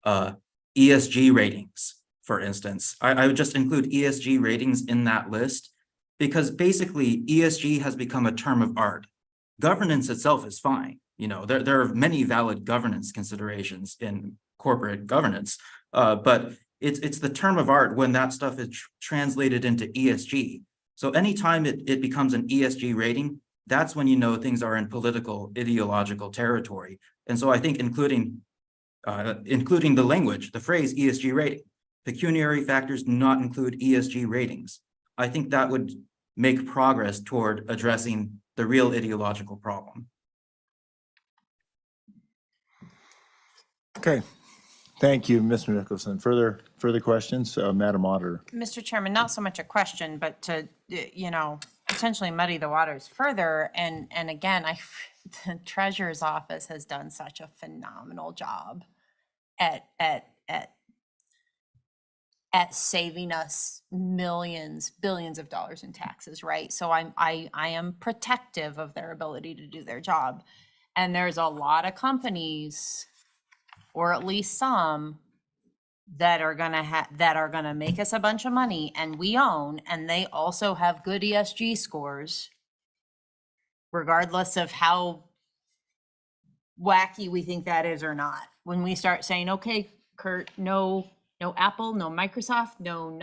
ESG ratings, for instance. I would just include ESG ratings in that list because basically ESG has become a term of art. Governance itself is fine. You know, there are many valid governance considerations in corporate governance, but it's the term of art when that stuff is translated into ESG. So anytime it becomes an ESG rating, that's when you know things are in political, ideological territory. And so I think including the language, the phrase ESG rating, pecuniary factors do not include ESG ratings. I think that would make progress toward addressing the real ideological problem. Okay, thank you, Mr. Nicholson. Further questions, Madam Auditor? Mr. Chairman, not so much a question, but to, potentially muddy the waters further. And again, the Treasurer's Office has done such a phenomenal job at saving us millions, billions of dollars in taxes, right? So I am protective of their ability to do their job. And there's a lot of companies, or at least some, that are gonna make us a bunch of money, and we own, and they also have good ESG scores, regardless of how wacky we think that is or not. When we start saying, okay, Kurt, no Apple, no Microsoft, no,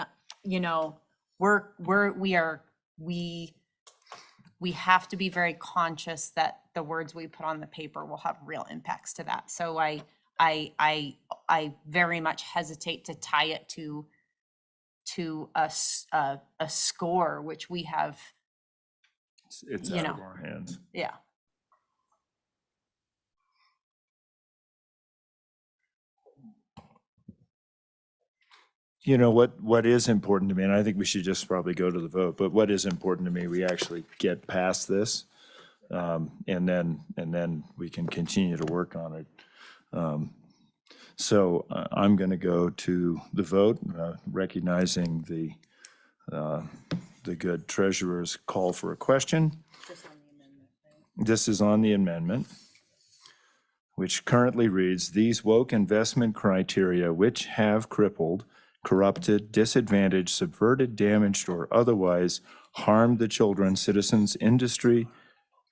we have to be very conscious that the words we put on the paper will have real impacts to that. So I very much hesitate to tie it to a score, which we have. It's out of our hands. Yeah. You know, what is important to me, and I think we should just probably go to the vote, but what is important to me, we actually get past this, and then we can continue to work on it. So I'm going to go to the vote, recognizing the good treasurer's call for a question. This is on the amendment, which currently reads, "These woke investment criteria which have crippled, corrupted, disadvantaged, subverted, damaged, or otherwise harmed the children, citizens, industry,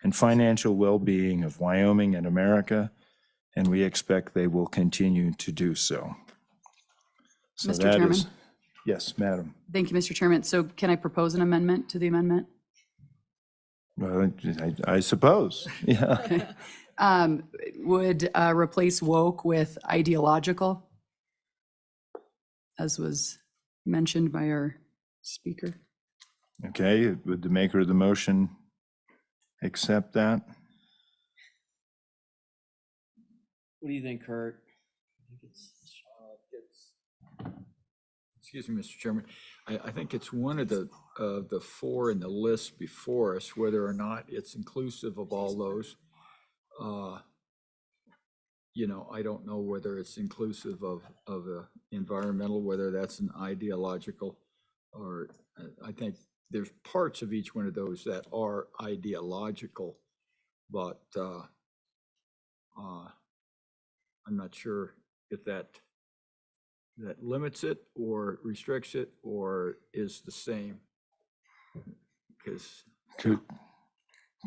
and financial well-being of Wyoming and America, and we expect they will continue to do so." So Mr. that Chairman? is- Yes, madam. Thank you, Mr. Chairman. So can I propose an amendment to the amendment? Well, I suppose, yeah. Would replace woke with ideological, as was mentioned by our speaker. Okay, would the maker of the motion accept that? What do you think, Kurt? Excuse me, Mr. Chairman. I think it's one of the four in the list before us, whether or not it's inclusive of all those. I don't know whether it's inclusive of environmental, whether that's an ideological, or I think there's parts of each one of those that are ideological, but I'm not sure if that limits it or restricts it or is the same. Because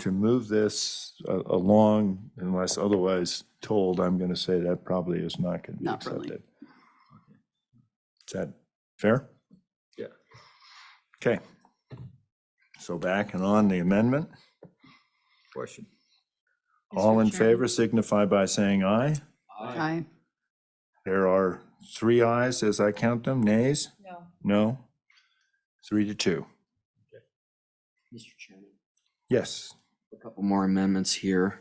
To move this along, unless otherwise told, I'm going to say that probably is not going to be Not really. accepted. Is that fair? Yeah. Okay. So back and on the amendment. Question. All in favor signify by saying aye. Aye. There are 3 ayes as I count them. Nays? No. No? 3-2. Mr. Chairman, Yes. a couple more amendments here.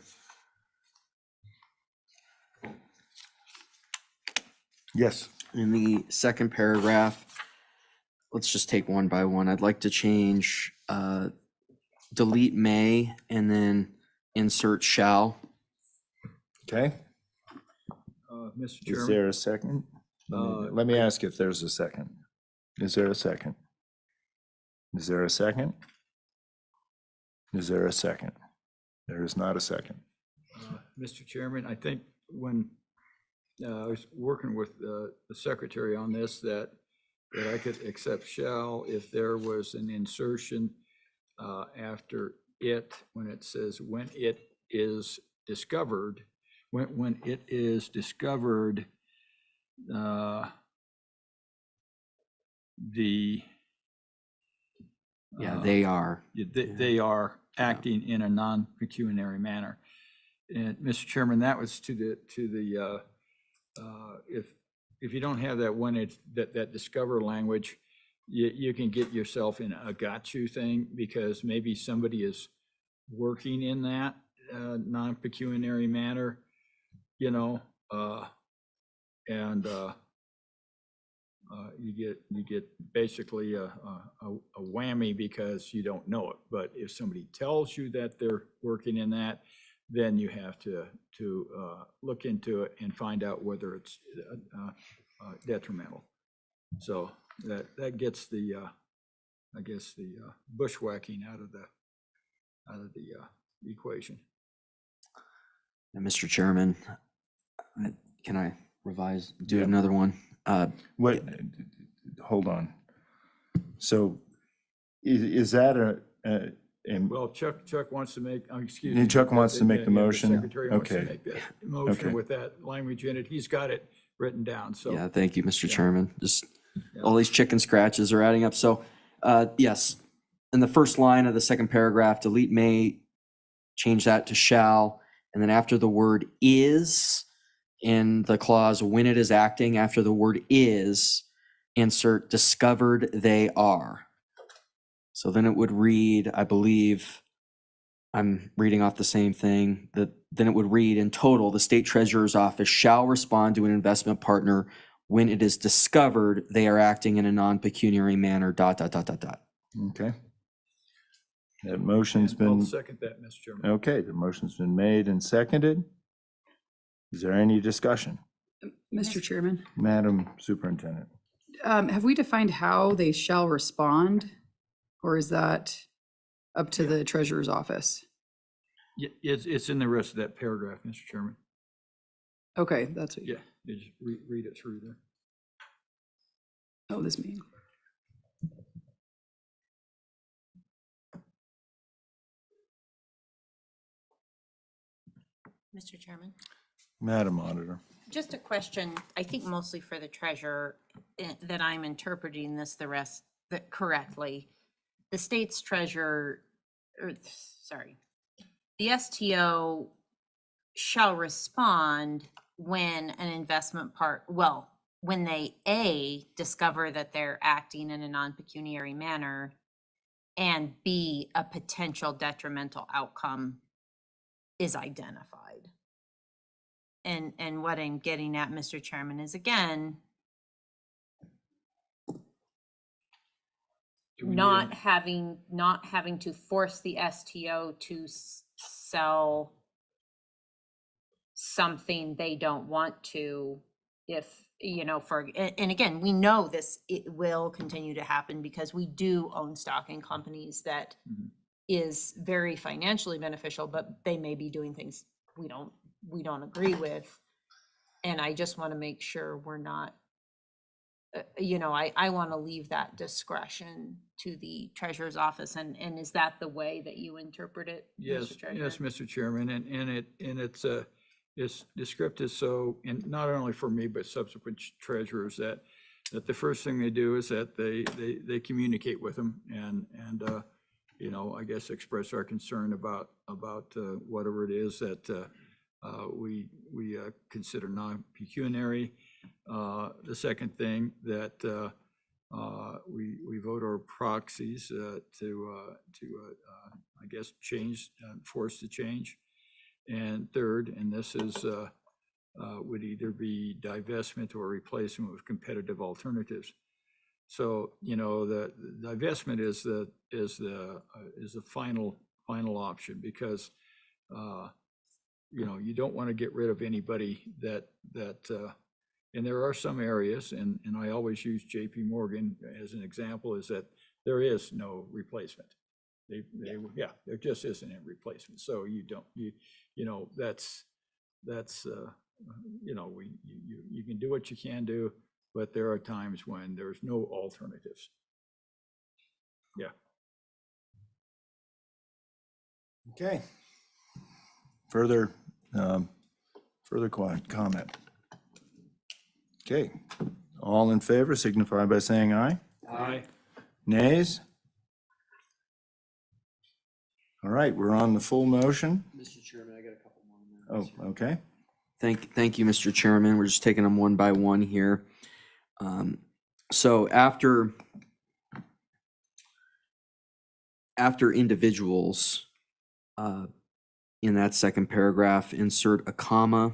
Yes. In the second paragraph, let's just take one by one. I'd like to change delete may and then insert shall. Okay, Mr. is Chairman, there a second? Let me ask if there's a second. Is there a second? Is there a second? Is there a second? There is not a second. Mr. Chairman, I think when I was working with the secretary on this, that I could accept shall if there was an insertion after it, when it says when it is discovered, when it is discovered, They are. they are acting in a non-pecuniary manner. And Mr. Chairman, that was to the if you don't have that when it's that discover language, you can get yourself in a got you thing, because maybe somebody is working in that non-pecuniary manner, you know, and you get basically a whammy because you don't know it. But if somebody tells you that they're working in that, then you have to look into it and find out whether it's detrimental. So that gets the I guess the bushwhacking out of the equation. And Mr. Chairman, can I do Yeah. another one? What, hold on. So is that a Well, Chuck wants to make, excuse me. Chuck wants to make the motion? Secretary wants to Okay. make that motion Okay. with that language in it. He's got it written down, so. Yeah, thank you, Mr. Yeah. Chairman. Just all these chicken scratches are adding up. So, yes, in the first line of the second paragraph, delete may, change that to shall, and then after the word is, in the clause when it is acting, after the word is, insert discovered they are. So then it would read, I believe, I'm reading off the same thing, that then it would read, in total, the state treasurer's office shall respond to an investment partner when it is discovered they are acting in a non-pecuniary manner, ... Okay. That motion's I'll been, second that, Mr. Chairman. okay, the motion's been made and seconded. Is there any discussion? Mr. Chairman, Madam Superintendent? have we defined how they shall respond? Or is that up to the treasurer's office? It's in the rest of that paragraph, Mr. Chairman. Okay, that's what, Yeah, you just read it through there. oh, this meeting. Mr. Chairman, Madam Auditor? just a question, I think mostly for the treasurer, that I'm interpreting this correctly. The state's treasurer, the STO shall respond when an investment when they discover that they're acting in a non-pecuniary manner, and B, a potential detrimental outcome is identified. And what I'm getting at, Mr. Chairman, is again, not having to force the STO to sell something they don't want to, if, and again, we know it will continue to happen because we do own stock in companies that is very financially beneficial, but they may be doing things we don't agree with. And I just want to make sure we're not, I want to leave that discretion to the treasurer's office. And is that the way that you interpret it? Yes, Mr. Treasurer? yes, Mr. Chairman, and it's descriptive, so, and not only for me, but subsequent treasurers, that the first thing they do is that they communicate with them and I guess express our concern about whatever it is that we consider non-pecuniary. The second thing, that we vote our proxies to I guess change, force the change. And third, and this is would either be divestment or replacement with competitive alternatives. So the divestment is the final option, because You know, you don't want to get rid of anybody that, and there are some areas, and I always use JP Morgan as an example, is that there is no replacement. Yeah, there just isn't a replacement. So you don't, you know, that's, you know, you can do what you can do, but there are times when there's no alternatives. Yeah. Okay. Further comment? Okay, all in favor signify by saying aye. Aye. Nays? All right, we're on the full motion. Mr. Chairman, I got a couple more minutes. Oh, okay. Thank you, Mr. Chairman. We're just taking them one by one here. So after individuals, in that second paragraph, insert a comma,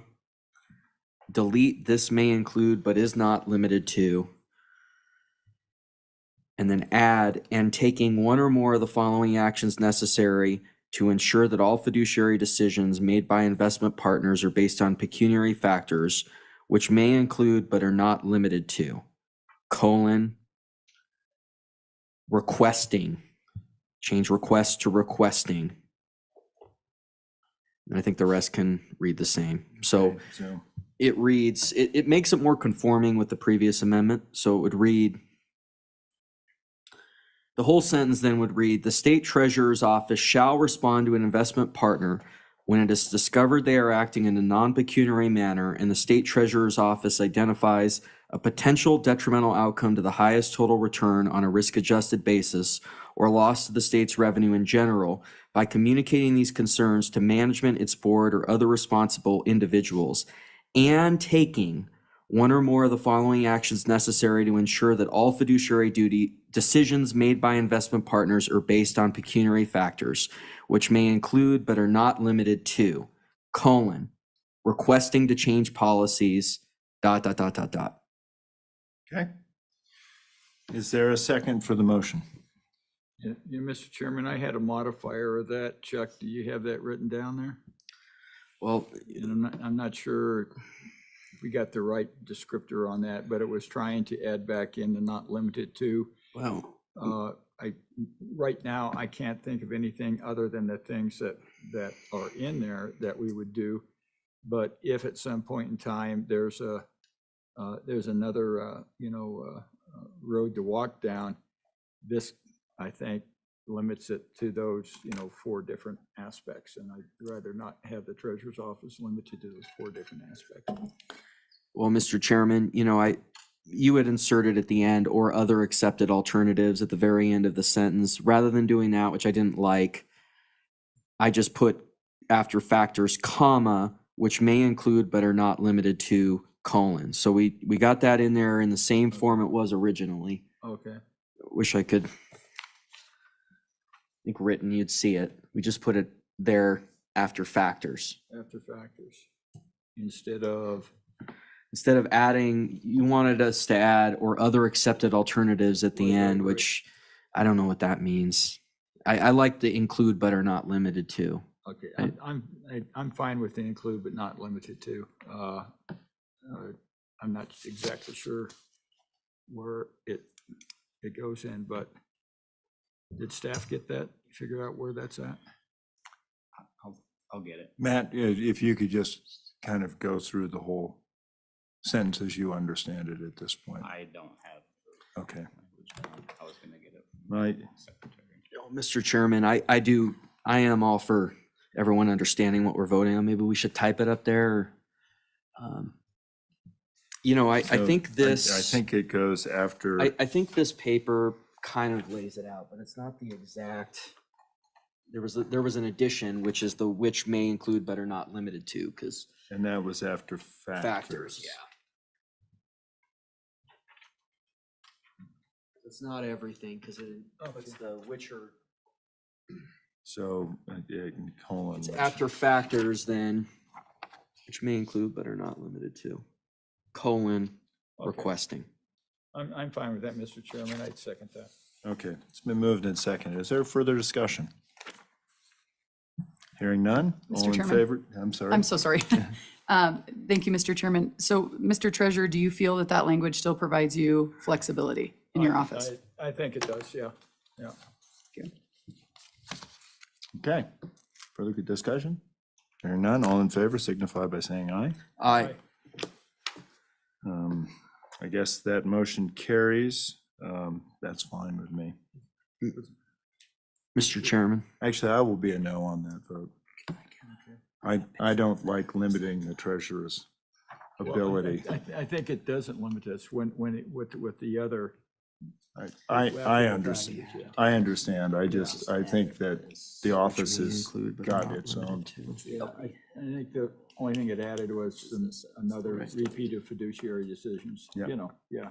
delete "this may include but is not limited to," and then add, "and taking one or more of the following actions necessary to ensure that all fiduciary decisions made by investment partners are based on pecuniary factors, which may include but are not limited to, requesting," change request to requesting. And I think the rest can read the same. So it reads, it makes it more conforming with the previous amendment. So it would read, the whole sentence then would read, "The state treasurer's office shall respond to an investment partner when it is discovered they are acting in a non-pecuniary manner and the state treasurer's office identifies a potential detrimental outcome to the highest total return on a risk-adjusted basis or loss to the state's revenue in general by communicating these concerns to management, its board, or other responsible individuals, and taking one or more of the following actions necessary to ensure that all fiduciary duty decisions made by investment partners are based on pecuniary factors, which may include but are not limited to, requesting to change policies, ... Okay. Is there a second for the motion? Yeah, Mr. Chairman, I had a modifier of that. Chuck, do you have that written down there? Well, and I'm not sure if we got the right descriptor on that, but it was trying to add back in the not limited to. Wow. Right now, I can't think of anything other than the things that are in there that we would do. But if at some point in time, there's another, road to walk down, this, I think, limits it to those, 4 different aspects. And I'd rather not have the treasurer's office limited to those 4 different aspects. Well, Mr. Chairman, you had inserted at the end "or other accepted alternatives" at the very end of the sentence. Rather than doing that, which I didn't like, I just put after factors, comma, which may include but are not limited to, : So we got that in there in the same form it was originally. Okay. Wish I could, think written, you'd see it. We just put it there after factors. After factors. Instead of adding, you wanted us to add "or other accepted alternatives" at the end, which I don't know what that means. I like the include but are not limited to. Okay, I'm fine with the include but not limited to. I'm not exactly sure where it goes in, but did staff get that? Figure out where that's at? I'll get it. Matt, if you could just kind of go through the whole sentence as you understand it at this point. I don't have. Okay. I was gonna get it. Right. Mr. Chairman, I am all for everyone understanding what we're voting on. Maybe we should type it up there. I think this. I think it goes after. I think this paper kind of lays it out, but it's not the exact. There was an addition, which is the "which may include but are not limited to," because. And that was after factors. Yeah. It's not everything, because it's the which are. So, colon. It's after factors, then, which may include but are not limited to, : requesting. I'm fine with that, Mr. Chairman. I'd second that. Okay, it's been moved and seconded. Is there further discussion? Hearing none? Mr. All in Chairman? favor? I'm sorry. I'm so sorry. Thank you, Mr. Chairman. So, Mr. Treasurer, do you feel that that language still provides you flexibility in your office? I think it does, yeah. Okay. Further good discussion? Hearing none, all in favor signify by saying aye. Aye. I guess that motion carries. That's fine with me. Mr. Chairman. Actually, I will be a no on that vote. I don't like limiting the treasurer's ability. I think it doesn't limit us with the other. I understand. I understand. I think that the office has got its own. I think the only thing it added was another repeat of fiduciary decisions, Yeah. yeah.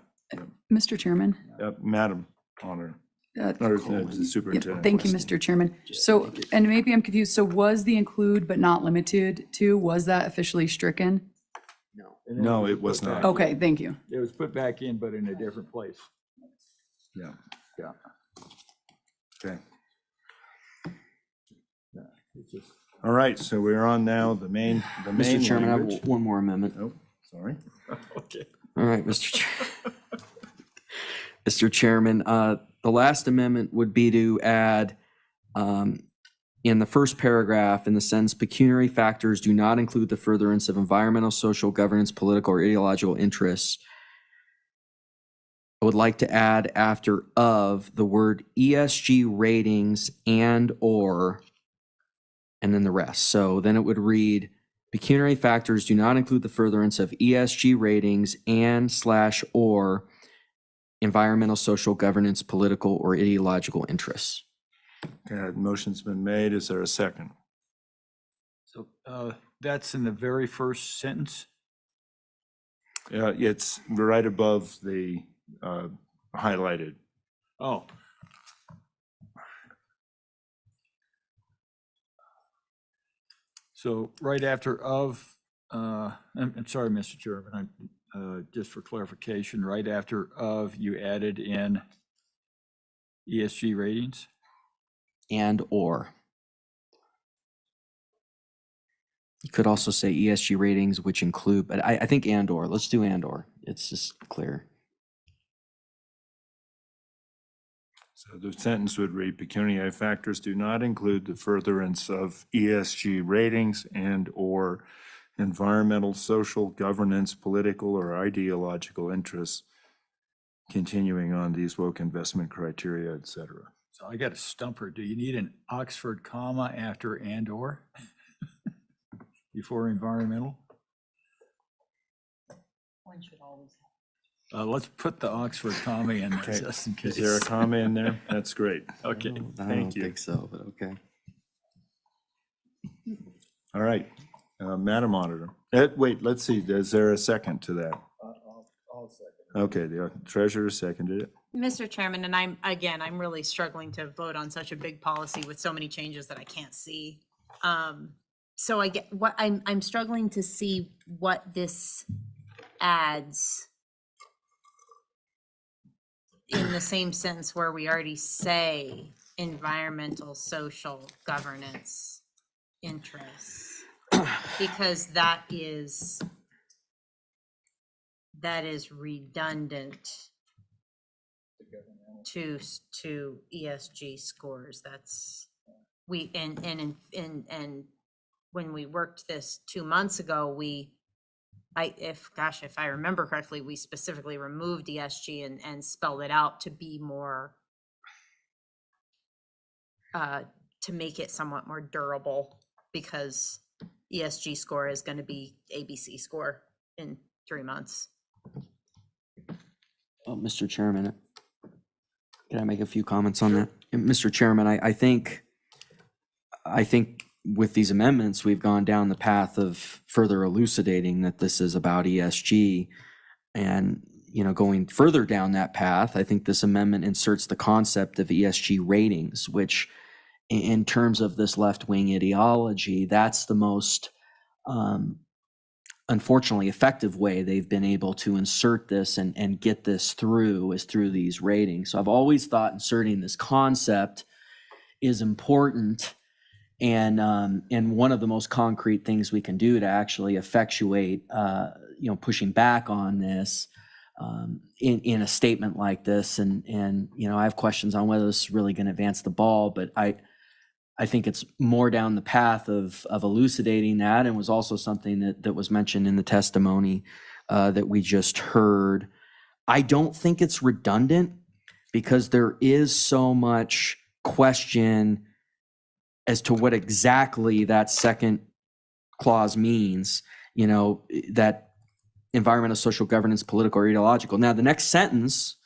Mr. Chairman? Madam Honor, Uh, or the Yeah, superintendent. thank you, Mr. Chairman. So, and maybe I'm confused, so was the include but not limited to, was that officially stricken? No, it was not. Okay, thank you. It was put back in, but in a different place. Yeah. Yeah. Okay. Yeah, it's just. All right, so we're on now the main Mr. Chairman, I language. have one more amendment. Oh, sorry. Okay. All right, Mr. Mr. Chairman, the last amendment would be to add, in the first paragraph, in the sentence, pecuniary factors do not include the furtherance of environmental, social, governance, political, or ideological interests. I would like to add after of the word ESG ratings and/or, and then the rest. So then it would read, pecuniary factors do not include the furtherance of ESG ratings and/or environmental, social, governance, political, or ideological interests. Okay, motion's been made. Is there a second? So that's in the very first sentence. It's right above the highlighted. Oh. So right after of, I'm sorry, Mr. Chairman, just for clarification, right after of, you added in ESG ratings? And/or. You could also say ESG ratings, which include, but I think and/or. Let's do and/or. It's just clear. So the sentence would read, pecuniary factors do not include the furtherance of ESG ratings and/or environmental, social, governance, political, or ideological interests, continuing on these woke investment criteria, et cetera. So I got a stumper. Do you need an Oxford comma after and/or? Before environmental? One should always have. Let's put the Oxford comma in Okay. just in case. Is there a comma in there? That's great. Okay. I Thank don't you. think so, but okay. All right, Madam Auditor. Wait, let's see, is there a second to that? I'll second. Okay, the treasurer seconded it. Mr. Chairman, and I'm really struggling to vote on such a big policy with so many changes that I can't see. So I get what I'm struggling to see what this adds in the same sentence where we already say environmental, social, governance interests. Because that is redundant to ESG scores. That's and when we worked this 2 months ago, if I remember correctly, we specifically removed ESG and spelled it out to be more to make it somewhat more durable, because ESG score is going to be ABC score in 3 months. Mr. Chairman, can I make a few comments on that? Mr. Chairman, I think with these amendments, we've gone down the path of further elucidating that this is about ESG. And, going further down that path, I think this amendment inserts the concept of ESG ratings, which in terms of this left-wing ideology, that's the most unfortunately effective way they've been able to insert this and get this through is through these ratings. So I've always thought inserting this concept is important And one of the most concrete things we can do to actually effectuate, pushing back on this in a statement like this, and I have questions on whether this is really going to advance the ball, but I think it's more down the path of elucidating that, and was also something that was mentioned in the testimony that we just heard. I don't think it's redundant because there is so much question as to what exactly that second clause means, that environmental, social governance, political, or ideological. Now, the next sentence,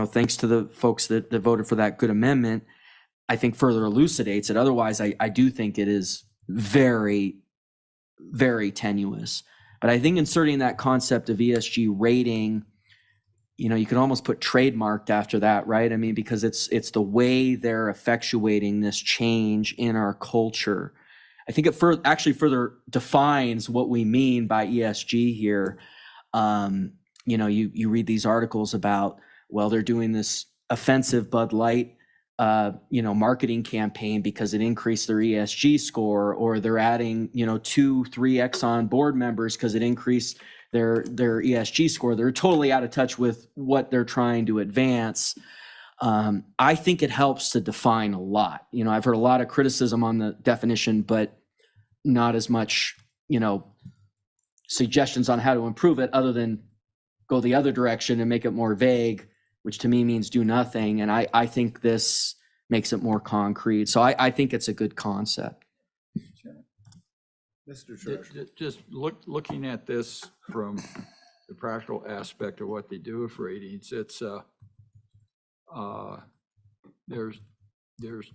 thanks to the folks that voted for that good amendment, I think further elucidates it. Otherwise, I do think it is very, very tenuous. But I think inserting that concept of ESG rating, you can almost put trademarked after that, right? I mean, because it's the way they're effectuating this change in our culture. I think it actually further defines what we mean by ESG here. You read these articles about, well, they're doing this offensive Bud Light marketing campaign because it increased their ESG score, or they're adding, 2-3 Exxon board members because it increased their ESG score. They're totally out of touch with what they're trying to advance. I think it helps to define a lot. I've heard a lot of criticism on the definition, but not as much, suggestions on how to improve it other than go the other direction and make it more vague, which to me means do nothing. And I think this makes it more concrete. So I think it's a good concept. Mr. Treasurer. Just looking at this from the practical aspect of what they do with ratings, it's there's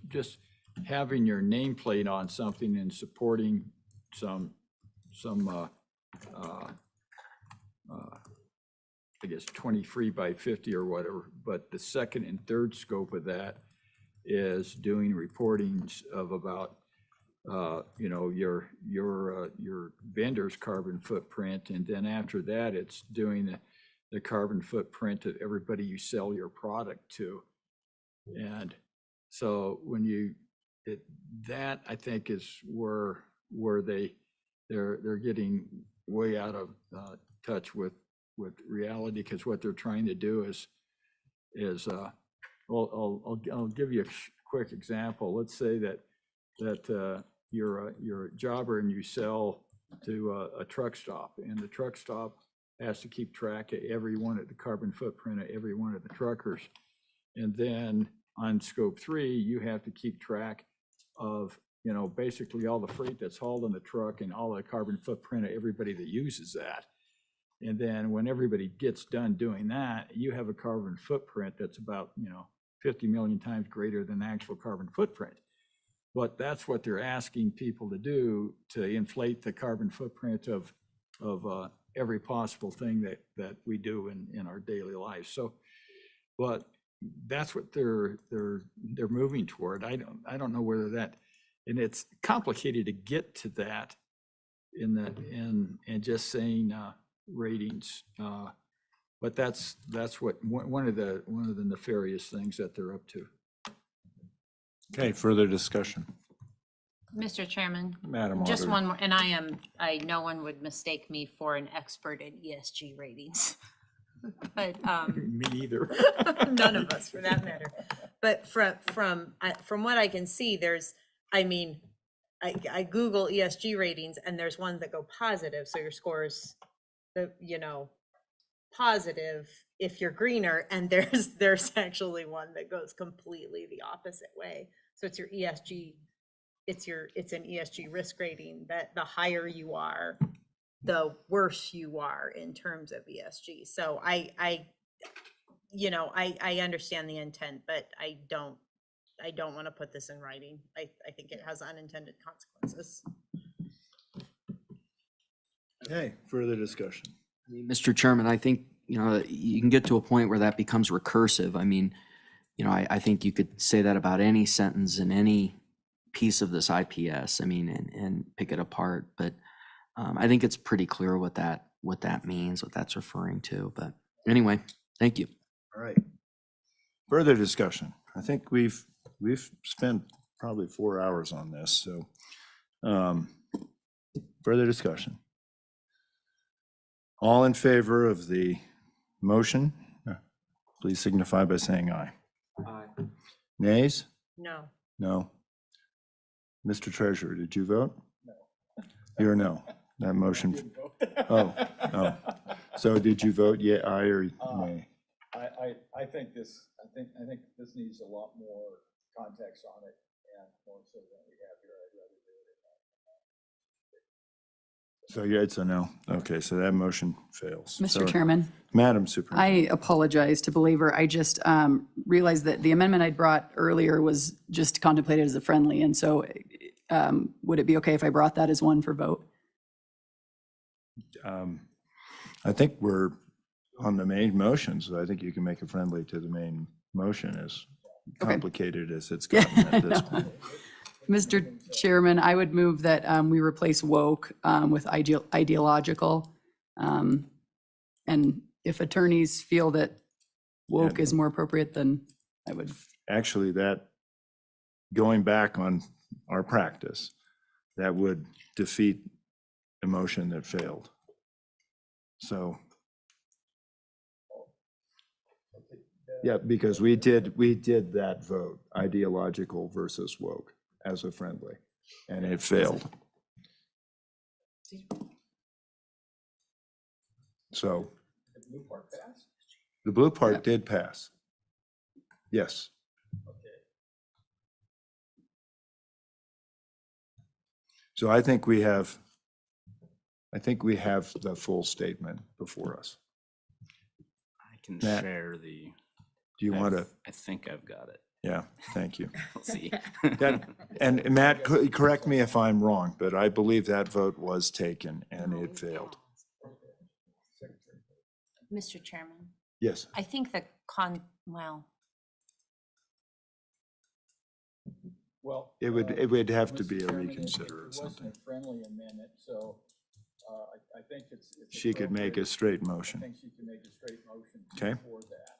just having your nameplate on something and supporting some I guess 23 by 50 or whatever. But the second and third scope of that is doing reportings of about your vendor's carbon footprint, and then after that, it's doing the carbon footprint of everybody you sell your product to. And so when that I think is where they're getting way out of touch with reality, because what they're trying to do is I'll give you a quick example. Let's say that you're a jobber and you sell to a truck stop, and the truck stop has to keep track of the carbon footprint of every one of the truckers. And then on scope 3, you have to keep track of, basically all the freight that's hauled in the truck and all the carbon footprint of everybody that uses that. And then when everybody gets done doing that, you have a carbon footprint that's about, 50 million times greater than the actual carbon footprint. But that's what they're asking people to do, to inflate the carbon footprint of every possible thing that we do in our daily life. So, but that's what they're moving toward. I don't know whether that, and it's complicated to get to that and just saying ratings. But that's what one of the nefarious things that they're up to. Okay, further discussion. Mr. Chairman, Madam just Auditor. one more, and no one would mistake me for an expert in ESG ratings. But Me either. none of us for that matter. But from what I can see, I Google ESG ratings and there's ones that go positive. So your score's, positive if you're greener, and there's actually one that goes completely the opposite way. So it's your ESG, it's an ESG risk rating that the higher you are, the worse you are in terms of ESG. So I understand the intent, but I don't want to put this in writing. I think it has unintended consequences. Okay, further discussion. Mr. Chairman, I think, you can get to a point where that becomes recursive. I mean, I think you could say that about any sentence in any piece of this IPS, and pick it apart. But I think it's pretty clear what that means, what that's referring to. But anyway, thank you. All right. Further discussion. I think we've spent probably 4 hours on this, so. Further discussion? All in favor of the motion, please signify by saying aye. Aye. Nays? No. No. Mr. Treasurer, did you vote? No. You're a no. That motion. Oh. So did you vote yeah, aye or nay? I think this needs a lot more context on it and more so than we have here. I'd rather do it. So yeah, it's a no. Okay, so that motion fails. Mr. So, Chairman, Madam Superintendent. I apologize to belabor. I just realized that the amendment I brought earlier was just contemplated as a friendly. And so would it be okay if I brought that as one for vote? I think we're on the main motion, so I think you can make it friendly to the main motion, as complicated as it's gotten at this point. Mr. Chairman, I would move that we replace woke with ideological. And if attorneys feel that woke is more appropriate, then I would. Actually, that, going back on our practice, that would defeat a motion that failed. So. Yeah, because we did that vote, ideological versus woke, as a friendly, and it failed. So. The blue part did pass. Yes. So I think we have the full statement before us. I can Matt, share the. Do you want to? I think I've got it. Yeah, thank you. Let's see. And Matt, correct me if I'm wrong, but I believe that vote was taken and it failed. Mr. Chairman, Yes. I think Well. It would have to be a Mr. Chairman, reconsider or it wasn't something. a friendly amendment, so I think it's. She could make a straight motion. I think she can make a straight motion Okay. for that.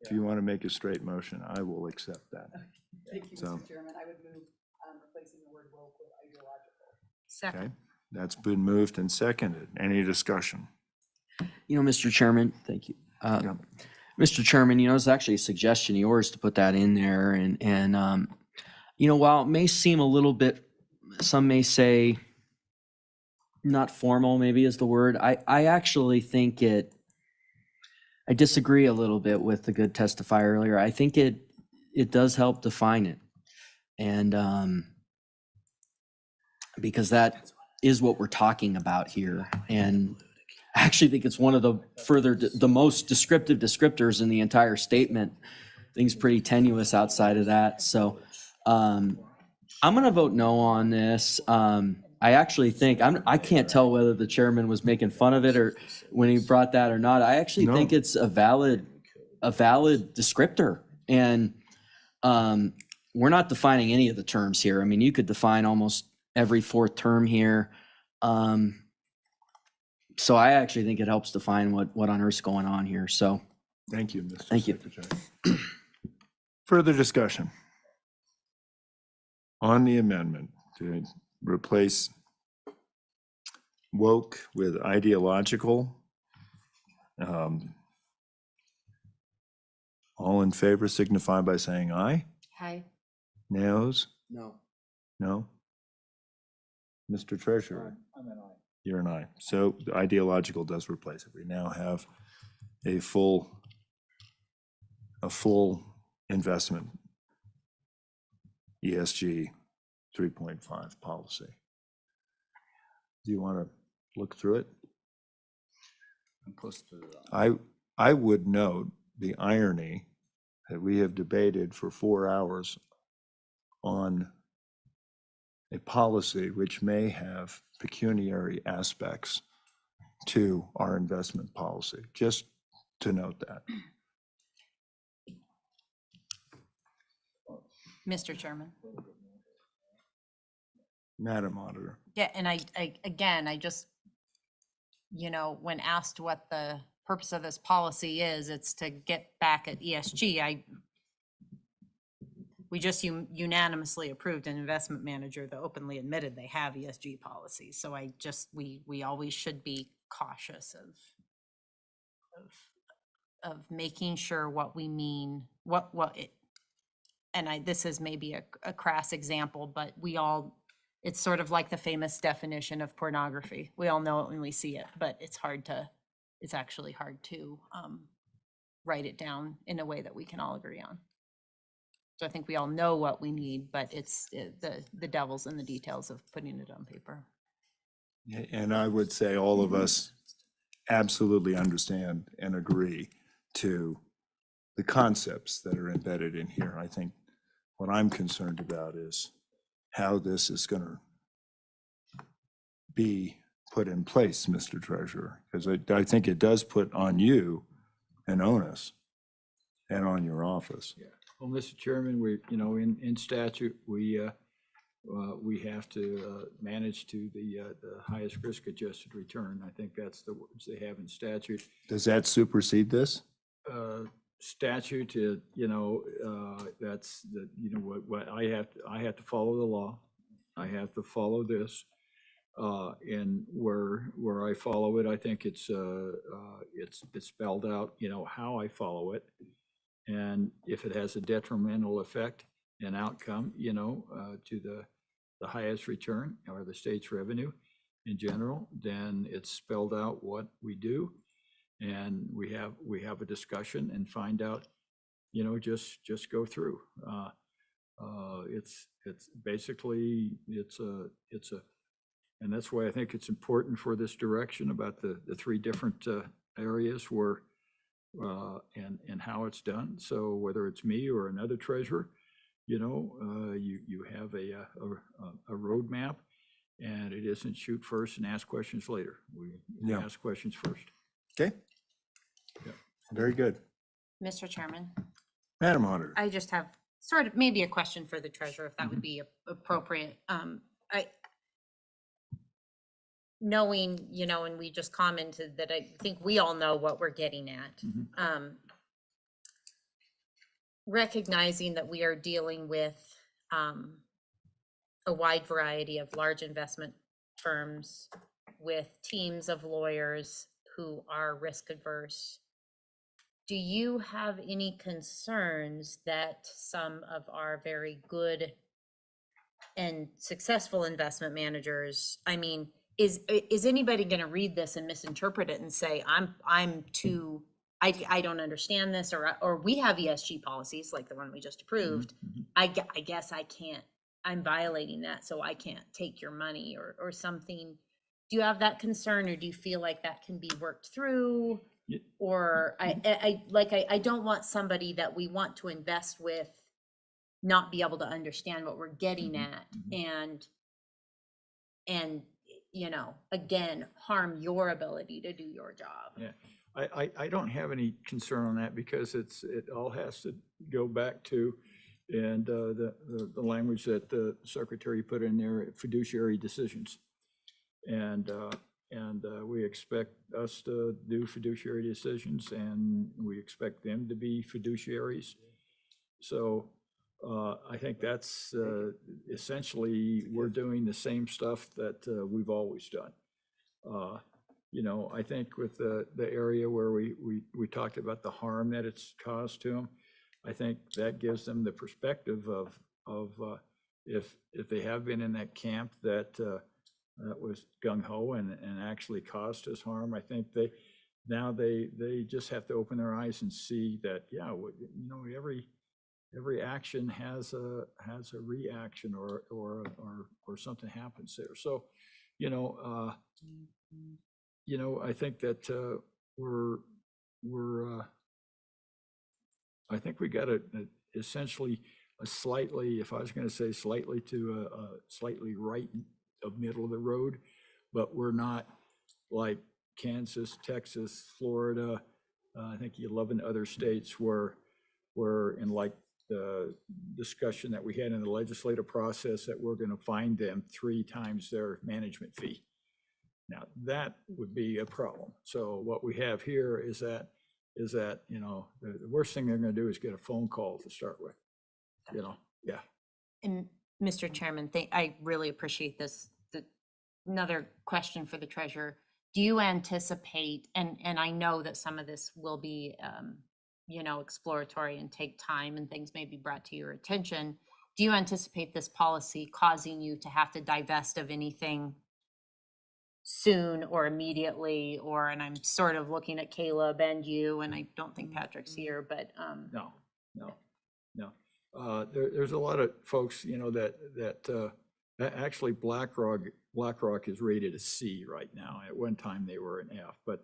If you want to make a straight motion, I will accept that. Thank you, So- Mr. Chairman. I would move replacing the word woke with ideological. second. Okay, that's been moved and seconded. Any discussion? Mr. Chairman, thank you. Mr. Chairman, it's actually a suggestion of yours to put that in there. And while it may seem a little bit, some may say not formal, maybe is the word. I actually think I disagree a little bit with the good testifier earlier. I think it does help define it. And because that is what we're talking about here. And I actually think it's one of the most descriptive descriptors in the entire statement. Things pretty tenuous outside of that. So I'm going to vote no on this. I actually think, I can't tell whether the chairman was making fun of it or when he brought that or not. I actually think it's a valid descriptor. And we're not defining any of the terms here. I mean, you could define almost every fourth term here. So I actually think it helps define what on earth's going on here. So. Thank you, Mr. Thank you. Secretary. Further discussion on the amendment to replace woke with ideological. All in favor signify by saying aye. Hi. Nays? No. No? Mr. Treasurer? I'm an aye. You're an aye. So the ideological does replace it. We now have a full investment ESG 3.5 policy. Do you want to look through it? I'm close to I would note the irony that we have debated for 4 hours on a policy which may have pecuniary aspects to our investment policy, just to note that. Mr. Chairman. Madam Auditor. Yeah, and I again, I just, when asked what the purpose of this policy is, it's to get back at ESG. We just unanimously approved an investment manager that openly admitted they have ESG policies. So we always should be cautious of making sure what we mean, this is maybe a crass example, but it's sort of like the famous definition of pornography. We all know it when we see it, but it's actually hard to write it down in a way that we can all agree on. So I think we all know what we need, but it's the devil's in the details of putting it on paper. And I would say all of us absolutely understand and agree to the concepts that are embedded in here. I think what I'm concerned about is how this is going to be put in place, Mr. Treasurer, because I think it does put on you an onus and on your office. Yeah. Well, Mr. Chairman, in statute, we have to manage to the highest risk adjusted return. I think that's the words they have in statute. Does that supersede this? Statute, that's what I have to follow the law. I have to follow this. And where I follow it, I think it's spelled out, how I follow it. And if it has a detrimental effect and outcome, to the highest return or the state's revenue in general, then it's spelled out what we do. And we have a discussion and find out, just go through. It's basically, and that's why I think it's important for this direction about the three different areas where, and how it's done. So whether it's me or another treasurer, you have a roadmap, and it isn't shoot first and ask questions later. We ask questions first. Okay. Yeah. Very good. Mr. Chairman, Madam Auditor. I just have sort of maybe a question for the treasurer, if that would be appropriate. Knowing, and we just commented that I think we all know what we're getting at. Recognizing that we are dealing with a wide variety of large investment firms with teams of lawyers who are risk adverse. Do you have any concerns that some of our very good and successful investment managers, is anybody going to read this and misinterpret it and say, I don't understand this, or we have ESG policies like the one we just approved. I guess I can't, I'm violating that, so I can't take your money or something. Do you have that concern, or do you feel like that can be worked through? Or I don't want somebody that we want to invest with not be able to understand what we're getting at and again, harm your ability to do your job. Yeah, I don't have any concern on that, because it all has to go back to, and the language that the secretary put in there, fiduciary decisions. And we expect us to do fiduciary decisions, and we expect them to be fiduciaries. So I think that's essentially, we're doing the same stuff that we've always done. I think with the area where we talked about the harm that it's caused to them, I think that gives them the perspective of if they have been in that camp that was gung-ho and actually caused us harm, I think they just have to open their eyes and see that, every action has a reaction or something happens there. So, I think that I think we got essentially a slightly, if I was going to say slightly to a slightly right of middle of the road, but we're not like Kansas, Texas, Florida, I think 11 other states where in like the discussion that we had in the legislative process that we're going to fine them 3 times their management fee. Now that would be a problem. So what we have here is that the worst thing they're going to do is get a phone call to start with. Yeah. And Mr. Chairman, I really appreciate this. Another question for the treasurer. Do you anticipate, and I know that some of this will be, exploratory and take time and things may be brought to your attention. Do you anticipate this policy causing you to have to divest of anything soon or immediately, and I'm sort of looking at Caleb and you, and I don't think Patrick's here, but, No. There's a lot of folks, that actually BlackRock is rated a C right now. At one time they were an F, but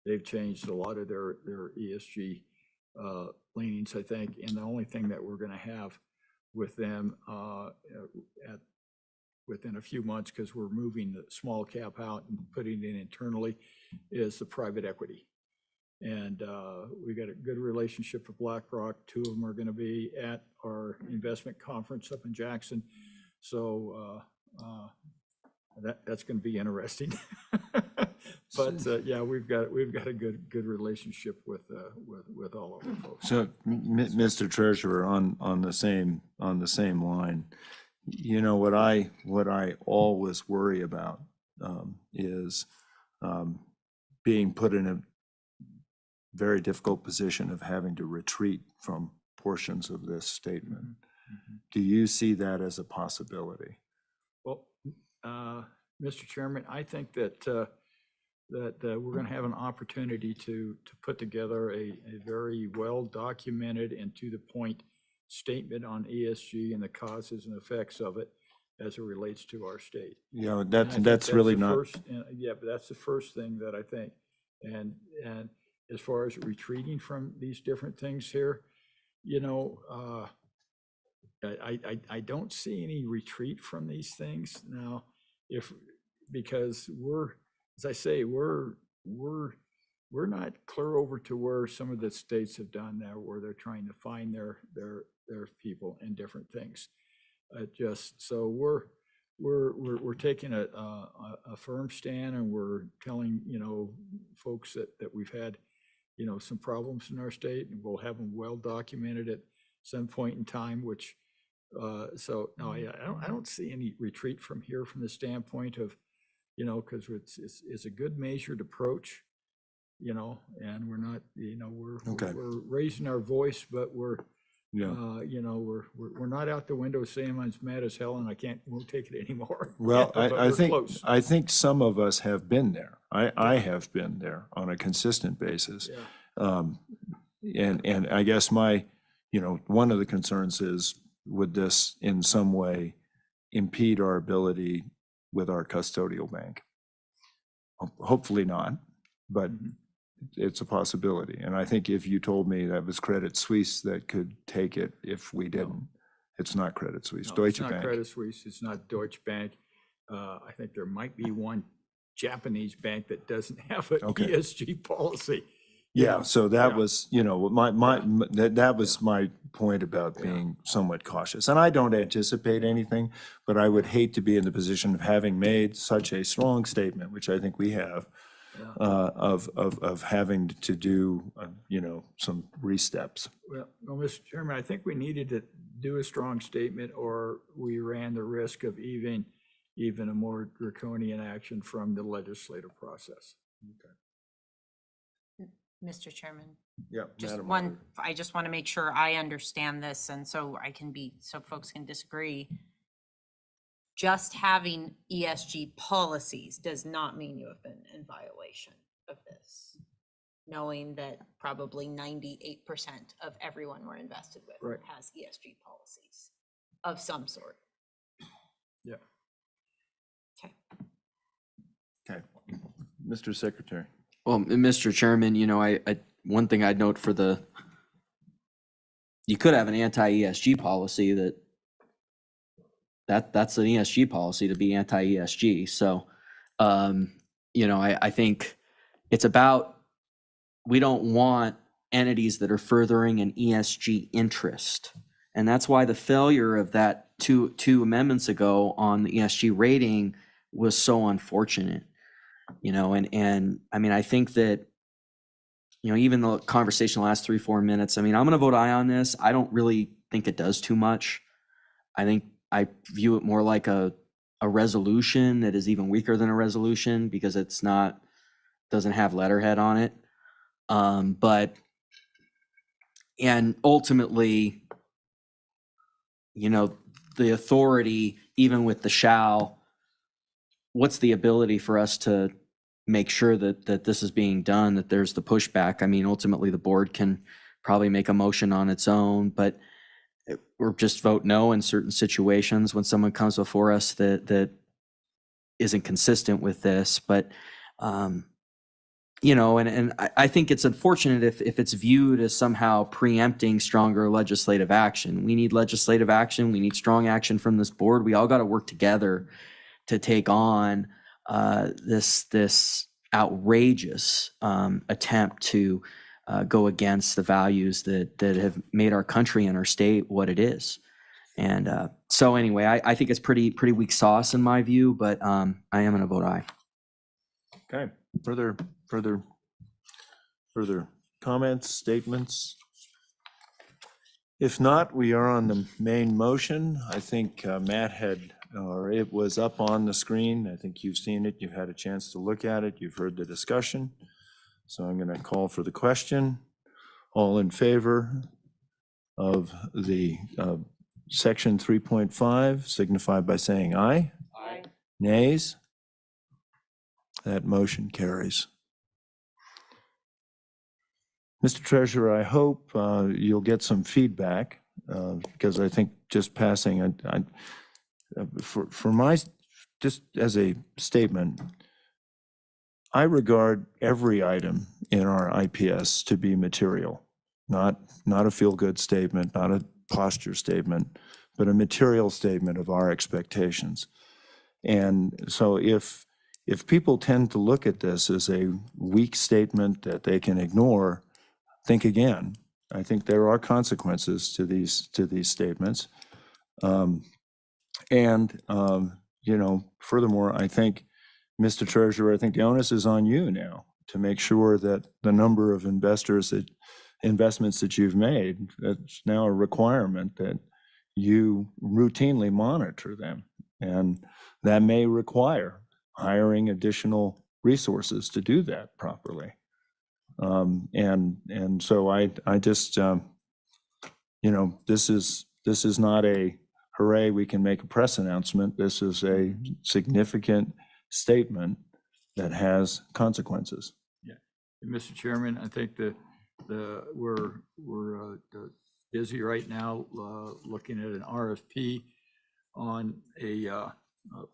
they've changed a lot of their ESG leanings, I think. And the only thing that we're going to have with them within a few months, because we're moving the small cap out and putting it in internally, is the private equity. And we got a good relationship with BlackRock. Two of them are going to be at our investment conference up in Jackson. So that's going to be interesting. But yeah, we've got a good relationship with all of our folks. So, Mr. Treasurer, on the same line, what I always worry about is being put in a very difficult position of having to retreat from portions of this statement. Mm-hmm. Do you see that as a possibility? Well, Mr. Chairman, I think that we're going to have an opportunity to put together a very well-documented and to-the-point statement on ESG and the causes and effects of it as it relates to our state. Yeah, And I think that's really the not. Yeah, but that's the first thing that I think. And as far as retreating from these different things here, I don't see any retreat from these things now. Because as I say, we're not clear over to where some of the states have done now, where they're trying to find their people in different things. So we're taking a firm stand, and we're telling folks that we've had some problems in our state, and we'll have them well documented at some point in time. Which so no, I don't see any retreat from here from the standpoint of because it's a good measured approach, and we're not we're raising our voice, but we're not out the window saying I'm as mad as hell and won't take it anymore. Well, But I we're think close. I think some of us have been there. I have been there on a consistent basis. Yeah. And I guess my, one of the concerns is, would this in some way impede our ability with our custodial bank? Hopefully not, but it's a possibility. And I think if you told me that was Credit Suisse that could take it if we didn't, it's not Credit Suisse. No, Deutsche it's not Bank. Credit Suisse, it's not Deutsche Bank. I think there might be one Japanese bank that doesn't have an Okay. ESG policy. Yeah, so that Yeah. was, that was my point about being somewhat cautious. And I don't anticipate anything, but I would hate to be in the position of having made such a strong statement, which I think we have, of having to do, some re-steps. Well, Mr. Chairman, I think we needed to do a strong statement, or we ran the risk of even a more draconian action from the legislative process. Mr. Chairman, Yeah. I just want to make sure I understand this, and so so folks can disagree. Just having ESG policies does not mean you have been in violation of this, knowing that probably 98% of everyone we're invested with Right. has ESG policies of some sort. Yeah. Okay. Okay. Mr. Secretary. Well, Mr. Chairman, one thing I'd note you could have an anti-ESG policy that's an ESG policy to be anti-ESG. So, I think it's about, we don't want entities that are furthering an ESG interest. And that's why the failure of that two amendments ago on the ESG rating was so unfortunate. And I mean, I think that, even the conversation the last 3-4 minutes, I mean, I'm going to vote aye on this. I don't really think it does too much. I think I view it more like a resolution that is even weaker than a resolution because it's not, doesn't have letterhead on it. But, and ultimately, you know, the authority, even with the shall, what's the ability for us to make sure that this is being done, that there's the pushback? I mean, ultimately, the board can probably make a motion on its own, but or just vote no in certain situations when someone comes before us that isn't consistent with this. But, you know, and I think it's unfortunate if it's viewed as somehow preempting stronger legislative action. We need legislative action. We need strong action from this board. We all got to work together to take on this outrageous attempt to go against the values that have made our country and our state what it is. And so anyway, I think it's pretty weak sauce in my view, but I am going to vote aye. Okay, further comments, statements? If not, we are on the main motion. I think Matt had, or it was up on the screen. I think you've seen it. You've had a chance to look at it. You've heard the discussion. So I'm going to call for the question. All in favor of the section 3.5 signify by saying aye. Aye. Nays? That motion carries. Mr. Treasurer, I hope you'll get some feedback because I think just passing, for my, just as a statement, I regard every item in our IPS to be material, not a feel-good statement, not a posture statement, but a material statement of our expectations. And so if people tend to look at this as a weak statement that they can ignore, think again. I think there are consequences to these statements. You know, furthermore, I think, Mr. Treasurer, I think the onus is on you now to make sure that the number of investments that you've made, that's now a requirement that you routinely monitor them. And that may require hiring additional resources to do that properly. And so I just, you know, this is not a hooray, we can make a press announcement. This is a significant statement that has consequences. Yeah, Mr. Chairman, I think that we're busy right now looking at an RFP on a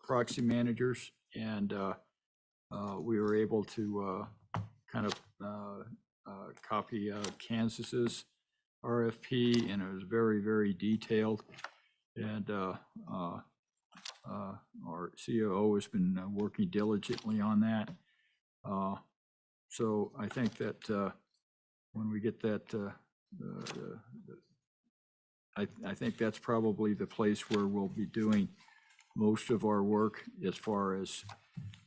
proxy managers, and we were able to kind of copy Kansas's RFP, and it was very detailed. And our COO has been working diligently on that. So I think that when we get that, I think that's probably the place where we'll be doing most of our work as far as,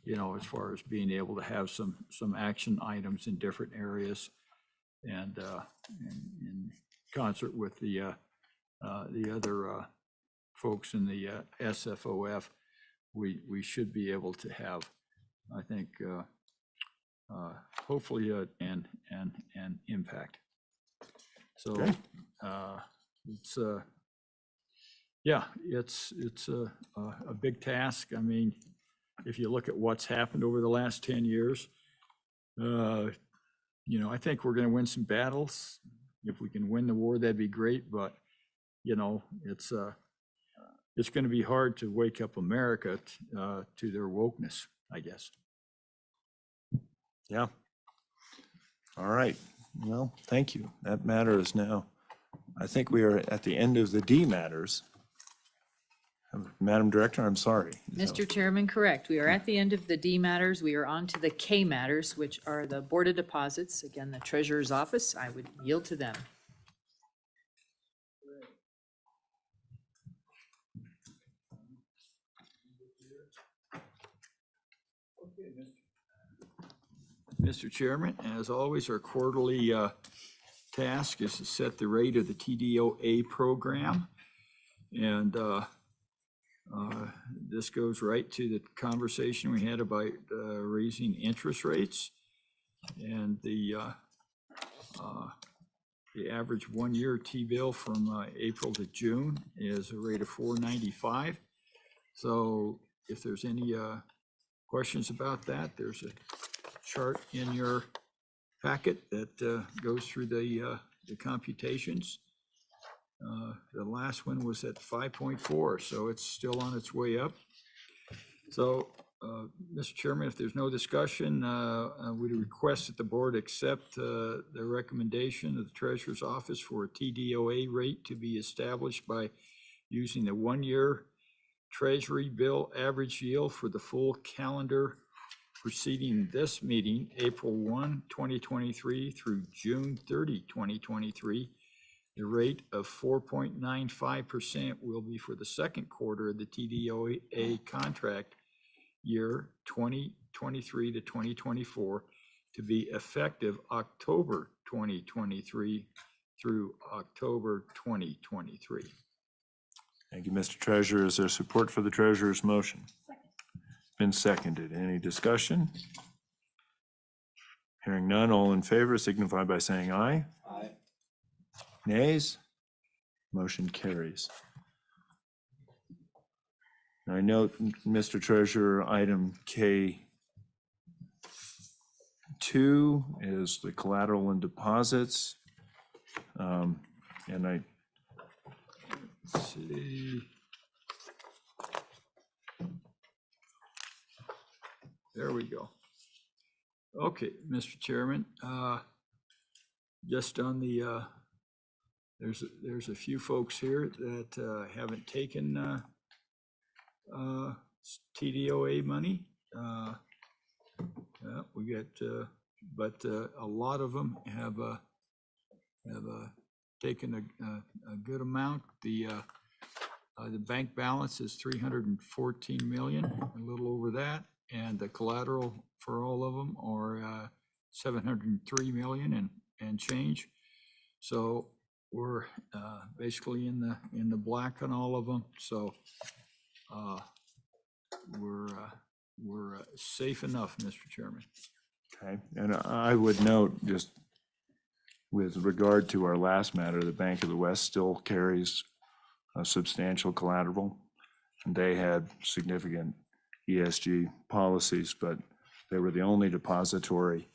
you know, as far as being able to have some action items in different areas, and in concert with the other folks in the SFOF, we should be able to have, I think, hopefully an impact. So Okay. it's yeah, it's a big task. I mean, if you look at what's happened over the last 10 years, you know, I think we're going to win some battles. If we can win the war, that'd be great. But, you know, it's going to be hard to wake up America to their wokeness, I guess. Yeah. All right. Well, thank you. That matter is now, I think we are at the end of the D matters. Madam Director, I'm sorry. Mr. Chairman, correct. We are at the end of the D matters. We are on to the K matters, which are the Board of Deposits. Again, the Treasurer's Office. I would yield to them. Mr. Chairman, as always, our quarterly task is to set the rate of the TDOA program. And this goes right to the conversation we had about raising interest rates. And the average one-year T-bill from April to June is a rate of 4.95. So if there's any questions about that, there's a chart in your packet that goes through the computations. The last one was at 5.4, so it's still on its way up. So, Mr. Chairman, if there's no discussion, we request that the board accept the recommendation of the Treasurer's Office for a TDOA rate to be established by using the one-year Treasury bill average yield for the full calendar preceding this meeting, April 1, 2023 through June 30, 2023. The rate of 4.95% will be for the second quarter of the TDOA contract year 2023 to 2024 to be effective October 2023 through October 2023. Thank you, Mr. Treasurer. Is there support for the treasurer's motion? Been seconded. Any discussion? Hearing none, all in favor signify by saying aye. Aye. Nays? Motion carries. I note, Mr. Treasurer, item K2 is the collateral and deposits. And Let's see. There we go. Okay, Mr. Chairman, just on the, there's a few folks here that haven't taken TDOA money. Yeah, we get, but a lot of them have taken a good amount. The bank balance is 314 million, a little over that, and the collateral for all of them are 703 million and change. So we're basically in the black on all of them. So we're safe enough, Mr. Chairman. okay, and I would note, just with regard to our last matter, the Bank of the West still carries a substantial collateral, and they had significant ESG policies, but they were the only depository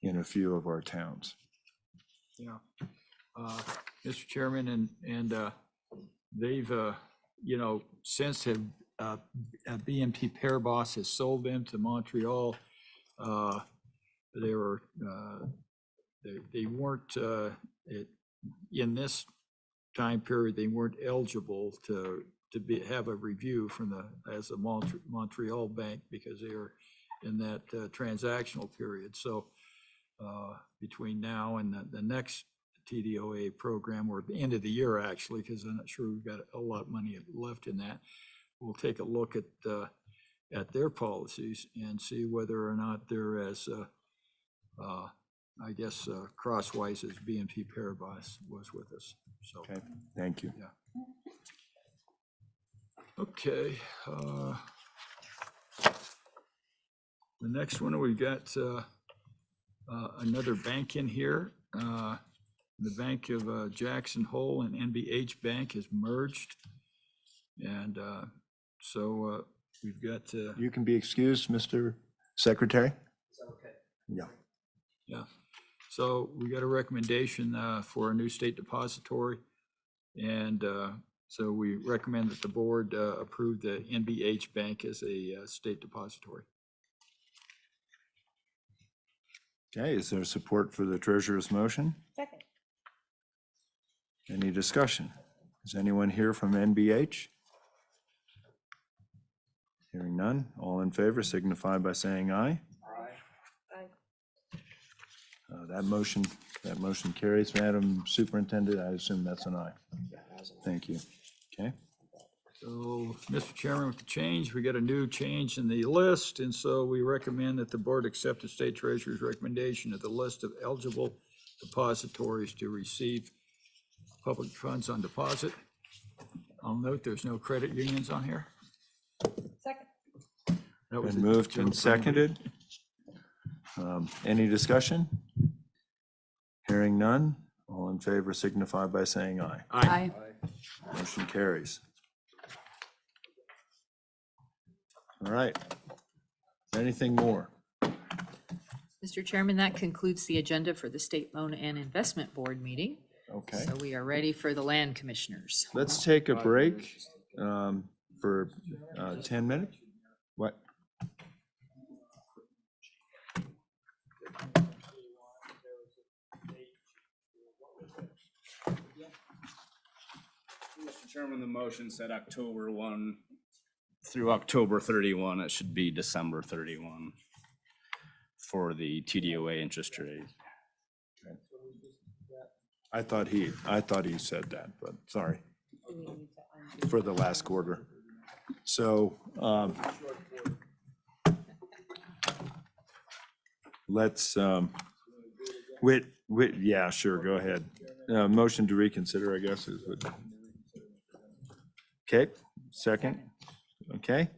in a few of our towns. Yeah, Mr. Chairman, and they've, since BNP Paribas has sold them to Montreal, they weren't, in this time period, they weren't eligible to have a review from as a Montreal bank because they were in that transactional period. So between now and the next TDOA program, or the end of the year actually, because I'm not sure we've got a lot of money left in that, we'll take a look at their policies and see whether or not they're as I guess crosswise as BNP Paribas was with us. So okay, thank you. Yeah. Okay. The next one, we got another bank in here. The Bank of Jackson Hole and NBH Bank has merged. And so we've got... You can be excused, Mr. Secretary. Is that okay? Yeah. Yeah. So we got a recommendation for a new state depository. And so we recommend that the board approve the NBH Bank as a state depository. Okay, is there support for the treasurer's motion? Second. Any discussion? Is anyone here from NBH? Hearing none, all in favor signify by saying aye. That motion carries. Madam Superintendent, I assume that's an aye. Thank you. Okay. So, Mr. Chairman, with the change, we got a new change in the list, and so we recommend that the board accept the state treasurer's recommendation of the list of eligible depositories to receive public funds on deposit. I'll note there's no credit unions on here. Second. That was Been a moved joke and for anybody. seconded. Any discussion? Hearing none, all in favor signify by saying aye. Aye. Motion carries. All right. Anything more? Mr. Chairman, that concludes the agenda for the State Loan and Investment Board meeting. Okay. So we are ready for the land commissioners. Let's take a break for 10 minutes. What? Mr. Chairman, the motion said October 1 through October 31. It should be December 31 for the TDOA interest rate. I thought he said that, but sorry. For the last quarter. So let's, yeah, sure, go ahead. Motion to reconsider, I guess, is what. Okay, second, okay.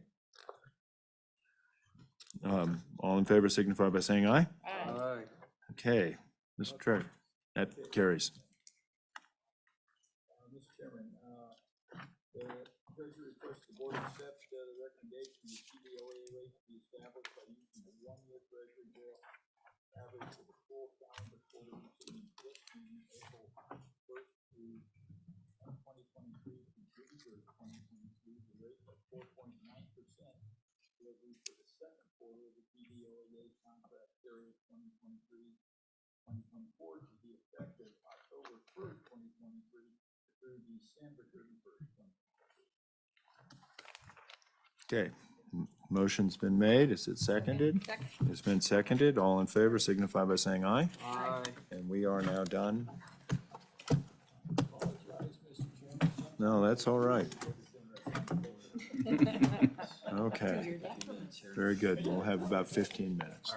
All in favor signify by saying aye. Aye. Okay, Mr. Treasurer, that carries. Mr. Chairman, the Treasury requests the board accept the recommendation of the TDOA rate to be established by using the one-year Treasury bill average for the full calendar quarter between April 1st through 2023 to June 3rd, 2023, the rate of 4.9% delivery for the second quarter of the TDOA contract period 2023-2024 to be effective October 1st, 2023 through December 31st, 2023. Okay, motion's been made. Is it seconded? It's been seconded. All in favor signify by saying aye. Aye. And we are now done. No, that's all right. Okay, very good. We'll have about 15 minutes.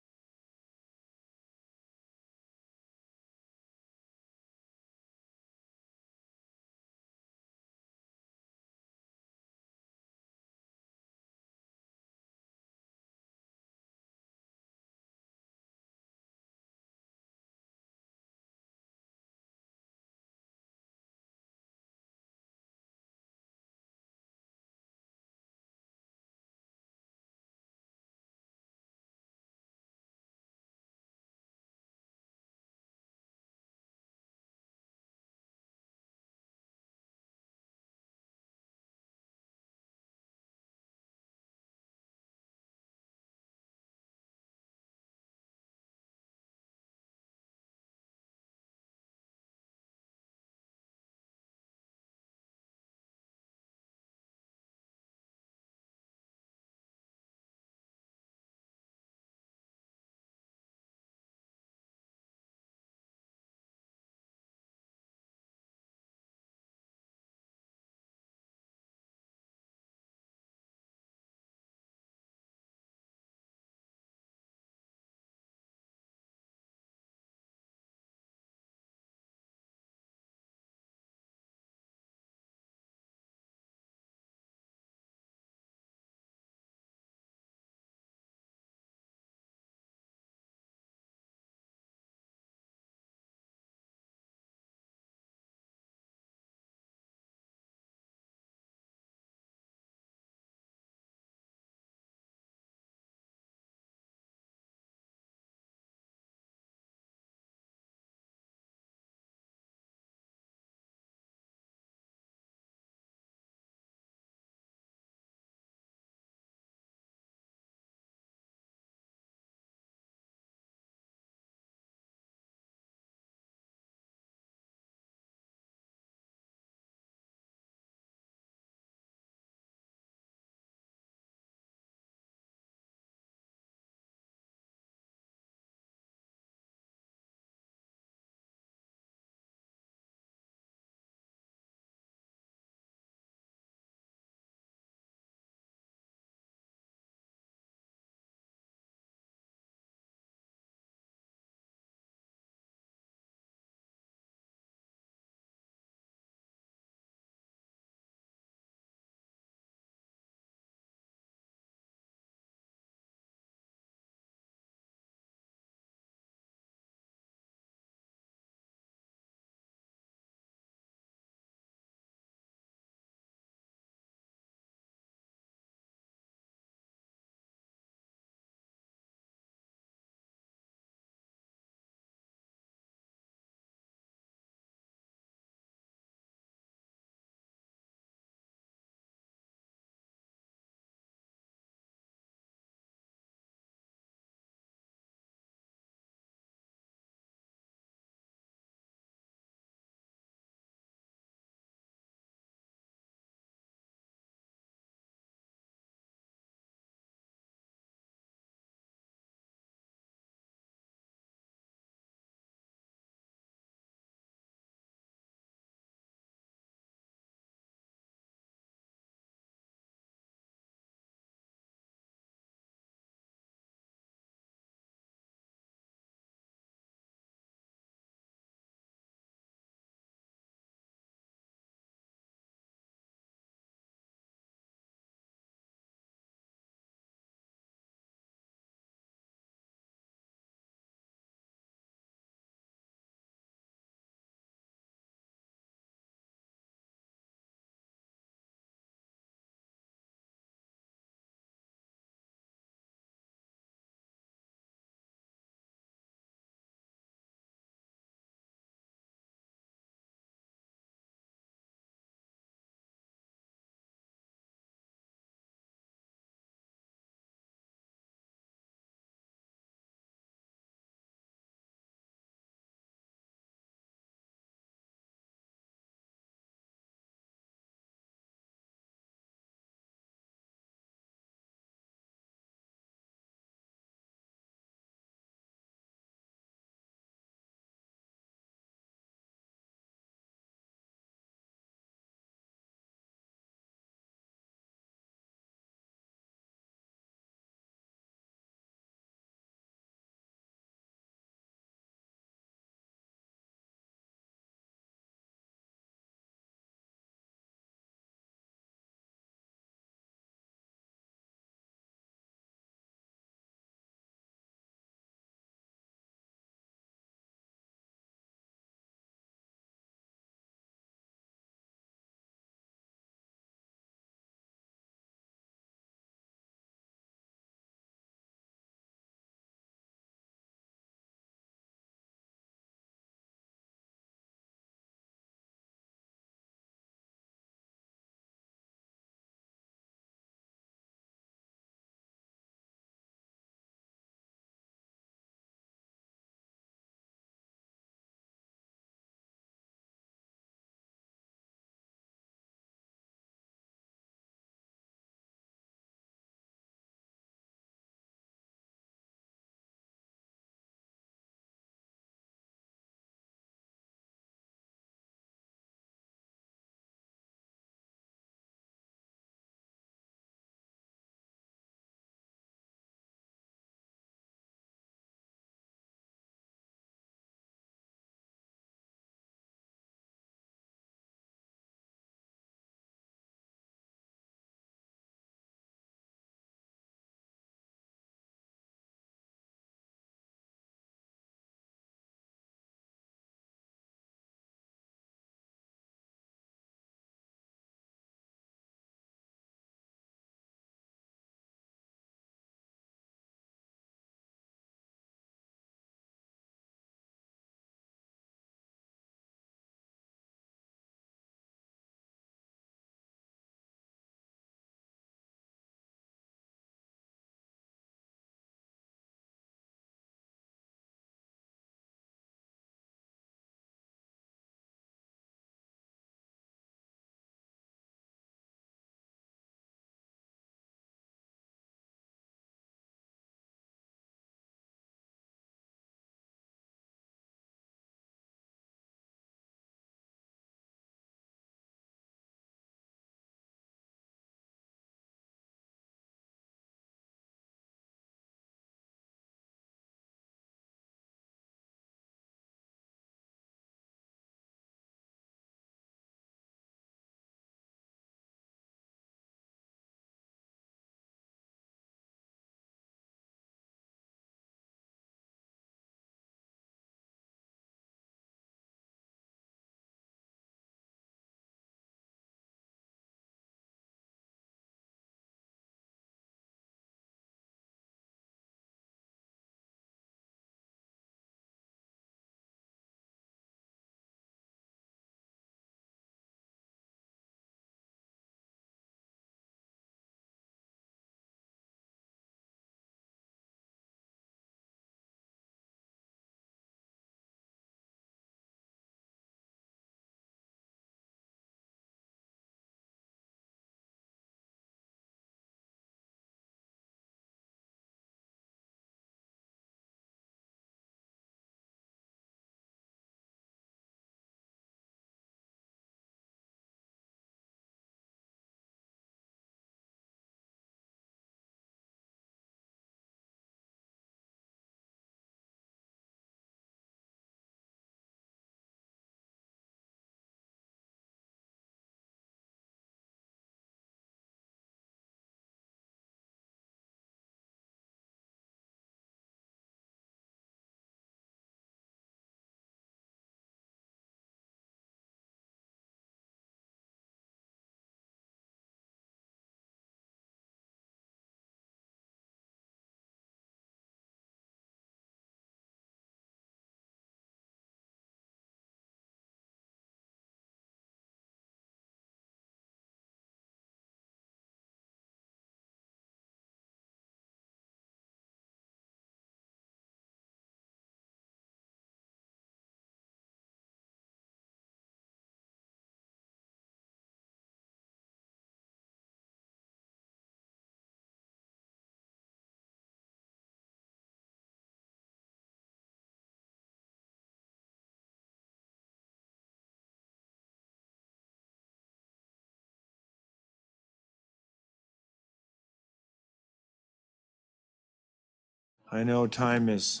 I know time is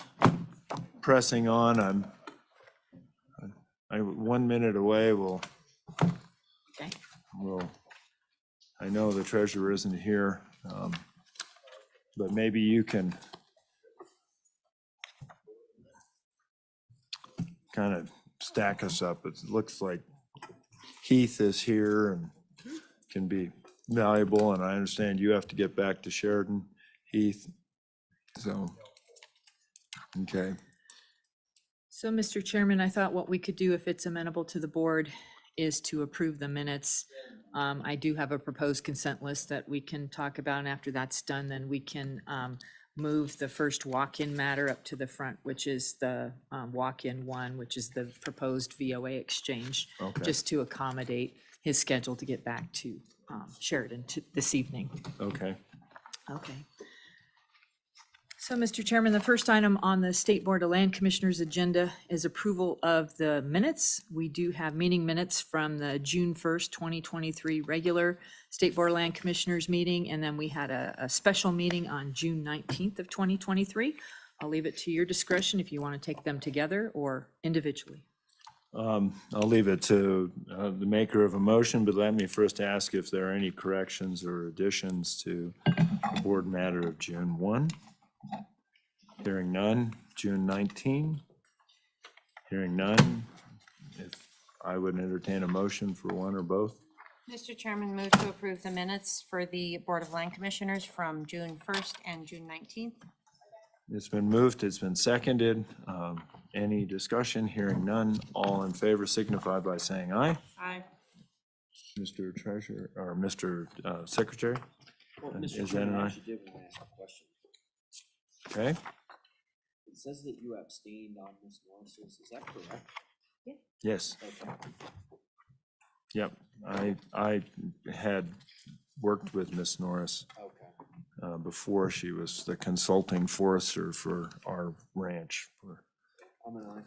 pressing on. I'm 1 minute away. Okay. I know the treasurer isn't here, but maybe you can kind of stack us up. It looks like Heath is here and can be valuable, and I understand you have to get back to Sheridan, Heath. So, okay. So, Mr. Chairman, I thought what we could do, if it's amenable to the board, is to approve the minutes. I do have a proposed consent list that we can talk about, and after that's done, then we can move the first walk-in matter up to the front, which is the walk-in one, which is the proposed VOA exchange, Okay. just to accommodate his schedule to get back to Sheridan this evening. Okay. Okay. So, Mr. Chairman, the first item on the State Board of Land Commissioners agenda is approval of the minutes. We do have meeting minutes from the June 1st, 2023 regular State Board of Land Commissioners meeting, and then we had a special meeting on June 19th of 2023. I'll leave it to your discretion if you want to take them together or individually. I'll leave it to the maker of a motion, but let me first ask if there are any corrections or additions to the board matter of June 1. Hearing none. June 19. Hearing none. If I would entertain a motion for one or both. Mr. Chairman, move to approve the minutes for the Board of Land Commissioners from June 1st and June 19th. It's been moved, it's been seconded. Any discussion? Hearing none. All in favor signify by saying aye. Aye. Mr. Treasurer, or Mr. Secretary? Is that an aye? Okay. It says that you abstained on Ms. Morris's, is that correct? Yes. Okay. Yep. I had worked with Ms. Norris before she was the consulting forester for our ranch. I'm an aye.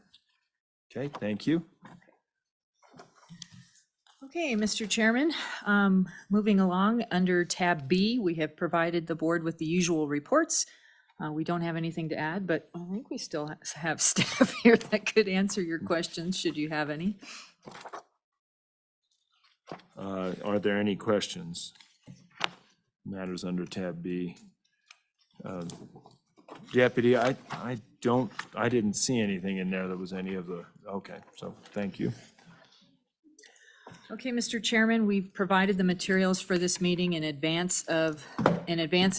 Okay, thank you. Okay, Mr. Chairman, moving along, under tab B, we have provided the board with the usual reports. We don't have anything to add, but I think we still have staff here that could answer your questions, should you have any. Are there any questions? Matters under tab B. Deputy, I didn't see anything in there that was any of the, okay, so thank you. Okay, Mr. Chairman, we've provided the materials for this meeting in advance and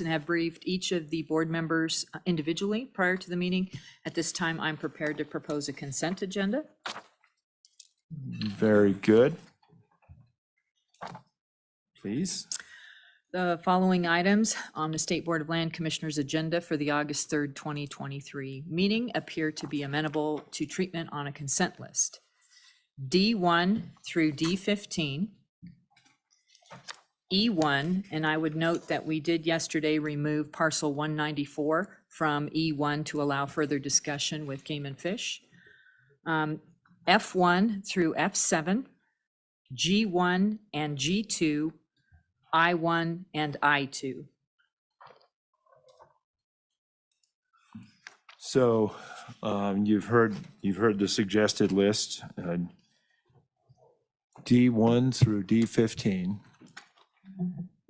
have briefed each of the board members individually prior to the meeting. At this time, I'm prepared to propose a consent agenda. Very good. Please. The following items on the State Board of Land Commissioners agenda for the August 3rd, 2023 meeting appear to be amenable to treatment on a consent list. D1 through D15, E1, and I would note that we did yesterday remove parcel 194 from E1 to allow further discussion with Game and Fish. F1 through F7, G1 and G2, I1 and I2. So you've heard the suggested list. D1 through D15,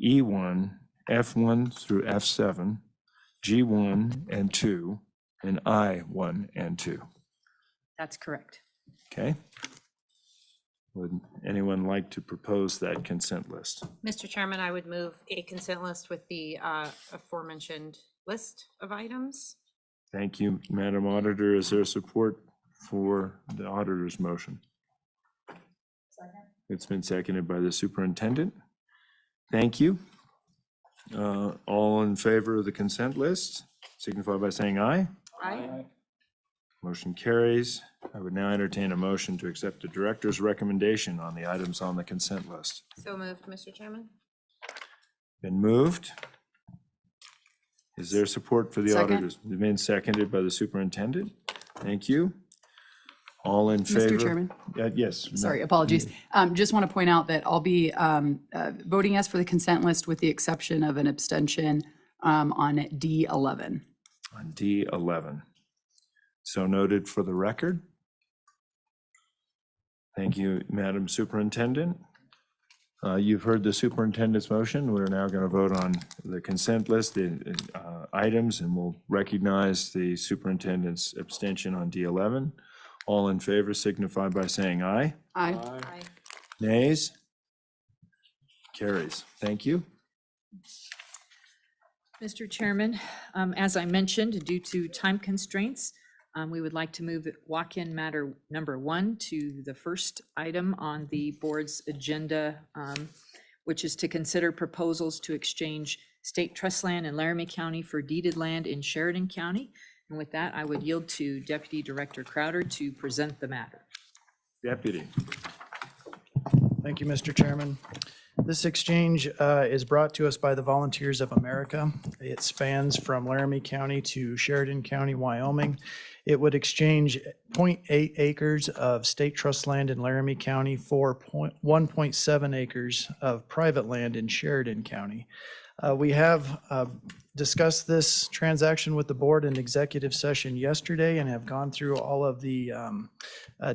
E1, F1 through F7, G1 and 2, and I1 and 2. That's correct. Okay. Would anyone like to propose that consent list? Mr. Chairman, I would move a consent list with the aforementioned list of items. Thank you, Madam Auditor. Is there support for the auditor's motion? Second. It's been seconded by the superintendent. Thank you. All in favor of the consent list, signify by saying aye. Aye. Motion carries. I would now entertain a motion to accept the director's recommendation on the items on the consent list. So moved, Mr. Chairman. Been moved. Is there support for the Second. auditors? It's been seconded by the superintendent. Thank you. All in favor? Mr. Chairman? Yes. Sorry, apologies. Just want to point out that I'll be voting yes for the consent list with the exception of an abstention on D11. on D11. So noted for the record. Thank you, Madam Superintendent. You've heard the superintendent's motion. We're now going to vote on the consent list, the items, and we'll recognize the superintendent's abstention on D11. All in favor signify by saying aye. Aye. Nays? Carries. Thank you. Mr. Chairman, as I mentioned, due to time constraints, we would like to move walk-in matter number 1 to the first item on the board's agenda, which is to consider proposals to exchange state trust land in Laramie County for deeded land in Sheridan County. And with that, I would yield to Deputy Director Crowder to present the matter. Deputy. Thank you, Mr. Chairman. This exchange is brought to us by the Volunteers of America. It spans from Laramie County to Sheridan County, Wyoming. It would exchange 0.8 acres of state trust land in Laramie County for 1.7 acres of private land in Sheridan County. We have discussed this transaction with the board in executive session yesterday and have gone through all of the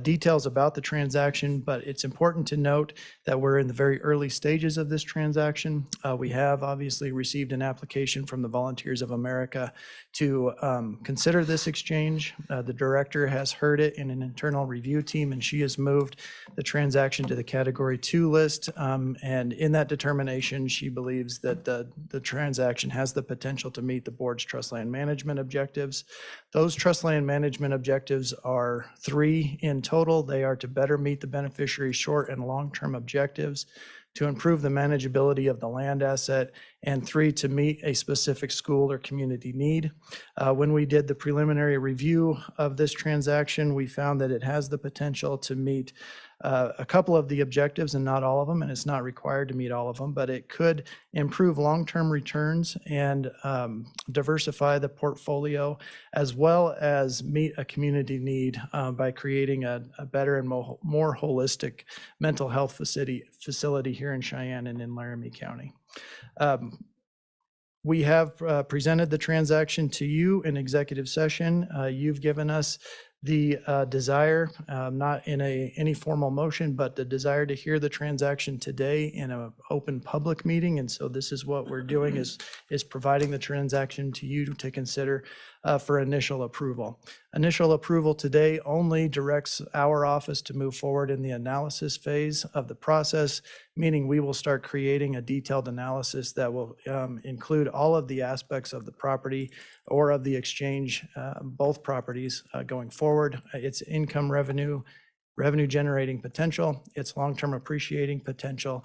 details about the transaction, but it's important to note that we're in the very early stages of this transaction. We have obviously received an application from the Volunteers of America to consider this exchange. The director has heard it in an internal review team, and she has moved the transaction to the Category 2 list. And in that determination, she believes that the transaction has the potential to meet the board's trust land management objectives. Those trust land management objectives are 3 in total. They are to better meet the beneficiary's short and long-term objectives, to improve the manageability of the land asset, and 3, to meet a specific school or community need. When we did the preliminary review of this transaction, we found that it has the potential to meet a couple of the objectives and not all of them, and it's not required to meet all of them, but it could improve long-term returns and diversify the portfolio, as well as meet a community need by creating a better and more holistic mental health facility here in Cheyenne and in Laramie County. We have presented the transaction to you in executive session. You've given us the desire, not in any formal motion, but the desire to hear the transaction today in an open public meeting. And so this is what we're doing, is providing the transaction to you to consider for initial approval. Initial approval today only directs our office to move forward in the analysis phase of the process, meaning we will start creating a detailed analysis that will include all of the aspects of the property or of the exchange, both properties going forward. Its income revenue generating potential, its long-term appreciating potential,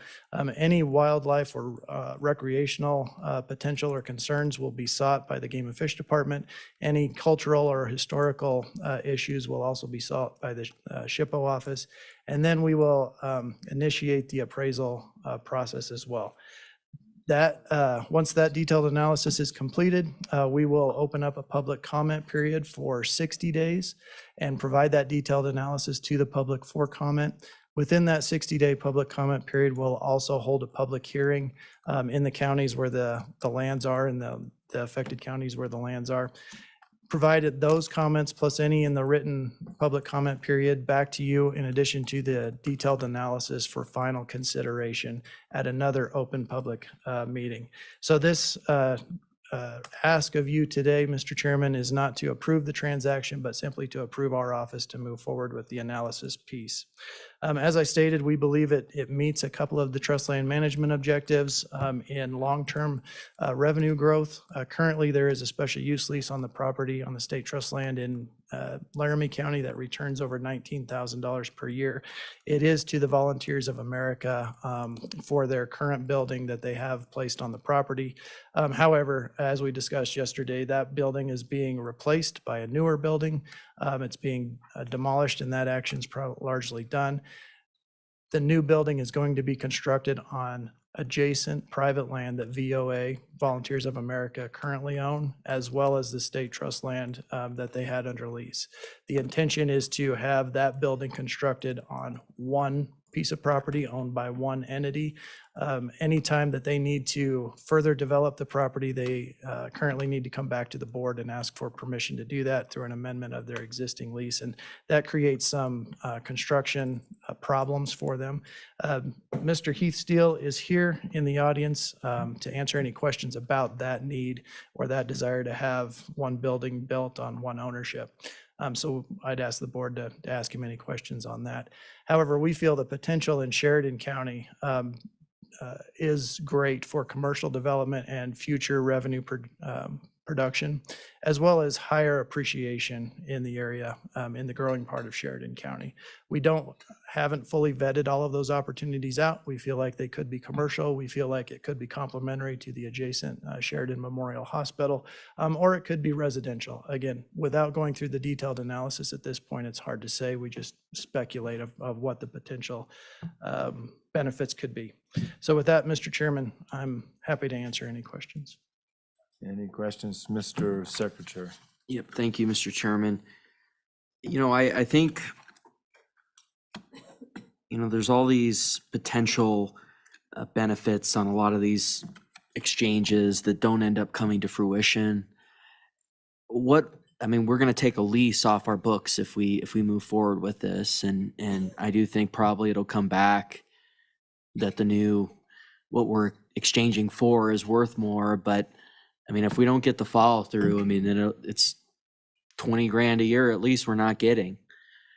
any wildlife or recreational potential or concerns will be sought by the Game and Fish Department. Any cultural or historical issues will also be sought by the SHPO office. And then we will initiate the appraisal process as well. Once that detailed analysis is completed, we will open up a public comment period for 60 days and provide that detailed analysis to the public for comment. Within that 60-day public comment period, we'll also hold a public hearing in the counties where the lands are, and the affected counties where the lands are. Provided those comments plus any in the written public comment period back to you, in addition to the detailed analysis for final consideration at another open public meeting. So this ask of you today, Mr. Chairman, is not to approve the transaction, but simply to approve our office to move forward with the analysis piece. As I stated, we believe it meets a couple of the trust land management objectives in long-term revenue growth. Currently, there is a special use lease on the property on the state trust land in Laramie County that returns over $19,000 per year. It is to the Volunteers of America for their current building that they have placed on the property. However, as we discussed yesterday, that building is being replaced by a newer building. It's being demolished, and that action's largely done. The new building is going to be constructed on adjacent private land that VOA, Volunteers of America, currently own, as well as the state trust land that they had under lease. The intention is to have that building constructed on one piece of property owned by one entity. Anytime that they need to further develop the property, they currently need to come back to the board and ask for permission to do that through an amendment of their existing lease. And that creates some construction problems for them. Mr. Heath Steele is here in the audience to answer any questions about that need or that desire to have one building built on one ownership. So I'd ask the board to ask him any questions on that. However, we feel the potential in Sheridan County is great for commercial development and future revenue production, as well as higher appreciation in the area, in the growing part of Sheridan County. We haven't fully vetted all of those opportunities out. We feel like they could be commercial. We feel like it could be complementary to the adjacent Sheridan Memorial Hospital, or it could be residential. Again, without going through the detailed analysis at this point, it's hard to say. We just speculate of what the potential benefits could be. So with that, Mr. Chairman, I'm happy to answer any questions. Any questions, Mr. Secretary? Yep, thank you, Mr. Chairman. I think, there's all these potential benefits on a lot of these exchanges that don't end up coming to fruition. We're going to take a lease off our books if we move forward with this, and I do think probably it'll come back that what we're exchanging for is worth more, but if we don't get the follow through, then it's 20 grand a year at least we're not getting.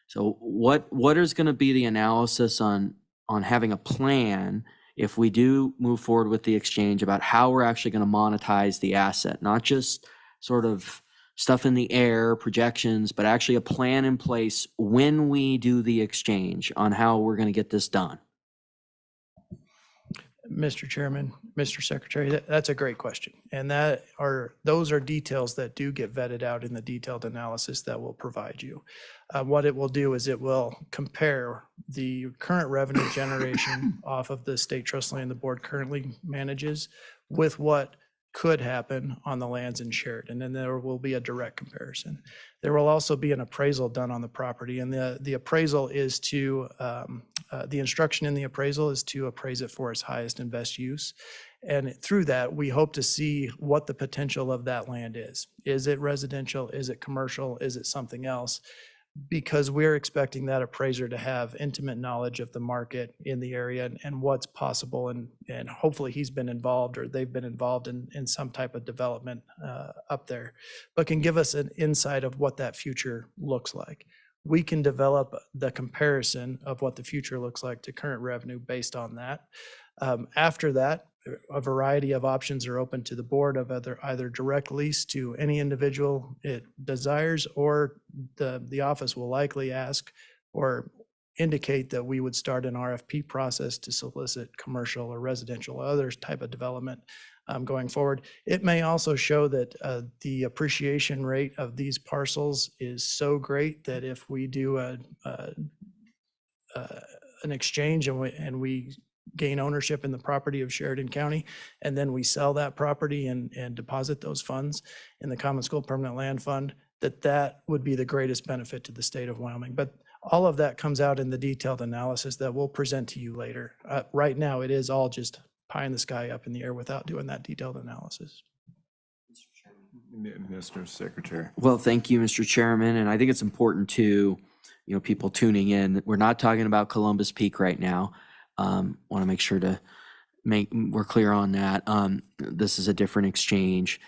So what is going to be the analysis on having a plan if we do move forward with the exchange about how we're actually going to monetize the asset, not just sort of stuff in the air, projections, but actually a plan in place when we do the exchange on how we're going to get this done? Mr. Chairman, Mr. Secretary, that's a great question. And those are details that do get vetted out in the detailed analysis that we'll provide you. What it will do is it will compare the current revenue generation off of the state trust land the board currently manages with what could happen on the lands in Sheridan, and there will be a direct comparison. There will also be an appraisal done on the property, and the appraisal is to, the instruction in the appraisal is to appraise it for its highest and best use. And through that, we hope to see what the potential of that land is. Is it residential? Is it commercial? Is it something else? Because we're expecting that appraiser to have intimate knowledge of the market in the area and what's possible. And hopefully he's been involved or they've been involved in some type of development up there, but can give us an insight of what that future looks like. We can develop the comparison of what the future looks like to current revenue based on that. After that, a variety of options are open to the board of either direct lease to any individual it desires, or the office will likely ask or indicate that we would start an RFP process to solicit commercial or residential or other type of development going forward. It may also show that the appreciation rate of these parcels is so great that if we do an exchange and we gain ownership in the property of Sheridan County, and then we sell that property and deposit those funds in the Common School Permanent Land Fund, that would be the greatest benefit to the state of Wyoming. But all of that comes out in the detailed analysis that we'll present to you later. Right now, it is all just pie in the sky up in the air without doing that detailed analysis. Mr. Secretary. Well, thank you, Mr. Chairman. And I think it's important to, people tuning in, we're not talking about Columbus Peak right now. Want to make sure we're clear on that. This is a different exchange,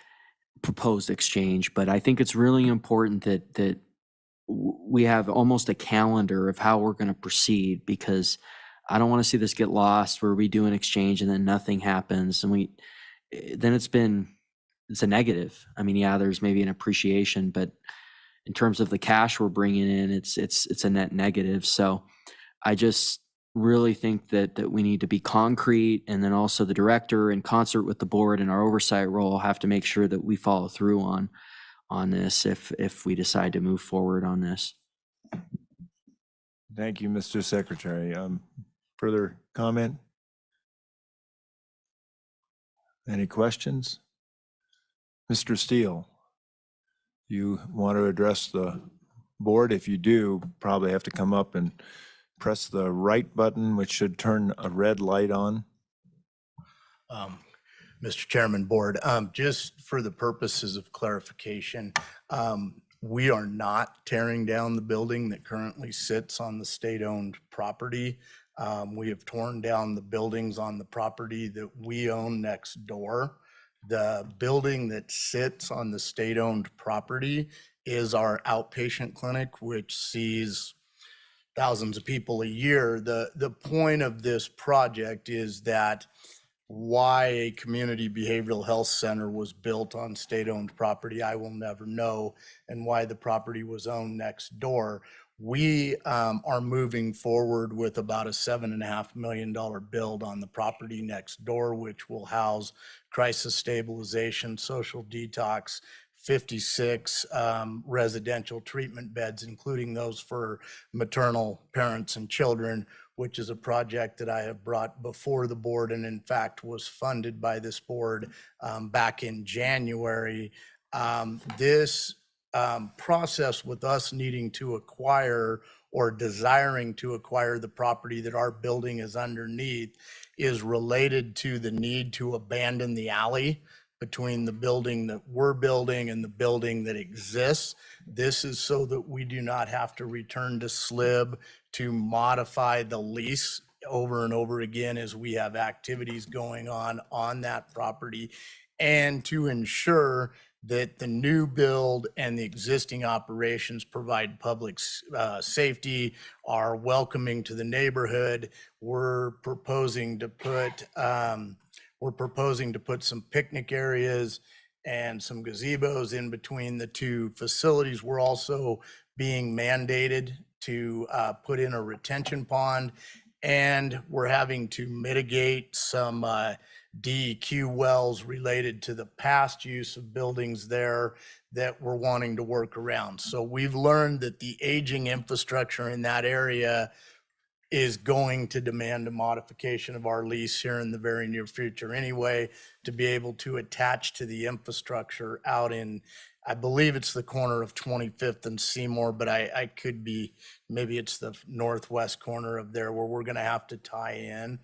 proposed exchange, but I think it's really important that we have almost a calendar of how we're going to proceed, because I don't want to see this get lost where we do an exchange and then nothing happens, and it's a negative. There's maybe an appreciation, but in terms of the cash we're bringing in, it's a net negative. So I just really think that we need to be concrete, and then also the director in concert with the board and our oversight role have to make sure that we follow through on this if we decide to move forward on this. Thank you, Mr. Secretary. Further comment? Any questions? Mr. Steele, you want to address the board? If you do, probably have to come up and press the right button, which should turn a red light on. Mr. Chairman, Board, just for the purposes of clarification, we are not tearing down the building that currently sits on the state-owned property. We have torn down the buildings on the property that we own next door. The building that sits on the state-owned property is our outpatient clinic, which sees thousands of people a year. The point of this project is that why a community behavioral health center was built on state-owned property, I will never know, and why the property was owned next door. We are moving forward with about a $7.5 million build on the property next door, which will house crisis stabilization, social detox, 56 residential treatment beds, including those for maternal parents and children, which is a project that I have brought before the board and in fact was funded by this board back in January. This process with us needing to acquire or desiring to acquire the property that our building is underneath is related to the need to abandon the alley between the building that we're building and the building that exists. This is so that we do not have to return to Slib to modify the lease over and over again as we have activities going on that property, and to ensure that the new build and the existing operations provide public safety, are welcoming to the neighborhood. We're proposing to put some picnic areas and some gazebos in between the two facilities. We're also being mandated to put in a retention pond, and we're having to mitigate some DEQ wells related to the past use of buildings there that we're wanting to work around. So we've learned that the aging infrastructure in that area is going to demand a modification of our lease here in the very near future anyway, to be able to attach to the infrastructure out in, I believe it's the corner of 25th and Seymour, but I could be, maybe it's the northwest corner of there where we're gonna have to tie in.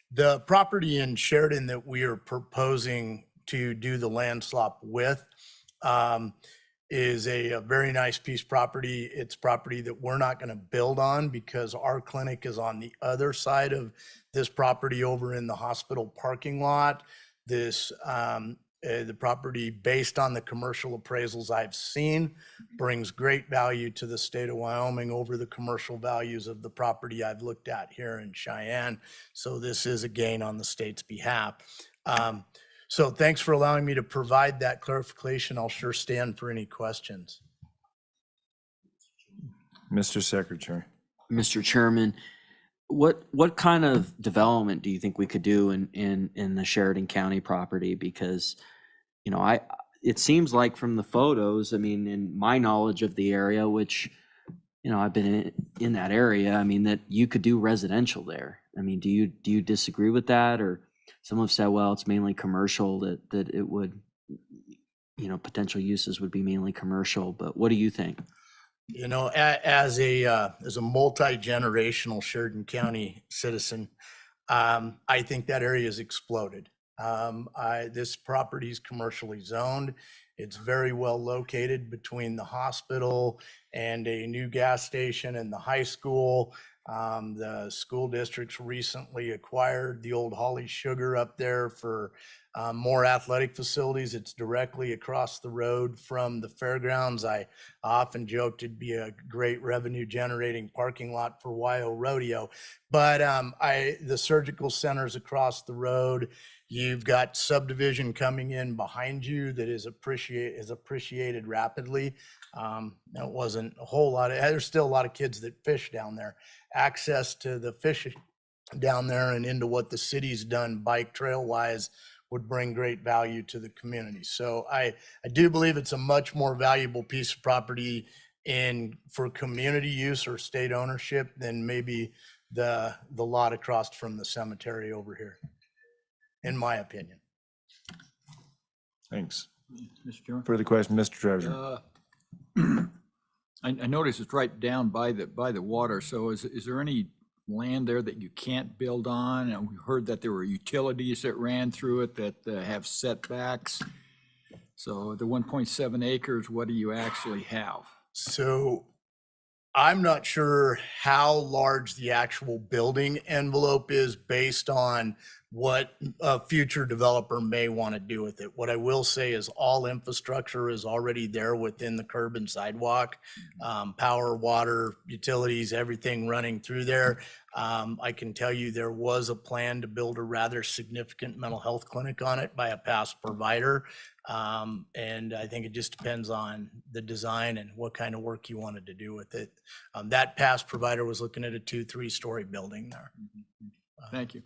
The property in Sheridan that we are proposing to do the land swap with is a very nice piece of property. It's property that we're not going to build on because our clinic is on the other side of this property over in the hospital parking lot. This the property, based on the commercial appraisals I've seen, brings great value to the state of Wyoming over the commercial values of the property I've looked at here in Cheyenne. So this is a gain on the state's behalf. So thanks for allowing me to provide that clarification. I'll sure stand for any questions. Mr. Secretary. Mr. Chairman, what kind of development do you think we could do in the Sheridan County property? Because, you know, it seems like from the photos, I mean, in my knowledge of the area, which, you know, I've been in that area, I mean, that you could do residential there. I mean, do you disagree with that? Or some have said, well, it's mainly commercial, that it would, you know, potential uses would be mainly commercial, but what do you think? You know, as a multi-generational Sheridan County citizen, I think that area has exploded. This property is commercially zoned. It's very well located between the hospital and a new gas station and the high school. The school districts recently acquired the old Holly Sugar up there for more athletic facilities. It's directly across the road from the fairgrounds. I often joked it'd be a great revenue generating parking lot for YO Rodeo. But the surgical center's across the road. You've got subdivision coming in behind you that is appreciated rapidly. It wasn't a whole lot. There's still a lot of kids that fish down there. Access to the fish down there and into what the city's done bike trail wise would bring great value to the community. So I do believe it's a much more valuable piece of property for community use or state ownership than maybe the lot across from the cemetery over here, in my opinion. Thanks. Mr. Chairman? Further question, Mr. Treasurer. I noticed it's right down by the water, so is there any land there that you can't build on? And we heard that there were utilities that ran through it that have setbacks. So the 1.7 acres, what do you actually have? So I'm not sure how large the actual building envelope is based on what a future developer may want to do with it. What I will say is all infrastructure is already there within the curb and sidewalk. Power, water, utilities, everything running through there. I can tell you there was a plan to build a rather significant mental health clinic on it by a past provider. And I think it just depends on the design and what kind of work you wanted to do with it. That past provider was looking at a 2-3-story building there. Thank you.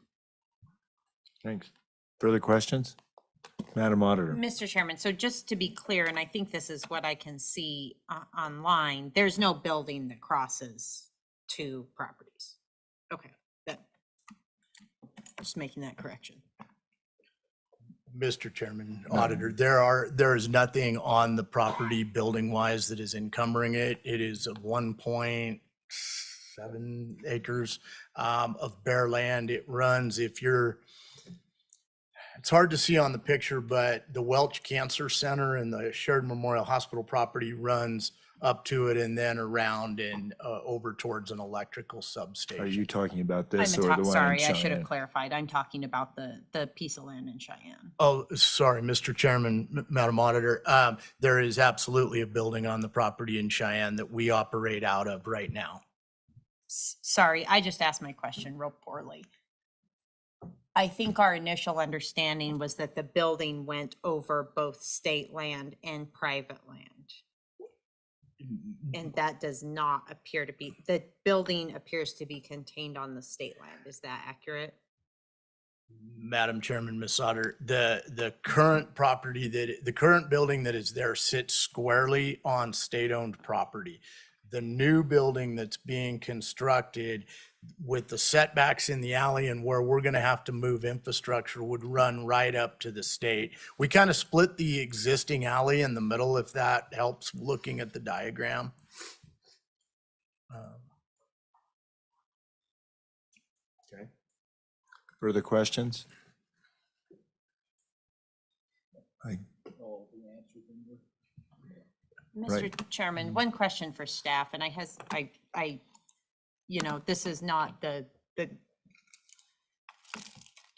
Thanks. Further questions? Madam Auditor. Mr. Chairman, so just to be clear, and I think this is what I can see online, there's no building that crosses two properties. Okay, just making that correction. Mr. Chairman, Auditor, there is nothing on the property building wise that is encumbering it. It is a 1.7 acres of bare land. It runs, it's hard to see on the picture, but the Welch Cancer Center and the Shared Memorial Hospital property runs up to it and then around and over towards an electrical substation. Are you talking about this or the one in Cheyenne? Sorry, I should have clarified. I'm talking about the piece of land in Cheyenne. Oh, sorry, Mr. Chairman, Madam Auditor. There is absolutely a building on the property in Cheyenne that we operate out of right now. Sorry, I just asked my question real poorly. I think our initial understanding was that the building went over both state land and private land. And that does not appear to be, the building appears to be contained on the state land. Is that accurate? Madam Chairman, Ms. Sauter, the current property the current building that is there sits squarely on state-owned property. The new building that's being constructed with the setbacks in the alley and where we're going to have to move infrastructure would run right up to the state. We kind of split the existing alley in the middle, if that helps looking at the diagram. Okay. Further questions? Mr. Chairman, one question for staff, and this is not the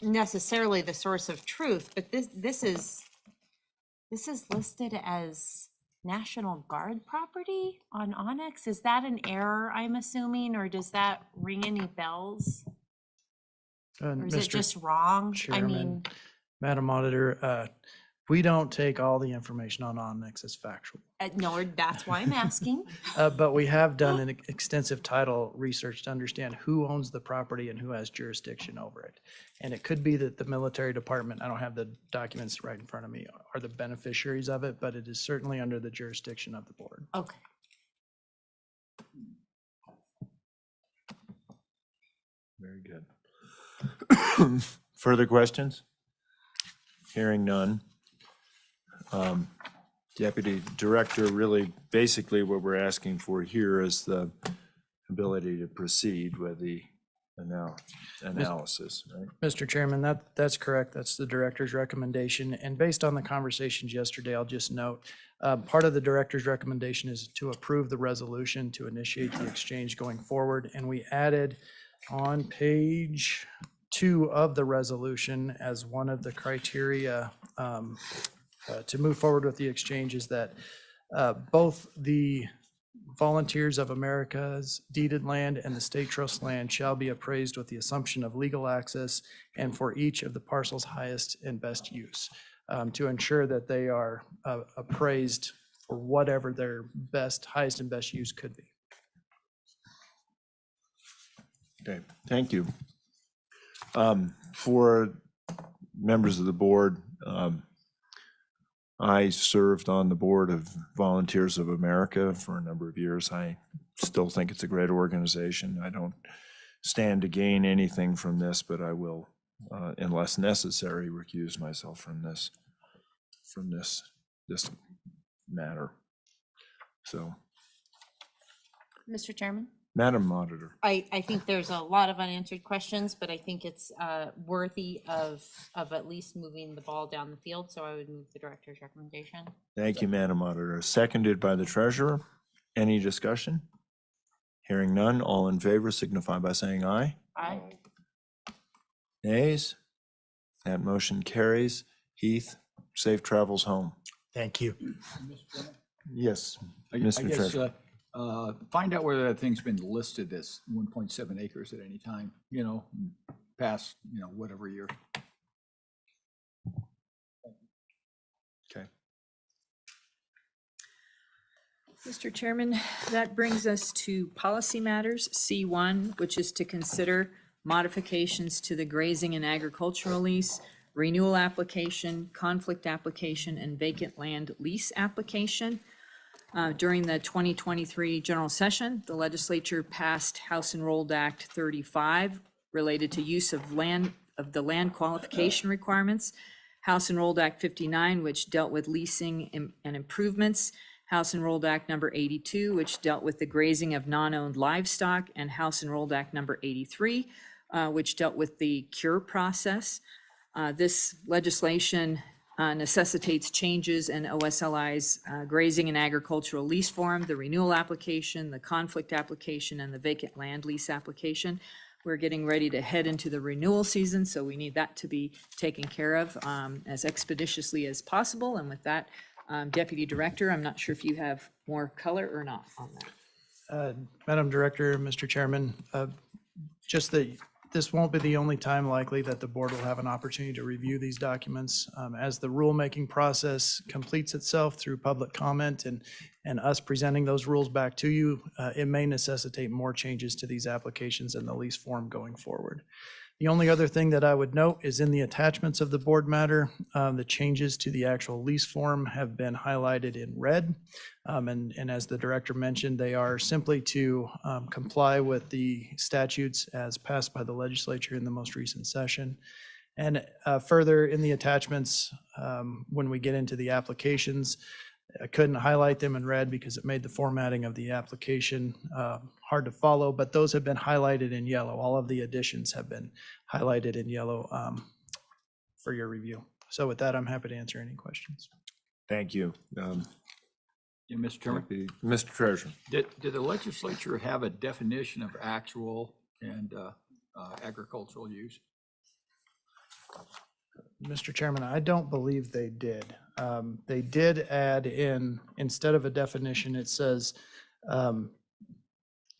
necessarily the source of truth, but this is listed as National Guard property on Onyx. Is that an error, I'm assuming, or does that ring any bells? Or is it just wrong? I mean, Madam Auditor, we don't take all the information on Onyx as factual. no, that's why I'm asking. But we have done an extensive title research to understand who owns the property and who has jurisdiction over it. And it could be that the military department, I don't have the documents right in front of me, are the beneficiaries of it, but it is certainly under the jurisdiction of the board. Okay. Very good. Further questions? Hearing none. Deputy Director, really, basically what we're asking for here is the ability to proceed with the analysis, right? Mr. Chairman, that's correct. That's the director's recommendation. And based on the conversations yesterday, I'll just note, part of the director's recommendation is to approve the resolution to initiate the exchange going forward. And we added on page 2 of the resolution as one of the criteria to move forward with the exchange is that both the Volunteers of America's deeded land and the state trust land shall be appraised with the assumption of legal access and for each of the parcel's highest and best use, to ensure that they are appraised for whatever their highest and best use could be. Okay, thank you. For members of the board, I served on the board of Volunteers of America for a number of years. I still think it's a great organization. I don't stand to gain anything from this, but I will, unless necessary, recuse myself from this matter. So Mr. Chairman? Madam Auditor. I think there's a lot of unanswered questions, but I think it's worthy of at least moving the ball down the field, so I would move the director's recommendation. Thank you, Madam Auditor. Seconded by the treasurer. Any discussion? Hearing none, all in favor signify by saying aye. Aye. Nays? That motion carries. Heath, safe travels home. Thank you. Yes, I Mr. guess, Treasurer. find out whether that thing's been listed as 1.7 acres at any time, past, whatever year. Okay. Mr. Chairman, that brings us to policy matters, C1, which is to consider modifications to the grazing and agricultural lease, renewal application, conflict application, and vacant land lease application. During the 2023 general session, the legislature passed House Enrolled Act 35 related to use of the land qualification requirements, House Enrolled Act 59, which dealt with leasing and improvements, House Enrolled Act number 82, which dealt with the grazing of non-owned livestock, and House Enrolled Act number 83, which dealt with the cure process. This legislation necessitates changes in OSLI's grazing and agricultural lease form, the renewal application, the conflict application, and the vacant land lease application. We're getting ready to head into the renewal season, so we need that to be taken care of as expeditiously as possible. And with that, Deputy Director, I'm not sure if you have more color or not on that. Madam Director, Mr. Chairman, just that this won't be the only time likely that the board will have an opportunity to review these documents. As the rulemaking process completes itself through public comment and us presenting those rules back to you, it may necessitate more changes to these applications and the lease form going forward. The only other thing that I would note is in the attachments of the board matter, the changes to the actual lease form have been highlighted in red. And as the director mentioned, they are simply to comply with the statutes as passed by the legislature in the most recent session. And further in the attachments, when we get into the applications, I couldn't highlight them in red because it made the formatting of the application hard to follow, but those have been highlighted in yellow. All of the additions have been highlighted in yellow for your review. So with that, I'm happy to answer any questions. Thank you. Yeah, Mr. Chairman, Mr. Treasurer. did the legislature have a definition of actual and agricultural use? Mr. Chairman, I don't believe they did. They did add in, instead of a definition, it says,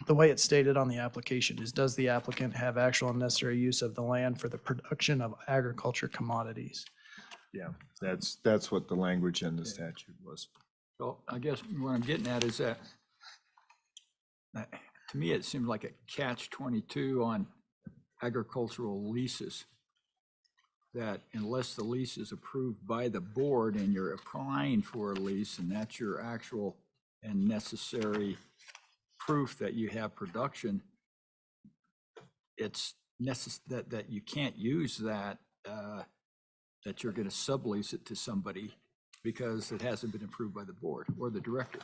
the way it's stated on the application is, does the applicant have actual and necessary use of the land for the production of agriculture commodities? Yeah, that's what the language in the statute was. So I guess what I'm getting at is that, to me, it seems like a catch-22 on agricultural leases. That unless the lease is approved by the board and you're applying for a lease and that's your actual and necessary proof that you have production, it's that you can't use that, that you're going to sublease it to somebody because it hasn't been approved by the board or the director.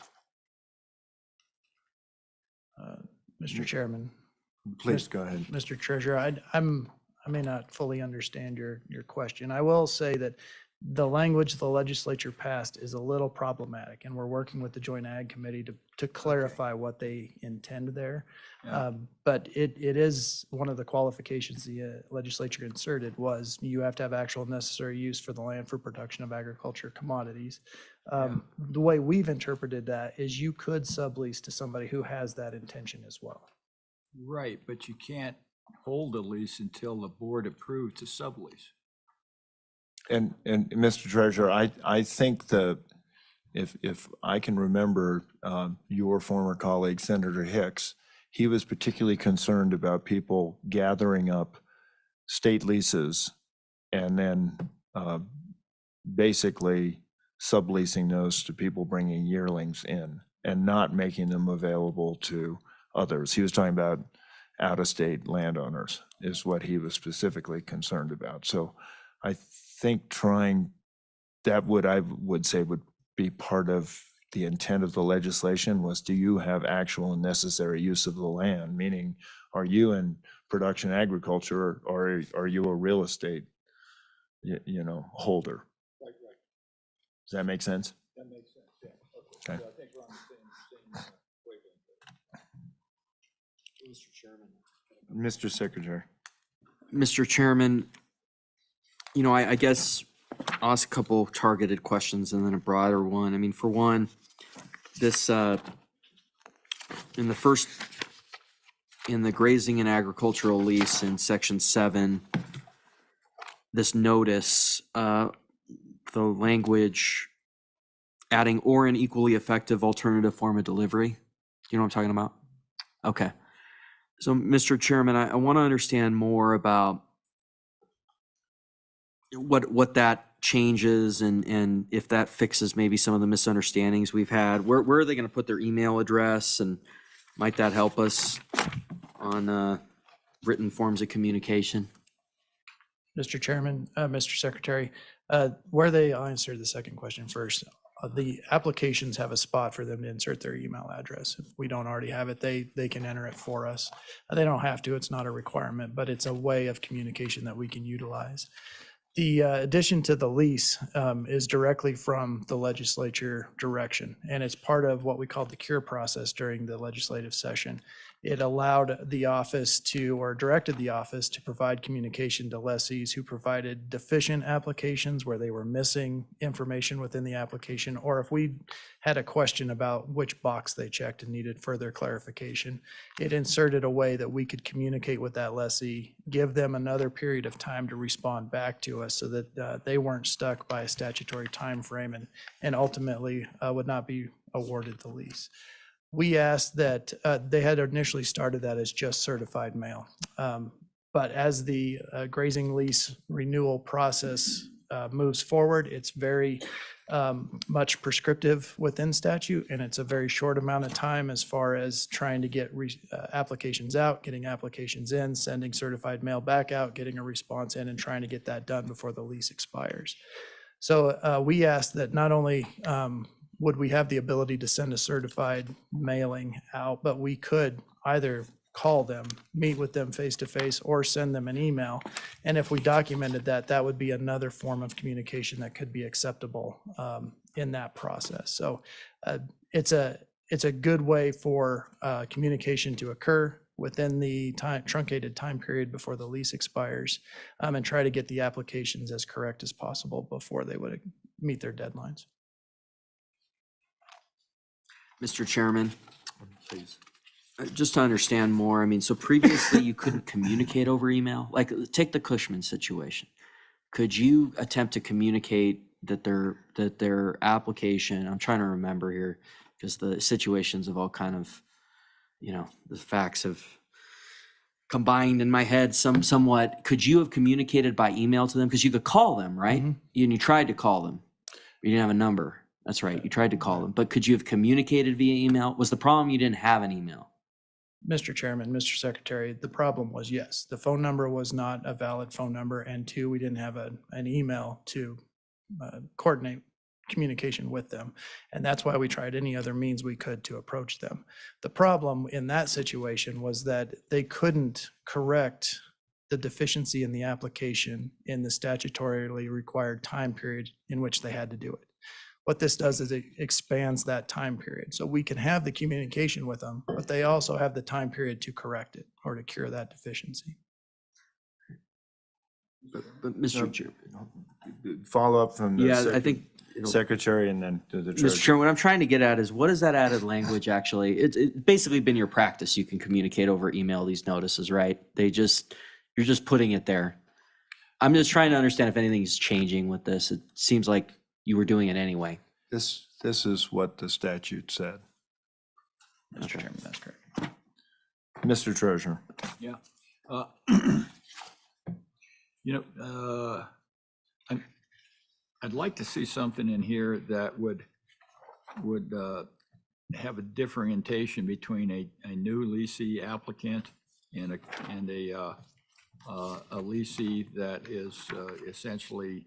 Mr. Chairman. Please go ahead. Mr. Treasurer, I may not fully understand your question. I will say that the language the legislature passed is a little problematic, and we're working with the Joint Ag Committee to clarify what they intend there. Yeah. But it is one of the qualifications the legislature inserted was you have to have actual necessary use for the land for production of agriculture commodities. The way we've interpreted that is you could sublease to somebody who has that intention as well. Right, but you can't hold a lease until the board approved to sublease. And Mr. Treasurer, I think if I can remember your former colleague, Senator Hicks, he was particularly concerned about people gathering up state leases and then basically subleasing those to people bringing yearlings in and not making them available to others. He was talking about out-of-state landowners is what he was specifically concerned about. So I think trying that I would say would be part of the intent of the legislation was, do you have actual and necessary use of the land? Meaning, are you in production agriculture or are you a real estate, holder? Right. Does that make sense? That makes sense, yeah. Okay. So I think we're on the same wavelength. Mr. Chairman. Mr. Secretary. Mr. Chairman, I guess I'll ask a couple targeted questions and then a broader one. I mean, for one, this, in the grazing and agricultural lease in section 7, this notice, the language adding or an equally effective alternative form of delivery. You know what I'm talking about? Okay. So, Mr. Chairman, I want to understand more about what that changes and if that fixes maybe some of the misunderstandings we've had. Where are they going to put their email address, and might that help us on written forms of communication? Mr. Chairman, Mr. Secretary, I'll answer the second question first. The applications have a spot for them to insert their email address. If we don't already have it, they can enter it for us. They don't have to, it's not a requirement, but it's a way of communication that we can utilize. The addition to the lease is directly from the legislature direction, and it's part of what we call the cure process during the legislative session. It allowed the office or directed the office to provide communication to lessees who provided deficient applications where they were missing information within the application, or if we had a question about which box they checked and needed further clarification, it inserted a way that we could communicate with that lessee, give them another period of time to respond back to us so that they weren't stuck by a statutory time frame and ultimately would not be awarded the lease. We asked that they had initially started that as just certified mail. But as the grazing lease renewal process moves forward, it's very much prescriptive within statute, and it's a very short amount of time as far as trying to get applications out, getting applications in, sending certified mail back out, getting a response in, and trying to get that done before the lease expires. So we asked that not only would we have the ability to send a certified mailing out, but we could either call them, meet with them face-to-face, or send them an email. And if we documented that, that would be another form of communication that could be acceptable in that process. So it's a good way for communication to occur within the truncated time period before the lease expires, and try to get the applications as correct as possible before they would meet their deadlines. Mr. Chairman, Please. just to understand more, I mean, so previously you couldn't communicate over email? Like, take the Cushman situation. Could you attempt to communicate that their application, I'm trying to remember here, because the situations have all kind of, the facts have combined in my head somewhat. Could you have communicated by email to them? Because you could call them, right? And you tried to call them. You didn't have a number. That's right. You tried to call them. But could you have communicated via email? Was the problem you didn't have an email? Mr. Chairman, Mr. Secretary, the problem was, yes, the phone number was not a valid phone number, and two, we didn't have an email to coordinate communication with them. And that's why we tried any other means we could to approach them. The problem in that situation was that they couldn't correct the deficiency in the application in the statutorily required time period in which they had to do it. What this does is it expands that time period. So we can have the communication with them, but they also have the time period to correct it or to cure that deficiency. But Mr. Chair, Follow up from the yeah, I think Secretary and then to the Treasurer. Mr. Chair, what I'm trying to get at is, what is that added language actually? It's basically been your practice. You can communicate over email these notices, right? You're just putting it there. I'm just trying to understand if anything's changing with this. It seems like you were doing it anyway. This is what the statute said. Mr. Chairman, that's correct. Mr. Treasurer. Yeah. I'd like to see something in here that would have a differentiation between a new leasee applicant and a leasee that is essentially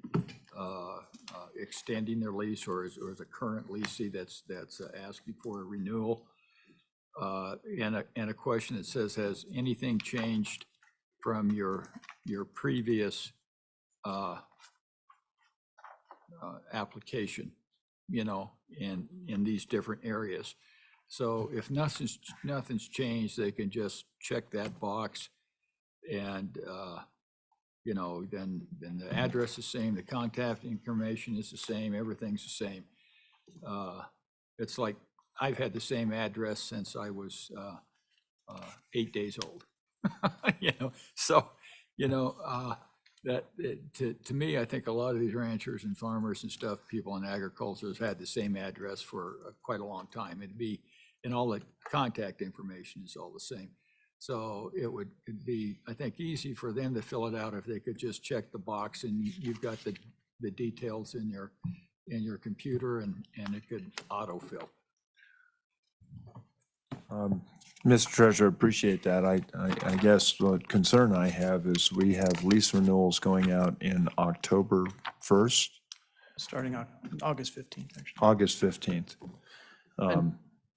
extending their lease, or is a current leasee that's asking for a renewal. And a question that says, has anything changed from your previous application, in these different areas? So if nothing's changed, they can just check that box, and then the address is the same, the contact information is the same, everything's the same. It's like I've had the same address since I was 8 days old. So that to me, I think a lot of these ranchers and farmers and stuff, people in agriculture, has had the same address for quite a long time. And all the contact information is all the same. So it'd be, I think, easy for them to fill it out if they could just check the box, and you've got the details in your computer, and it could autofill. Mr. Treasurer, appreciate that. I guess what concern I have is we have lease renewals going out in October 1st, Starting on August 15th, actually. August 15th.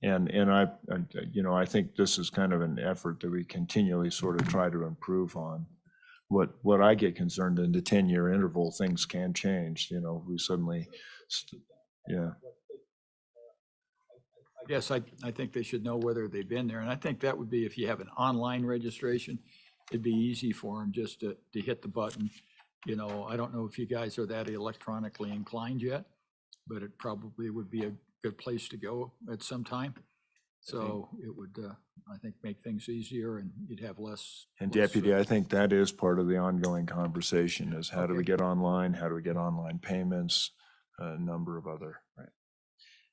And I think this is kind of an effort that we continually sort of try to improve on. What I get concerned in the 10-year interval, things can change, we suddenly, yeah. Yes, I think they should know whether they've been there. And I think that would be, if you have an online registration, it'd be easy for them just to hit the button. I don't know if you guys are that electronically inclined yet, but it probably would be a good place to go at some time. So it would, I think, make things easier, and you'd have less. And Deputy, I think that is part of the ongoing conversation, is how do we get online? How do we get online payments? A number of other. Right.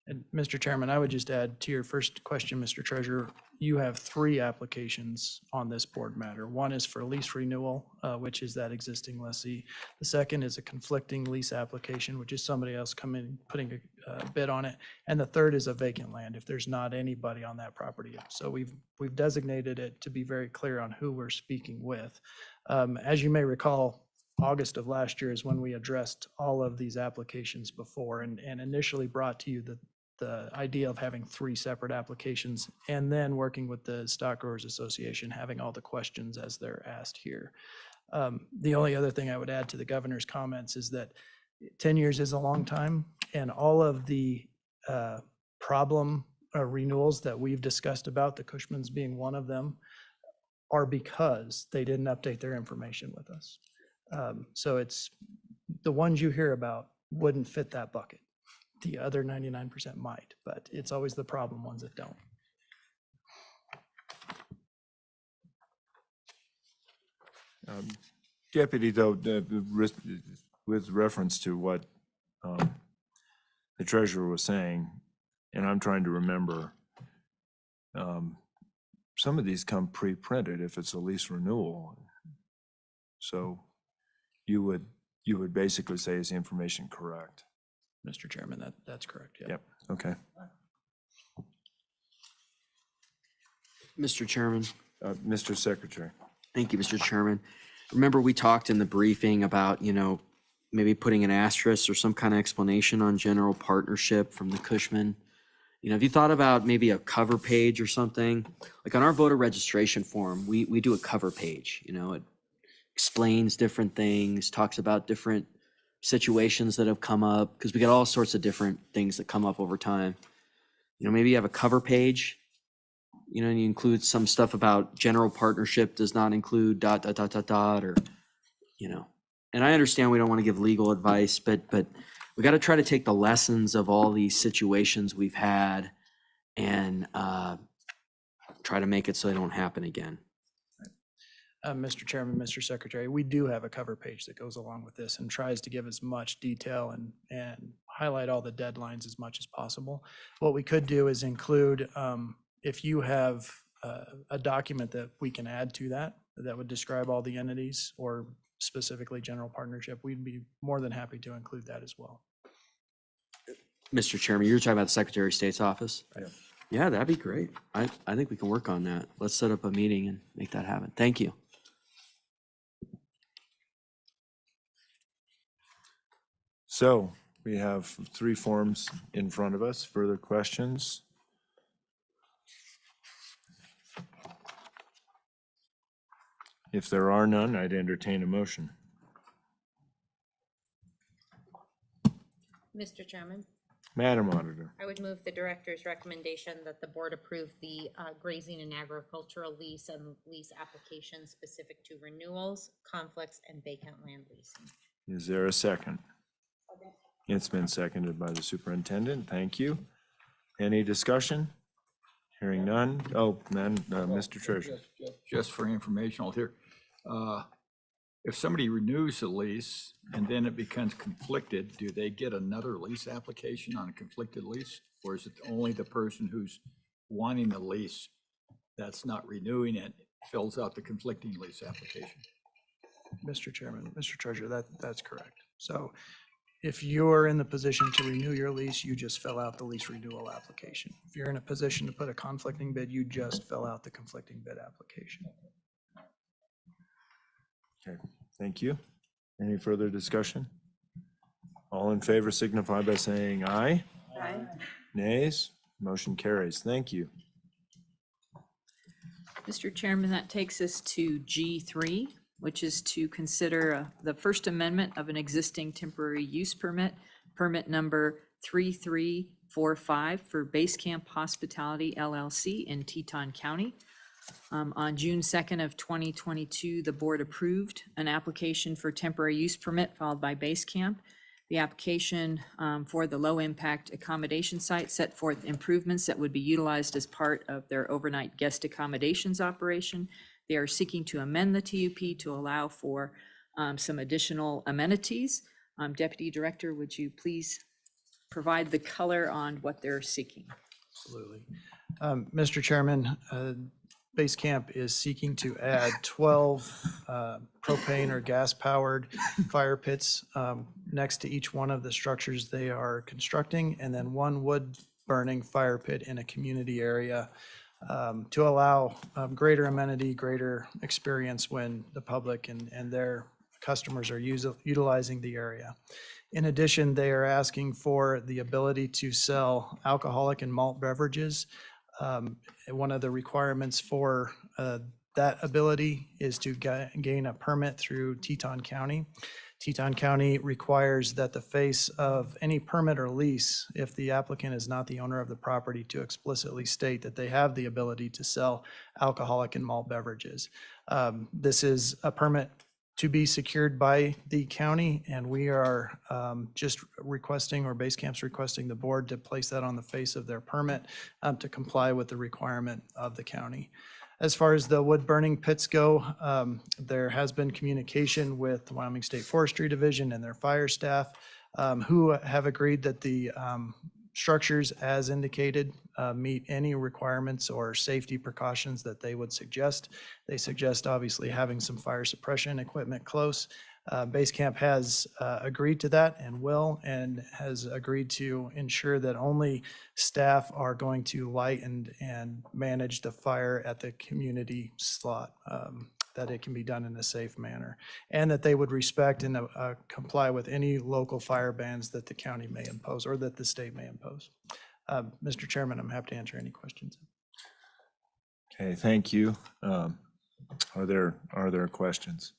And Mr. Chairman, I would just add to your first question, Mr. Treasurer, you have 3 applications on this board matter. One is for lease renewal, which is that existing lessee. The second is a conflicting lease application, which is somebody else coming, putting a bid on it. And the third is a vacant land, if there's not anybody on that property. So we've designated it to be very clear on who we're speaking with. As you may recall, August of last year is when we addressed all of these applications before, and initially brought to you the idea of having 3 separate applications, and then working with the Stock Growers Association, having all the questions as they're asked here. The only other thing I would add to the governor's comments is that 10 years is a long time, and all of the problem renewals that we've discussed about, the Cushmans being one of them, are because they didn't update their information with us. So it's the ones you hear about wouldn't fit that bucket. The other 99% might, but it's always the problem ones that don't. Deputy, though, with reference to what the treasurer was saying, and I'm trying to remember, some of these come pre-printed if it's a lease renewal. So you would basically say, is the information correct? Mr. Chairman, that's correct. Yeah. Yep. Okay. Mr. Chairman. Mr. Secretary. Thank you, Mr. Chairman. Remember, we talked in the briefing about, maybe putting an asterisk or some kind of explanation on general partnership from the Cushman. Have you thought about maybe a cover page or something? Like on our voter registration form, we do a cover page, it explains different things, talks about different situations that have come up, because we got all sorts of different things that come up over time. Maybe you have a cover page, and you include some stuff about general partnership does not include ... or, and I understand we don't want to give legal advice, but we got to try to take the lessons of all these situations we've had and try to make it so they don't happen again. Mr. Chairman, Mr. Secretary, we do have a cover page that goes along with this and tries to give as much detail and highlight all the deadlines as much as possible. What we could do is include, if you have a document that we can add to that would describe all the entities or specifically general partnership, we'd be more than happy to include that as well. Mr. Chairman, you're talking about the Secretary of State's office? Yeah. Yeah, that'd be great. I think we can work on that. Let's set up a meeting and make that happen. Thank you. So we have 3 forms in front of us. Further questions? If there are none, I'd entertain a motion. Mr. Chairman, Madam Auditor. I would move the director's recommendation that the board approve the grazing and agricultural lease and lease application specific to renewals, conflicts, and vacant land leasing. Is there a second? It's been seconded by the superintendent. Thank you. Any discussion? Hearing none. Oh, then, Mr. Treasurer. Just for informational here, if somebody renews the lease and then it becomes conflicted, do they get another lease application on a conflicted lease? Or is it only the person who's wanting the lease that's not renewing it fills out the conflicting lease application? Mr. Chairman, Mr. Treasurer, that's correct. So if you're in the position to renew your lease, you just fill out the lease renewal application. If you're in a position to put a conflicting bid, you just fill out the conflicting bid application. Okay, thank you. Any further discussion? All in favor signify by saying aye. Aye. Nays? Motion carries. Thank you. Mr. Chairman, that takes us to G3, which is to consider the First Amendment of an existing temporary use permit, permit number 3345 for Base Camp Hospitality LLC in Teton County. On June 2nd of 2022, the board approved an application for temporary use permit filed by Base Camp. The application for the low-impact accommodation site set forth improvements that would be utilized as part of their overnight guest accommodations operation. They are seeking to amend the TUP to allow for some additional amenities. Deputy Director, would you please provide the color on what they're seeking? Absolutely. Mr. Chairman, Base Camp is seeking to add 12 propane or gas-powered fire pits next to each one of the structures they are constructing, and then 1 wood-burning fire pit in a community area to allow greater amenity, greater experience when the public and their customers are utilizing the area. In addition, they are asking for the ability to sell alcoholic and malt beverages. One of the requirements for that ability is to gain a permit through Teton County. Teton County requires that the face of any permit or lease, if the applicant is not the owner of the property, to explicitly state that they have the ability to sell alcoholic and malt beverages. This is a permit to be secured by the county, and we are just requesting, or Base Camp's requesting the board to place that on the face of their permit to comply with the requirement of the county. As far as the wood burning pits go, there has been communication with the Wyoming State Forestry Division and their fire staff, who have agreed that the structures as indicated meet any requirements or safety precautions that they would suggest. They suggest obviously having some fire suppression equipment close. Base Camp has agreed to that and has agreed to ensure that only staff are going to light and manage the fire at the community slot, that it can be done in a safe manner, and that they would respect and comply with any local fire bans that the county may impose or that the state may impose. Mr. Chairman, I'm happy to answer any questions. Okay, thank you. Are there questions?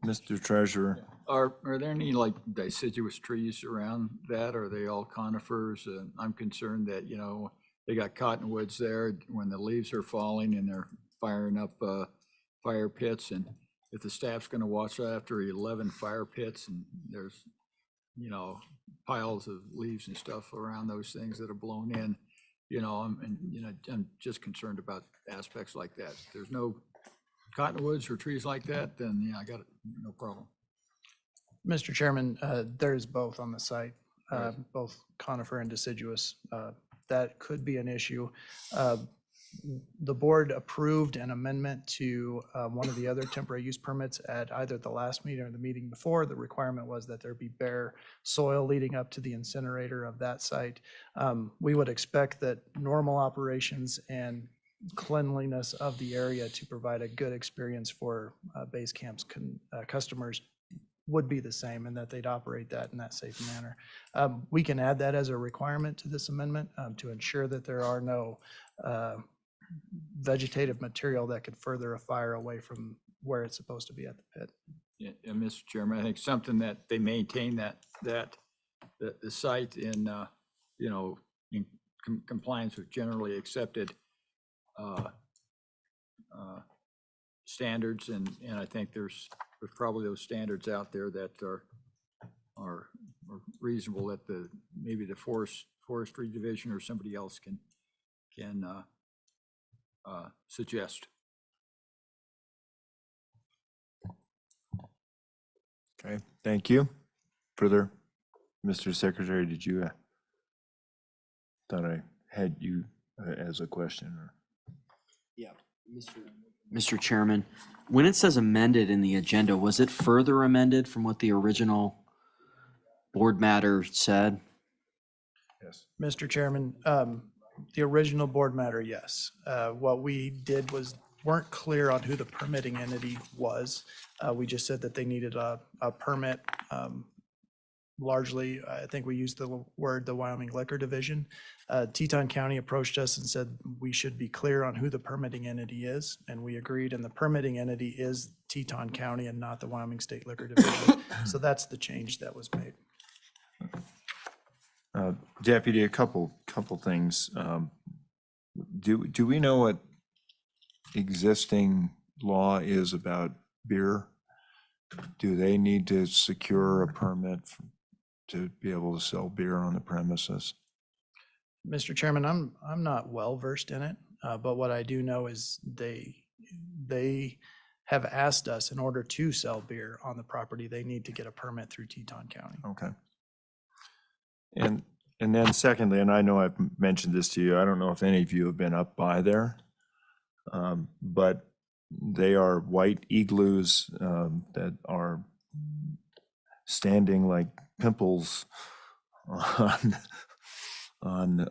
Mr. Treasurer. Are there any like deciduous trees around that? Are they all conifers? I'm concerned that, you know, they got cottonwoods there when the leaves are falling and they're firing up fire pits. And if the staff's going to watch after 11 fire pits and there's, you know, piles of leaves and stuff around those things that are blown in, you know, I'm just concerned about aspects like that. If there's no cottonwoods or trees like that, then yeah, I got it, no problem. Mr. Chairman, there's both on the site, both conifer and deciduous. That could be an issue. The board approved an amendment to one of the other temporary use permits at either the last meeting or the meeting before. The requirement was that there be bare soil leading up to the incinerator of that site. We would expect that normal operations and cleanliness of the area to provide a good experience for Base Camp's customers would be the same and that they'd operate that in that safe manner. We can add that as a requirement to this amendment to ensure that there are no vegetative material that could further a fire away from where it's supposed to be at the pit. Yeah, Mr. Chairman, I think something that they maintain the site in, in compliance with generally accepted standards, and I think there's probably those standards out there that are reasonable that maybe the forestry division or somebody else can suggest. Okay, thank you. Further, Mr. Secretary, did you, thought I had you as a question, or? Yeah, Mr. Chairman, when it says amended in the agenda, was it further amended from what the original board matter said? Yes. Mr. Chairman, the original board matter, yes. What we did was weren't clear on who the permitting entity was. We just said that they needed a permit. Largely, I think we used the word the Wyoming Liquor Division. Teton County approached us and said we should be clear on who the permitting entity is, and we agreed, and the permitting entity is Teton County and not the Wyoming State Liquor Division. So that's the change that was made. Deputy, a couple things. Do we know what existing law is about beer? Do they need to secure a permit to be able to sell beer on the premises? Mr. Chairman, I'm not well versed in it, but what I do know is they have asked us in order to sell beer on the property, they need to get a permit through Teton County. Okay. And then secondly, and I know I've mentioned this to you, I don't know if any of you have been up by there, but they are white igloos that are standing like pimples on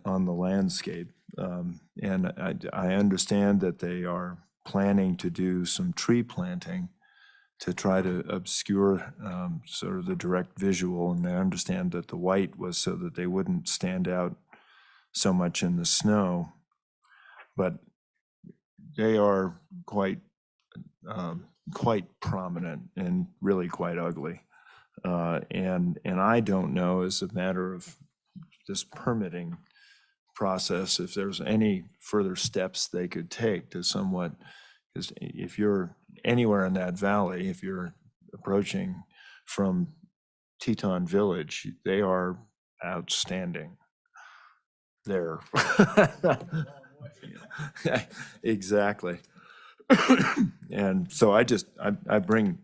the landscape. And I understand that they are planning to do some tree planting to try to obscure sort of the direct visual. And I understand that the white was so that they wouldn't stand out so much in the snow. But they are quite prominent and really quite ugly. And I don't know, as a matter of this permitting process, if there's any further steps they could take to somewhat, because if you're anywhere in that valley, if you're approaching from Teton Village, they are outstanding there. Exactly. And so I bring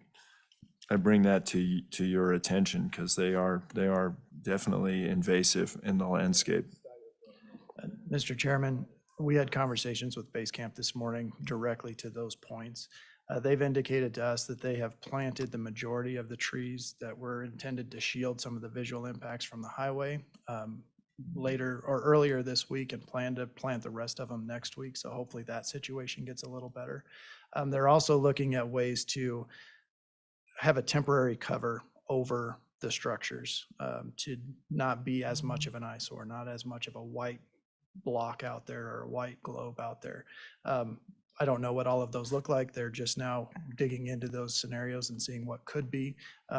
that to your attention, because they are definitely invasive in the landscape. Mr. Chairman, we had conversations with Base Camp this morning directly to those points. They've indicated to us that they have planted the majority of the trees that were intended to shield some of the visual impacts from the highway later or earlier this week, and plan to plant the rest of them next week. So hopefully that situation gets a little better. They're also looking at ways to have a temporary cover over the structures to not be as much of an eyesore, not as much of a white block out there or a white globe out there. I don't know what all of those look like. They're just now digging into those scenarios and seeing what could be.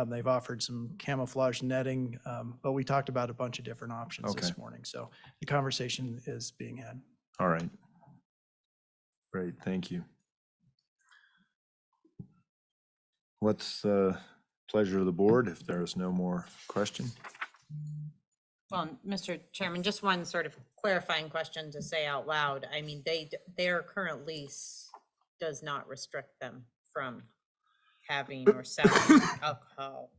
They've offered some camouflage netting, but we talked about a bunch of different options this morning. So the conversation is being had. All right. Great, thank you. What's the pleasure of the board if there's no more question? Well, Mr. Chairman, just one sort of clarifying question to say out loud. I mean, their current lease does not restrict them from having or selling alcohol.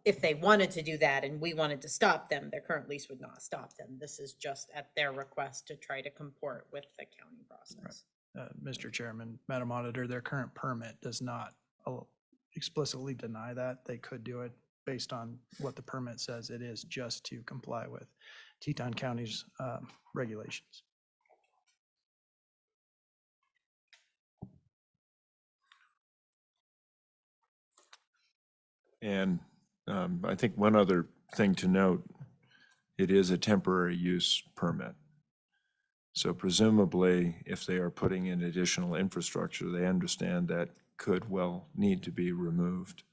If they wanted to do that and we wanted to stop them, their current lease would not stop them. This is just at their request to try to comport with the county process. Mr. Chairman, Madam Auditor, their current permit does not explicitly deny that. They could do it based on what the permit says. It is just to comply with Teton County's regulations. And I think one other thing to note, it is a temporary use permit. So presumably, if they are putting in additional infrastructure, they understand that could well need to be removed.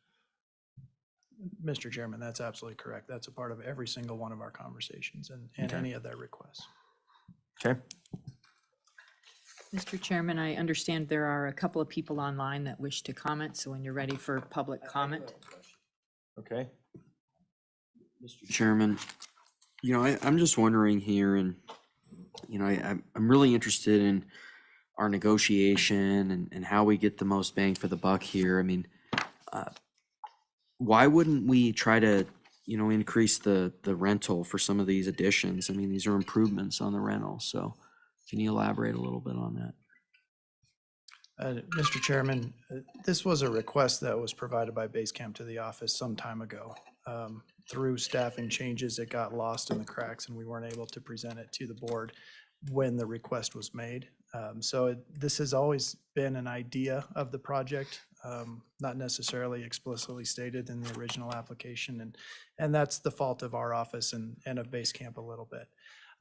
Mr. Chairman, that's absolutely correct. That's a part of every single one of our conversations and Okay. any of their requests. Okay. Mr. Chairman, I understand there are a couple of people online that wish to comment, so when you're ready for public comment. Okay. Mr. Chairman, I'm just wondering here, and, I'm really interested in our negotiation and how we get the most bang for the buck here. I mean, why wouldn't we try to, increase the rental for some of these additions? I mean, these are improvements on the rental, so can you elaborate a little bit on that? Mr. Chairman, this was a request that was provided by Base Camp to the office some time ago. Through staffing changes, it got lost in the cracks and we weren't able to present it to the board when the request was made. This has always been an idea of the project, not necessarily explicitly stated in the original application. And that's the fault of our office and of Base Camp a little bit.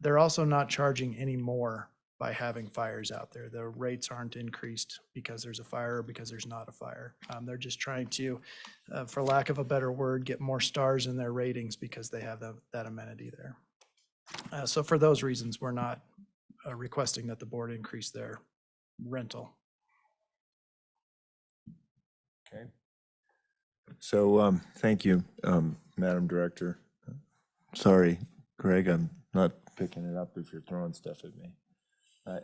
They're also not charging any more by having fires out there. The rates aren't increased because there's a fire or because there's not a fire. They're just trying to, for lack of a better word, get more stars in their ratings because they have that amenity there. So for those reasons, we're not requesting that the board increase their rental. Okay. So thank you, Madam Director. Sorry, Greg, I'm not picking it up if you're throwing stuff at me.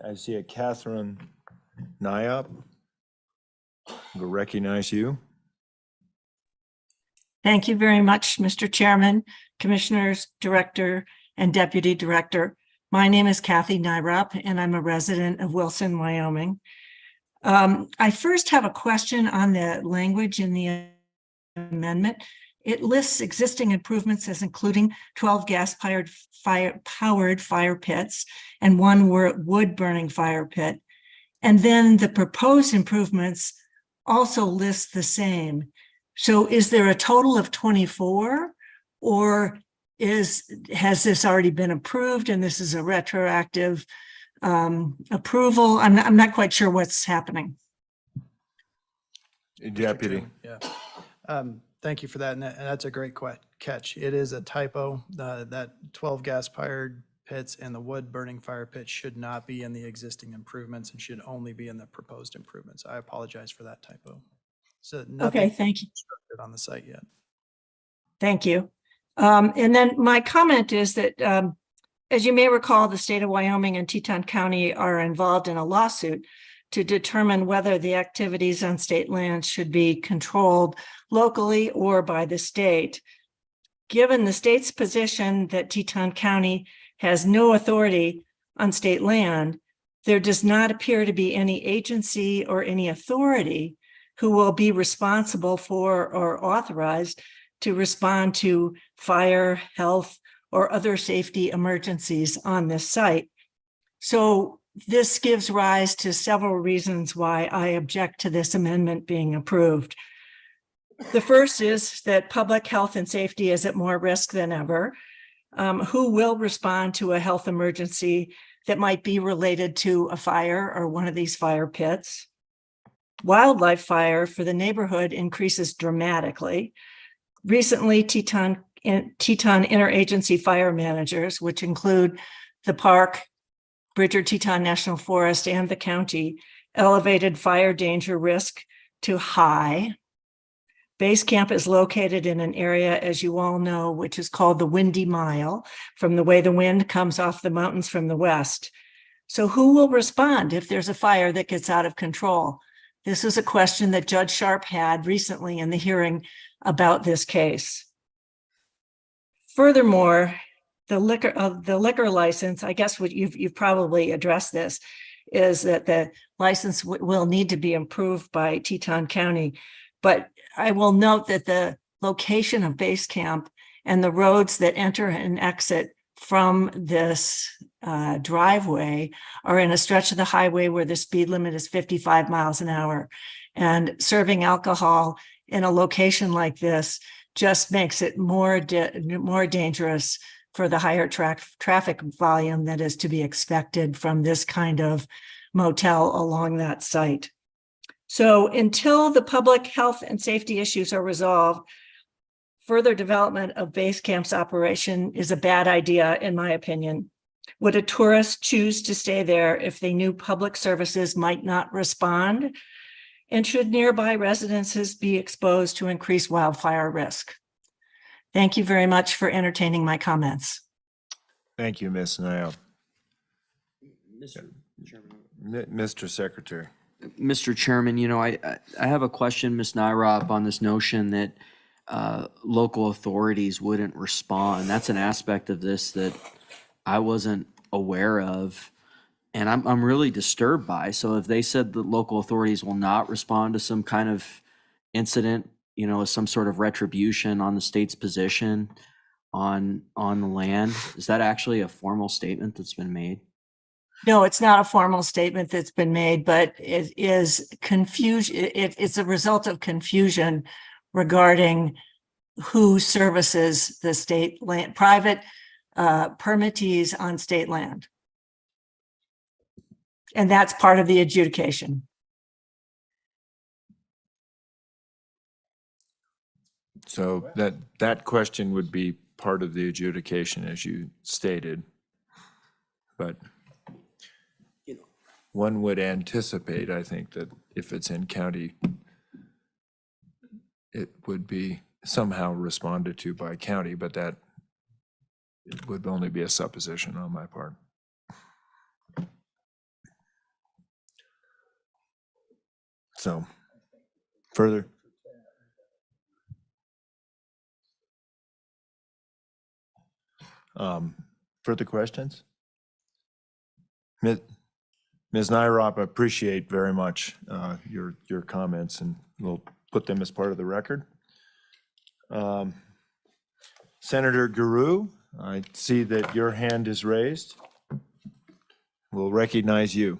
I see a Catherine Nyop. We'll recognize you. Thank you very much, Mr. Chairman, Commissioners, Director, and Deputy Director. My name is Kathy Nyrop, and I'm a resident of Wilson, Wyoming. I first have a question on the language in the amendment. It lists existing improvements as including 12 gas-powered fire pits and 1 wood-burning fire pit. And then the proposed improvements also list the same. So is there a total of 24, or has this already been approved and this is a retroactive approval? I'm not quite sure what's happening. Deputy. Yeah. Thank you for that. And that's a great catch. It is a typo. That 12 gas-powered pits and the wood-burning fire pit should not be in the existing improvements and should only be in the proposed improvements. I apologize for that typo. So Okay, thank you. On the site yet. Thank you. And then my comment is that, as you may recall, the state of Wyoming and Teton County are involved in a lawsuit to determine whether the activities on state lands should be controlled locally or by the state. Given the state's position that Teton County has no authority on state land, there does not appear to be any agency or any authority who will be responsible for or authorized to respond to fire, health, or other safety emergencies on this site. So this gives rise to several reasons why I object to this amendment being approved. The first is that public health and safety is at more risk than ever. Who will respond to a health emergency that might be related to a fire or one of these fire pits? Wildlife fire for the neighborhood increases dramatically. Recently, Teton interagency fire managers, which include the park, Bridger Teton National Forest, and the county, elevated fire danger risk to high. Base Camp is located in an area, as you all know, which is called the Windy Mile, from the way the wind comes off the mountains from the west. So who will respond if there's a fire that gets out of control? This is a question that Judge Sharp had recently in the hearing about this case. Furthermore, the liquor license, I guess what you've probably addressed this, is that the license will need to be approved by Teton County. But I will note that the location of Base Camp and the roads that enter and exit from this driveway are in a stretch of the highway where the speed limit is 55 miles an hour. And serving alcohol in a location like this just makes it more dangerous for the higher traffic volume that is to be expected from this kind of motel along that site. So until the public health and safety issues are resolved, further development of base camp's operation is a bad idea, in my opinion. Would a tourist choose to stay there if they knew public services might not respond? And should nearby residences be exposed to increased wildfire risk? Thank you very much for entertaining my comments. Thank you, Ms. Nail. Mr. Chairman. Mr. Secretary. Mr. Chairman, you know, I have a question, Ms. Nyrop, on this notion that local authorities wouldn't respond. That's an aspect of this that I wasn't aware of, and I'm really disturbed by. So if they said that local authorities will not respond to some kind of incident, you know, some sort of retribution on the state's position on the land, is that actually a formal statement that's been made? No, it's not a formal statement that's been made, but it is confusion. It's a result of confusion regarding who services the state land, private permittees on state land. And that's part of the adjudication. So that question would be part of the adjudication, as you stated. But one would anticipate, I think, that if it's in county, it would be somehow responded to by county, but that it would only be a supposition on my part. So, further? Further questions? Ms. Nyrop, I appreciate very much your comments, and we'll put them as part of the record. Senator Guru, I see that your hand is raised. We'll recognize you.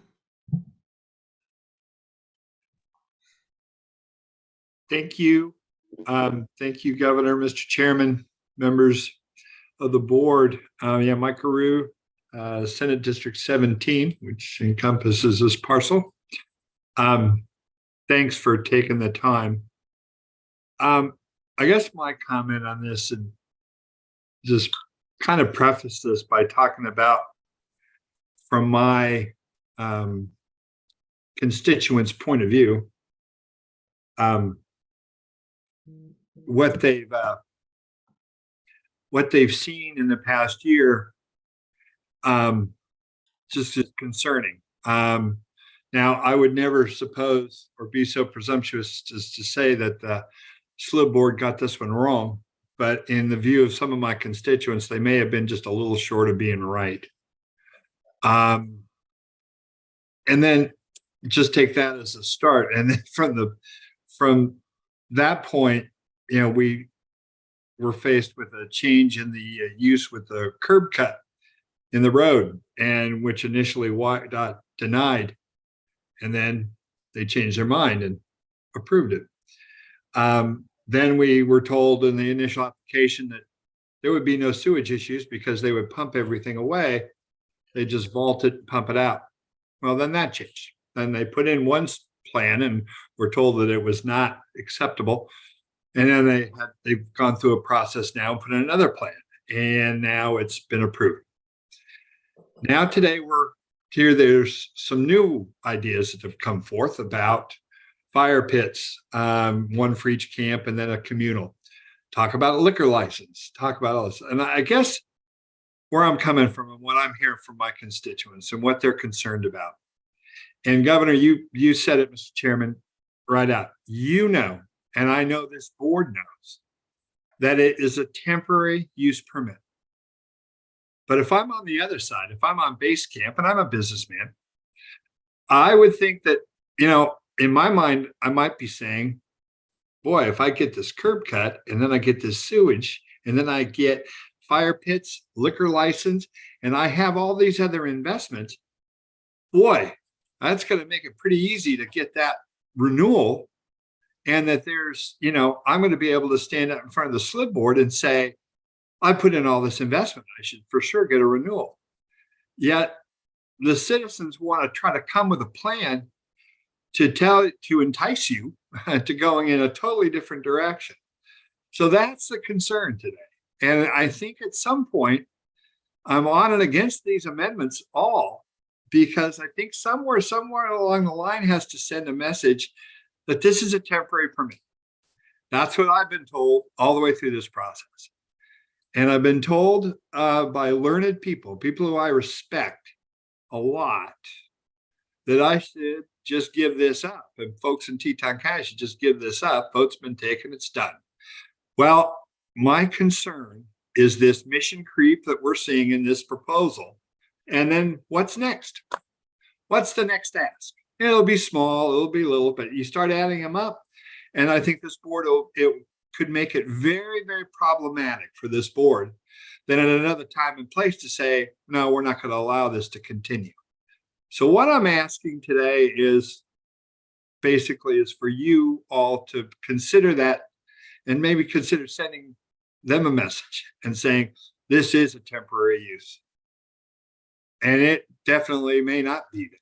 Thank you. Thank you, Governor, Mr. Chairman, members of the board. Yeah, Mike Guru, Senate District 17, which encompasses this parcel. Thanks for taking the time. I guess my comment on this, and just kind of preface this by talking about, from my constituents' point of view, what they've seen in the past year, just is concerning. Now, I would never suppose or be so presumptuous as to say that the Slib board got this one wrong, but in the view of some of my constituents, they may have been just a little short of being right. And then just take that as a start, and then from that point, you know, we were faced with a change in the use with the curb cut in the road, and which initially WDOT denied, and then they changed their mind and approved it. Then we were told in the initial application that there would be no sewage issues because they would pump everything away. They just vault it and pump it out. Well, then that changed. Then they put in one plan and were told that it was not acceptable. And then they've gone through a process now and put in another plan. And now it's been approved. Now today we're here, there's some new ideas that have come forth about fire pits, one for each camp and then a communal. Talk about a liquor license, talk about all this. And I guess where I'm coming from and what I'm hearing from my constituents and what they're concerned about. And Governor, you said it, Mr. Chairman, right out. You know, and I know this board knows, that it is a temporary use permit. But if I'm on the other side, if I'm on base camp and I'm a businessman, I would think that, you know, in my mind, I might be saying, boy, if I get this curb cut and then I get this sewage and then I get fire pits, liquor license, and I have all these other investments, boy, that's going to make it pretty easy to get that renewal And that there's, I'm going to be able to stand up in front of the Slib board and say, I put in all this investment. I should for sure get a renewal. Yet the citizens want to try to come with a plan to entice you to going in a totally different direction. So that's the concern today. And I think at some point, I'm on and against these amendments all, because I think somewhere along the line has to send a message that this is a temporary permit. That's what I've been told all the way through this process. And I've been told by learned people who I respect a lot, that I should just give this up. And folks in Teton County should just give this up. Vote's been taken, it's done. Well, my concern is this mission creep that we're seeing in this proposal. And then what's next? What's the next ask? It'll be small, it'll be little, but you start adding them up. And I think this board, it could make it very, very problematic for this board then at another time and place to say, no, we're not going to allow this to continue. So what I'm asking today is basically is for you all to consider that and maybe consider sending them a message and saying, this is a temporary use. And it definitely may not be there.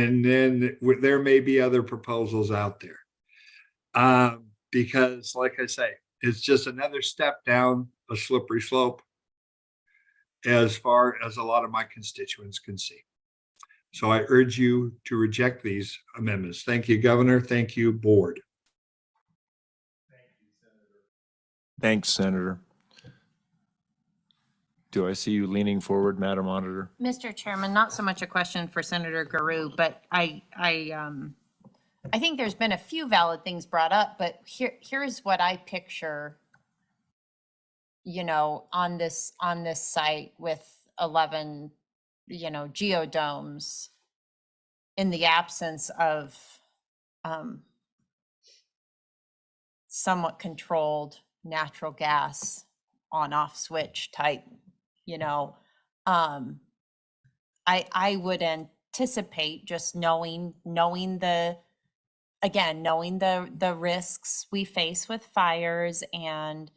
And then there may be other proposals out there. Because like I say, it's just another step down a slippery slope as far as a lot of my constituents can see. So I urge you to reject these amendments. Thank you, Governor. Thank you, Board. Thanks, Senator. Do I see you leaning forward, Madam Auditor? Mr. Chairman, not so much a question for Senator Garou, but I think there's been a few valid things brought up, but here's what I picture, on this site with 11, geodomes in the absence of somewhat controlled natural gas on-off switch type, I would anticipate just knowing the risks we face with fires and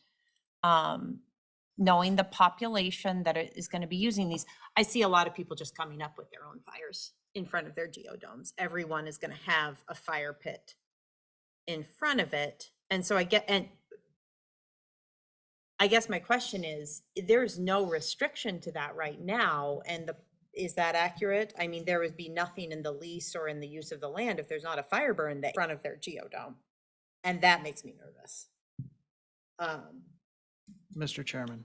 knowing the population that is going to be using these. I see a lot of people just coming up with their own fires in front of their geodomes. Everyone is going to have a fire pit in front of it. And so I guess my question is, there's no restriction to that right now. And is that accurate? I mean, there would be nothing in the lease or in the use of the land if there's not a fire burn in front of their geodome. And that makes me nervous. Mr. Chairman,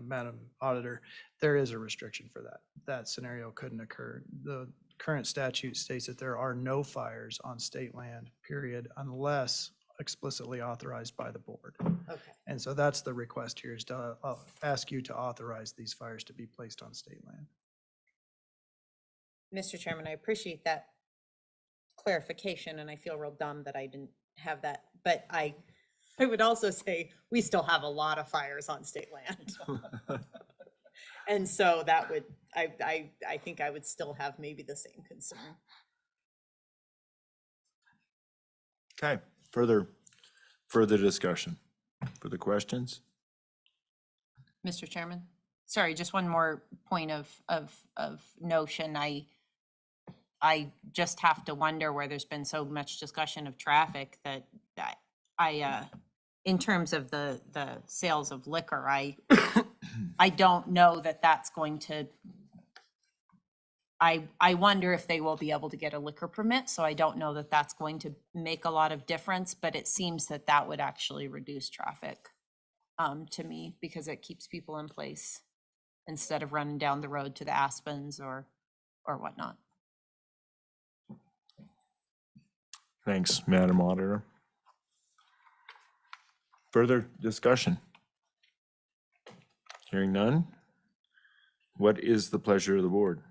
Madam Auditor, there is a restriction for that. That scenario couldn't occur. The current statute states that there are no fires on state land, period, unless explicitly authorized by the board. Okay. And so that's the request here, is to ask you to authorize these fires to be placed on state land. Mr. Chairman, I appreciate that clarification, and I feel real dumb that I didn't have that. But I would also say we still have a lot of fires on state land. And so that would, I think I would still have maybe the same concern. Okay, further discussion, further questions? Mr. Chairman, sorry, just one more point of notion. I just have to wonder where there's been so much discussion of traffic that I in terms of the sales of liquor, I don't know that that's going to, I wonder if they will be able to get a liquor permit. So I don't know that that's going to make a lot of difference, but it seems that that would actually reduce traffic to me, because it keeps people in place instead of running down the road to the Aspens or whatnot. Thanks, Madam Auditor. Further discussion? Hearing none. What is the pleasure of the board?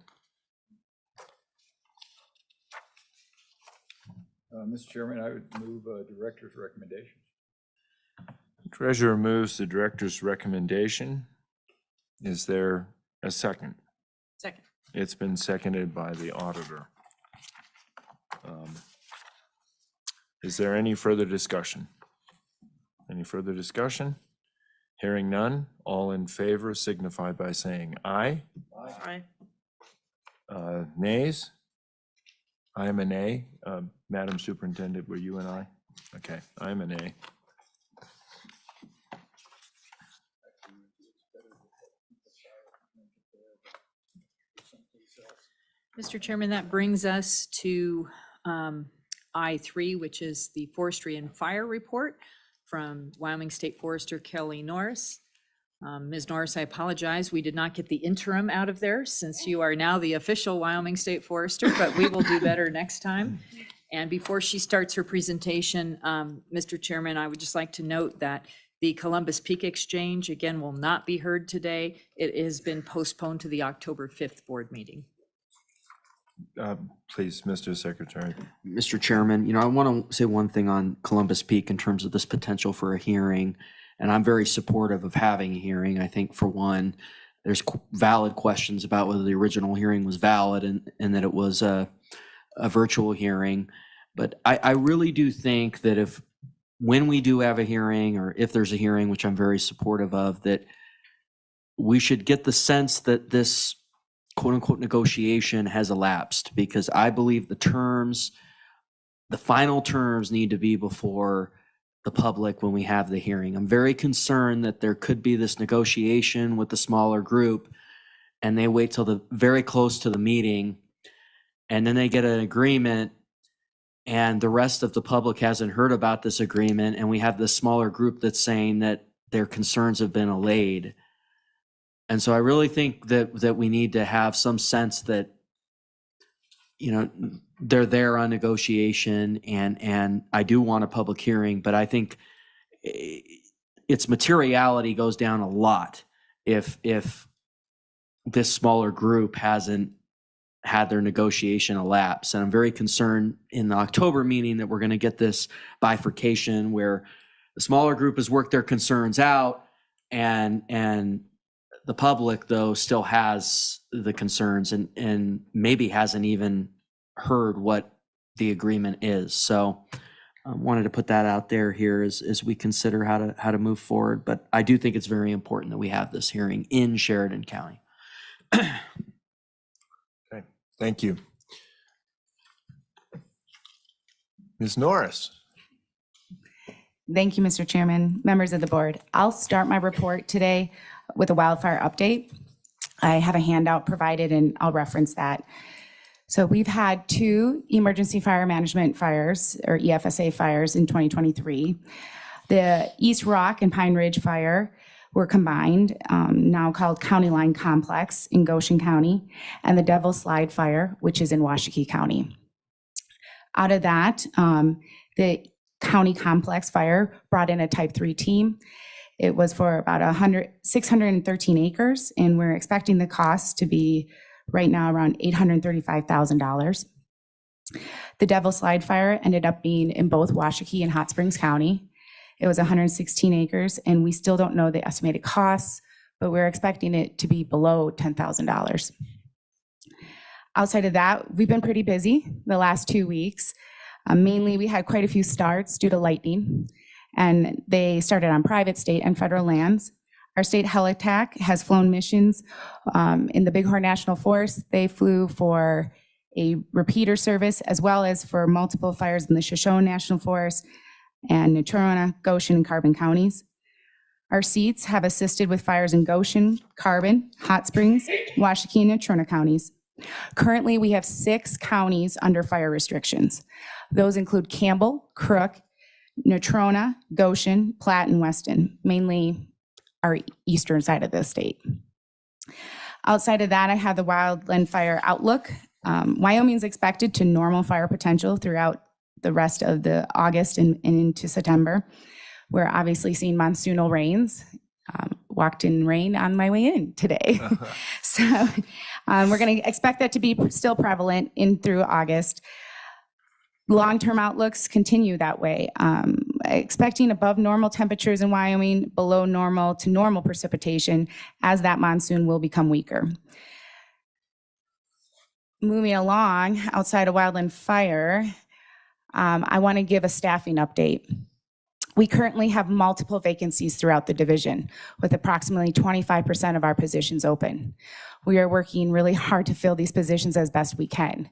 Mr. Chairman, I would move director's recommendation. Treasurer moves the director's recommendation. Is there a second? Second. It's been seconded by the auditor. Is there any further discussion? Any further discussion? Hearing none, all in favor signify by saying aye. Aye. Nays? I am a nay. Madam Superintendent, were you an aye? Okay, I'm a nay. Mr. Chairman, that brings us to I3, which is the Forestry and Fire Report from Wyoming State Forester Kelly Norris. Ms. Norris, I apologize. We did not get the interim out of there since you are now the official Wyoming State Forester, but we will do better next time. And before she starts her presentation, Mr. Chairman, I would just like to note that the Columbus Peak Exchange, again, will not be heard today. It has been postponed to the October 5th board meeting. Please, Mr. Secretary. Mr. Chairman, I want to say one thing on Columbus Peak in terms of this potential for a hearing, and I'm very supportive of having a hearing. I think, for one, there's valid questions about whether the original hearing was valid and that it was a virtual hearing. But I really do think that when we do have a hearing, or if there's a hearing, which I'm very supportive of, that we should get the sense that this quote unquote negotiation has elapsed, because I believe the final terms need to be before the public when we have the hearing. I'm very concerned that there could be this negotiation with the smaller group and they wait till the very close to the meeting and then they get an agreement and the rest of the public hasn't heard about this agreement, and we have this smaller group that's saying that their concerns have been allayed. And so I really think that we need to have some sense that, they're there on negotiation, and I do want a public hearing, but I think its materiality goes down a lot if this smaller group hasn't had their negotiation elapse. And I'm very concerned in the October meeting that we're going to get this bifurcation where the smaller group has worked their concerns out and the public, though, still has the concerns and maybe hasn't even heard what the agreement is. So I wanted to put that out there here as we consider how to move forward. But I do think it's very important that we have this hearing in Sheridan County. Okay, thank you. Ms. Norris. Thank you, Mr. Chairman, members of the board. I'll start my report today with a wildfire update. I have a handout provided and I'll reference that. So we've had 2 emergency fire management fires, or EFSA fires, in 2023. The East Rock and Pine Ridge fire were combined, now called County Line Complex in Goshen County, and the Devil Slide fire, which is in Washakie County. Out of that, the County Complex fire brought in a Type 3 team. It was for about 613 acres, and we're expecting the cost to be right now around $835,000. The Devil Slide fire ended up being in both Washakie and Hot Springs County. It was 116 acres, and we still don't know the estimated costs, but we're expecting it to be below $10,000. Outside of that, we've been pretty busy the last 2 weeks. Mainly, we had quite a few starts due to lightning, and they started on private, state, and federal lands. Our state helitack has flown missions in the Bighorn National Forest. They flew for a repeater service, as well as for multiple fires in the Shoshone National Forest and Natrona, Goshen, and Carbon counties. Our seats have assisted with fires in Goshen, Carbon, Hot Springs, Washakie, and Natrona counties. Currently, we have 6 counties under fire restrictions. Those include Campbell, Crook, Natrona, Goshen, Platte, and Weston, mainly our eastern side of the state. Outside of that, I have the wildland fire outlook. Wyoming is expected to normal fire potential throughout the rest of the August and into September. We're obviously seeing monsoonal rains. Walked in rain on my way in today. So we're going to expect that to be still prevalent in through August. Long-term outlooks continue that way. Expecting above normal temperatures in Wyoming, below normal to normal precipitation as that monsoon will become weaker. Moving along, outside of wildland fire, I want to give a staffing update. We currently have multiple vacancies throughout the division, with approximately 25% of our positions open. We are working really hard to fill these positions as best we can.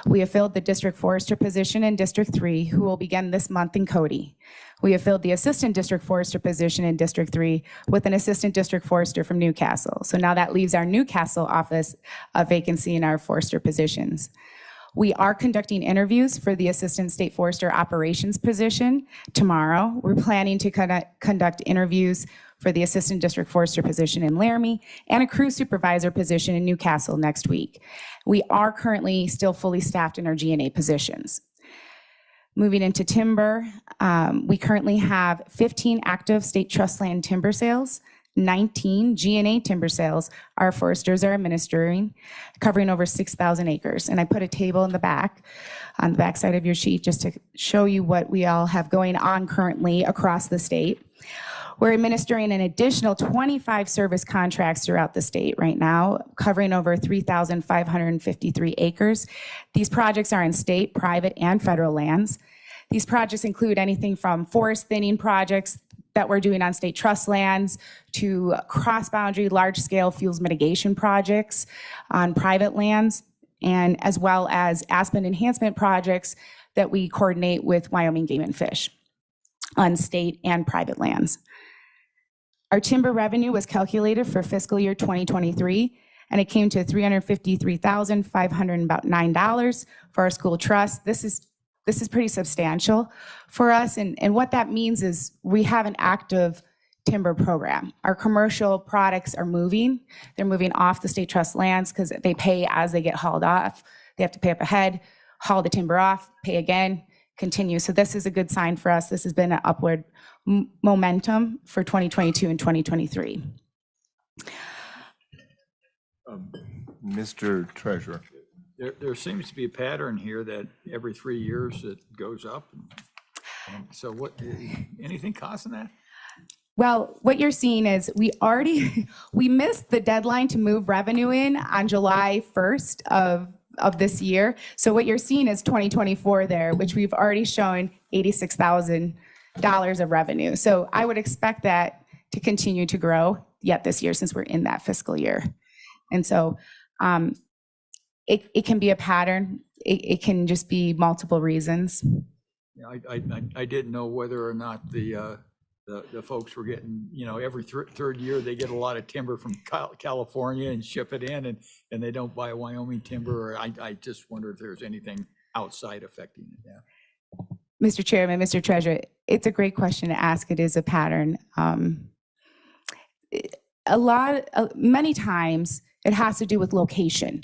We have filled the district forester position in District 3, who will begin this month in Cody. We have filled the assistant district forester position in District 3 with an assistant district forester from Newcastle. So now that leaves our Newcastle office a vacancy in our forester positions. We are conducting interviews for the Assistant State Forester Operations position tomorrow. We're planning to conduct interviews for the Assistant District Forester position in Laramie and a crew supervisor position in Newcastle next week. We are currently still fully staffed in our G&A positions. Moving into timber, we currently have 15 active state trust land timber sales, 19 G&A timber sales our foresters are administering, covering over 6,000 acres. And I put a table in the back, on the back side of your sheet, just to show you what we all have going on currently across the state. We're administering an additional 25 service contracts throughout the state right now, covering over 3,553 acres. These projects are in state, private, and federal lands. These projects include anything from forest thinning projects that we're doing on state trust lands to cross-boundary large-scale fuels mitigation projects on private lands, and as well as aspen enhancement projects that we coordinate with Wyoming Game and Fish on state and private lands. Our timber revenue was calculated for fiscal year 2023, and it came to $353,509 for our school trust. This is pretty substantial for us, and what that means is we have an active timber program. Our commercial products are moving. They're moving off the state trust lands because they pay as they get hauled off. They have to pay up ahead, haul the timber off, pay again, continue. So this is a good sign for us. This has been an upward momentum for 2022 and 2023. Mr. Treasurer. There seems to be a pattern here that every 3 years it goes up. And so what, anything causing that? Well, what you're seeing is we missed the deadline to move revenue in on July 1st of this year. So what you're seeing is 2024 there, which we've already shown $86,000 of revenue. So I would expect that to continue to grow yet this year since we're in that fiscal year. And so it can be a pattern. It can just be multiple reasons. Yeah, I didn't know whether or not the folks were getting, every third year they get a lot of timber from California and ship it in, and they don't buy Wyoming timber. Or I just wonder if there's anything outside affecting it. Yeah. Mr. Chairman, Mr. Treasurer, it's a great question to ask. It is a pattern. Many times it has to do with location.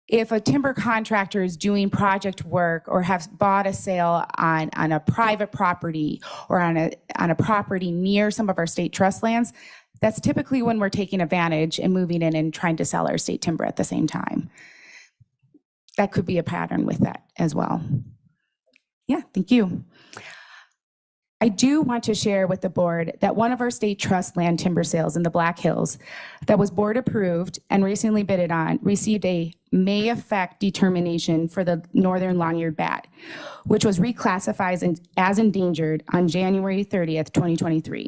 If a timber contractor is doing project work or has bought a sale on a private property or on a property near some of our state trust lands, that's typically when we're taking advantage and moving in and trying to sell our state timber at the same time. That could be a pattern with that as well. Yeah, thank you. I do want to share with the board that one of our state trust land timber sales in the Black Hills that was board approved and recently bidded on received a may affect determination for the northern long-eared bat, which was reclassified as endangered on January 30th, 2023.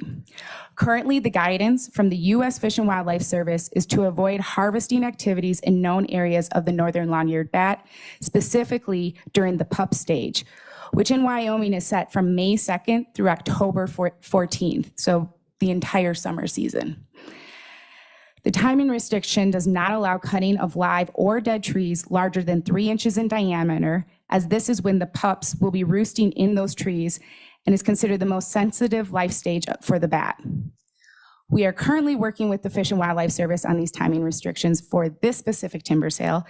Currently, the guidance from the U.S. Fish and Wildlife Service is to avoid harvesting activities in known areas of the northern long-eared bat, specifically during the pup stage, which in Wyoming is set from May 2nd through October 14th, so the entire summer season. The timing restriction does not allow cutting of live or dead trees larger than 3 inches in diameter, as this is when the pups will be roosting in those trees and is considered the most sensitive life stage for the bat. We are currently working with the Fish and Wildlife Service on these timing restrictions for this specific timber sale,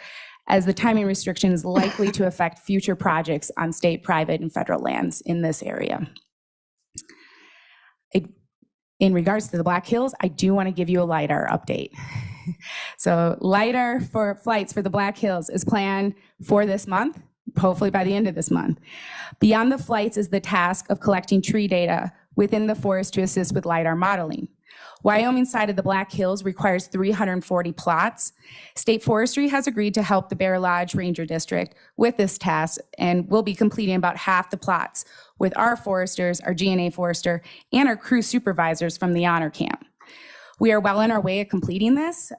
as the timing restriction is likely to affect future projects on state, private, and federal lands in this area. In regards to the Black Hills, I do want to give you a LiDAR update. So LiDAR for flights for the Black Hills is planned for this month, hopefully by the end of this month. Beyond the flights is the task of collecting tree data within the forest to assist with LiDAR modeling. Wyoming side of the Black Hills requires 340 plots. State Forestry has agreed to help the Bear Lodge Ranger District with this task, and we'll be completing about half the plots with our foresters, our GNA forester, and our crew supervisors from the Honor Camp. We are well on our way of completing this.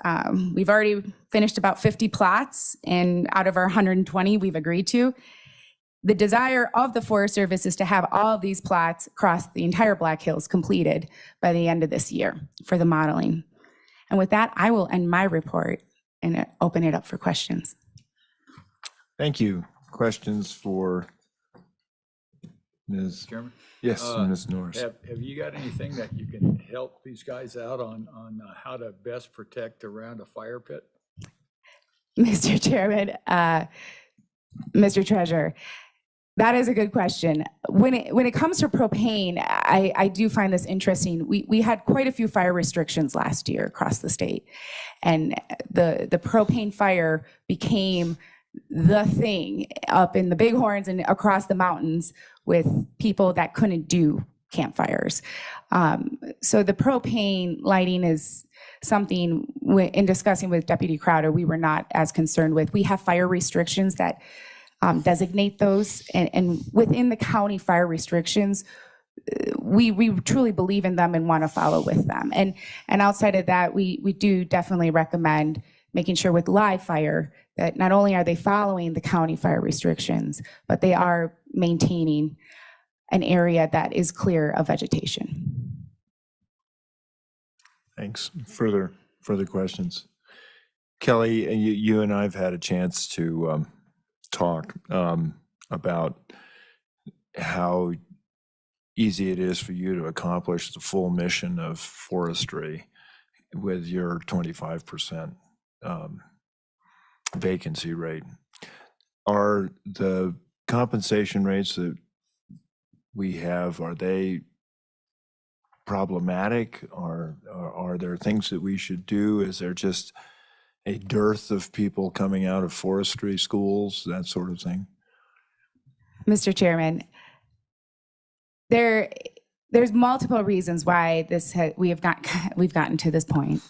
We've already finished about 50 plots, and out of our 120 we've agreed to. The desire of the Forest Service is to have all of these plots across the entire Black Hills completed by the end of this year for the modeling. And with that, I will end my report and open it up for questions. Thank you. Questions for Ms. Chairman? Yes, Ms. Norris. Have you got anything that you can help these guys out on how to best protect around a fire pit? Mr. Chairman, Mr. Treasurer, that is a good question. When it comes to propane, I do find this interesting. We had quite a few fire restrictions last year across the state, and the propane fire became the thing up in the Bighorns and across the mountains with people that couldn't do campfires. So the propane lighting is something in discussing with Deputy Crowder, we were not as concerned with. We have fire restrictions that designate those, and within the county fire restrictions, we truly believe in them and want to follow with them. And outside of that, we do definitely recommend making sure with live fire that not only are they following the county fire restrictions, but they are maintaining an area that is clear of vegetation. Thanks. Further questions? Kelly, you and I have had a chance to talk about how easy it is for you to accomplish the full mission of forestry with your 25% vacancy rate. Are the compensation rates that we have, are they problematic, or are there things that we should do? Is there just a dearth of people coming out of forestry schools, that sort of thing? Mr. Chairman, there's multiple reasons why we've gotten to this point.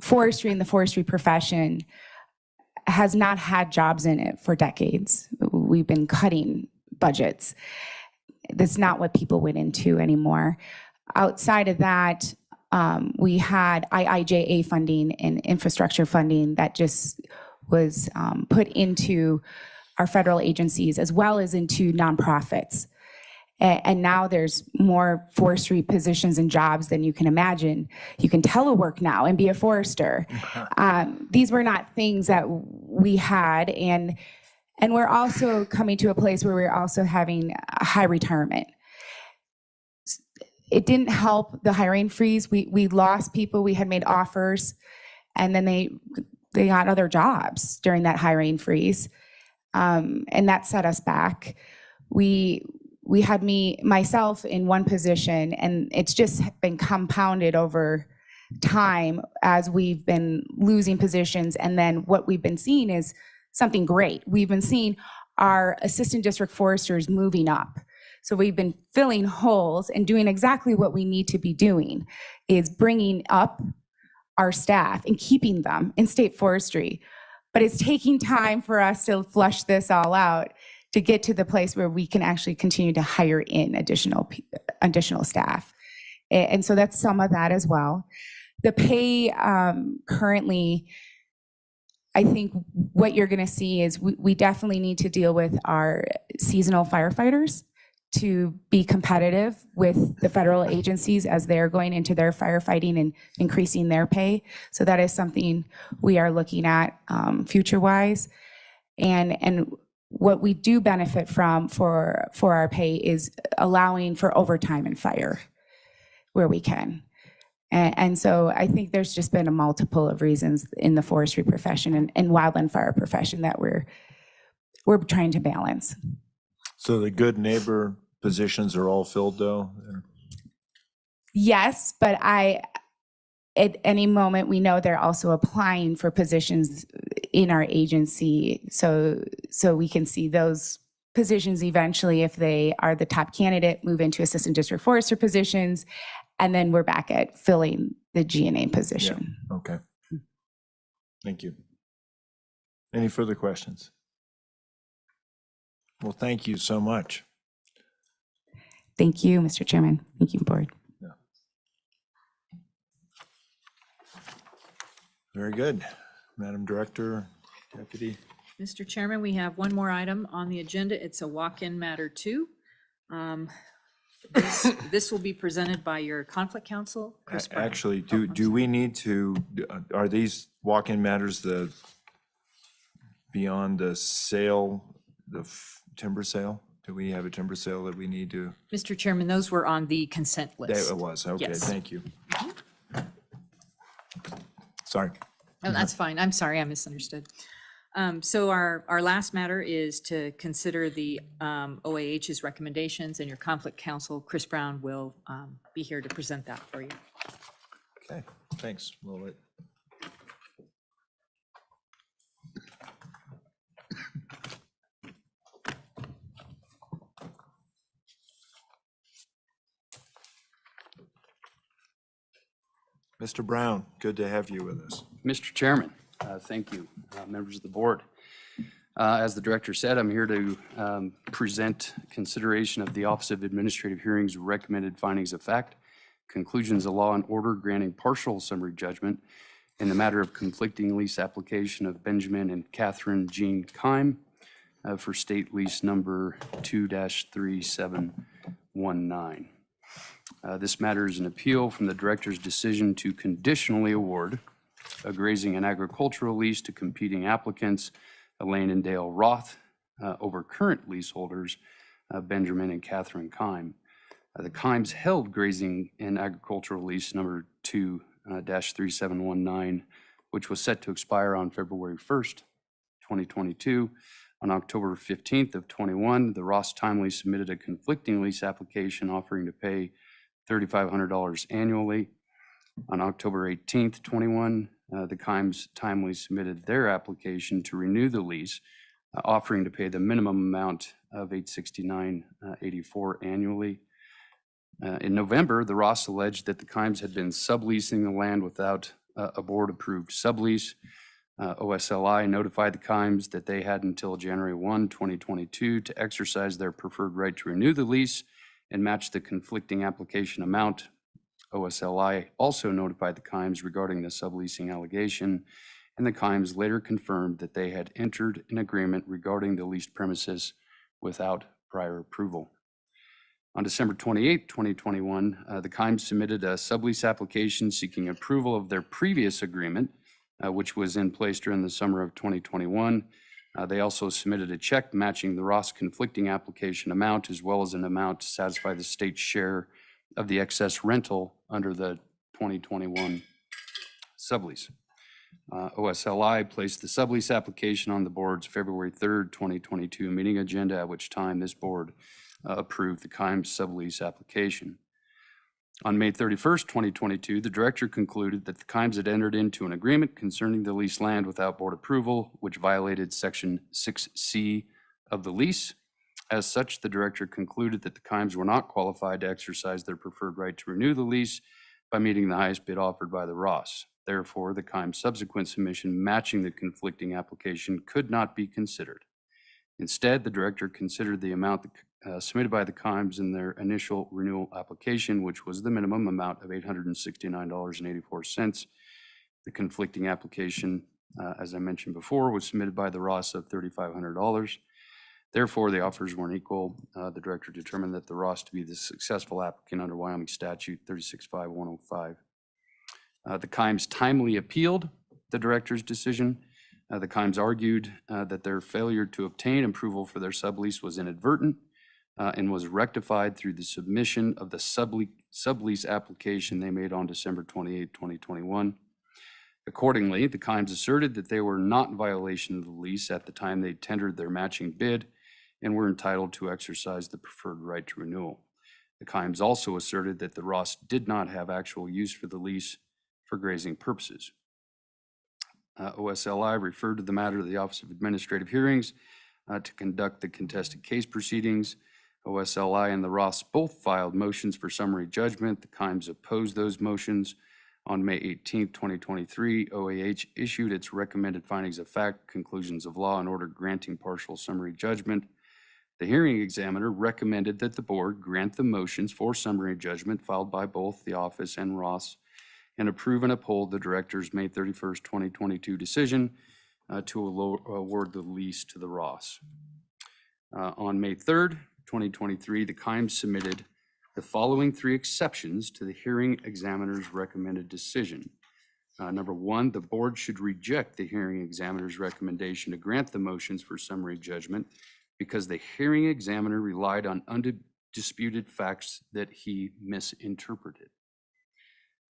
Forestry and the forestry profession has not had jobs in it for decades. We've been cutting budgets. That's not what people went into anymore. Outside of that, we had IIJA funding and infrastructure funding that just was put into our federal agencies as well as into nonprofits. And now there's more forestry positions and jobs than you can imagine. You can telework now and be a forester. These were not things that we had, and we're also coming to a place where we're also having a high retirement. It didn't help the hiring freeze. We lost people. We had made offers, and then they got other jobs during that hiring freeze, and that set us back. We had myself in one position, and it's just been compounded over time as we've been losing positions. And then what we've been seeing is something great. We've been seeing our assistant district foresters moving up. So we've been filling holes and doing exactly what we need to be doing, is bringing up our staff and keeping them in state forestry. But it's taking time for us to flush this all out to get to the place where we can actually continue to hire in additional staff. And so that's some of that as well. The pay currently, I think what you're gonna see is we definitely need to deal with our seasonal firefighters to be competitive with the federal agencies as they're going into their firefighting and increasing their pay. So that is something we are looking at future-wise. And what we do benefit from for our pay is allowing for overtime and fire where we can. And so I think there's just been a multiple of reasons in the forestry profession and wildland fire profession that we're trying to balance. So the good neighbor positions are all filled, though? Yes, but at any moment, we know they're also applying for positions in our agency. So we can see those positions eventually, if they are the top candidate, move into assistant district forester positions. And then we're back at filling the G&A position. Okay. Thank you. Any further questions? Well, thank you so much. Thank you, Mr. Chairman. Thank you, board. Very good. Madam Director, Deputy. Mr. Chairman, we have one more item on the agenda. It's a walk-in matter 2. This will be presented by your conflict counsel, Chris Brown. Actually, do we need to, are these walk-in matters the, beyond the sale, the timber sale? Do we have a timber sale that we need to? Mr. Chairman, those were on the consent list. It was, okay, Yes. thank you. Sorry. Oh, that's fine. I'm sorry, I misunderstood. So our last matter is to consider the OAH's recommendations, and your conflict counsel, Chris Brown, will be here to present that for you. Okay, thanks. We'll let. Mr. Brown, good to have you with us. Mr. Chairman, thank you, members of the board. As the director said, I'm here to present consideration of the Office of Administrative Hearings recommended findings of fact, conclusions of law and order granting partial summary judgment in the matter of conflicting lease application of Benjamin and Catherine Jean Keim for state lease number 2-3719. This matter is an appeal from the director's decision to conditionally award a grazing and agricultural lease to competing applicants, Elaine and Dale Roth, over current leaseholders, Benjamin and Catherine Keim. The Keims held grazing and agricultural lease number 2-3719, which was set to expire on February 1st, 2022. On October 15th of 21, the Ross timely submitted a conflicting lease application offering to pay $3,500 annually. On October 18th, 21, the Keims timely submitted their application to renew the lease, offering to pay the minimum amount of $869.84 annually. In November, the Ross alleged that the Keims had been subleasing the land without a board-approved sublease. OSLI notified the Keims that they had until January 1, 2022 to exercise their preferred right to renew the lease and match the conflicting application amount. OSLI also notified the Keims regarding the subleasing allegation, and the Keims later confirmed that they had entered an agreement regarding the leased premises without prior approval. On December 28, 2021, the Keims submitted a sublease application seeking approval of their previous agreement, which was in place during the summer of 2021. They also submitted a check matching the Ross conflicting application amount, as well as an amount to satisfy the state's share of the excess rental under the 2021 sublease. OSLI placed the sublease application on the board's February 3rd, 2022 meeting agenda, at which time this board approved the Keims sublease application. On May 31st, 2022, the director concluded that the Keims had entered into an agreement concerning the leased land without board approval, which violated Section 6C of the lease. As such, the director concluded that the Keims were not qualified to exercise their preferred right to renew the lease by meeting the highest bid offered by the Ross. Therefore, the Keims' subsequent submission matching the conflicting application could not be considered. Instead, the director considered the amount submitted by the Keims in their initial renewal application, which was the minimum amount of $869.84. The conflicting application, as I mentioned before, was submitted by the Ross of $3,500. Therefore, the offers weren't equal. The director determined that the Ross to be the successful applicant under Wyoming statute 365105. The Keims timely appealed the director's decision. The Keims argued that their failure to obtain approval for their sublease was inadvertent and was rectified through the submission of the sublease application they made on December 28, 2021. Accordingly, the Keims asserted that they were not in violation of the lease at the time they tendered their matching bid and were entitled to exercise the preferred right to renewal. The Keims also asserted that the Ross did not have actual use for the lease for grazing purposes. OSLI referred to the matter to the Office of Administrative Hearings to conduct the contested case proceedings. OSLI and the Ross both filed motions for summary judgment. The Kimes opposed those motions. On May 18th, 2023, OAH issued its recommended findings of fact, conclusions of law, and order granting partial summary judgment. The hearing examiner recommended that the board grant the motions for summary judgment filed by both the office and Ross and approve and uphold the director's May 31st, 2022 decision to award the lease to the Ross. On May 3rd, 2023, the Kimes submitted the following 3 exceptions to the hearing examiner's recommended decision. Number 1, the board should reject the hearing examiner's recommendation to grant the motions for summary judgment because the hearing examiner relied on undisputed facts that he misinterpreted.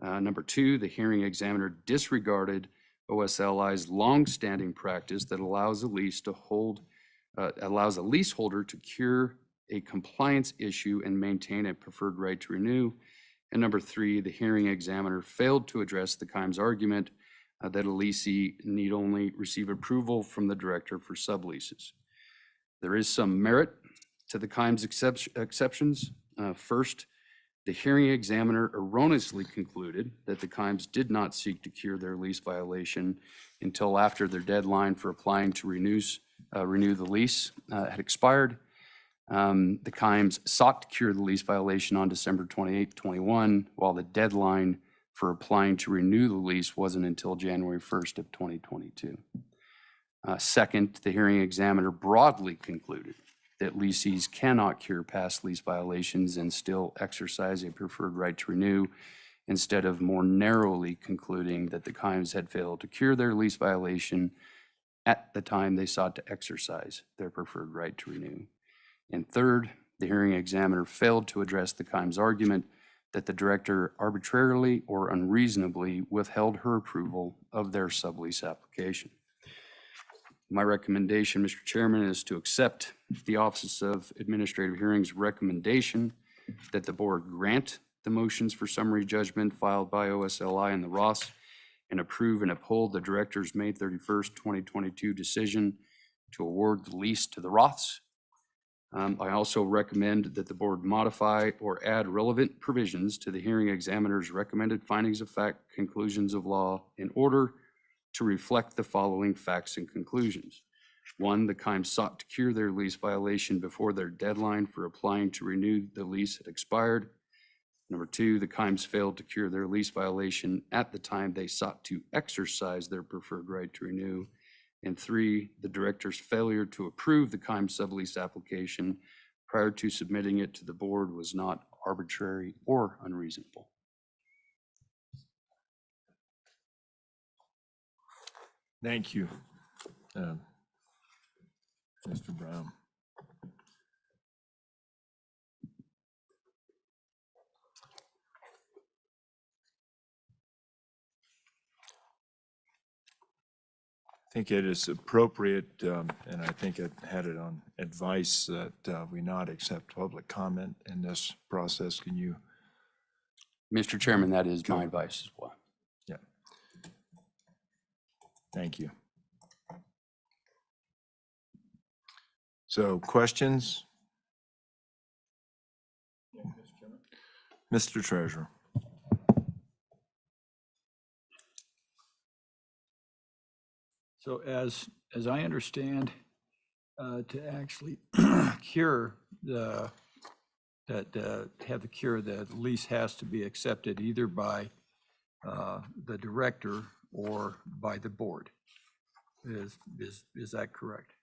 Number 2, the hearing examiner disregarded OSLI's longstanding practice that allows a leaseholder to cure a compliance issue and maintain a preferred right to renew. And number 3, the hearing examiner failed to address the Kimes argument that a leasee need only receive approval from the director for subleases. There is some merit to the Kimes exceptions. First, the hearing examiner erroneously concluded that the Kimes did not seek to cure their lease violation until after their deadline for applying to renew the lease had expired. The Kimes sought to cure the lease violation on December 28, 21, while the deadline for applying to renew the lease wasn't until January 1st of 2022. Second, the hearing examiner broadly concluded that leasees cannot cure past lease violations and still exercise a preferred right to renew, instead of more narrowly concluding that the Kimes had failed to cure their lease violation at the time they sought to exercise their preferred right to renew. And third, the hearing examiner failed to address the Kimes argument that the director arbitrarily or unreasonably withheld her approval of their sublease application. My recommendation, Mr. Chairman, is to accept the Office of Administrative Hearings' recommendation that the board grant the motions for summary judgment filed by OSLI and the Ross and approve and uphold the director's May 31st, 2022 decision to award the lease to the Roths. I also recommend that the board modify or add relevant provisions to the hearing examiner's recommended findings of fact, conclusions of law in order to reflect the following facts and conclusions. 1, the Kimes sought to cure their lease violation before their deadline for applying to renew the lease had expired. Number 2, the Kimes failed to cure their lease violation at the time they sought to exercise their preferred right to renew. And 3, the director's failure to approve the Kimes sublease application prior to submitting it to the board was not arbitrary or unreasonable. Thank you, Mr. Brown. I think it is appropriate, and I think I had it on advice that we not accept public comment in this process. Can you? Mr. Chairman, that is my advice as well. Yeah. Thank you. So questions? Mr. Treasurer. So as I understand, to actually cure the lease has to be accepted either by the director or by the board. Is that correct?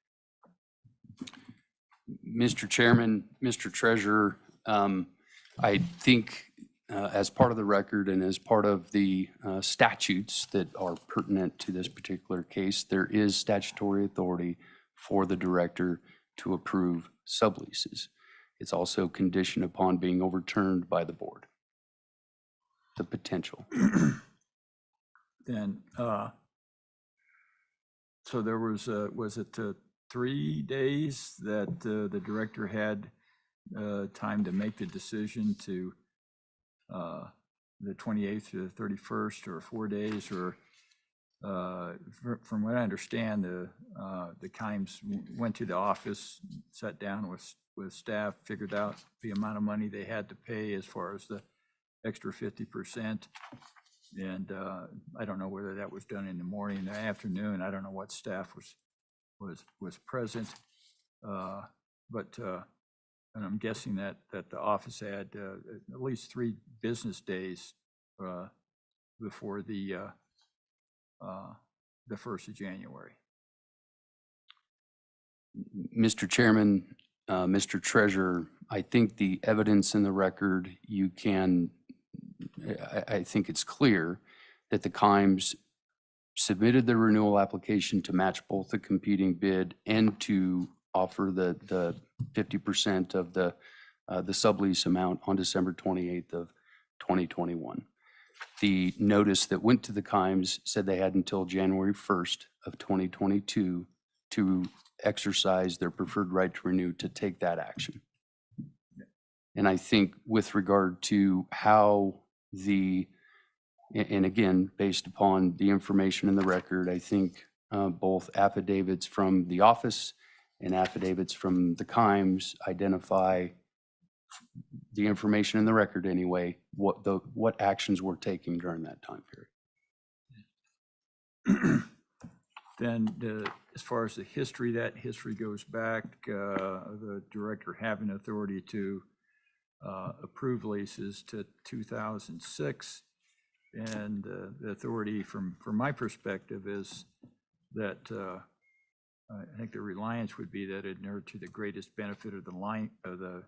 Mr. Chairman, Mr. Treasurer, I think as part of the record and as part of the statutes that are pertinent to this particular case, there is statutory authority for the director to approve subleases. It's also conditioned upon being overturned by the board. The potential. Then, so there was it 3 days that the director had time to make the decision to the 28th to the 31st, or 4 days, or from what I understand, the Kimes went to the office, sat down with with staff, figured out the amount of money they had to pay as far as the extra 50%. And I don't know whether that was done in the morning, or the afternoon. I don't know what staff was present. And I'm guessing that the office had at least 3 business days before the 1st of January. Mr. Chairman, Mr. Treasurer, I think the evidence in the record, I think it's clear that the Kimes submitted the renewal application to match both the competing bid and to offer the 50% of the sublease amount on December 28th of 2021. The notice that went to the Kimes said they had until January 1st of 2022 to exercise their preferred right to renew, to take that action. And I think with regard to how and again, based upon the information in the record, I think both affidavits from the office and affidavits from the Kimes identify the information in the record anyway, what actions were taken during that time period. Then as far as the history, that history goes back, the director having authority to approve leases to 2006. And the authority from my perspective is that I think the reliance would be that it inured to the greatest benefit of the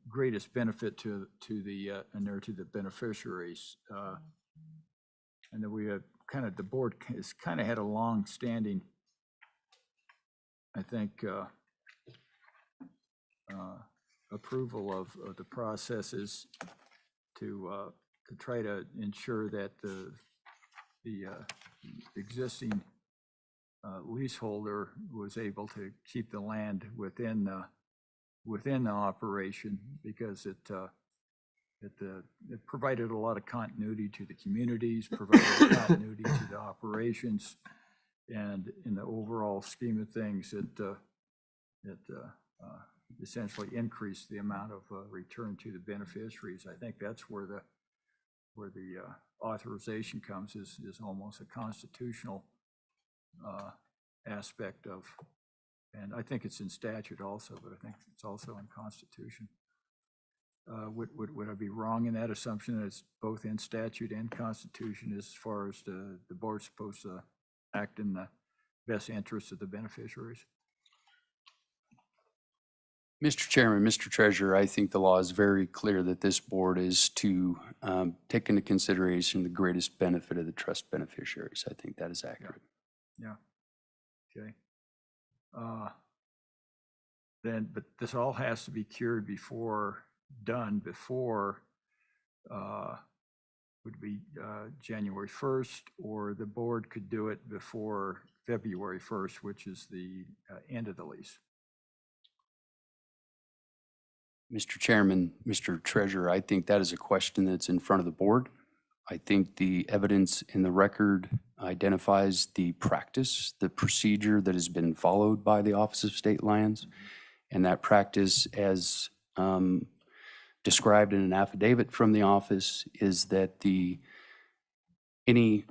greatest benefit to the beneficiaries. And that we have the board has had a long-standing, I think, approval of the processes to try to ensure that the existing leaseholder was able to keep the land within the operation, because it provided a lot of continuity to the communities, provided continuity to the operations, and in the overall scheme of things, it essentially increased the amount of return to the beneficiaries. I think that's where the authorization comes, is almost a constitutional aspect of, and I think it's in statute also, but I think it's also in Constitution. Would I be wrong in that assumption that it's both in statute and Constitution as far as the board's supposed to act in the best interests of the beneficiaries? Mr. Chairman, Mr. Treasurer, I think the law is very clear that this board is to take into consideration the greatest benefit of the trust beneficiaries. I think that is accurate. Yeah. Okay. But this all has to be cured done before would be January 1st, or the board could do it before February 1st, which is the end of the lease. Mr. Chairman, Mr. Treasurer, I think that is a question that's in front of the board. I think the evidence in the record identifies the practice, the procedure that has been followed by the Office of State Lands. And that practice, as described in an affidavit from the office, is that any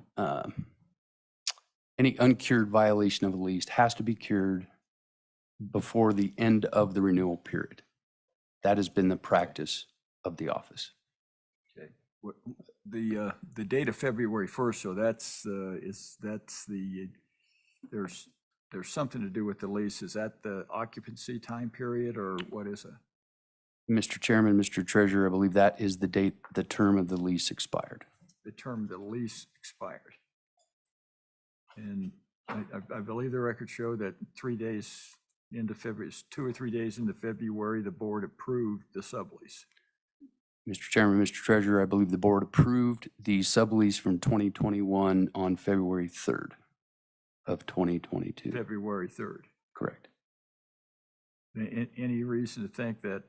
uncured violation of a lease has to be cured before the end of the renewal period. That has been the practice of the office. Okay. The date of February 1st, so there's something to do with the lease. Is that the occupancy time period, or what is it? Mr. Chairman, Mr. Treasurer, I believe that is the date the term of the lease expired. The term of the lease expired. And I believe the records show that 3 days into February, 2 or 3 days into February, the board approved the sublease. Mr. Chairman, Mr. Treasurer, I believe the board approved the sublease from 2021 on February 3rd of 2022. February 3rd. Correct. Any reason to think that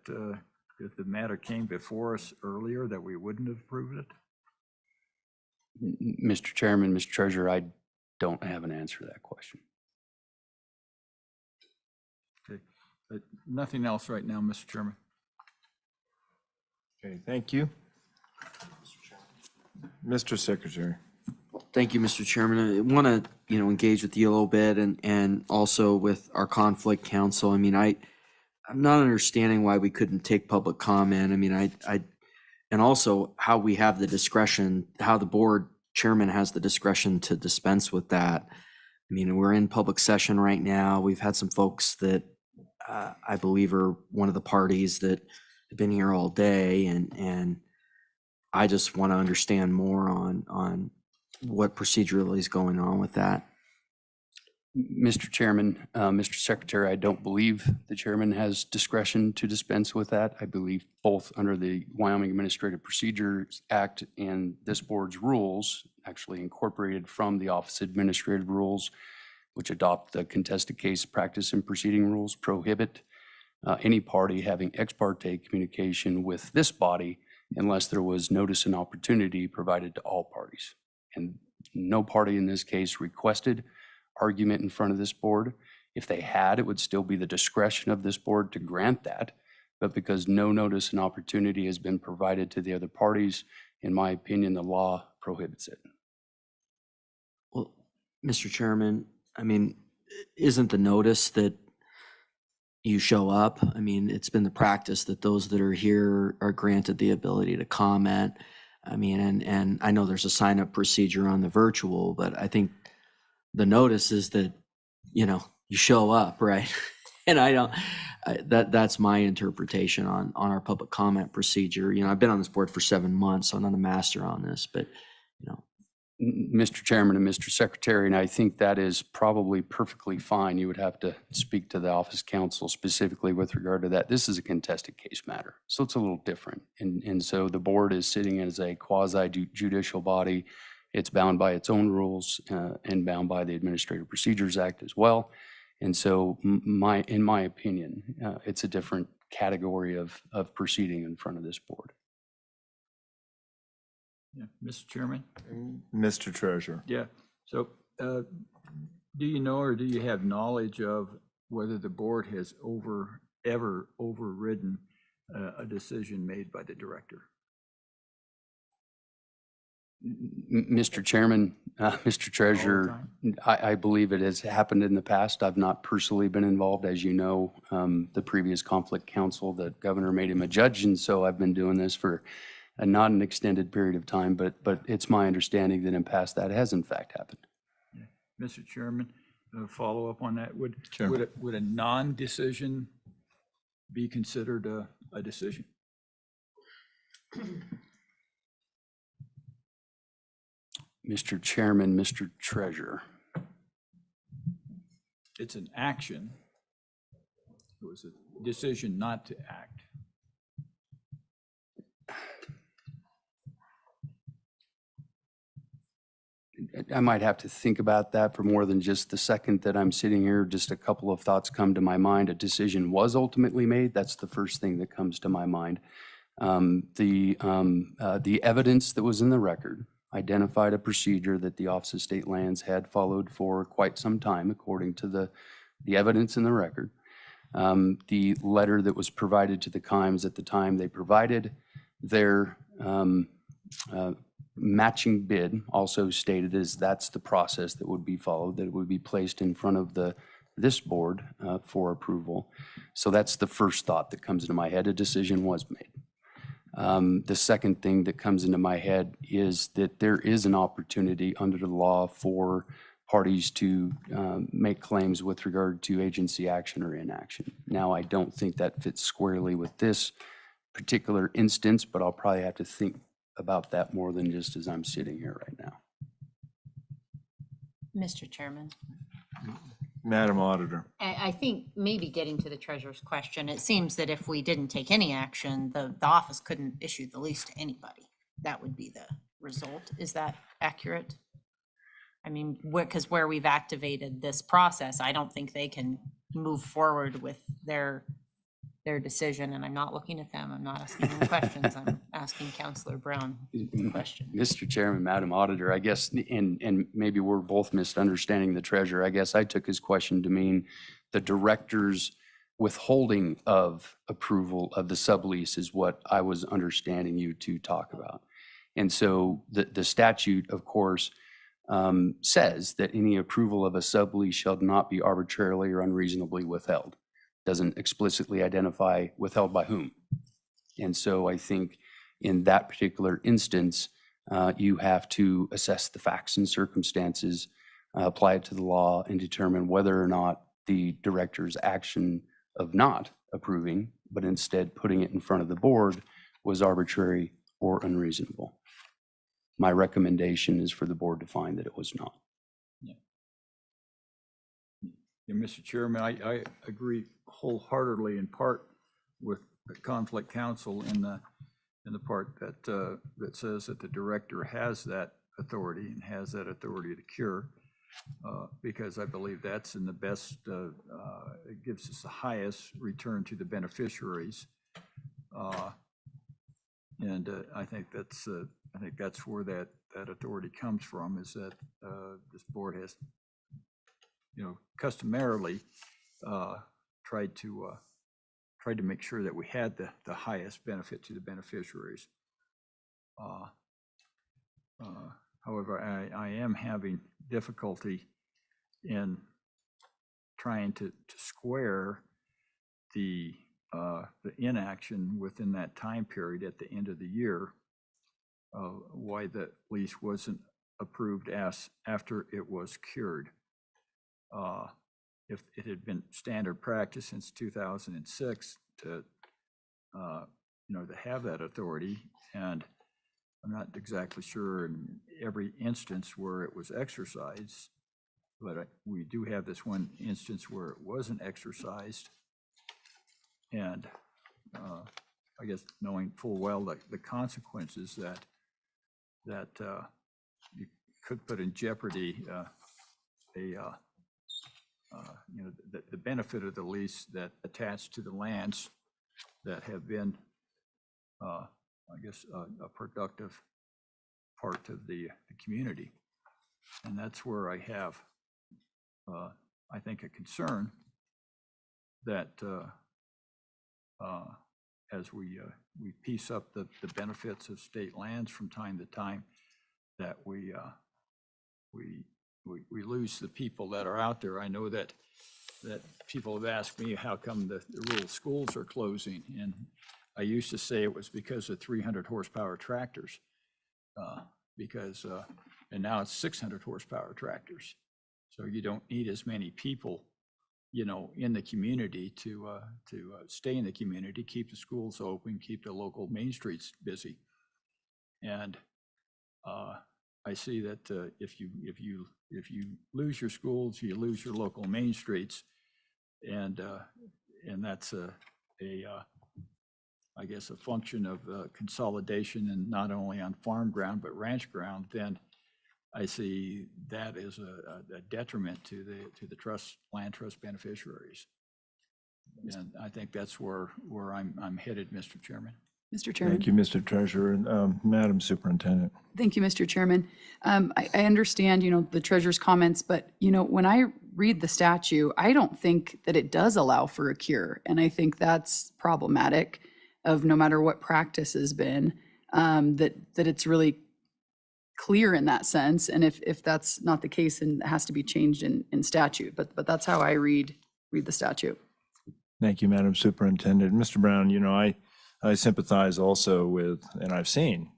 if the matter came before us earlier, that we wouldn't have approved it? Mr. Chairman, Mr. Treasurer, I don't have an answer to that question. Nothing else right now, Mr. Chairman. Okay, thank you. Mr. Secretary. Thank you, Mr. Chairman. I want to, engage with you a little bit and also with our conflict counsel. I mean, I'm not understanding why we couldn't take public comment. I mean, and also how we have the discretion, how the board chairman has the discretion to dispense with that. I mean, we're in public session right now. We've had some folks that I believe are one of the parties that have been here all day, and I just want to understand more on what procedurally is going on with that. Mr. Chairman, Mr. Secretary, I don't believe the chairman has discretion to dispense with that. I believe both under the Wyoming Administrative Procedures Act and this board's rules, actually incorporated from the Office of Administrative Rules, which adopt the contested case practice and proceeding rules, prohibit any party having ex parte communication with this body unless there was notice and opportunity provided to all parties. And no party in this case requested argument in front of this board. If they had, it would still be the discretion of this board to grant that. But because no notice and opportunity has been provided to the other parties, in my opinion, the law prohibits it. Well, Mr. Chairman, I mean, isn't the notice that you show up? I mean, it's been the practice that those that are here are granted the ability to comment. I mean, and I know there's a sign-up procedure on the virtual, but I think the notice is that, you show up, right? And that's my interpretation on our public comment procedure. I've been on this board for 7 months, so I'm not a master on this, but, Mr. Chairman and Mr. Secretary, and I think that is probably perfectly fine. You would have to speak to the office counsel specifically with regard to that. This is a contested case matter, so it's a little different. And so the board is sitting as a quasi judicial body. It's bound by its own rules and bound by the Administrative Procedures Act as well. And so in my opinion, it's a different category of proceeding in front of this board. Yeah, Mr. Chairman? Mr. Treasurer. Yeah, so do you know or do you have knowledge of whether the board has ever overridden a decision made by the director? Mr. Chairman, Mr. Treasurer, I believe it has happened in the past. I've not personally been involved. As you know, the previous conflict counsel, the governor made him a judge, and so I've been doing this for not an extended period of time, but it's my understanding that in past that has in fact happened. Yeah. Mr. Chairman, follow up on that. Would a non-decision be considered a decision? Mr. Chairman, Mr. Treasurer. It's an action. It was a decision not to act. I might have to think about that for more than just the second that I'm sitting here. Just a couple of thoughts come to my mind. A decision was ultimately made. That's the first thing that comes to my mind. The evidence that was in the record identified a procedure that the Office of State Lands had followed for quite some time, according to the evidence in the record. The letter that was provided to the Kimes at the time they provided their matching bid also stated as that's the process that would be followed, that it would be placed in front of this board for approval. So that's the first thought that comes into my head. A decision was made. The second thing that comes into my head is that there is an opportunity under the law for parties to make claims with regard to agency action or inaction. Now, I don't think that fits squarely with this particular instance, but I'll probably have to think about that more than just as I'm sitting here right now. Mr. Chairman. Madam Auditor. I think maybe getting to the treasurer's question, it seems that if we didn't take any action, the office couldn't issue the lease to anybody. That would be the result. Is that accurate? I mean, because where we've activated this process, I don't think they can move forward with their decision. And I'm not looking at them. I'm not asking them questions. I'm asking Councilor Brown the question. Mr. Chairman, Madam Auditor, I guess, and maybe we're both misunderstanding the treasurer. I guess I took his question to mean the directors withholding of approval of the sublease is what I was understanding you to talk about. And so the statute, of course, says that any approval of a sublease shall not be arbitrarily or unreasonably withheld. Doesn't explicitly identify withheld by whom. And so I think in that particular instance, you have to assess the facts and circumstances, apply it to the law, and determine whether or not the director's action of not approving, but instead putting it in front of the board, was arbitrary or unreasonable. My recommendation is for the board to find that it was not. Yeah, Mr. Chairman, I agree wholeheartedly in part with the conflict counsel in the part that that says that the director has that authority and has that authority to cure, because I believe that's in the best, it gives us the highest return to the beneficiaries. And I think that's where that authority comes from, is that this board has, customarily tried to make sure that we had the highest benefit to the beneficiaries. However, I am having difficulty in trying to square the inaction within that time period at the end of the year, why the lease wasn't approved after it was cured. If it had been standard practice since 2006 to have that authority, and I'm not exactly sure in every instance where it was exercised, but we do have this one instance where it wasn't exercised. And I guess knowing full well the consequences that you could put in jeopardy the benefit of the lease that attached to the lands that have been, I guess, a productive part of the community. And that's where I have, I think, a concern that as we piece up the benefits of state lands from time to time, that we lose the people that are out there. I know that people have asked me how come the rural schools are closing, and I used to say it was because of 300 horsepower tractors, and now it's 600 horsepower tractors. So you don't need as many people, in the community to stay in the community, keep the schools open, keep the local main streets busy. And I see that if you lose your schools, you lose your local main streets, and that's I guess a function of consolidation, and not only on farm ground but ranch ground. Then I see that as a detriment to the land trust beneficiaries, and I think that's where I'm headed, Mr. Chairman. Mr. Chairman. Thank you, Mr. Treasurer. Madam Superintendent. Thank you, Mr. Chairman. I understand, the treasurer's comments, but, when I read the statute, I don't think that it does allow for a cure. And I think that's problematic, of no matter what practice has been, that it's really clear in that sense. And if that's not the case, then it has to be changed in statute. But that's how I read the statute. Thank you, Madam Superintendent. Mr. Brown, I sympathize also with, and I've seen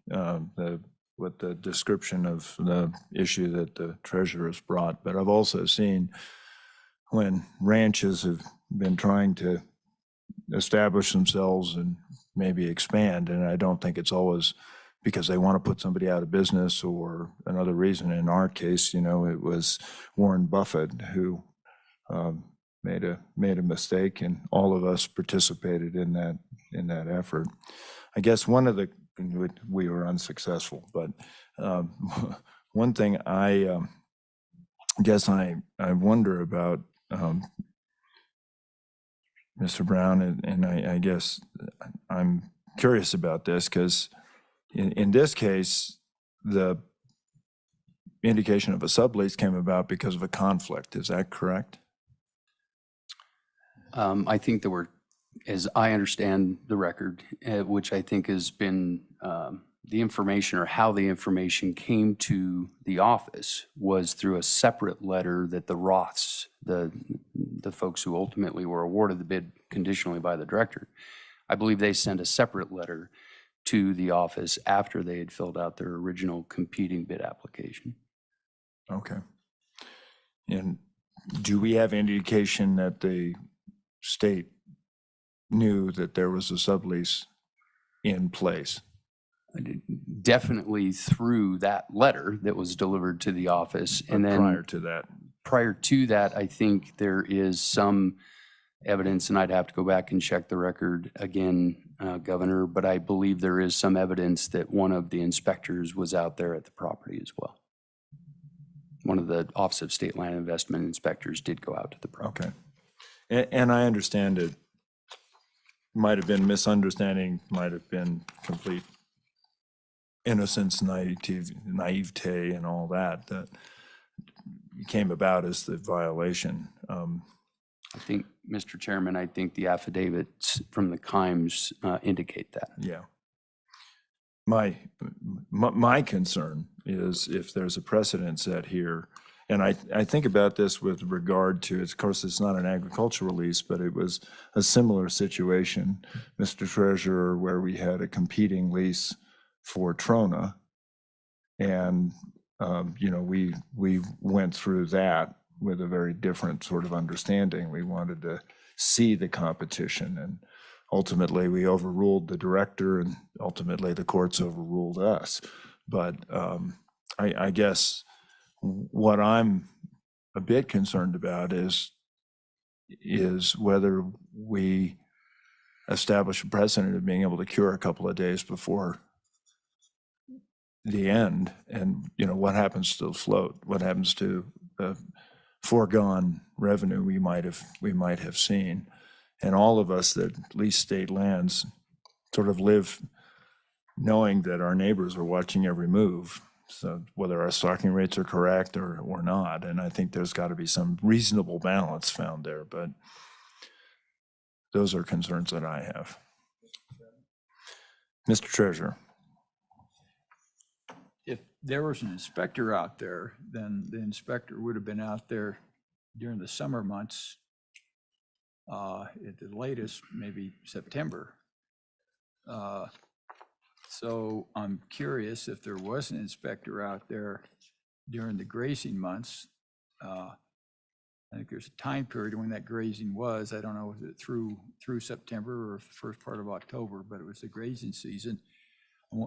what the description of the issue that the treasurer has brought, but I've also seen when ranches have been trying to establish themselves and maybe expand, and I don't think it's always because they want to put somebody out of business or another reason. In our case, it was Warren Buffett who made a mistake, and all of us participated in that effort. I guess we were unsuccessful, but one thing I guess I wonder about, Mr. Brown, and I guess I'm curious about this, because in this case, the indication of a sublease came about because of a conflict. Is that correct? I think there were, as I understand the record, which I think has been the information or how the information came to the office was through a separate letter that the Roths, the folks who ultimately were awarded the bid conditionally by the director, I believe they sent a separate letter to the office after they had filled out their original competing bid application. Okay. And do we have indication that the state knew that there was a sublease in place? Definitely through that letter that was delivered to the office. And then Prior to that? prior to that, I think there is some evidence, and I'd have to go back and check the record again, Governor, but I believe there is some evidence that one of the inspectors was out there at the property as well. One of the Office of State Land Investment inspectors did go out to the property. Okay. And I understand it might have been misunderstanding, might have been complete innocence, naivete and all that, that came about as the violation. I think, Mr. Chairman, I think the affidavits from the Kimes indicate that. Yeah. My concern is if there's a precedent set here, and I think about this with regard to, of course, it's not an agricultural lease, but it was a similar situation, Mr. Treasurer, where we had a competing lease for Trona. And, we went through that with a very different sort of understanding. We wanted to see the competition, and ultimately we overruled the director, and ultimately the courts overruled us. But I guess what I'm a bit concerned about is whether we establish a precedent of being able to cure a couple of days before the end, and what happens to the float, what happens to the foregone revenue we might have seen. And all of us that lease state lands sort of live knowing that our neighbors are watching every move, so whether our stocking rates are correct or not. And I think there's got to be some reasonable balance found there, but those are concerns that I have. Mr. Treasurer. If there was an inspector out there, then the inspector would have been out there during the summer months, at the latest, maybe September. So I'm curious if there was an inspector out there during the grazing months. I think there's a time period when that grazing was. I don't know, was it through September or the first part of October, but it was the grazing season.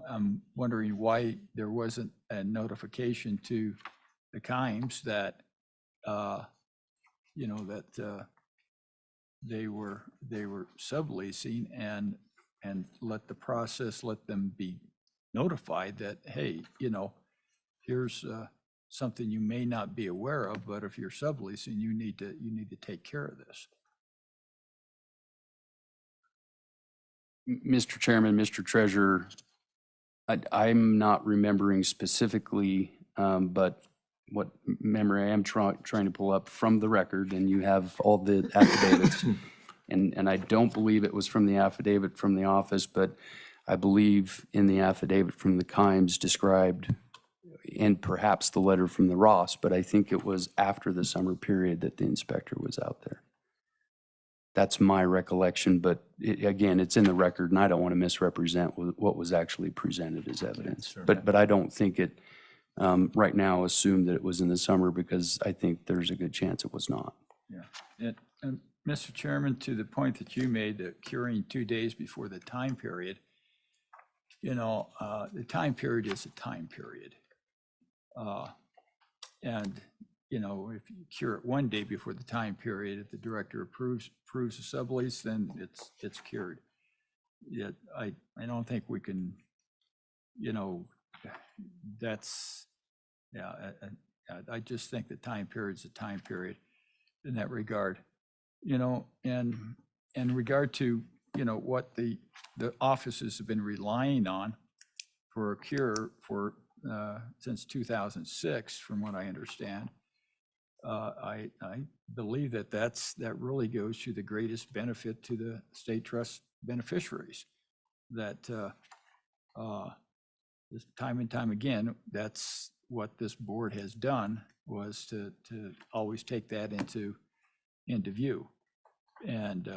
I'm wondering why there wasn't a notification to the Kimes that, they were subleasing, and let them be notified that, hey, here's something you may not be aware of, but if you're subleasing, you need to take care of this. Mr. Chairman, Mr. Treasurer, I'm not remembering specifically, but what memory I am trying to pull up from the record, and you have all the affidavits, and I don't believe it was from the affidavit from the office, but I believe in the affidavit from the Kimes described, and perhaps the letter from the Ross, but I think it was after the summer period that the inspector was out there. That's my recollection, but again, it's in the record, and I don't want to misrepresent what was actually presented as evidence. Sure. But I don't think it, right now, assume that it was in the summer, because I think there's a good chance it was not. Yeah, and Mr. Chairman, to the point that you made, that curing 2 days before the time period, the time period is a time period. And if you cure it 1 day before the time period, if the director approves the sublease, then it's cured. Yet I don't think we can, I just think the time period's a time period in that regard. And in regard to, what the offices have been relying on for a cure for since 2006, from what I understand, I believe that that really goes to the greatest benefit to the state trust beneficiaries. That this time and time again, that's what this board has done, was to always take that into view, and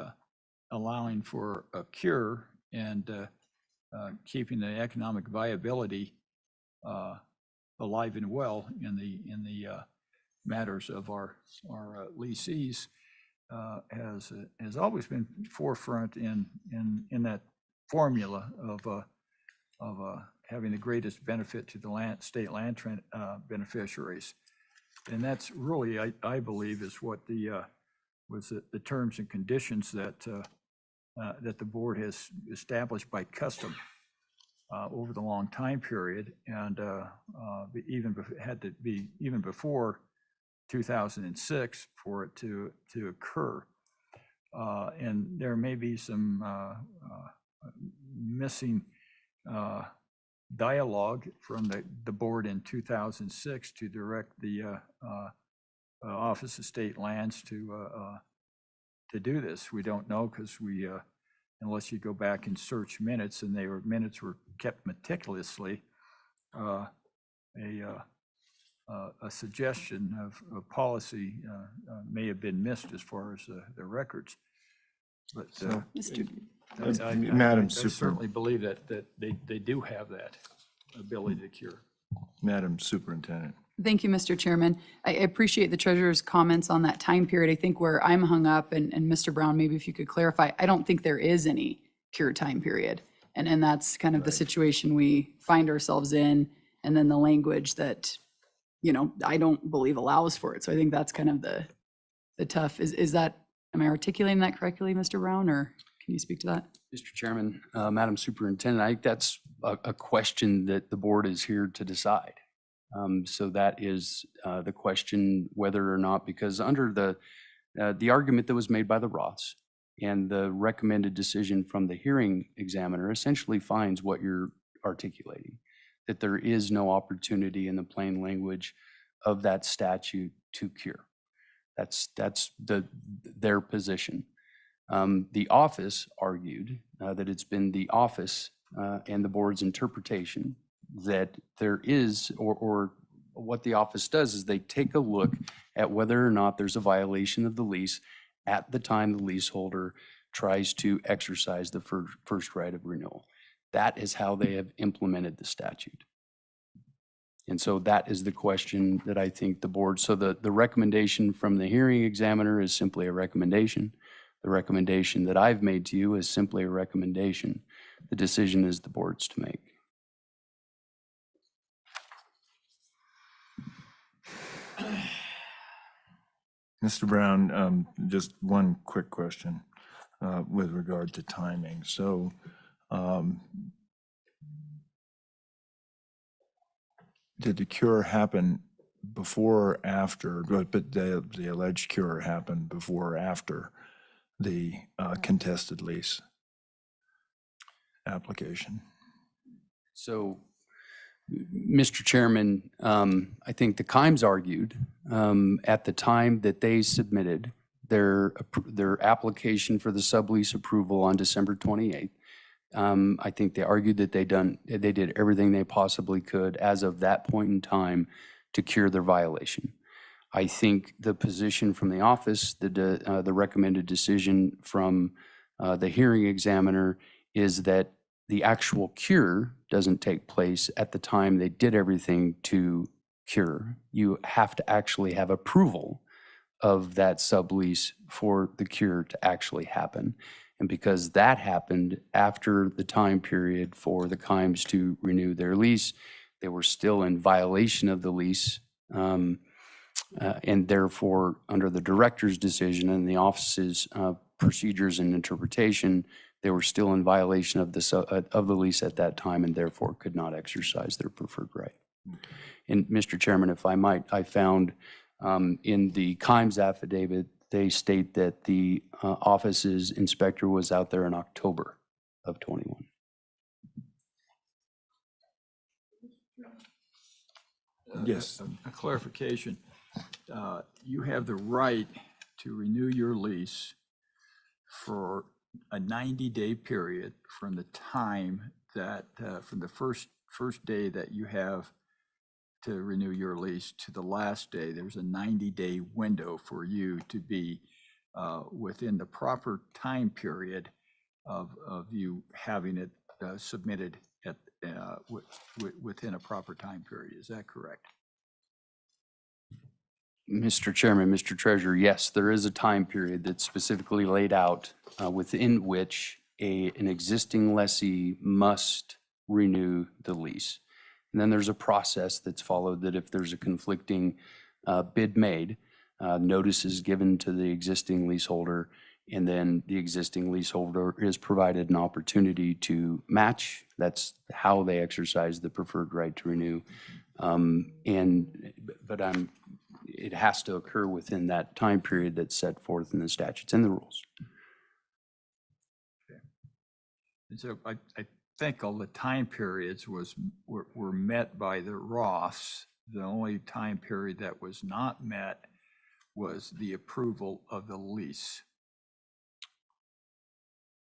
allowing for a cure, and keeping the economic viability alive and well in the matters of our leasees, has always been forefront in that formula of having the greatest benefit to the state land beneficiaries. And that's really, I believe, is what the terms and conditions that the board has established by custom over the long time period, and had to be even before 2006 for it to occur. And there may be some missing dialogue from the board in 2006 to direct the Office of State Lands to do this. We don't know, because unless you go back and search minutes, and minutes were kept meticulously, a suggestion of policy may have been missed as far as the records. But Madam I certainly believe that they do have that ability to cure. Madam Superintendent. Thank you, Mr. Chairman. I appreciate the treasurer's comments on that time period. I think where I'm hung up, and Mr. Brown, maybe if you could clarify, I don't think there is any cure time period. And that's kind of the situation we find ourselves in. And then the language that, I don't believe allows for it. So I think that's kind of the tough, is that, am I articulating that correctly, Mr. Brown, or can you speak to that? Mr. Chairman, Madam Superintendent, I think that's a question that the board is here to decide. So that is the question, whether or not, because under the argument that was made by the Roths and the recommended decision from the hearing examiner essentially finds what you're articulating, that there is no opportunity in the plain language of that statute to cure. That's their position. The office argued that it's been the office and the board's interpretation that there is, or what the office does is they take a look at whether or not there's a violation of the lease at the time the leaseholder tries to exercise the first right of renewal. That is how they have implemented the statute. And so that is the question that I think the board, so the recommendation from the hearing examiner is simply a recommendation. The recommendation that I've made to you is simply a recommendation. The decision is the board's to make. Mr. Brown, just one quick question with regard to timing. So did the cure happen before or after, but the alleged cure happened before or after the contested lease application? So, Mr. Chairman, I think the Kimes argued at the time that they submitted their application for the sublease approval on December 28th. I think they argued that they did everything they possibly could as of that point in time to cure their violation. I think the position from the office, the recommended decision from the hearing examiner is that the actual cure doesn't take place at the time they did everything to cure. You have to actually have approval of that sublease for the cure to actually happen. And because that happened after the time period for the Kimes to renew their lease, they were still in violation of the lease. And therefore, under the director's decision and the office's procedures and interpretation, they were still in violation of the lease at that time, and therefore could not exercise their preferred right. And Mr. Chairman, if I might, I found in the Kimes affidavit, they state that the office's inspector was out there in October of 21. Yes. A clarification. you have the right to renew your lease for a 90-day period from the time that, from the first day that you have to renew your lease to the last day. There's a 90-day window for you to be within the proper time period of you having it submitted at, within a proper time period. Is that correct? Mr. Chairman, Mr. Treasurer, yes, there is a time period that's specifically laid out within which an existing lessee must renew the lease. And then there's a process that's followed that if there's a conflicting bid made, notice is given to the existing leaseholder, and then the existing leaseholder is provided an opportunity to match. That's how they exercise the preferred right to renew. It has to occur within that time period that's set forth in the statutes and the rules. And so I think all the time periods were met by the Roths. The only time period that was not met was the approval of the lease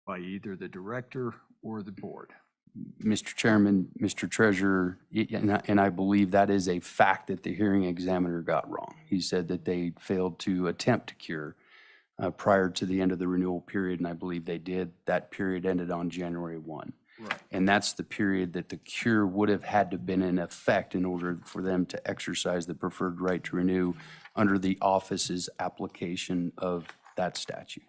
by either the director or the board. Mr. Chairman, Mr. Treasurer, and I believe that is a fact that the hearing examiner got wrong. He said that they failed to attempt to cure prior to the end of the renewal period, and I believe they did. That period ended on January 1. Right. And that's the period that the cure would have had to been in effect in order for them to exercise the preferred right to renew under the office's application of that statute.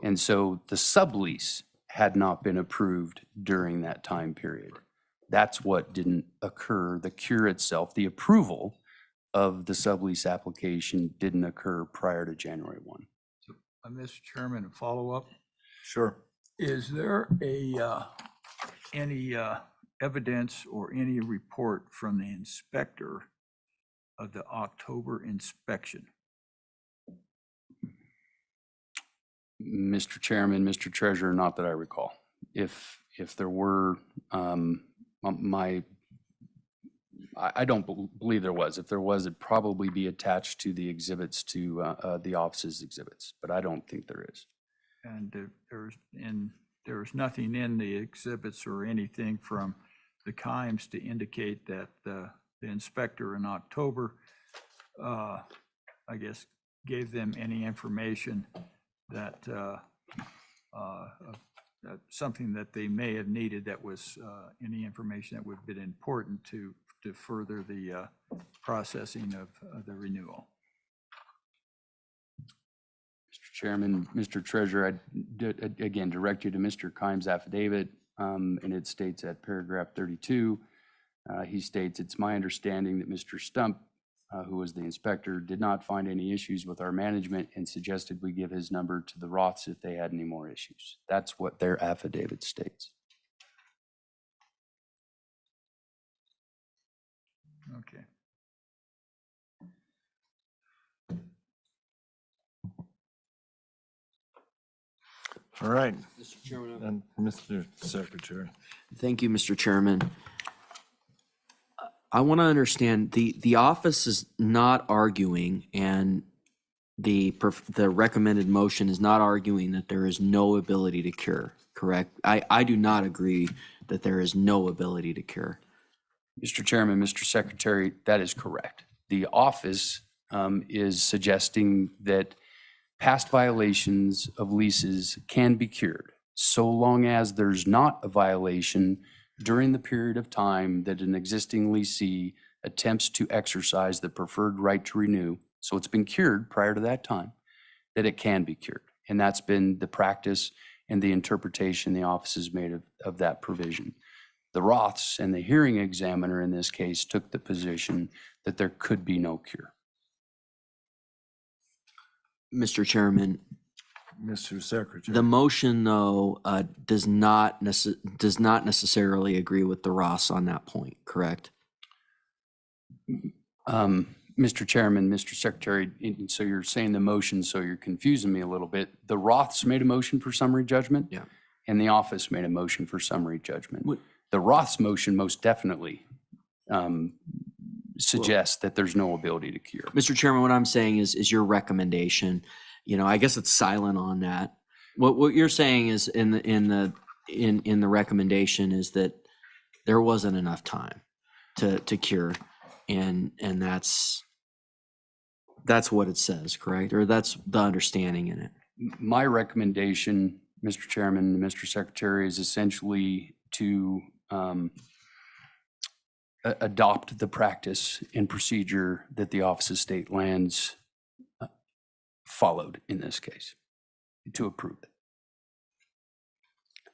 And so the sublease had not been approved during that time period. That's what didn't occur. The cure itself, the approval of the sublease application didn't occur prior to January 1. So, Mr. Chairman, a follow-up. Sure. Is there any evidence or any report from the inspector of the October inspection? Mr. Chairman, Mr. Treasurer, not that I recall. If there were, I don't believe there was. If there was, it'd probably be attached to the exhibits, to the office's exhibits, but I don't think there is. And there's nothing in the exhibits or anything from the Kimes to indicate that the inspector in October, I guess, gave them any information that something that they may have needed that was any information that would have been important to further the processing of the renewal. Mr. Chairman, Mr. Treasurer, I again direct you to Mr. Kimes' affidavit, and it states at paragraph 32, he states, "It's my understanding that Mr. Stump, who was the inspector, did not find any issues with our management and suggested we give his number to the Roths if they had any more issues." That's what their affidavit states. Okay. All right. Mr. Chairman. And Mr. Secretary. Thank you, Mr. Chairman. I want to understand, the office is not arguing, and the recommended motion is not arguing that there is no ability to cure, correct? I do not agree that there is no ability to cure. Mr. Chairman, Mr. Secretary, that is correct. The office is suggesting that past violations of leases can be cured so long as there's not a violation during the period of time that an existing lessee attempts to exercise the preferred right to renew. So it's been cured prior to that time, that it can be cured. And that's been the practice and the interpretation the office has made of that provision. The Roths and the hearing examiner in this case took the position that there could be no cure. Mr. Chairman, Mr. Secretary. the motion, though, does not necessarily agree with the Roths on that point, correct? Mr. Chairman, Mr. Secretary, so you're saying the motion, so you're confusing me a little bit. The Roths made a motion for summary judgment? Yeah. And the office made a motion for summary judgment. The Roths motion most definitely suggest that there's no ability to cure. Mr. Chairman, what I'm saying is your recommendation, I guess it's silent on that. What you're saying is in the recommendation is that there wasn't enough time to cure, and that's what it says, correct? Or that's the understanding in it. My recommendation, Mr. Chairman, Mr. Secretary, is essentially to adopt the practice and procedure that the Office of State Lands followed in this case, to approve it.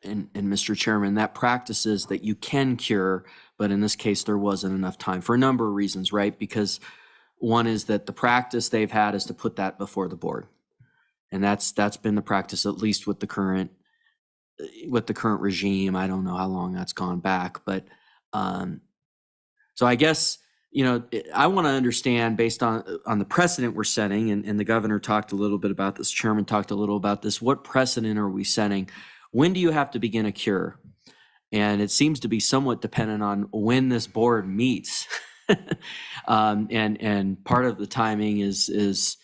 And Mr. Chairman, that practice is that you can cure, but in this case, there wasn't enough time for a number of reasons, right? Because one is that the practice they've had is to put that before the board. And that's been the practice, at least with the current regime. I don't know how long that's gone back, but so I guess, I want to understand based on the precedent we're setting, and the governor talked a little bit about this, chairman talked a little about this, what precedent are we setting? When do you have to begin a cure? And it seems to be somewhat dependent on when this board meets. And part of the timing is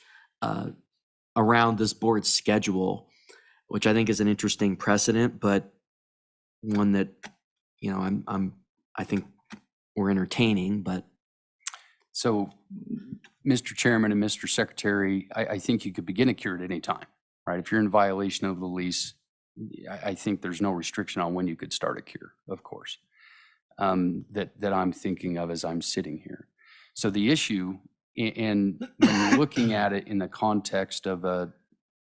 around this board's schedule, which I think is an interesting precedent, but one that, I think we're entertaining, but. So, Mr. Chairman and Mr. Secretary, I think you could begin a cure at any time, right? If you're in violation of the lease, I think there's no restriction on when you could start a cure, of course, that I'm thinking of as I'm sitting here. So the issue, and when you're looking at it in the context of a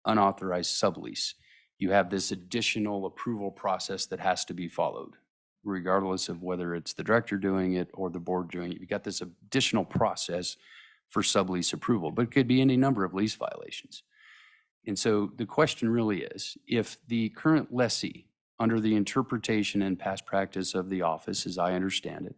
unauthorized sublease, you have this additional approval process that has to be followed, regardless of whether it's the director doing it or the board doing it. You got this additional process for sublease approval, but it could be any number of lease violations. And so the question really is, if the current lessee, under the interpretation and past practice of the office, as I understand it,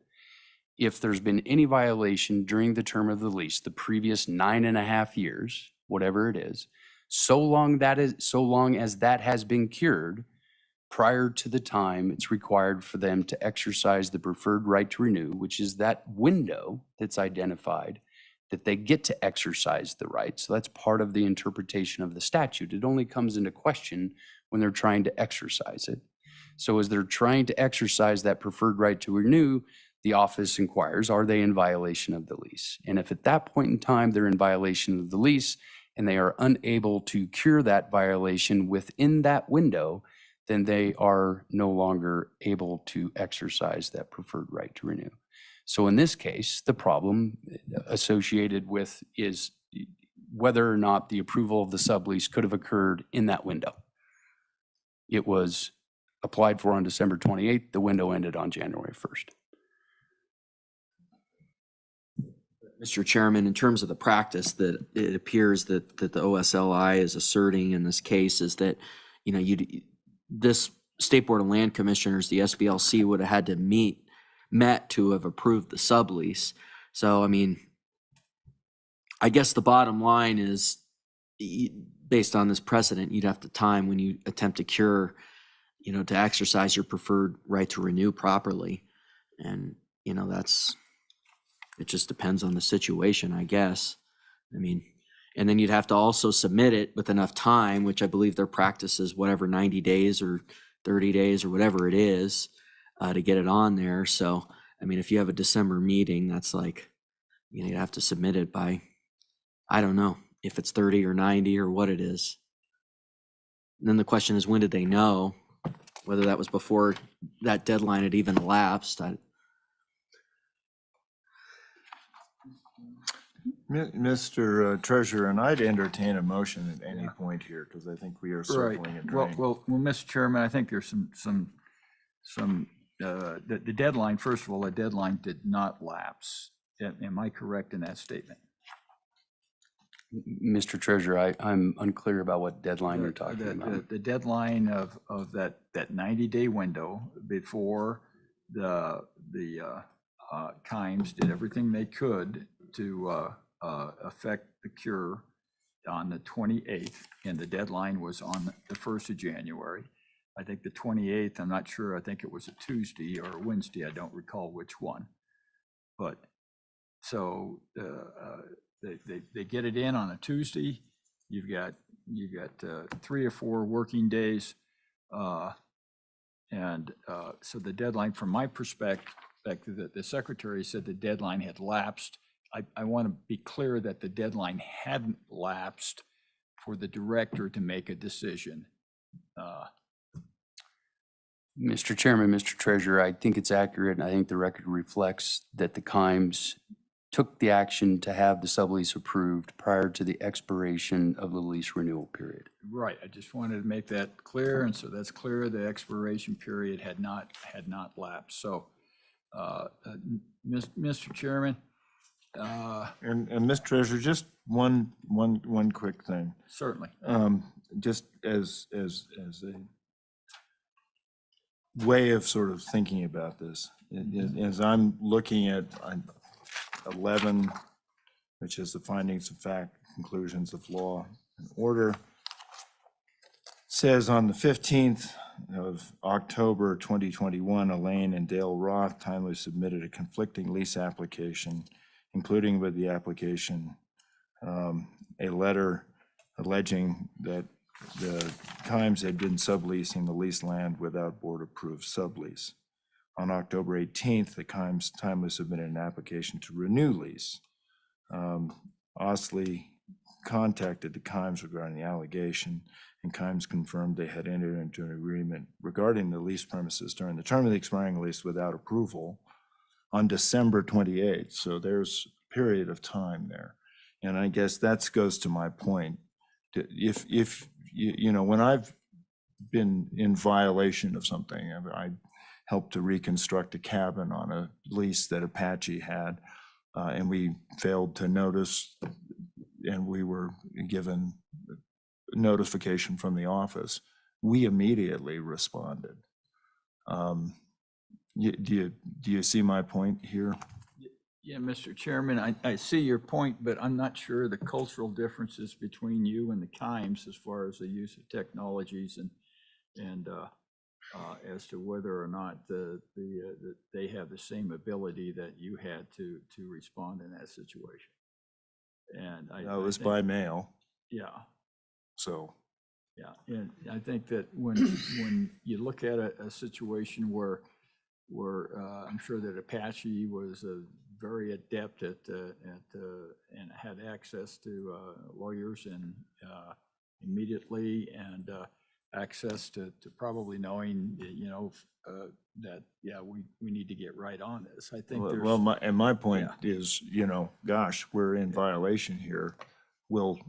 if there's been any violation during the term of the lease, the previous 9.5 years, whatever it is, so long as that has been cured prior to the time it's required for them to exercise the preferred right to renew, which is that window that's identified, that they get to exercise the right. So that's part of the interpretation of the statute. It only comes into question when they're trying to exercise it. So as they're trying to exercise that preferred right to renew, the office inquires, are they in violation of the lease? And if at that point in time they're in violation of the lease and they are unable to cure that violation within that window, then they are no longer able to exercise that preferred right to renew. So in this case, the problem associated with is whether or not the approval of the sublease could have occurred in that window. It was applied for on December 28th. The window ended on January 1st. Mr. Chairman, in terms of the practice that it appears that the OSLI is asserting in this case is that, this State Board of Land Commissioners, the SBLC, would have had to met to have approved the sublease. So, I guess the bottom line is, based on this precedent, you'd have to time when you attempt to cure, to exercise your preferred right to renew properly. And, it just depends on the situation, I guess. And then you'd have to also submit it with enough time, which I believe their practice is whatever, 90 days or 30 days or whatever it is, to get it on there. So, if you have a December meeting, that's like, you'd have to submit it by, I don't know if it's 30 or 90 or what it is. And then the question is, when did they know? Whether that was before that deadline had even elapsed. Mr. Treasurer, and I'd entertain a motion at any point here, because I think we are circling a drain. Well, Mr. Chairman, I think there's the deadline, first of all, the deadline did not lapse. Am I correct in that statement? Mr. Treasurer, I'm unclear about what deadline you're talking about. The deadline of that 90-day window before the Kimes did everything they could to affect the cure on the 28th, and the deadline was on the 1st of January. I think the 28th, I'm not sure, I think it was a Tuesday or a Wednesday, I don't recall which one. But So they get it in on a Tuesday. You've got 3 or 4 working days. So the deadline, from my perspective, the secretary said the deadline had lapsed. I want to be clear that the deadline hadn't lapsed for the director to make a decision. Mr. Chairman, Mr. Treasurer, I think it's accurate, and I think the record reflects that the Kimes took the action to have the sublease approved prior to the expiration of the lease renewal period. Right, I just wanted to make that clear, and so that's clear, the expiration period had not lapsed. So, Mr. Chairman. And Mr. Treasurer, just one quick thing. Certainly. Just as a way of sort of thinking about this, as I'm looking at 11, which is the findings of fact, conclusions of law and order, says on the 15th of October 2021, Elaine and Dale Roth timely submitted a conflicting lease application, including with the application a letter alleging that the Kimes had been subleasing the leased land without board-approved sublease. On October 18th, the Kimes timely submitted an application to renew lease. Osley contacted the Kimes regarding the allegation, and Kimes confirmed they had entered into an agreement regarding the lease premises during the term of the expiring lease without approval on December 28th. So there's a period of time there. And I guess that goes to my point. If you know, when I've been in violation of something, I helped to reconstruct a cabin on a lease that Apache had, and we failed to notice, and we were given notification from the office. We immediately responded. Do you see my point here? Yeah, Mr. Chairman, I see your point, but I'm not sure the cultural differences between you and the Kimes as far as the use of technologies and as to whether or not they have the same ability that you had to respond in that situation. And It was by mail. Yeah. So. Yeah, and I think that when you look at a situation where I'm sure that Apache was very adept at and had access to lawyers and immediately, and access to probably knowing, you know, that, yeah, we need to get right on this. I think there's. Well, my point is, you know, gosh, we're in violation here. We'll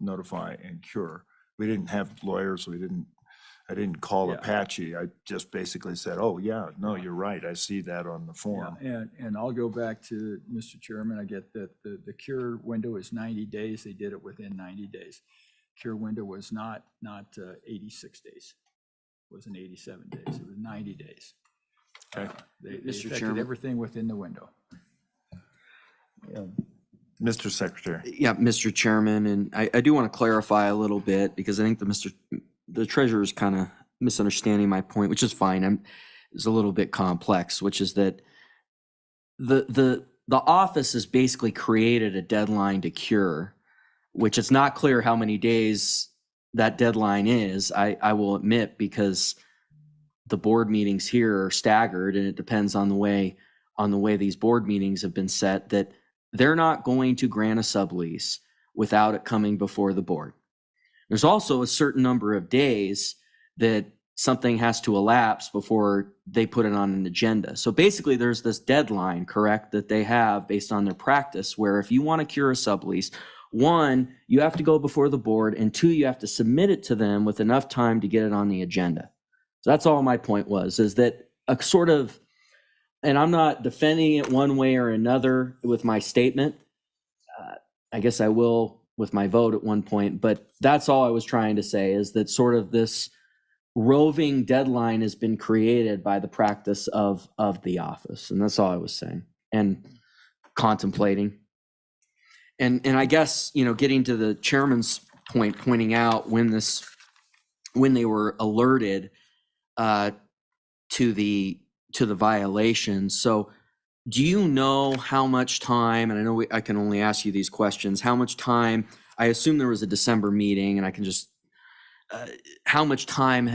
notify and cure. We didn't have lawyers. I didn't call Apache. I just basically said, oh, yeah, no, you're right. I see that on the form. Yeah, and I'll go back to, Mr. Chairman, I get that the cure window is 90 days. They did it within 90 days. Cure window was not 86 days. It wasn't 87 days. It was 90 days. Okay. They Mr. affected Chairman. everything within the window. Mr. Secretary. Yeah, Mr. Chairman, and I do want to clarify a little bit, because I think the treasurer is kind of misunderstanding my point, which is fine. It's a little bit complex, which is that the office has basically created a deadline to cure, which it's not clear how many days that deadline is. I will admit, because the board meetings here are staggered, and it depends on the way these board meetings have been set, that they're not going to grant a sublease without it coming before the board. There's also a certain number of days that something has to elapse before they put it on an agenda. So basically, there's this deadline, correct, that they have based on their practice, where if you want to cure a sublease, 1, you have to go before the board, and 2, you have to submit it to them with enough time to get it on the agenda. So that's all my point was, is that a sort of, and I'm not defending it one way or another with my statement. I guess I will with my vote at one point, but that's all I was trying to say, is that sort of this roving deadline has been created by the practice of the office. And that's all I was saying and contemplating. And I guess, you know, getting to the chairman's point, pointing out when they were alerted to the violations. So do you know how much time, and I know I can only ask you these questions, how much time, I assume there was a December meeting, and I can just, how much time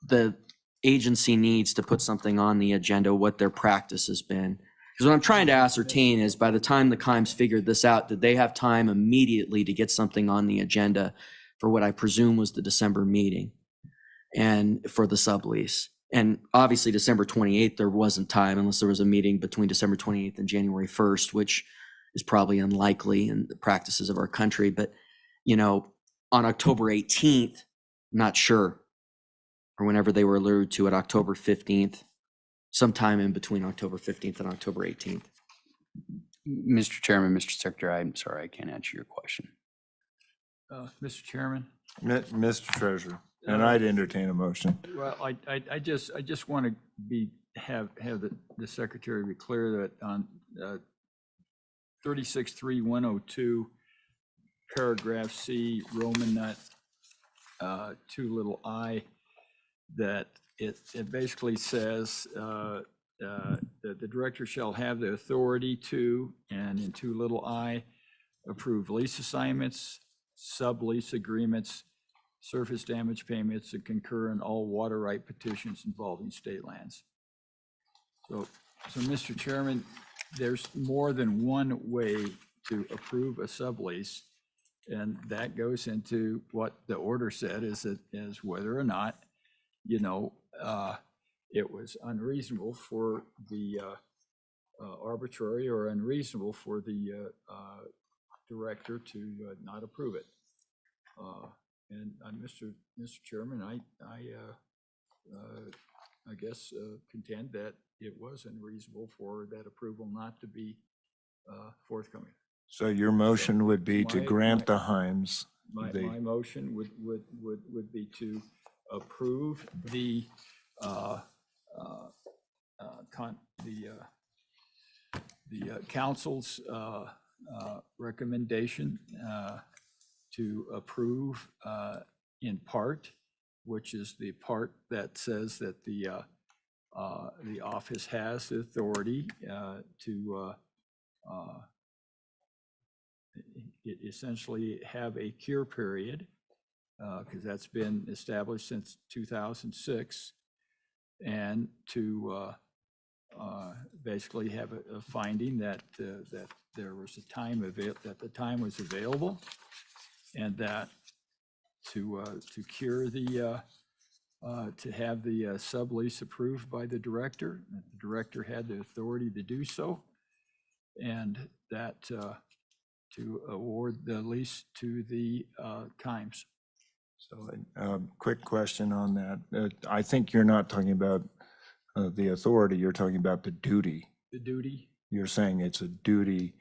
the agency needs to put something on the agenda, what their practice has been? Because what I'm trying to ascertain is, by the time the Kimes figured this out, did they have time immediately to get something on the agenda for what I presume was the December meeting and for the sublease? And obviously December 28th, there wasn't time unless there was a meeting between December 28th and January 1st, which is probably unlikely in the practices of our country. But, you know, on October 18th, I'm not sure, or whenever they were alluded to at October 15th, sometime in between October 15th and October 18th. Mr. Chairman, Mr. Secretary, I'm sorry, I can't answer your question. Mr. Chairman? Mr. Treasurer, and I'd entertain a motion. Well, I just want to have the secretary be clear that on 36.3.102, paragraph C, Roman nut, 2 little I, that it basically says that the director shall have the authority to, and in 2 little I, approve lease assignments, sublease agreements, surface damage payments, and concur in all water right petitions involving state lands. So Mr. Chairman, there's more than one way to approve a sublease, and that goes into what the order said, is whether or not, you know, it was unreasonable for the arbitrary or unreasonable for the director to not approve it. And Mr. Chairman, I guess contend that it was unreasonable for that approval not to be forthcoming. So your motion would be to grant the Himes. My motion would be to approve the council's recommendation to approve in part, which is the part that says that the office has the authority to essentially have a cure period, because that's been established since 2006, and to basically have a finding that there was a time that the time was available, and that to cure the to have the sublease approved by the director, that the director had the authority to do so, and that to award the lease to the Kimes. So quick question on that. I think you're not talking about the authority, you're talking about the duty. The duty? You're saying it's a duty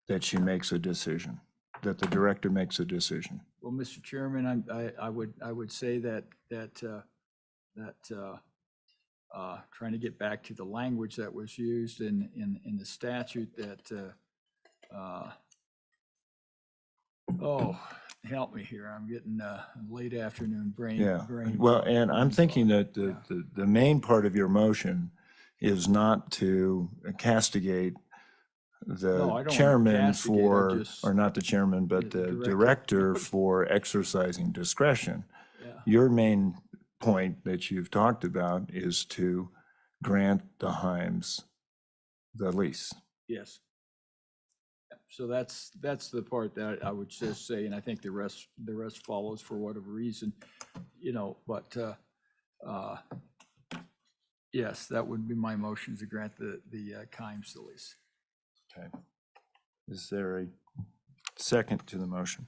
that she makes a decision, that the director makes a decision. Well, Mr. Chairman, I would say that trying to get back to the language that was used in the statute, that oh, help me here, I'm getting late afternoon brain. Yeah, well, and I'm thinking that the main part of your motion is not to castigate the chairman for, or not the chairman, but the director for exercising discretion. Your main point that you've talked about is to grant the Himes the lease. Yes. So that's the part that I would just say, and I think the rest follows for whatever reason, you know, but yes, that would be my motion, to grant the Kimes the lease. Okay. Is there a second to the motion?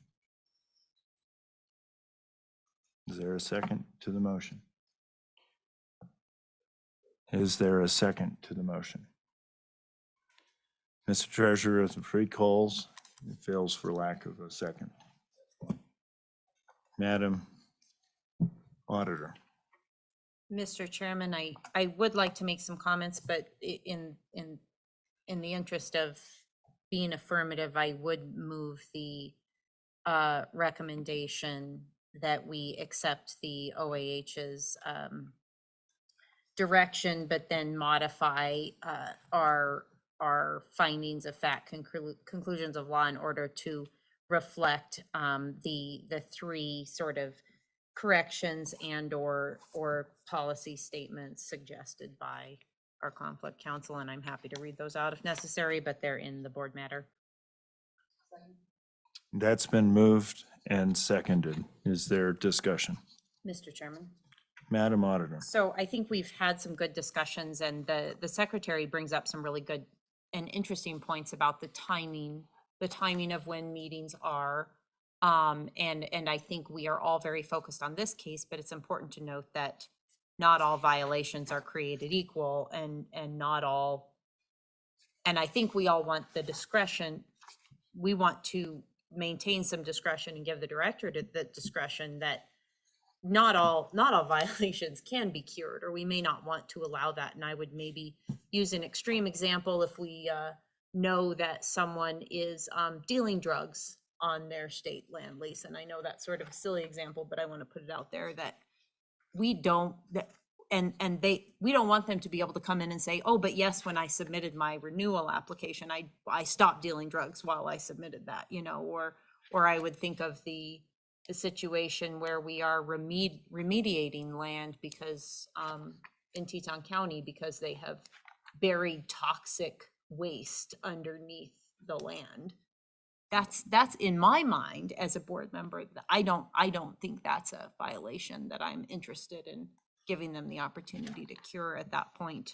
Is there a second to the motion? Is there a second to the motion? Mr. Treasurer, as the free calls, it fails for lack of a second. Madam Auditor. Mr. Chairman, I would like to make some comments, but in the interest of being affirmative, I would move the recommendation that we accept the OAH's direction, but then modify our findings of fact, conclusions of law in order to reflect the three sort of corrections and or policy statements suggested by our conflict counsel, and I'm happy to read those out if necessary, but they're in the board matter. That's been moved and seconded. Is there discussion? Mr. Chairman. Madam Auditor. So I think we've had some good discussions, and the secretary brings up some really good and interesting points about the timing of when meetings are. And I think we are all very focused on this case, but it's important to note that not all violations are created equal, and not all, and I think we all want the discretion. We want to maintain some discretion and give the director the discretion that not all violations can be cured, or we may not want to allow that. And I would maybe use an extreme example if we know that someone is dealing drugs on their state land lease. And I know that's sort of a silly example, but I want to put it out there that we don't want them to be able to come in and say, oh, but yes, when I submitted my renewal application, I stopped dealing drugs while I submitted that, you know, or I would think of the situation where we are remediating land because in Teton County, because they have buried toxic waste underneath the land. That's in my mind as a board member, I don't think that's a violation that I'm interested in giving them the opportunity to cure at that point,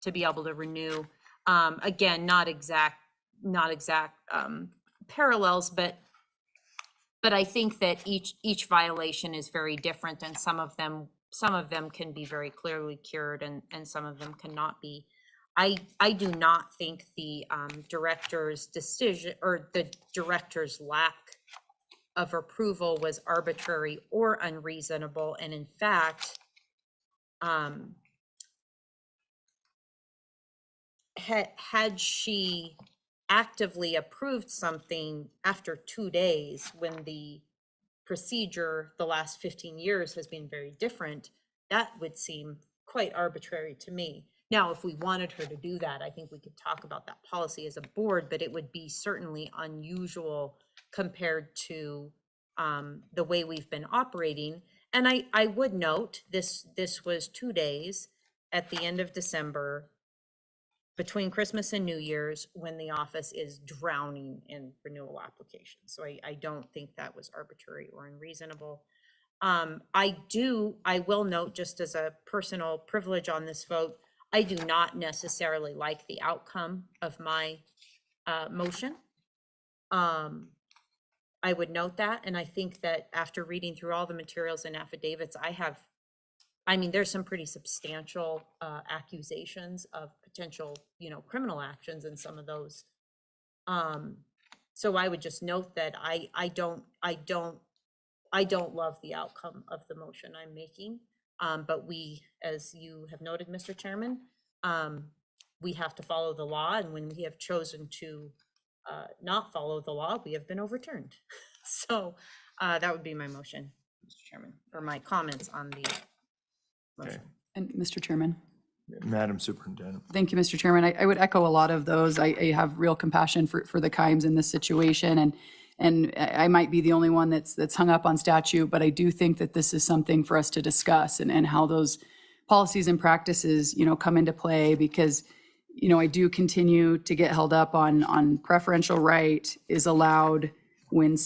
to be able to renew. Again, not exact parallels, but I think that each violation is very different, and some of them can be very clearly cured, and some of them cannot be. I do not think the director's decision or the director's lack of approval was arbitrary or unreasonable, and in fact, had she actively approved something after 2 days when the procedure the last 15 years has been very different, that would seem quite arbitrary to me. Now, if we wanted her to do that, I think we could talk about that policy as a board, but it would be certainly unusual compared to the way we've been operating. And I would note this was 2 days at the end of December between Christmas and New Year's, when the office is drowning in renewal applications. So I don't think that was arbitrary or unreasonable. I will note, just as a personal privilege on this vote, I do not necessarily like the outcome of my motion. I would note that, and I think that after reading through all the materials and affidavits, there's some pretty substantial accusations of potential, criminal actions in some of those. So I would just note that I don't love the outcome of the motion I'm making. But we, as you have noted, Mr. Chairman, we have to follow the law, and when we have chosen to not follow the law, we have been overturned. So that would be my motion, Mr. Chairman, or my comments on the motion. And Mr. Chairman. Madam Superintendent. Thank you, Mr. Chairman. I would echo a lot of those. I have real compassion for the Kimes in this situation, and I might be the only one that's hung up on statute, but I do think that this is something for us to discuss, and how those policies and practices, come into play, because, I do continue to get held up on preferential right is allowed when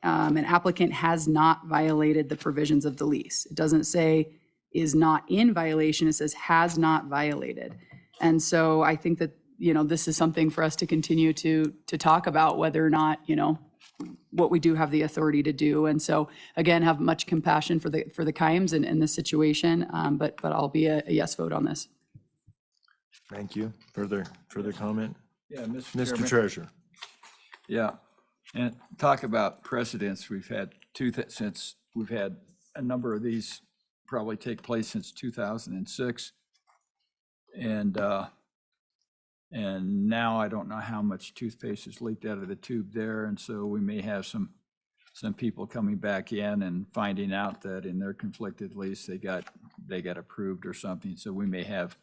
an applicant has not violated the provisions of the lease. It doesn't say is not in violation, it says has not violated. And so I think that, this is something for us to continue to talk about, whether or not, what we do have the authority to do. And so again, have much compassion for the Kimes in this situation, but I'll be a yes vote on this. Thank you. Further comment? Yeah, Mr. Chairman. Treasurer. Yeah, and talk about precedents. We've had since we've had a number of these probably take place since 2006. And now I don't know how much toothpaste is leaked out of the tube there. And so we may have some people coming back in and finding out that in their conflicted lease, they got approved or something. So we may have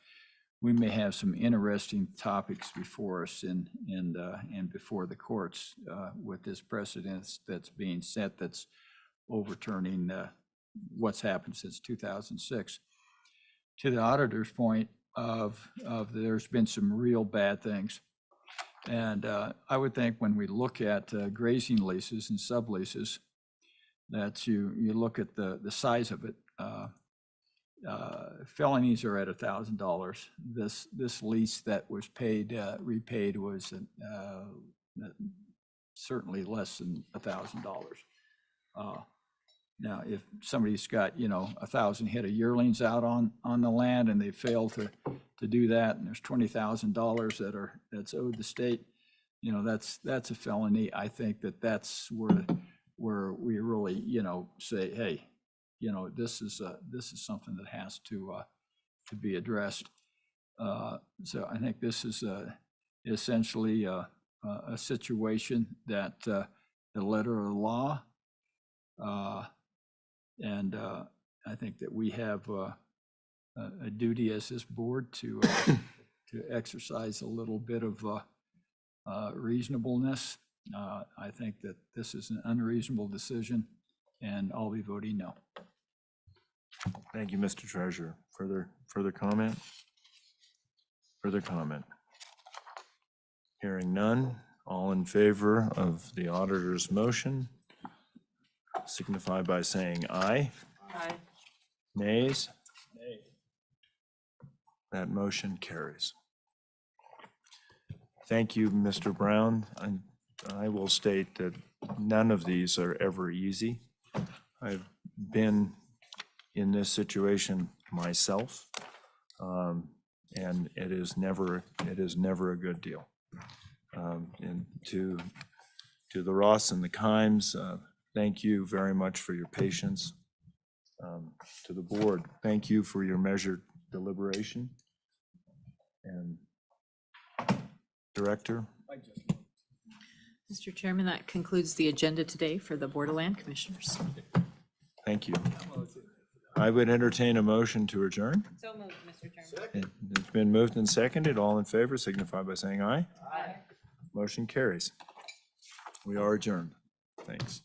we may have some interesting topics before us and before the courts with this precedent that's being set that's overturning what's happened since 2006. To the auditor's point of there's been some real bad things. And I would think when we look at grazing leases and subleases, that you look at the size of it. Felonies are at $1,000. This lease that was repaid was certainly less than $1,000. Now, if somebody's got, 1,000 head of yearlings out on the land and they fail to do that, and there's $20,000 that's owed the state, that's a felony. I think that's where we really, say, hey, this is something that has to be addressed. So I think this is essentially a situation that the letter of the law, and I think that we have a duty as this board to exercise a little bit of reasonableness. I think that this is an unreasonable decision, and I'll be voting no. Thank you, Mr. Treasurer. Further comment? Further comment? Hearing none. All in favor of the auditor's motion signify by saying aye. Aye. Nays? Nay. That motion carries. Thank you, Mr. Brown. I will state that none of these are ever easy. I've been in this situation myself, and it is never a good deal. And to the Ross and the Kimes, thank you very much for your patience. To the board, thank you for your measured deliberation. And Director? Mr. Chairman, that concludes the agenda today for the Board of Land Commissioners. Thank you. I would entertain a motion to adjourn. So moved, Mr. Chairman. It's been moved and seconded. All in favor signify by saying aye. Aye. Motion carries. We are adjourned. Thanks.